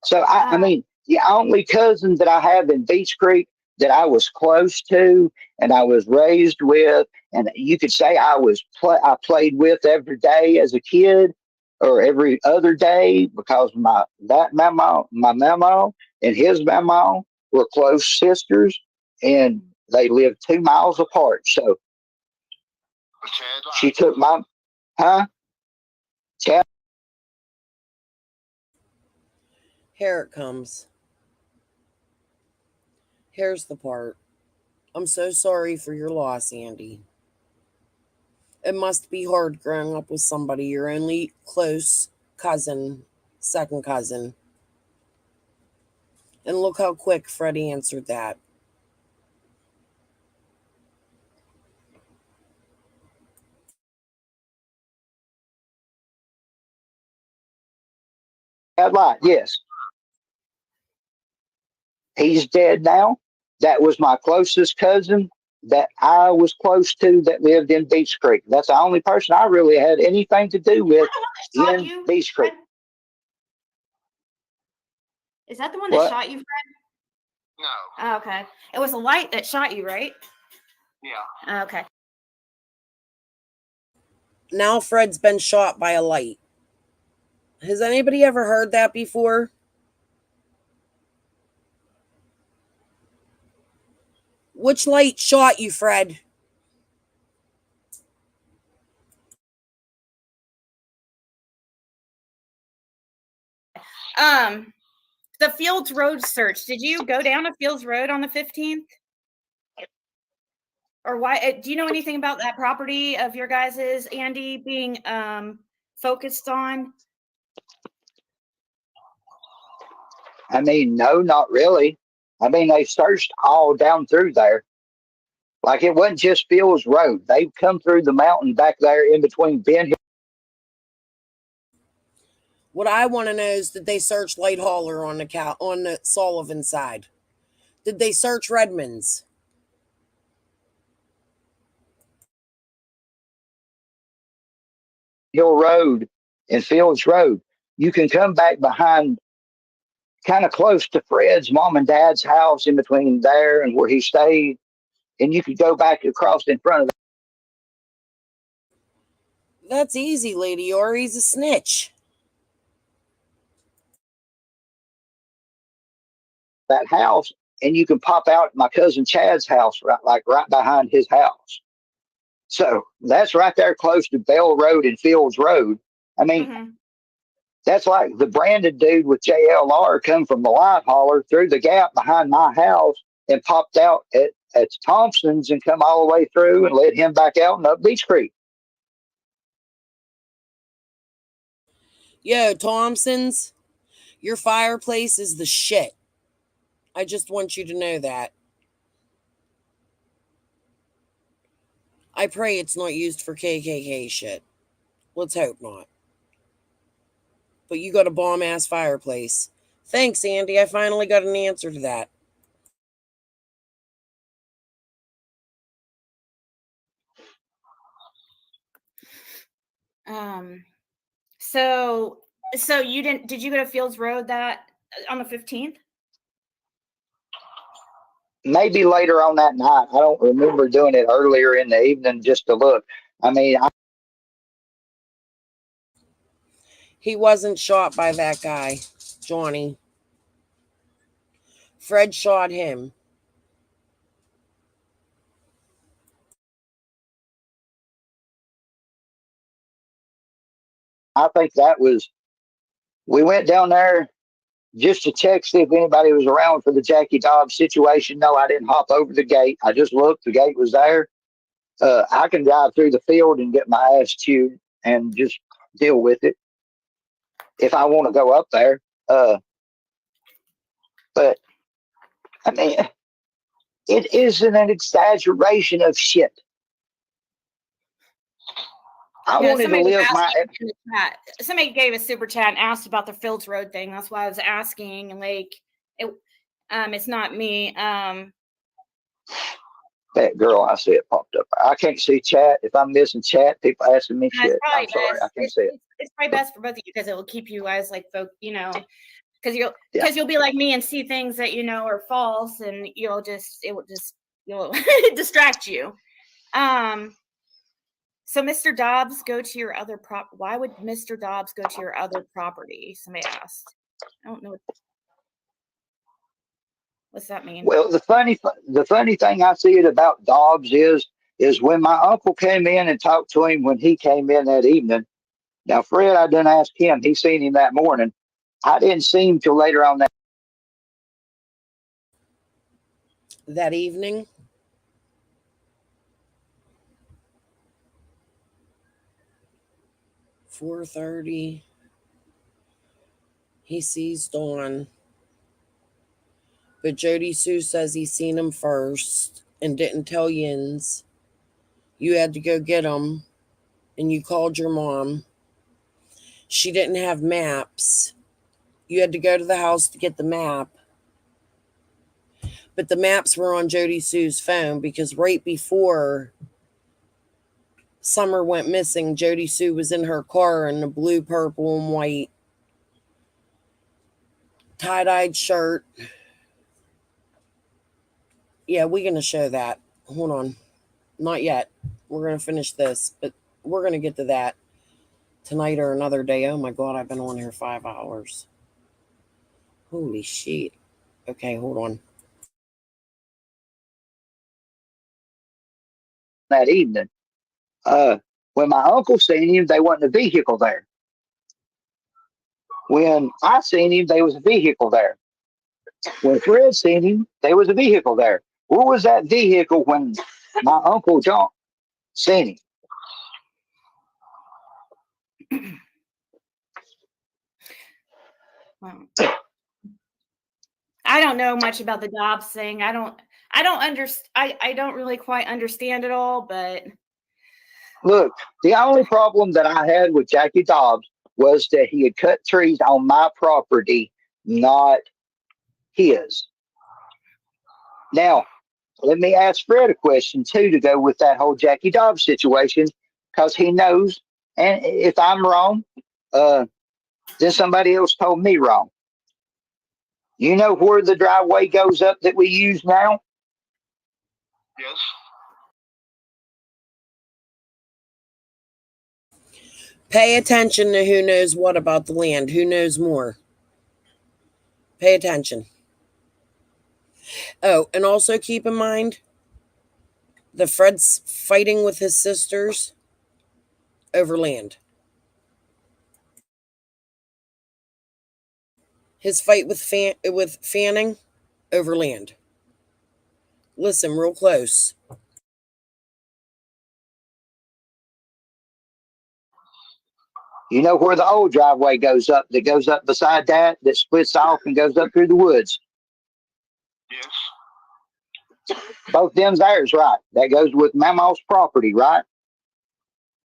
So, I mean, the only cousin that I have in Beach Creek that I was close to and I was raised with, and you could say I played with every day as a kid or every other day because my mama and his mama were close sisters and they lived 2 miles apart. So she took my, Chad. Here it comes. Here's the part. I'm so sorry for your loss, Andy. It must be hard growing up with somebody, your only close cousin, second cousin. And look how quick Freddie answered that. Yes. He's dead now. That was my closest cousin that I was close to that lived in Beach Creek. That's the only person I really had anything to do with in Beach Creek. Is that the one What? that shot you, Fred? No. Oh, okay. It was a light that shot you, right? Yeah. Okay. Now Fred's been shot by a light. Has anybody ever heard that before? Which light shot you, Fred? The Fields Road search. Did you go down to Fields Road on the 15th? Or why? Do you know anything about that property of your guys's, Andy, being focused on? I mean, no, not really. I mean, they searched all down through there. Like it wasn't just Fields Road. They've come through the mountain back there in between Ben Hill. What I want to know is, did they search Light Holler on the Sullivan side? Did they search Redmond's? Hill Road and Fields Road. You can come back behind kind of close to Fred's mom and dad's house in between there and where he stayed. And you could go back across in front of That's easy, Lady Or. He's a snitch. that house and you can pop out at my cousin Chad's house, right behind his house. So that's right there close to Bell Road and Fields Road. I mean, that's like the Brandon dude with JLR come from the Light Holler through the gap behind my house and popped out at Thompson's and come all the way through and led him back out and up Beach Creek. Yo, Thompson's, your fireplace is the shit. I just want you to know that. I pray it's not used for KKK shit. Let's hope not. But you got a bomb-ass fireplace. Thanks, Andy. I finally got an answer to that. So did you go to Fields Road that on the 15th? Maybe later on that night. I don't remember doing it earlier in the evening just to look. I mean, He wasn't shot by that guy, Johnny. Fred shot him. I think we went down there just to check, see if anybody was around for the Jackie Dobbs situation. No, I didn't hop over the gate. I just looked. The gate was there. I can drive through the field and get my ass chewed and just deal with it if I want to go up there. But, I mean, it isn't an exaggeration of shit. I Yeah, wanted to somebody was live my. asking in the chat. Somebody gave a super chat and asked about the Fields Road thing. That's why I was asking. And like, it's not me. That girl, I see it popped up. I can't see chat. If I'm missing chat, people asking me Yeah, it's shit. probably I'm sorry, best. I can't see it. It's probably best for both of you because it will keep you guys like because Yeah. you'll be like me and see things that you know are false, and you'll distract you. So Mr. Dobbs go to your other why would Mr. Dobbs go to your other property? Somebody asked. I don't know. What's that mean? Well, the funny thing I see it about Dobbs is when my uncle came in and talked to him when he came in that evening. Now, Fred, I didn't ask him. He seen him that morning. I didn't see him till later on that evening. $4:30. He sees Dawn. But Jody Sue says he seen him first and didn't tell Yins. You had to go get him, and you called your mom. She didn't have maps. You had to go to the house to get the map. But the maps were on Jody Sue's phone because right before Summer went missing, Jody Sue was in her car in a blue, purple, and white tie-dyed shirt. Yeah, we're going to show that. Hold on. Not yet. We're going to finish this, but we're going to get to that tonight or another day. Oh my God, I've been on here 5 hours. Holy shit. Okay, hold on. that evening. When my uncle seen him, there wasn't a vehicle there. When I seen him, there was a vehicle there. When Fred seen him, there was a vehicle there. Where was that vehicle when my Uncle John seen him? Well, I don't know much about the Dobbs thing. I don't really quite understand it all, but Look, the only problem that I had with Jackie Dobbs was that he had cut trees on my property, not his. Now, let me ask Fred a question too to go with that whole Jackie Dobbs situation, because he knows, and if I'm wrong, then somebody else told me wrong. You know where the driveway goes up that we use now? Yes. Pay attention to who knows what about the land. Who knows more? Pay attention. Oh, and also keep in mind that Fred's fighting with his sisters over land. His fight with Fanning over land. Listen real close. You know where the old driveway goes up, that goes up beside that splits off and goes up through the woods? Yes. Both them's theirs, right? That goes with Mamaw's property, right?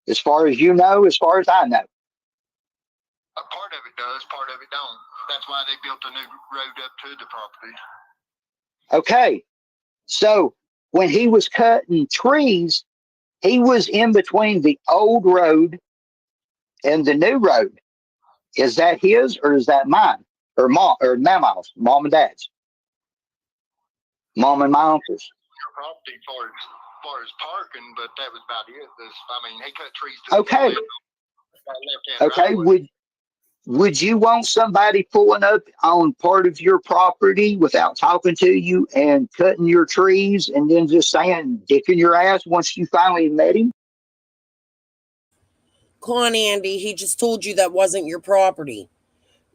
As far as you know, as far as I know. A part of it does, part of it don't. That's why they built a new road up to the property. Okay. So when he was cutting trees, he was in between the old road and the new road. Is that his or is that mine? Or mom or Mamaw's, mom and dad's? Mom and my uncle's. Your property far as parking, but that was about it. He cut trees to Okay. the Okay. driveway. Would you want somebody pulling up on part of your property without talking to you and cutting your trees and then just saying, dicking your ass once you finally met him? Come on, Andy. He just told you that wasn't your property.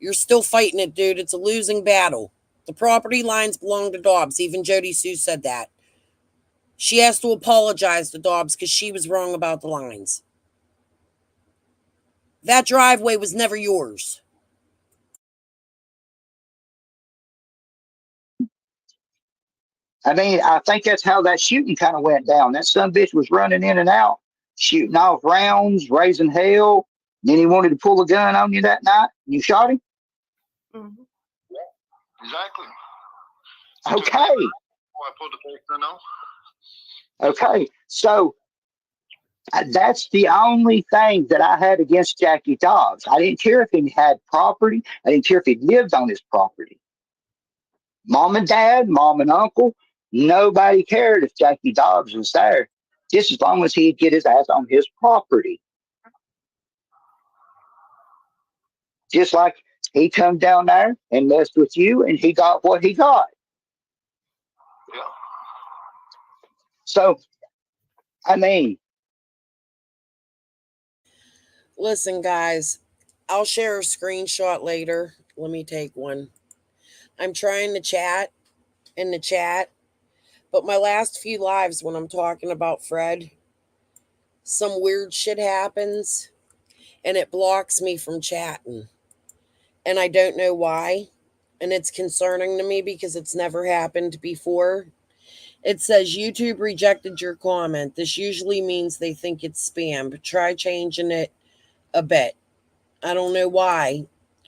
You're still fighting it, dude. It's a losing battle. The property lines belong to Dobbs. Even Jody Sue said that. She has to apologize to Dobbs because she was wrong about the lines. That driveway was never yours. I think that's how that shooting kind of went down. That son bitch was running in and out. shooting off rounds, raising hell. Then he wanted to pull a gun on you that night. You shot him? Mhm. Exactly. Okay. I pulled the first gun off. Okay. So that's the only thing that I had against Jackie Dobbs. I didn't care if he had property. I didn't care if he lived on his property. Mom and dad, mom and uncle, nobody cared if Jackie Dobbs was there, just as long as he'd get his ass on his property. Just like he come down there and messed with you, and he got what he got. Yeah. So, I mean, Listen, guys, I'll share a screenshot later. Let me take one. I'm trying to chat in the chat, but my last few lives when I'm talking about Fred, some weird shit happens and it blocks me from chatting. And I don't know why. And it's concerning to me because it's never happened before. It says YouTube rejected your comment. This usually means they think it's spam, but try changing it a bit. I don't know why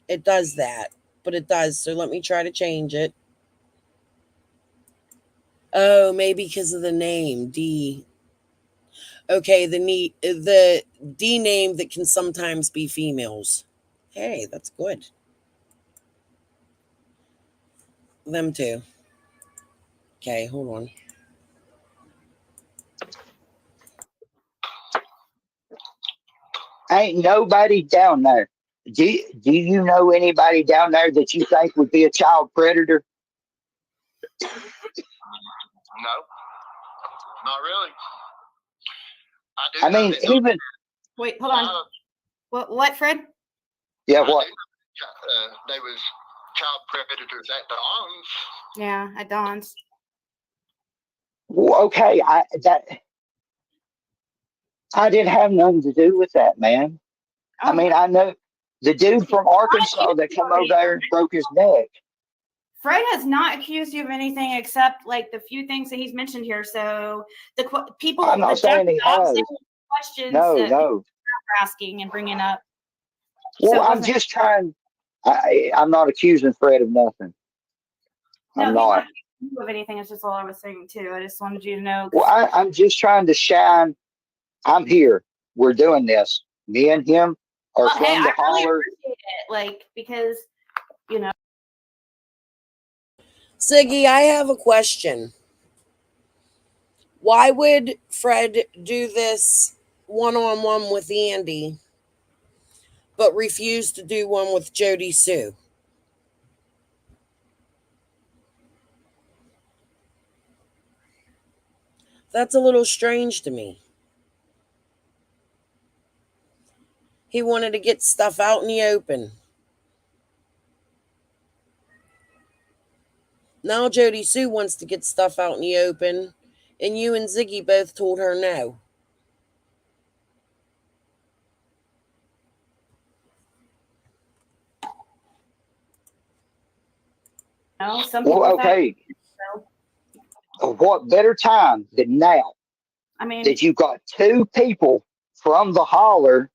it does that, but it does. So let me try to change it. Oh, maybe because of the name, D. Okay, the D name that can sometimes be females. Hey, that's good. Them too. Okay, hold on. ain't nobody down there. Do you know anybody down there that you think would be a child predator? No, not really. I mean, even Wait, hold on. What, Fred? yeah, what? They was child predators at Dawn's. Yeah, at Dawn's. Well, okay, I didn't have nothing to do with that, man. I mean, I know the dude from Arkansas that come over there and broke his neck. Fred has not accused you of anything except like the few things that he's mentioned here. So the people, I'm not saying he has. questions No, that no. people are asking and bringing up. Well, So it I'm wasn't- just trying. I'm not accusing Fred of nothing. No, I'm he's not. not accusing you of anything. It's just all I was saying too. I just wanted you to know. Well, I'm just trying to shine. I'm here. We're doing this. Me and him are Well, from hey, the I really holler. appreciate it. Like, because, you know. Siggy, I have a question. Why would Fred do this one-on-one with Andy, but refuse to do one with Jody Sue? That's a little strange to me. He wanted to get stuff out in the open. Now Jody Sue wants to get stuff out in the open, and you and Ziggy both told her no. No, some people Well, okay. What better time than now? I mean, that you've got two people from the holler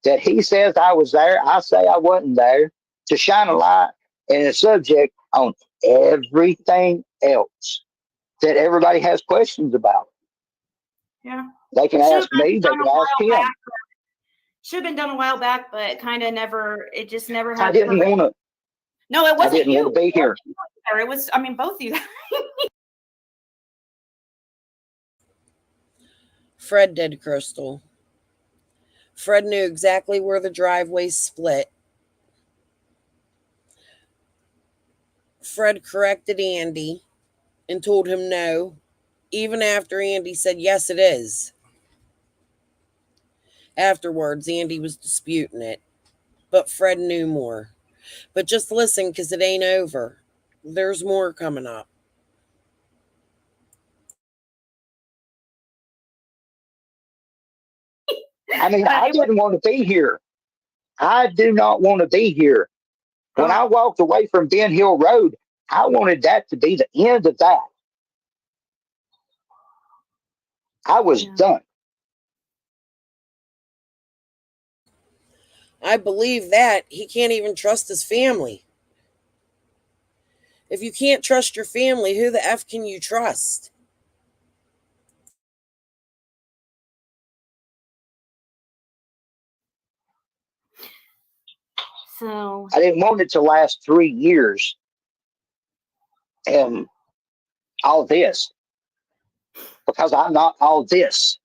that he says I was there, I say I wasn't there, to shine a light and a subject on everything else that everybody has questions about. yeah. They can ask me, they can ask him. Should have been done a while back, but kind of never. It just never I had. didn't want to. No, it wasn't I didn't you. want to be here. It was. I mean, both of you. Fred did, Crystal. Fred knew exactly where the driveways split. Fred corrected Andy and told him no, even after Andy said, yes, it is. Afterwards, Andy was disputing it, but Fred knew more. But just listen, because it ain't over. There's more coming up. I mean, I didn't want to be here. I do not want to be here. When I walked away from Ben Hill Road, I wanted that to be the end of that. I was done. I believe that. He can't even trust his family. If you can't trust your family, who the F can you trust? So I didn't want it to last 3 years and all this, because I'm not all this.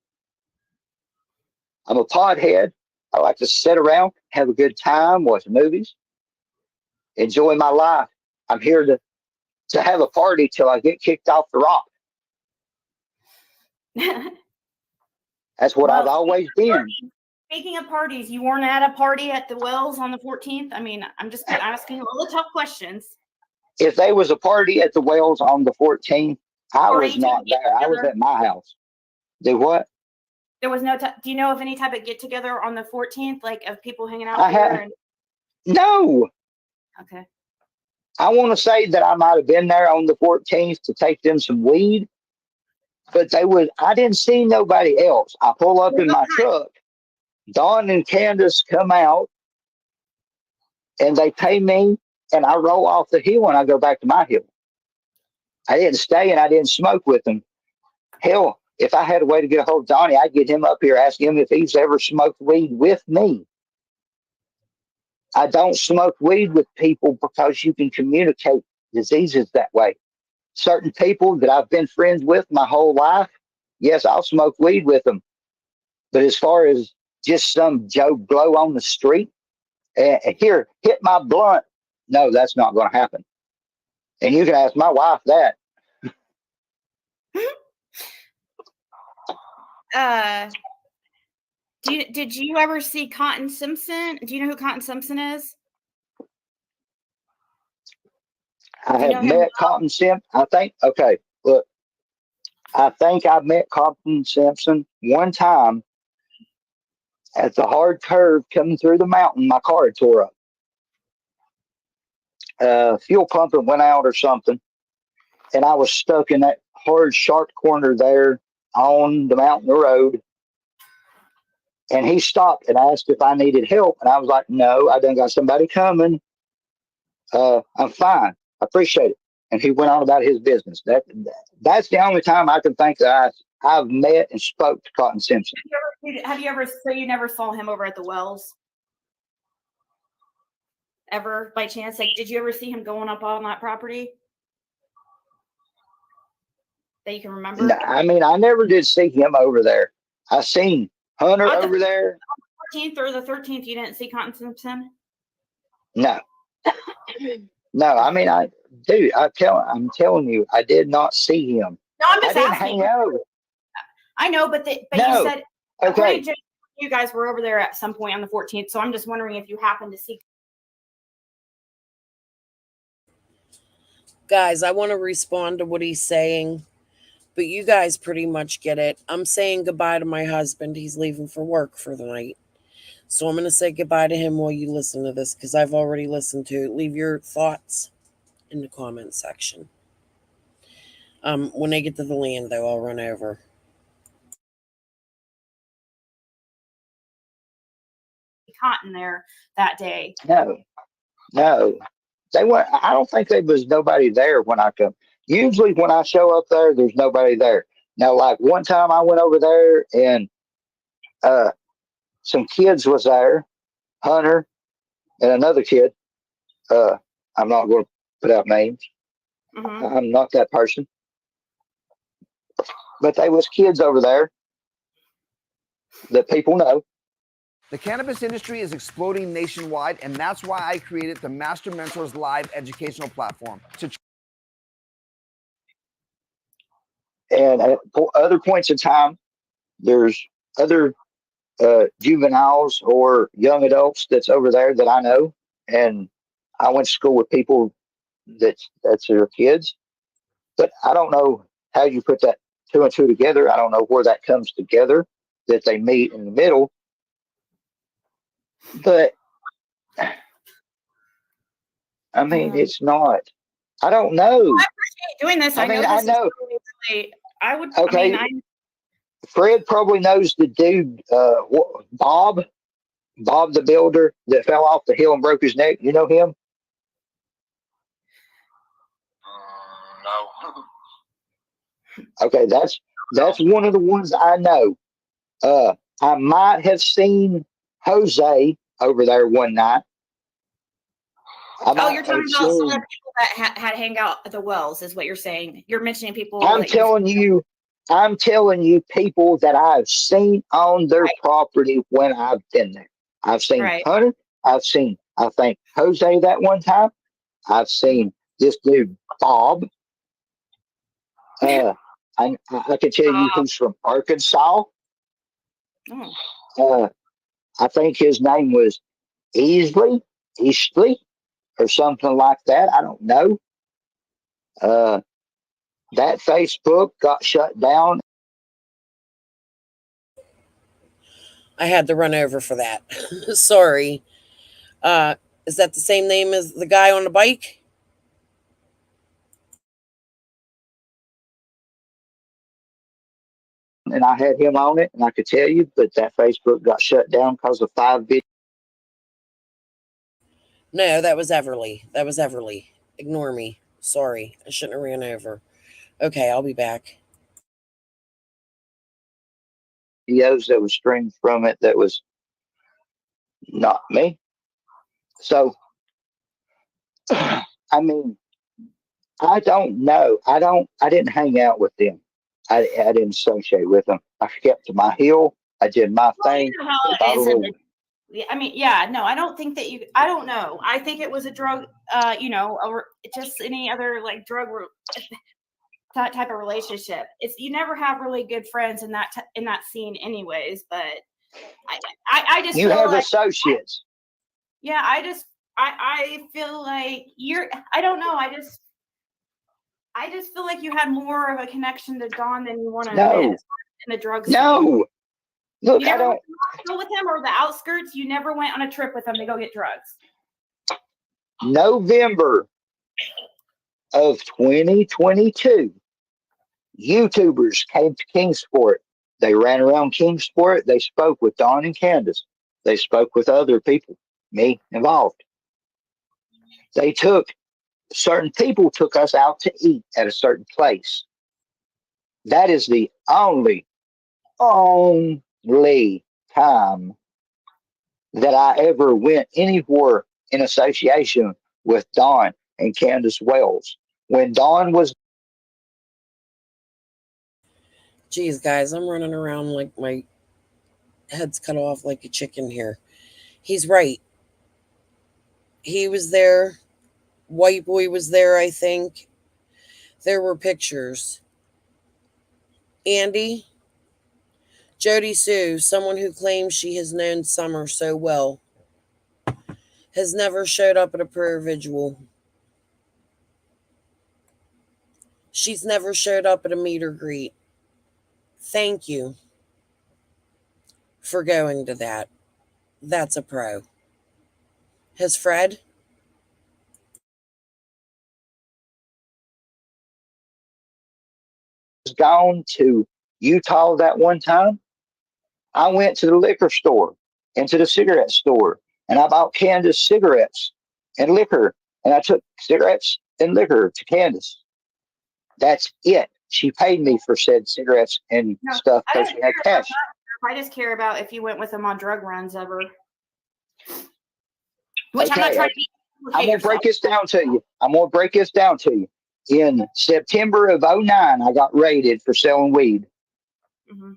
I'm a pothead. I like to sit around, have a good time, watch movies, enjoy my life. I'm here to have a party till I get kicked off the rock. That's what I've always been. Speaking of parties, you weren't at a party at the Wells on the 14th? I mean, I'm just asking all the tough questions. If there was a party at the Wells on the 14th, I was not there. I was at my house. Do what? There was no. Do you know of any type of get together on the 14th, like of people hanging out I there? had no. Okay. I want to say that I might have been there on the 14th to take them some weed, but I didn't see nobody else. I pull up in my truck. Dawn and Candace come out and they pay me, and I roll off the hill and I go back to my hill. I didn't stay and I didn't smoke with them. Hell, if I had a way to get a hold of Donnie, I'd get him up here, ask him if he's ever smoked weed with me. I don't smoke weed with people because you can communicate diseases that way. Certain people that I've been friends with my whole life, yes, I'll smoke weed with them. But as far as just some Joe Blow on the street, here, hit my blunt, no, that's not going to happen. And you can ask my wife that. Did you ever see Cotton Simpson? Do you know who Cotton Simpson is? I have met Cotton Simpson. I think I met Cotton Simpson one time at the hard curve coming through the mountain. My car had tore up. Fuel pump went out or something, and I was stuck in that hard, sharp corner there on the mountain road. And he stopped and asked if I needed help, and I was like, "No, I done got somebody coming. I'm fine. I appreciate it." And he went on about his business. That's the only time I can think that I've met and spoke to Cotton Simpson. Have you ever? So you never saw him over at the Wells? Ever, by chance? Like, did you ever see him going up on that property? That you can remember? No, I mean, I never did see him over there. I seen Hunter over there. On the 14th or the 13th, you didn't see Cotton Simpson? No. No, I mean, I'm telling you, I did not see him. No, I'm just I didn't asking. hang out. I know, but No. you said Okay. you guys were over there at some point on the 14th, so I'm just wondering if you happened to see. Guys, I want to respond to what he's saying, but you guys pretty much get it. I'm saying goodbye to my husband. He's leaving for work for the night. So I'm going to say goodbye to him while you listen to this, because I've already listened to it. Leave your thoughts in the comment section. When I get to the land, though, I'll run over. Cotton there that day. No. They weren't. I don't think there was nobody there when I come. Usually when I show up there, there's nobody there. Now, like one time I went over there and some kids was there, Hunter and another kid. I'm not going to put out names. Mm-hmm. I'm not that person. But there was kids over there that people know. The cannabis industry is exploding nationwide, and that's why I created the Master Mentors Live educational platform. And at other points in time, there's other juveniles or young adults that's over there that I know. And I went to school with people that's their kids. But I don't know how you put that two and two together. I don't know where that comes together, that they meet in the middle. But I mean, it's not. I don't know. I appreciate doing this. I know. Really, I would. Okay. Fred probably knows the dude, Bob. Bob the builder that fell off the hill and broke his neck. You know him? No. Okay, that's one of the ones I know. I might have seen Jose over there one night. Oh, you're talking about some of the people that had hang out at the wells, is what you're saying. You're mentioning people. I'm telling you people that I've seen on their property when I've been there. I've seen Hunter. I've seen, I think, Jose that one time. I've seen this dude, Bob. I can tell you who's from Arkansas. I think his name was Easley, or something like that. I don't know. That Facebook got shut down. I had to run over for that. Sorry. Is that the same name as the guy on the bike? And I had him on it, and I could tell you, but that Facebook got shut down because of 5 videos. No, that was Everly. Ignore me. Sorry. I shouldn't have ran over. Okay, I'll be back. Videos that was streamed from it that was not me. So, I mean, I don't know. I didn't hang out with them. I didn't associate with them. I kept to my hill. I did my thing. You know how it is I mean, yeah, no, I don't think that I don't know. I think it was a drug, just any other like drug that type of relationship. You never have really good friends in that scene anyways, but I just you feel have like, associates. Yeah, I feel like I don't know. I just feel like you had more of a connection to Don than you want to admit in the drug scene. No. Look, you never went to with him or the outskirts. You never went on a trip with him to go get drugs. November of 2022, YouTubers came to Kingsport. They ran around Kingsport. They spoke with Don and Candace. They spoke with other people, me involved. Certain people took us out to eat at a certain place. That is the only time that I ever went anywhere in association with Don and Candace Wells. When Don was... Geez, guys, I'm running around like my head's cut off like a chicken here. He's right. He was there. White Boy was there, I think. There were pictures. Andy, Jody Sue, someone who claims she has known Summer so well, has never showed up at a prayer vigil. She's never showed up at a meet or greet. Thank you for going to that. That's a pro. Has Fred? Gone to Utah that one time. I went to the liquor store and to the cigarette store, and I bought Candace cigarettes and liquor, and I took cigarettes and liquor to Candace. That's it. She paid me for said cigarettes and stuff because she had cash. I just care about if you went with him on drug runs ever. Which I'm not trying to. I'm gonna break this down to you. In September of 2009, I got raided for selling weed. Mm-hmm.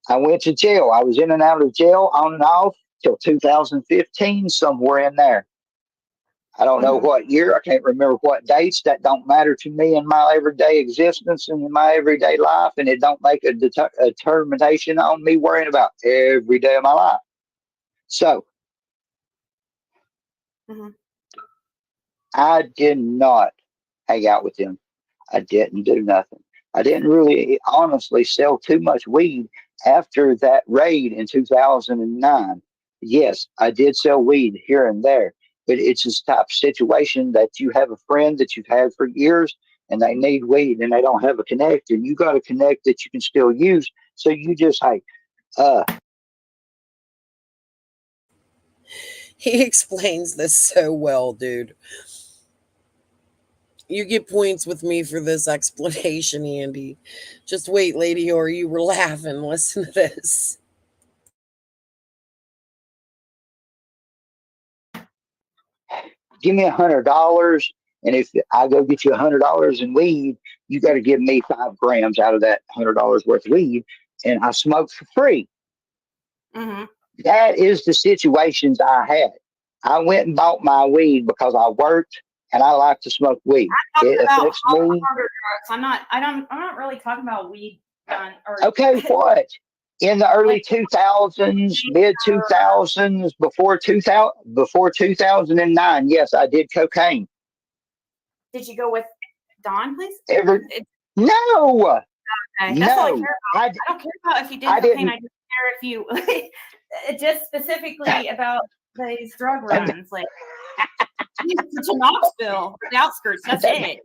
I went to jail. I was in and out of jail on and off till 2015, somewhere in there. I don't know what year. I can't remember what dates. That don't matter to me in my everyday existence and in my everyday life, and it don't make a determination on me worrying about every day of my life. So, I did not hang out with them. I didn't do nothing. I didn't really honestly sell too much weed after that raid in 2009. Yes, I did sell weed here and there, but it's this type of situation that you have a friend that you've had for years and they need weed and they don't have a connect, and you got a connect that you can still use. So you just, hey, He explains this so well, dude. You get points with me for this explanation, Andy. Just wait, lady, or you were laughing. Listen to this. Give me $100, and if I go get you $100 in weed, you got to give me 5 grams out of that $100 worth of weed, and I smoke for free. Mm-hmm. That is the situations I had. I went and bought my weed because I worked and I like to smoke weed. I'm talking It about affects me. harder drugs. I'm not really talking about weed done or Okay, what? In the early like 2000s, mid 2000s, before 2009, yes, I did cocaine. did you go with Dawn, please? No, Okay, that's all I no, care about. I don't care about if you did I cocaine. didn't. I just care if you just specifically about these drug runs, like to Knoxville, the outskirts. That's it.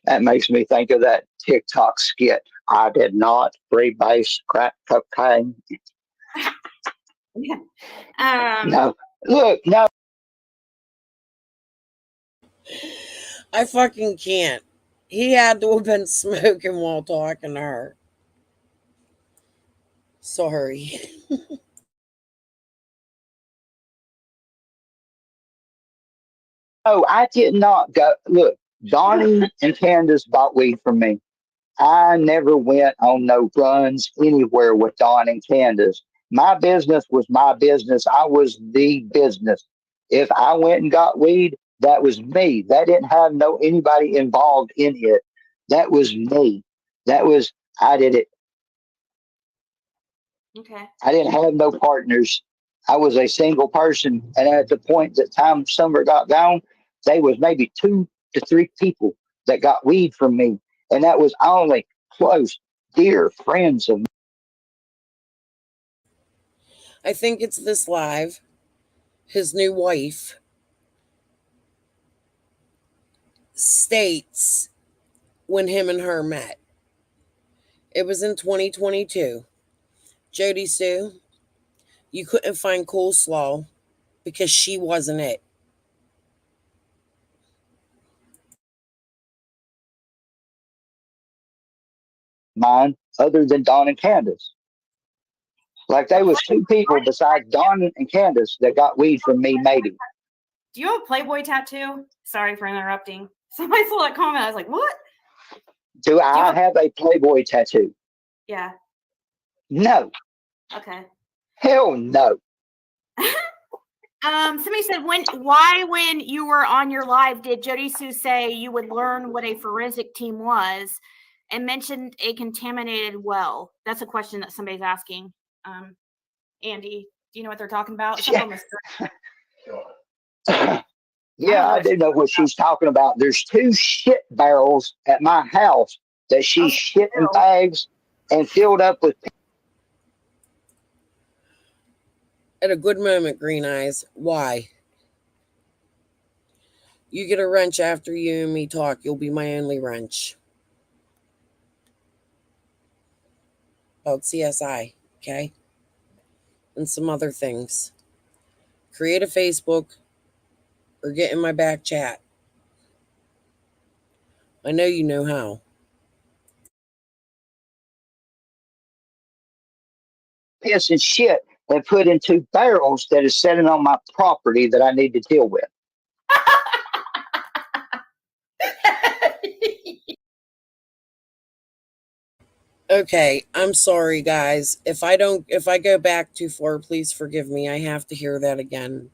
That makes me think of that TikTok skit. I did not freebase crack cocaine. Yeah. No, look, no. I fucking can't. He had to have been smoking while talking to her. Sorry. No, I did not go. Look, Donnie and Candace bought weed from me. I never went on no runs anywhere with Don and Candace. My business was my business. I was the business. If I went and got weed, that was me. That didn't have no anybody involved in it. That was me. That was I did it. Okay. I didn't have no partners. I was a single person, and at the point that time Summer got gone, they was maybe 2 to 3 people that got weed from me, and that was only close, dear friends of mine. I think it's this live. His new wife states when him and her met. It was in 2022. Jody Sue, you couldn't find coleslaw because she wasn't it. Mine, other than Don and Candace. Like there was 2 people besides Don and Candace that got weed from me, maybe. Do you have a Playboy tattoo? Sorry for interrupting. Somebody saw that comment. I was like, what? Do I have a Playboy tattoo? Yeah. No. Okay. Hell no. Somebody said when you were on your live, did Jody Sue say you would learn what a forensic team was and mentioned a contaminated well? That's a question that somebody's asking. Andy, do you know what they're talking about? It's up on the screen. Yeah, I do know what she's talking about. There's 2 shit barrels at my house that she shit in bags and filled up with. At a good moment, Green Eyes. Why? You get a wrench after you and me talk. You'll be my only wrench. About CSI, okay? And some other things. Create a Facebook or get in my back chat. I know you know how. Piss and shit and put in 2 barrels that is sitting on my property that I need to deal with. Okay, I'm sorry, guys. If I go back too far, please forgive me. I have to hear that again.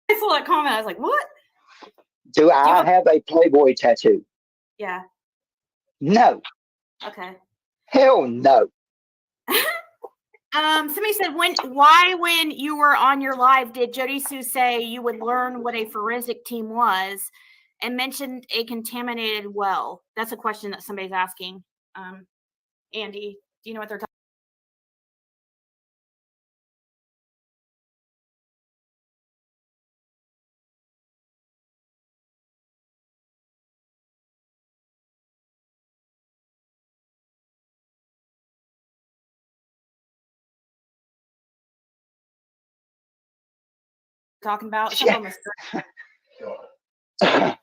I saw that comment. I was like, what? Do I have a Playboy tattoo? Yeah. No. Okay. Hell no. Somebody said when you were on your live, did Jody Sue say you would learn what a forensic team was and mentioned a contaminated well? That's a question that somebody's asking. Andy, do you know what they're talking talking about? Some of them are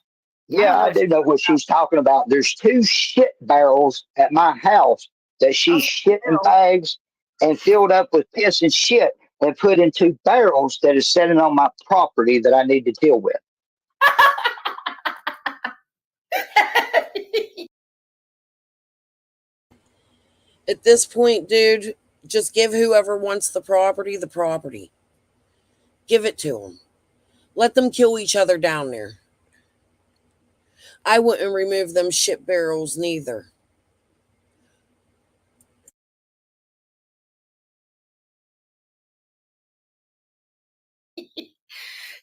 Yeah, I do know what she's talking about. There's 2 shit barrels at my house that she shit in bags and filled up with piss and shit and put in 2 barrels that is sitting on my property that I need to deal with. At this point, dude, just give whoever wants the property the property. Give it to them. Let them kill each other down there. I wouldn't remove them shit barrels neither.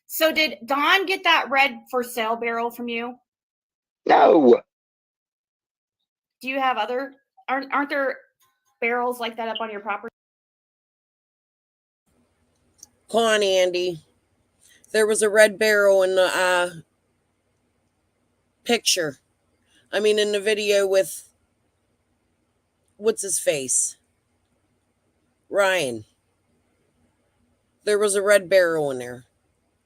So did Don get that red for sale barrel from you? No. Do you have other, aren't there barrels like that up on your property? Come on, Andy. There was a red barrel in the picture. I mean, in the video with, what's his face? Ryan. There was a red barrel in there.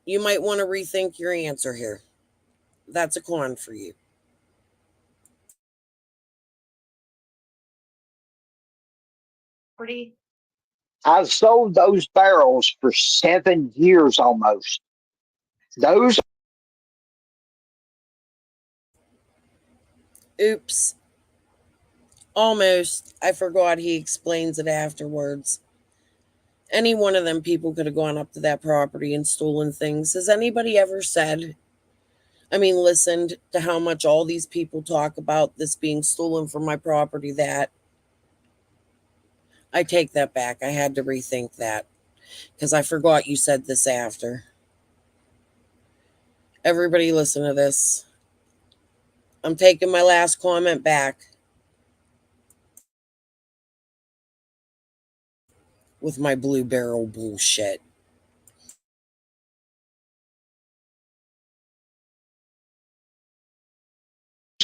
You might want to rethink your answer here. That's a con for you. Pretty. I've sold those barrels for 7 years almost. Those. Oops. Almost. I forgot he explains it afterwards. Any one of them people could have gone up to that property and stolen things. Has anybody ever said, listened to how much all these people talk about this being stolen from my property? That I take that back. I had to rethink that because I forgot you said this after. Everybody listen to this. I'm taking my last comment back with my blue barrel bullshit.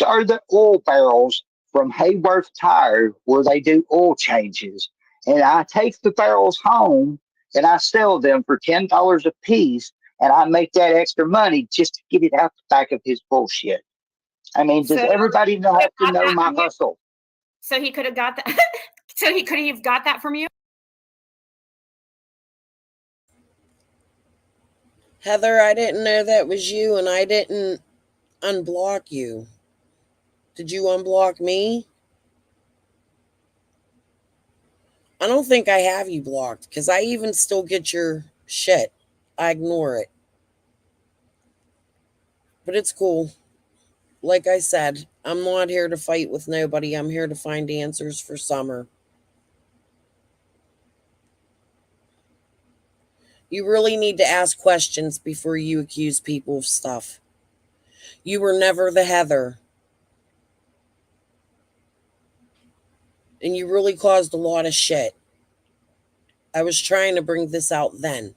Are the oil barrels from Hayworth Tire where they do oil changes. And I take the barrels home and I sell them for $10 a piece. And I make that extra money just to get it out the back of his bullshit. I mean, does everybody have to know my hustle? So he could have got that. So he could have got that from you? Heather, I didn't know that was you, and I didn't unblock you. Did you unblock me? I don't think I have you blocked, because I even still get your shit. I ignore it. But it's cool. Like I said, I'm not here to fight with nobody. I'm here to find answers for Summer. You really need to ask questions before you accuse people of stuff. You were never the Heather. And you really caused a lot of shit. I was trying to bring this out then.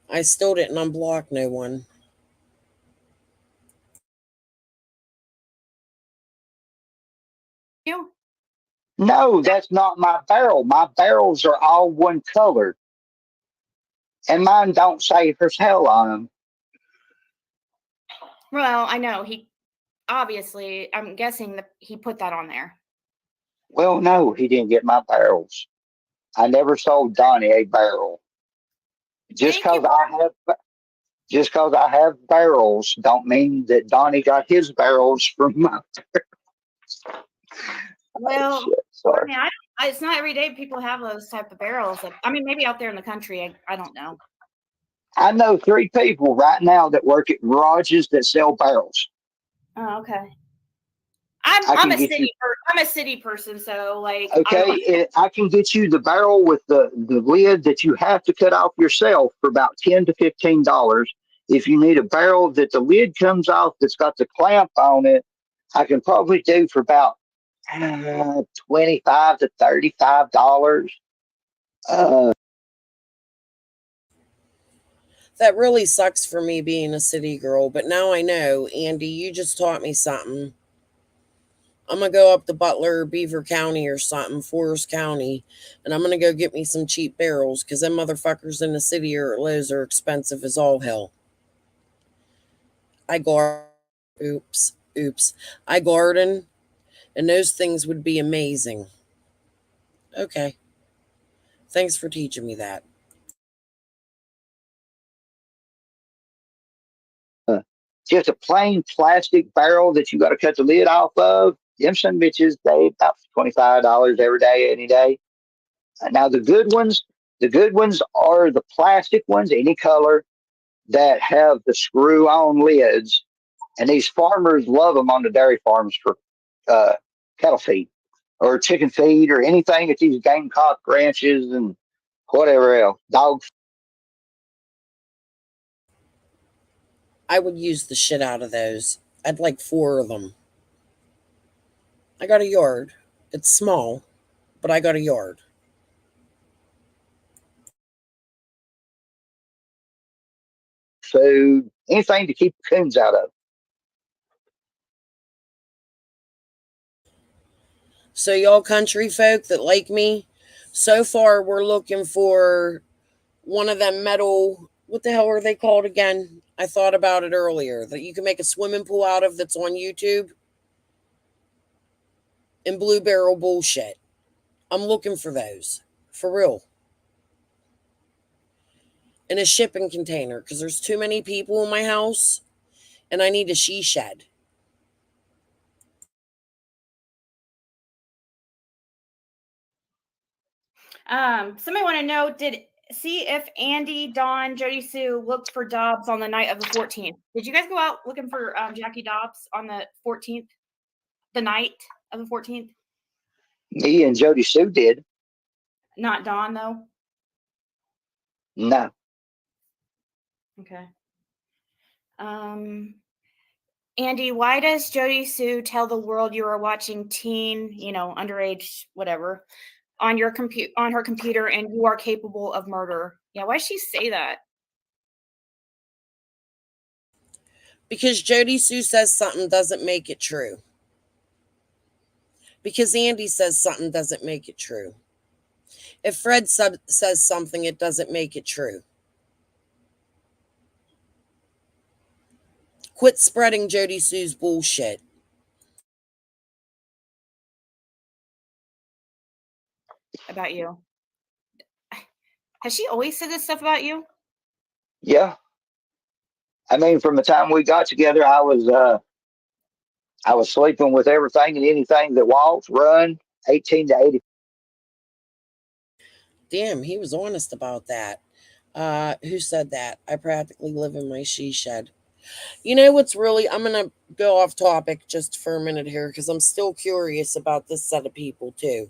I still didn't unblock no one. You? No, that's not my barrel. My barrels are all one color. And mine don't say for sale on them. Well, I know he obviously, I'm guessing that he put that on there. Well, no, he didn't get my barrels. I never sold Donnie a barrel. Just because I have barrels don't mean that Donnie got his barrels from my barrels. Well, Sorry. it's not every day people have those type of barrels. Maybe out there in the country, I don't know. I know 3 people right now that work at garages that sell barrels. Oh, okay. I'm a city person, so like. Okay, I can get you the barrel with the lid that you have to cut off yourself for about $10 to $15. If you need a barrel that the lid comes off that's got the clamp on it, I can probably do for about $25 to $35. That really sucks for me being a city girl, but now I know. Andy, you just taught me something. I'm going to go up to Butler or Beaver County or something, Forest County, and I'm going to go get me some cheap barrels because them motherfuckers in the city or at Lowe's are expensive as all hell. I garden, and those things would be amazing. Okay. Thanks for teaching me that. Just a plain plastic barrel that you got to cut the lid off of. Them some bitches, they about $25 every day, any day. Now the good ones are the plastic ones, any color, that have the screw-on lids, and these farmers love them on the dairy farms for cattle feed or chicken feed or anything at these gamecock ranches and whatever else, dogs. I would use the shit out of those. I'd like 4 of them. I got a yard. It's small, but I got a yard. Food, anything to keep coons out of. So y'all country folk that like me, so far we're looking for one of them metal, what the hell are they called again? I thought about it earlier, that you can make a swimming pool out of that's on YouTube. And Blue Barrel bullshit. I'm looking for those. For real. In a shipping container, because there's too many people in my house, and I need a she shed. Somebody want to know, see if Andy, Dawn, Jody Sue looked for Dobbs on the night of the 14th. Did you guys go out looking for Jackie Dobbs on the 14th? The night of the 14th? Me and Jody Sue did. Not Dawn, though? No. Okay. Andy, why does Jody Sue tell the world you are watching teen, underage, whatever, on her computer, and you are capable of murder? Yeah, why does she say that? Because Jody Sue says something doesn't make it true. Because Andy says something doesn't make it true. If Fred says something, it doesn't make it true. Quit spreading Jody Sue's bullshit. About you. Has she always said this stuff about you? Yeah. I mean, from the time we got together, I was sleeping with everything and anything that walks, run, 18 to 80. Damn, he was honest about that. Who said that? I practically live in my she shed. You know what's really, I'm going to go off topic just for a minute here because I'm still curious about this set of people too.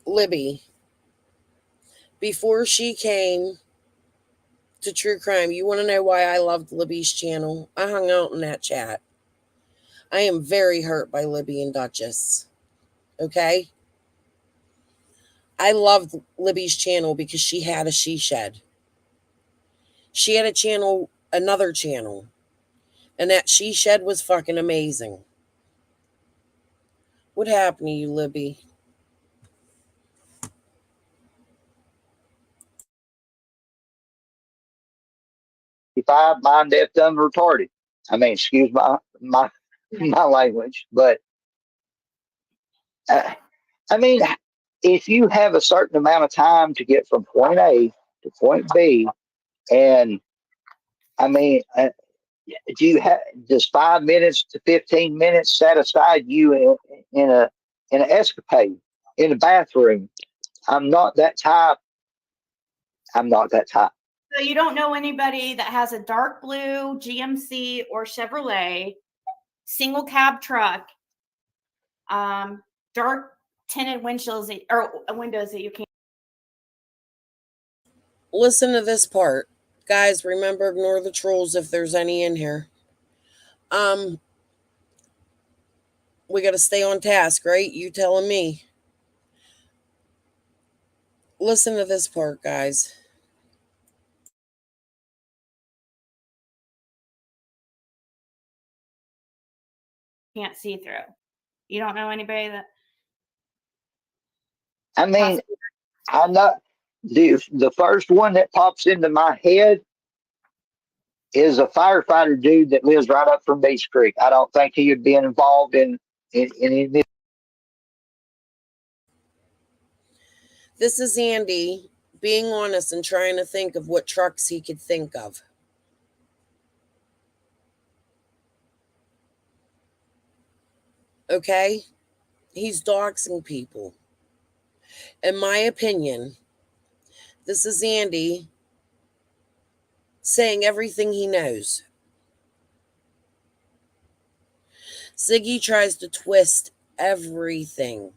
Libby, before she came to True Crime, you want to know why I loved Libby's channel? I hung out in that chat. I am very hurt by Libby and Duchess. Okay? I loved Libby's channel because she had a she shed. She had a channel, another channel. And that she shed was fucking amazing. What happened to you, Libby? Mind deaf, dumb, retarded. I mean, excuse my language, but I mean, if you have a certain amount of time to get from point A to point B, and I mean, do you have just 5 minutes to 15 minutes set aside you in an escapade in the bathroom? I'm not that type. I'm not that type. So you don't know anybody that has a dark blue GMC or Chevrolet single cab truck, dark tinted windshields or windows that you can't. Listen to this part. Guys, remember, ignore the trolls if there's any in here. We got to stay on task, right? You telling me. Listen to this part, guys. can't see through. You don't know anybody that? I mean, I know the first one that pops into my head is a firefighter dude that lives right up from Beach Creek. I don't think he would be involved in any of this. This is Andy being honest and trying to think of what trucks he could think of. Okay? He's doxing people. In my opinion, this is Andy saying everything he knows. Ziggy tries to twist everything.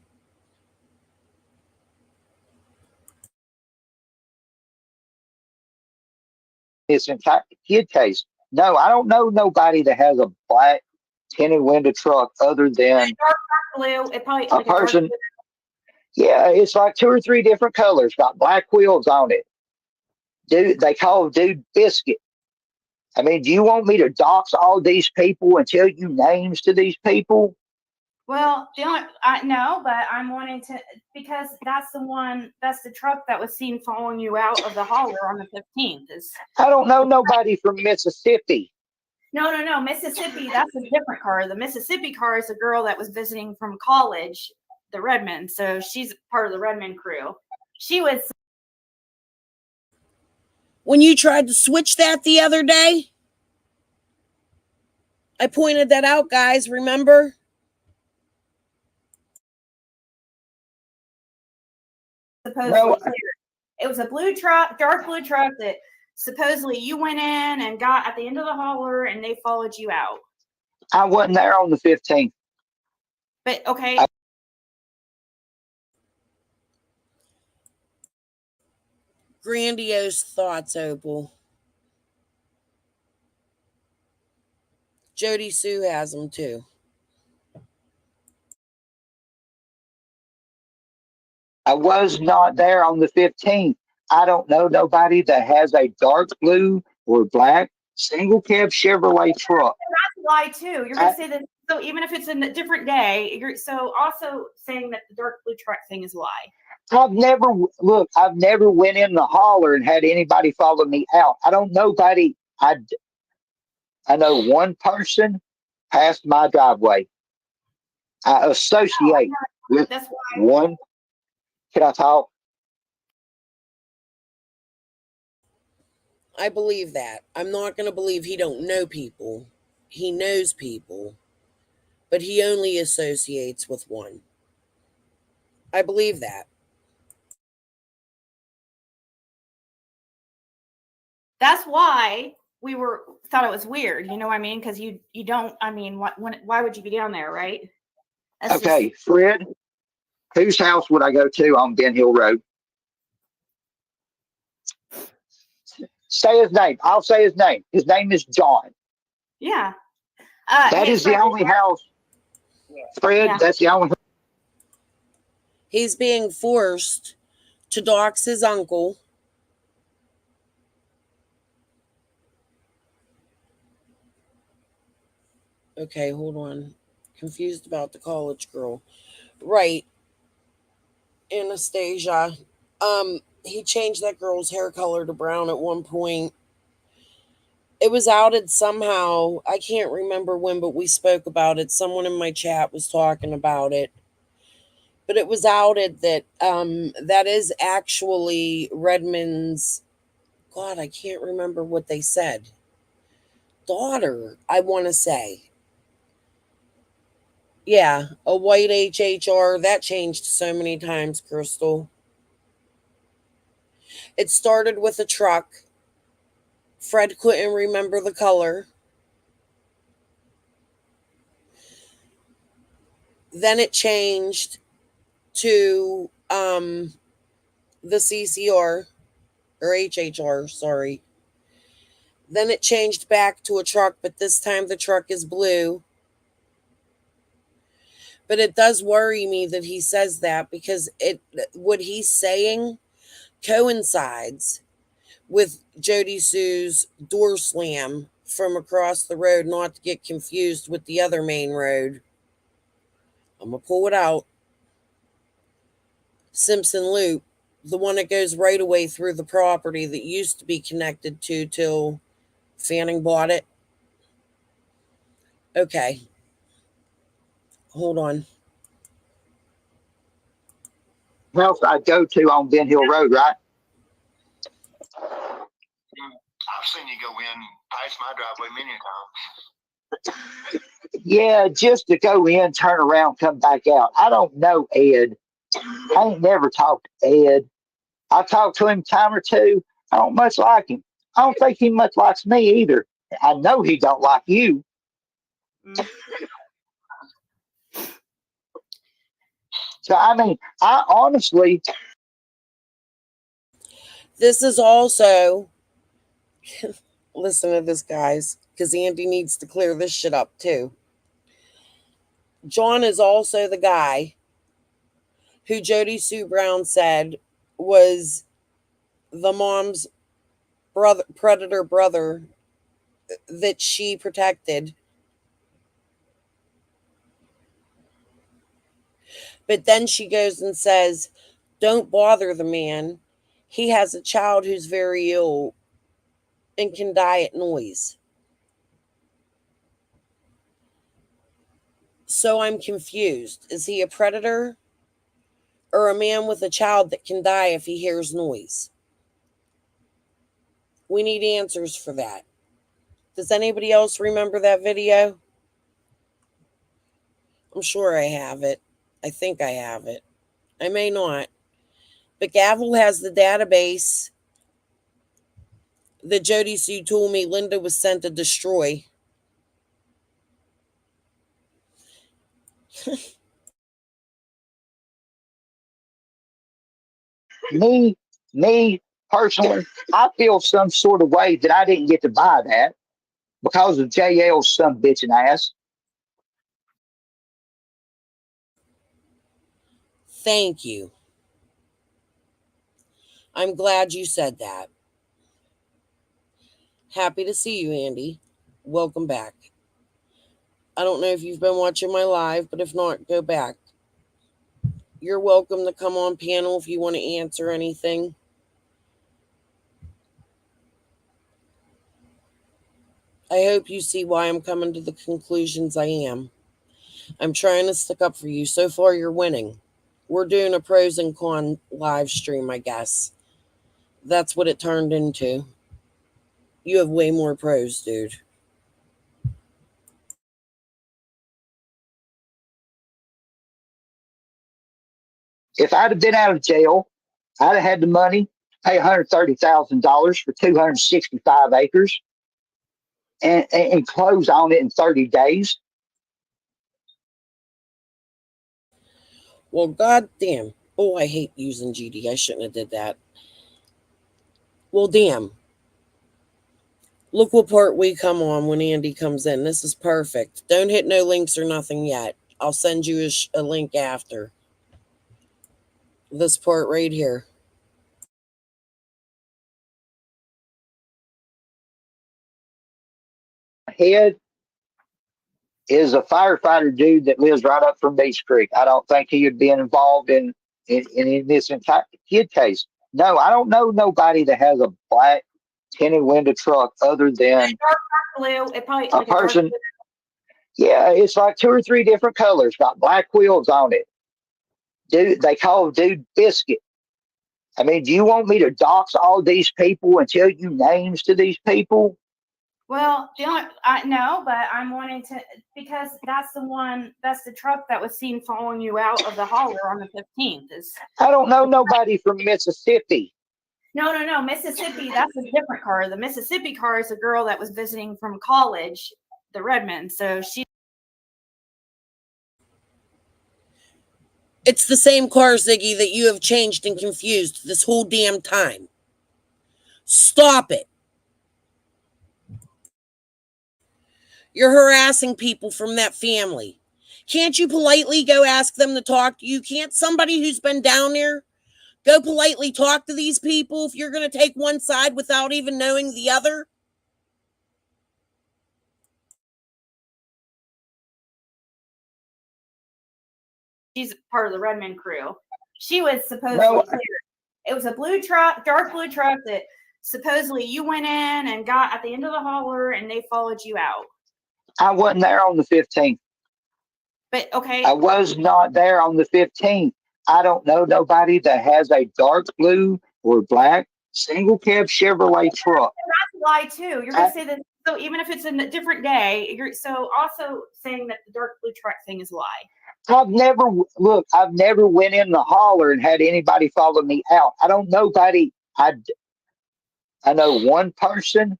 This entire kid case. No, I don't know nobody that has a black tinted window truck other than Blue. It probably a person. Yeah, it's like 2 or 3 different colors, got black wheels on it. Dude, they call dude Biscuit. I mean, do you want me to dox all these people and tell you names to these people? Well, no, but I'm wanting to, because that's the truck that was seen following you out of the holler on the 15th. I don't know nobody from Mississippi. No, Mississippi, that's a different car. The Mississippi car is a girl that was visiting from college, the Redmond. So she's part of the Redmond crew. She was. When you tried to switch that the other day, I pointed that out, guys, remember? Supposedly clear. It was a blue truck, dark blue truck that supposedly you went in and got at the end of the holler and they followed you out. I wasn't there on the 15th. But okay. Grandiose thoughts, Opal. Jody Sue has them too. I was not there on the 15th. I don't know nobody that has a dark blue or black single cab Chevrolet truck. That's a lie too. You're gonna say that. So even if it's a different day, you're so also saying that the dark blue truck thing is a lie. I've never went in the holler and had anybody follow me out. I don't know nobody. I know one person passed my driveway. I associate with one. Can I talk? I believe that. I'm not going to believe he don't know people. He knows people, but he only associates with one. I believe that. That's why we thought it was weird. You know what I mean? Because you don't. I mean, why would you be down there, right? That's okay, Fred. Whose house would I go to on Ben Hill Road? Say his name. I'll say his name. His name is John. Yeah. That is the only house. Fred, yeah. That's the only. He's being forced to dox his uncle. Okay, hold on. Confused about the college girl. Right. Anastasia. He changed that girl's hair color to brown at one point. It was outed somehow. I can't remember when, but we spoke about it. Someone in my chat was talking about it. But it was outed that that is actually Redmond's, God, I can't remember what they said. Daughter, I want to say. Yeah, a white HHR. That changed so many times, Crystal. It started with a truck. Fred couldn't remember the color. Then it changed to the CCR or HHR, sorry. Then it changed back to a truck, but this time the truck is blue. But it does worry me that he says that because what he's saying coincides with Jody Sue's door slam from across the road, not to get confused with the other main road. I'm going to pull it out. Simpson Loop, the one that goes right away through the property that used to be connected to till Fanning bought it. Okay. Hold on. House I go to on Ben Hill Road, right? I've seen you go in past my driveway many times. Yeah, just to go in, turn around, come back out. I don't know Ed. I ain't never talked to Ed. I talked to him a time or two. I don't much like him. I don't think he much likes me either. I know he don't like you. So I mean, I honestly, This is also, listen to this, guys, because Andy needs to clear this shit up too. John is also the guy who Jody Sue Brown said was the mom's predator brother that she protected. But then she goes and says, don't bother the man. He has a child who's very ill and can die at noise. So I'm confused. Is he a predator or a man with a child that can die if he hears noise? We need answers for that. Does anybody else remember that video? I'm sure I have it. I think I have it. I may not. But Gavel has the database that Jody Sue told me Linda was sent to destroy. me personally, I feel some sort of way that I didn't get to buy that because of JL's some bitching ass. Thank you. I'm glad you said that. Happy to see you, Andy. Welcome back. I don't know if you've been watching my live, but if not, go back. You're welcome to come on panel if you want to answer anything. I hope you see why I'm coming to the conclusions I am. I'm trying to stick up for you. So far, you're winning. We're doing a pros and cons live stream, I guess. That's what it turned into. You have way more pros, dude. If I'd have been out of jail, I'd have had the money, pay $130,000 for 265 acres and close on it in 30 days. Well, goddamn. Oh, I hate using GD. I shouldn't have did that. Well, damn. Look what part we come on when Andy comes in. This is perfect. Don't hit no links or nothing yet. I'll send you a link after. This part right here. Head is a firefighter dude that lives right up from Beach Creek. I don't think he would be involved in this entire kid case. No, I don't know nobody that has a black tinted window truck other than Blue. It probably a person. Yeah, it's like 2 or 3 different colors, got black wheels on it. Dude, they call dude Biscuit. I mean, do you want me to dox all these people and tell you names to these people? Well, the only no, but I'm wanting to because that's the truck that was seen following you out of the holler on the 15th. I don't know nobody from Mississippi. No, Mississippi. That's a different car. The Mississippi car is a girl that was visiting from college, the Redmond. So she. It's the same car, Ziggy, that you have changed and confused this whole damn time. Stop it. You're harassing people from that family. Can't you politely go ask them to talk to you? Can't somebody who's been down there go politely talk to these people if you're going to take one side without even knowing the other? she's part of the Redmond crew. She was supposedly No, here. It was a blue truck, dark blue truck that supposedly you went in and got at the end of the holler, and they followed you out. I wasn't there on the 15th. But okay, I was not there on the 15th. I don't know nobody that has a dark blue or black single cab Chevrolet truck. that's a lie too. You're gonna say that. So even if it's a different day, you're so also saying that the dark blue truck thing is a lie. I've never went in the holler and had anybody follow me out. I don't know nobody. I know one person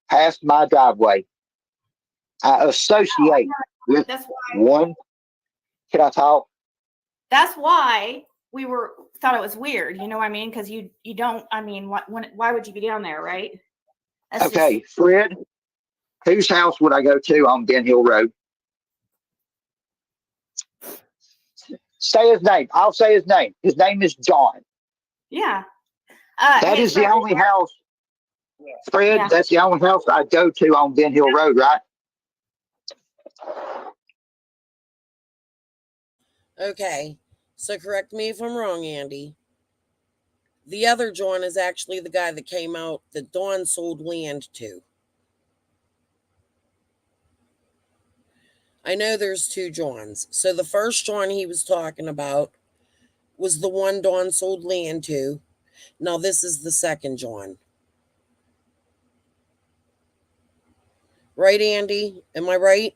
passed my driveway. I associate with That's why. one. Can I talk? That's why we thought it was weird. You know what I mean? Because you don't. I mean, why would you be down there, right? That's Okay, Fred, whose house would I go to on Ben Hill Road? Say his name. I'll say his name. His name is John. Yeah. That is the only house. Fred, Yeah. that's the only house I go to on Ben Hill Road, right? Okay, so correct me if I'm wrong, Andy. The other John is actually the guy that came out that Dawn sold land to. I know there's two Johns. So the first John he was talking about was the one Dawn sold land to. Now this is the second John. Right, Andy? Am I right?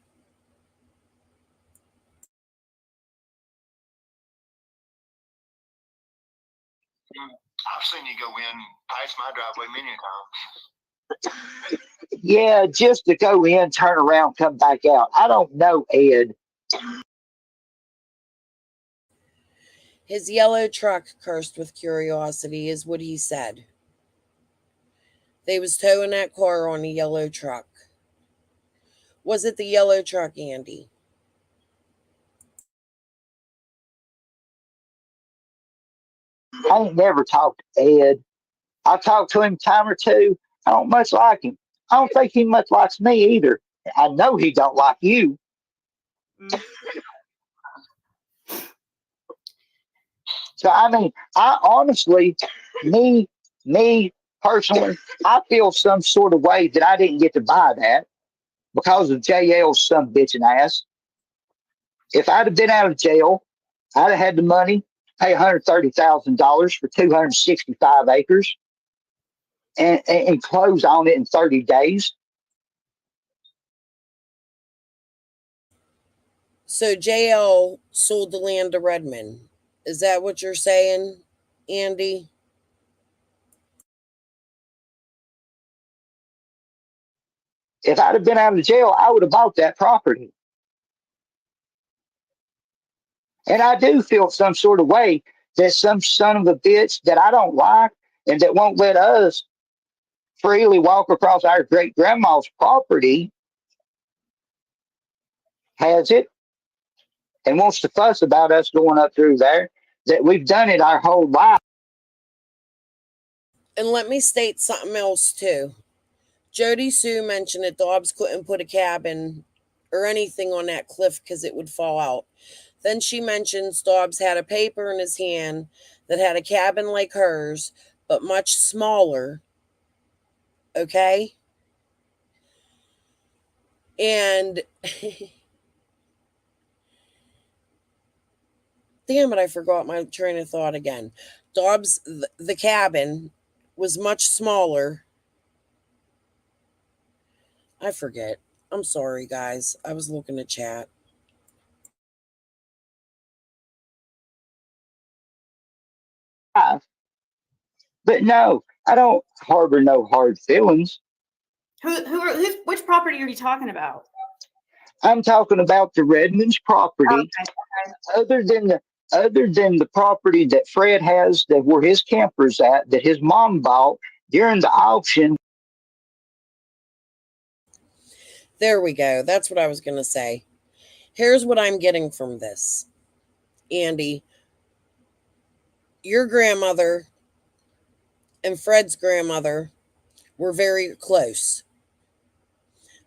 I've seen you go in past my driveway many times. Yeah, just to go in, turn around, come back out. I don't know, Ed. His yellow truck cursed with curiosity is what he said. They was towing that car on a yellow truck. Was it the yellow truck, Andy? I ain't never talked to Ed. I talked to him a time or two. I don't much like him. I don't think he much likes me either. I know he don't like you. So I mean, I honestly, me personally, I feel some sort of way that I didn't get to buy that because of JL's some bitching ass. If I'd have been out of jail, I'd have had the money, pay $130,000 for 265 acres and close on it in 30 days. So JL sold the land to Redmond. Is that what you're saying, Andy? If I'd have been out of jail, I would have bought that property. And I do feel some sort of way that some son of a bitch that I don't like and that won't let us freely walk across our great grandma's property has it and wants to fuss about us going up through there, that we've done it our whole life. And let me state something else too. Jody Sue mentioned that Dobbs couldn't put a cabin or anything on that cliff because it would fall out. Then she mentions Dobbs had a paper in his hand that had a cabin like hers, but much smaller. Okay? And damn it, I forgot my train of thought again. Dobbs, the cabin was much smaller. I forget. I'm sorry, guys. I was looking at chat. But no, I don't harbor no hard feelings. Which property are you talking about? I'm talking about the Redmond's property. Okay. Other than the property that Fred has, that where his camper's at, that his mom bought during the auction. There we go. That's what I was going to say. Here's what I'm getting from this. Andy, your grandmother and Fred's grandmother were very close.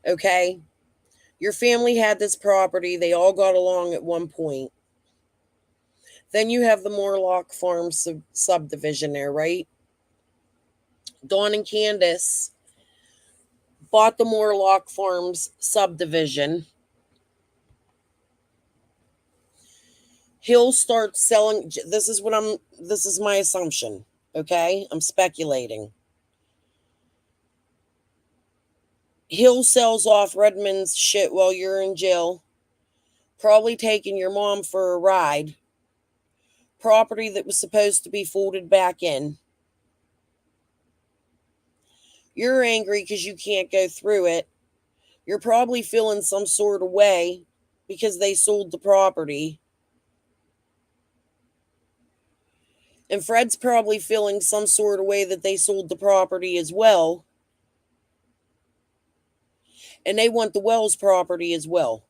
Okay? Your family had this property. They all got along at one point. Then you have the Moorlock Farm subdivision there, right? Dawn and Candace bought the Moorlock Farms subdivision. He'll start selling. This is my assumption. Okay. I'm speculating. Hill sells off Redmond's shit while you're in jail. Probably taking your mom for a ride. Property that was supposed to be folded back in. You're angry because you can't go through it. You're probably feeling some sort of way because they sold the property. And Fred's probably feeling some sort of way that they sold the property as well. And they want the Wells property as well.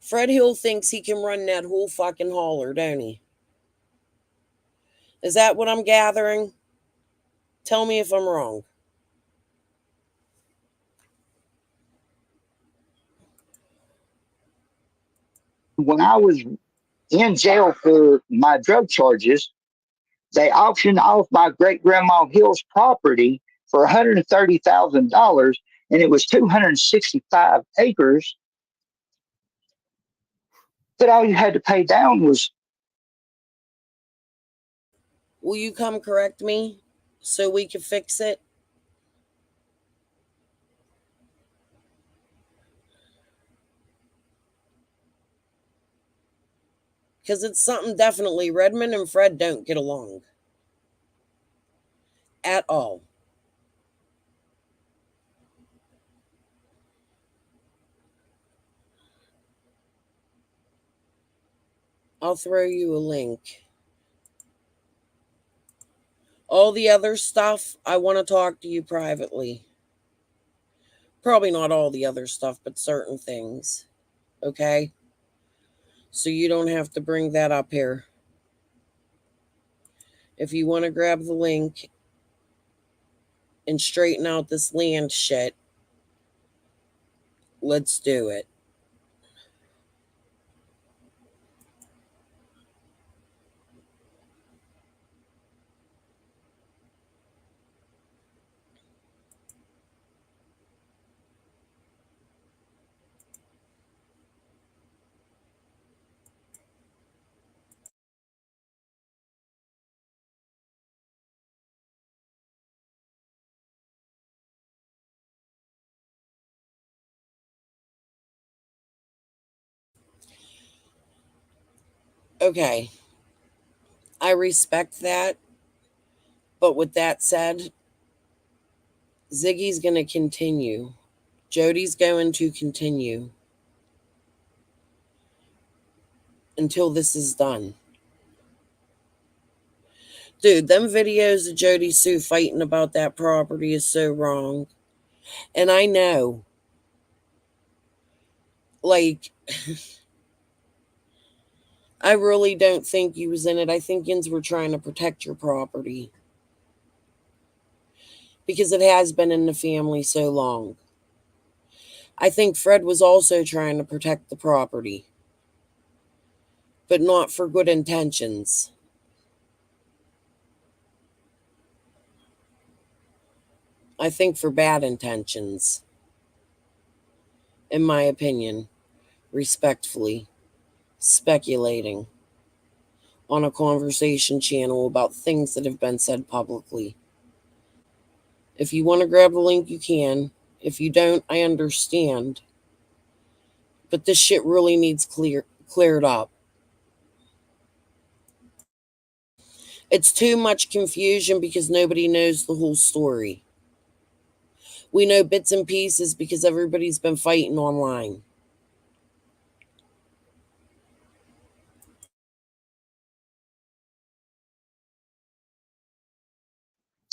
Fred Hill thinks he can run that whole fucking holler, don't he? Is that what I'm gathering? Tell me if I'm wrong. When I was in jail for my drug charges, they auctioned off my great grandma Hill's property for $130,000, and it was 265 acres. That all you had to pay down was. Will you come correct me so we can fix it? Because it's something definitely Redmond and Fred don't get along. At all. I'll throw you a link. All the other stuff, I want to talk to you privately. Probably not all the other stuff, but certain things. Okay? So you don't have to bring that up here. If you want to grab the link and straighten out this land shit, let's do it. Okay. I respect that. But with that said, Ziggy's going to continue. Jody's going to continue until this is done. Dude, them videos of Jody Sue fighting about that property is so wrong. And I know. Like, I really don't think you was in it. I think yins were trying to protect your property. Because it has been in the family so long. I think Fred was also trying to protect the property. But not for good intentions. I think for bad intentions. In my opinion. Respectfully. Speculating. On a conversation channel about things that have been said publicly. If you want to grab the link, you can. If you don't, I understand. But this shit really needs cleared up. It's too much confusion because nobody knows the whole story. We know bits and pieces because everybody's been fighting online.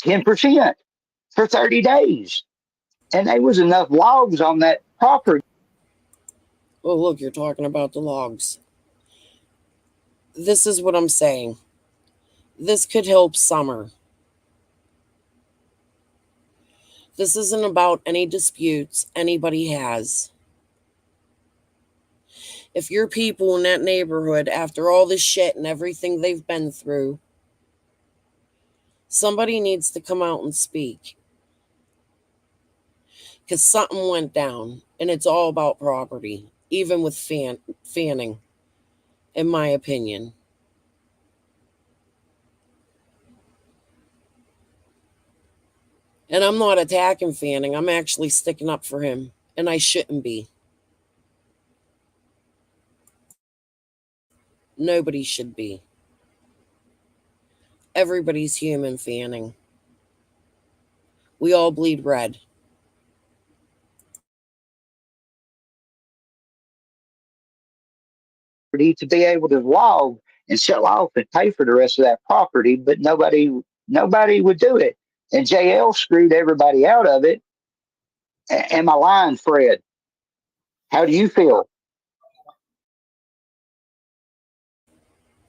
%10 for 30 days. And there was enough logs on that property. Oh, look, you're talking about the logs. This is what I'm saying. This could help Summer. This isn't about any disputes anybody has. If your people in that neighborhood, after all this shit and everything they've been through, somebody needs to come out and speak. Because something went down, and it's all about property, even with Fanning, in my opinion. And I'm not attacking Fanning. I'm actually sticking up for him, and I shouldn't be. Nobody should be. Everybody's human, Fanning. We all bleed red. To be able to log and sell off and pay for the rest of that property, but nobody would do it. And JL screwed everybody out of it. Am I lying, Fred? How do you feel?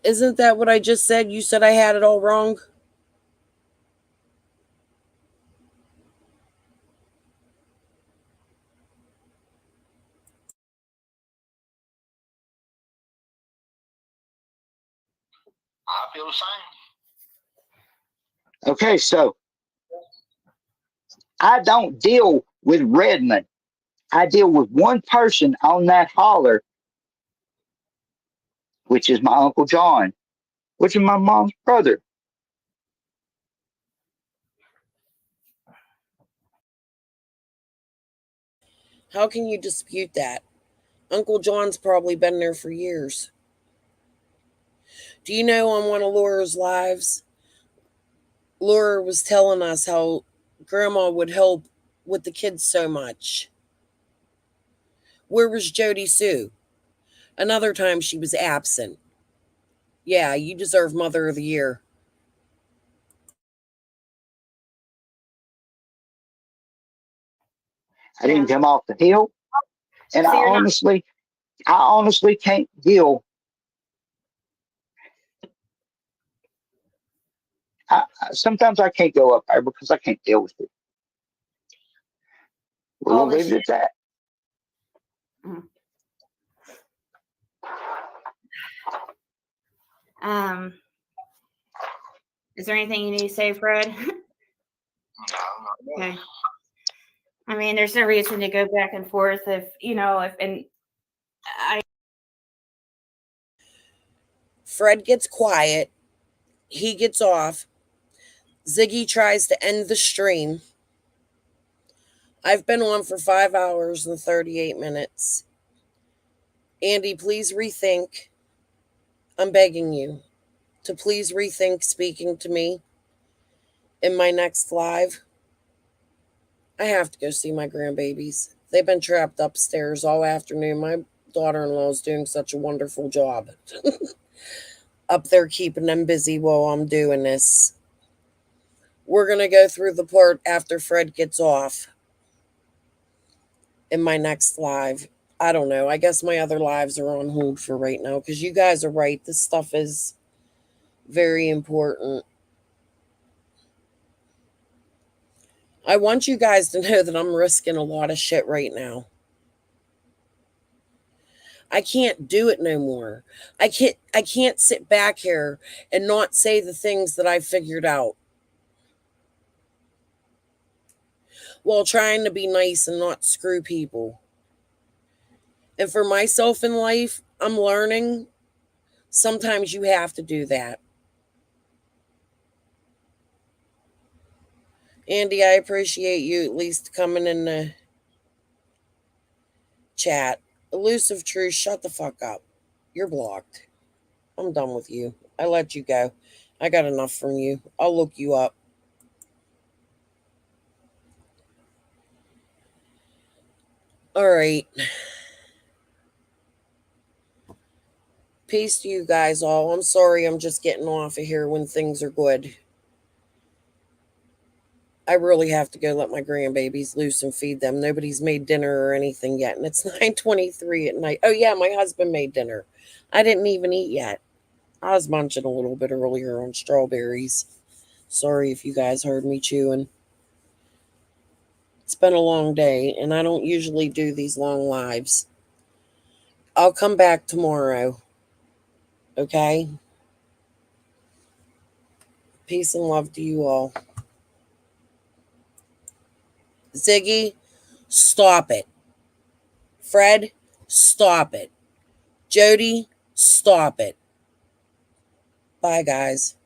Isn't that what I just said? You said I had it all wrong? I feel the same. Okay, so I don't deal with Redmond. I deal with one person on that holler, which is my Uncle John, which is my mom's brother. How can you dispute that? Uncle John's probably been there for years. Do you know on one of Laura's lives, Laura was telling us how Grandma would help with the kids so much. Where was Jody Sue? Another time she was absent. Yeah, you deserve Mother of the Year. I didn't come off the hill, and So I honestly can't deal. Sometimes I can't go up there because I can't deal with it. We'll leave it at that. Is there anything you need to say, Fred? Okay. I mean, there's no reason to go back and forth Fred gets quiet. He gets off. Ziggy tries to end the stream. I've been on for 5 hours and 38 minutes. Andy, please rethink. I'm begging you to please rethink speaking to me in my next live. I have to go see my grandbabies. They've been trapped upstairs all afternoon. My daughter-in-law is doing such a wonderful job up there keeping them busy while I'm doing this. We're going to go through the part after Fred gets off in my next live. I don't know. I guess my other lives are on hold for right now because you guys are right. This stuff is very important. I want you guys to know that I'm risking a lot of shit right now. I can't do it no more. I can't sit back here and not say the things that I figured out while trying to be nice and not screw people. And for myself in life, I'm learning sometimes you have to do that. Andy, I appreciate you at least coming in the chat. Elusive Truth, shut the fuck up. You're blocked. I'm done with you. I let you go. I got enough from you. I'll look you up. All right. Peace to you guys all. I'm sorry I'm just getting off of here when things are good. I really have to go let my grandbabies loose and feed them. Nobody's made dinner or anything yet, and it's 9:23 at night. Oh yeah, my husband made dinner. I didn't even eat yet. I was munching a little bit earlier on strawberries. Sorry if you guys heard me chewing. It's been a long day, and I don't usually do these long lives. I'll come back tomorrow. Okay? Peace and love to you all. Ziggy, stop it. Fred, stop it. Jody, stop it. Bye, guys.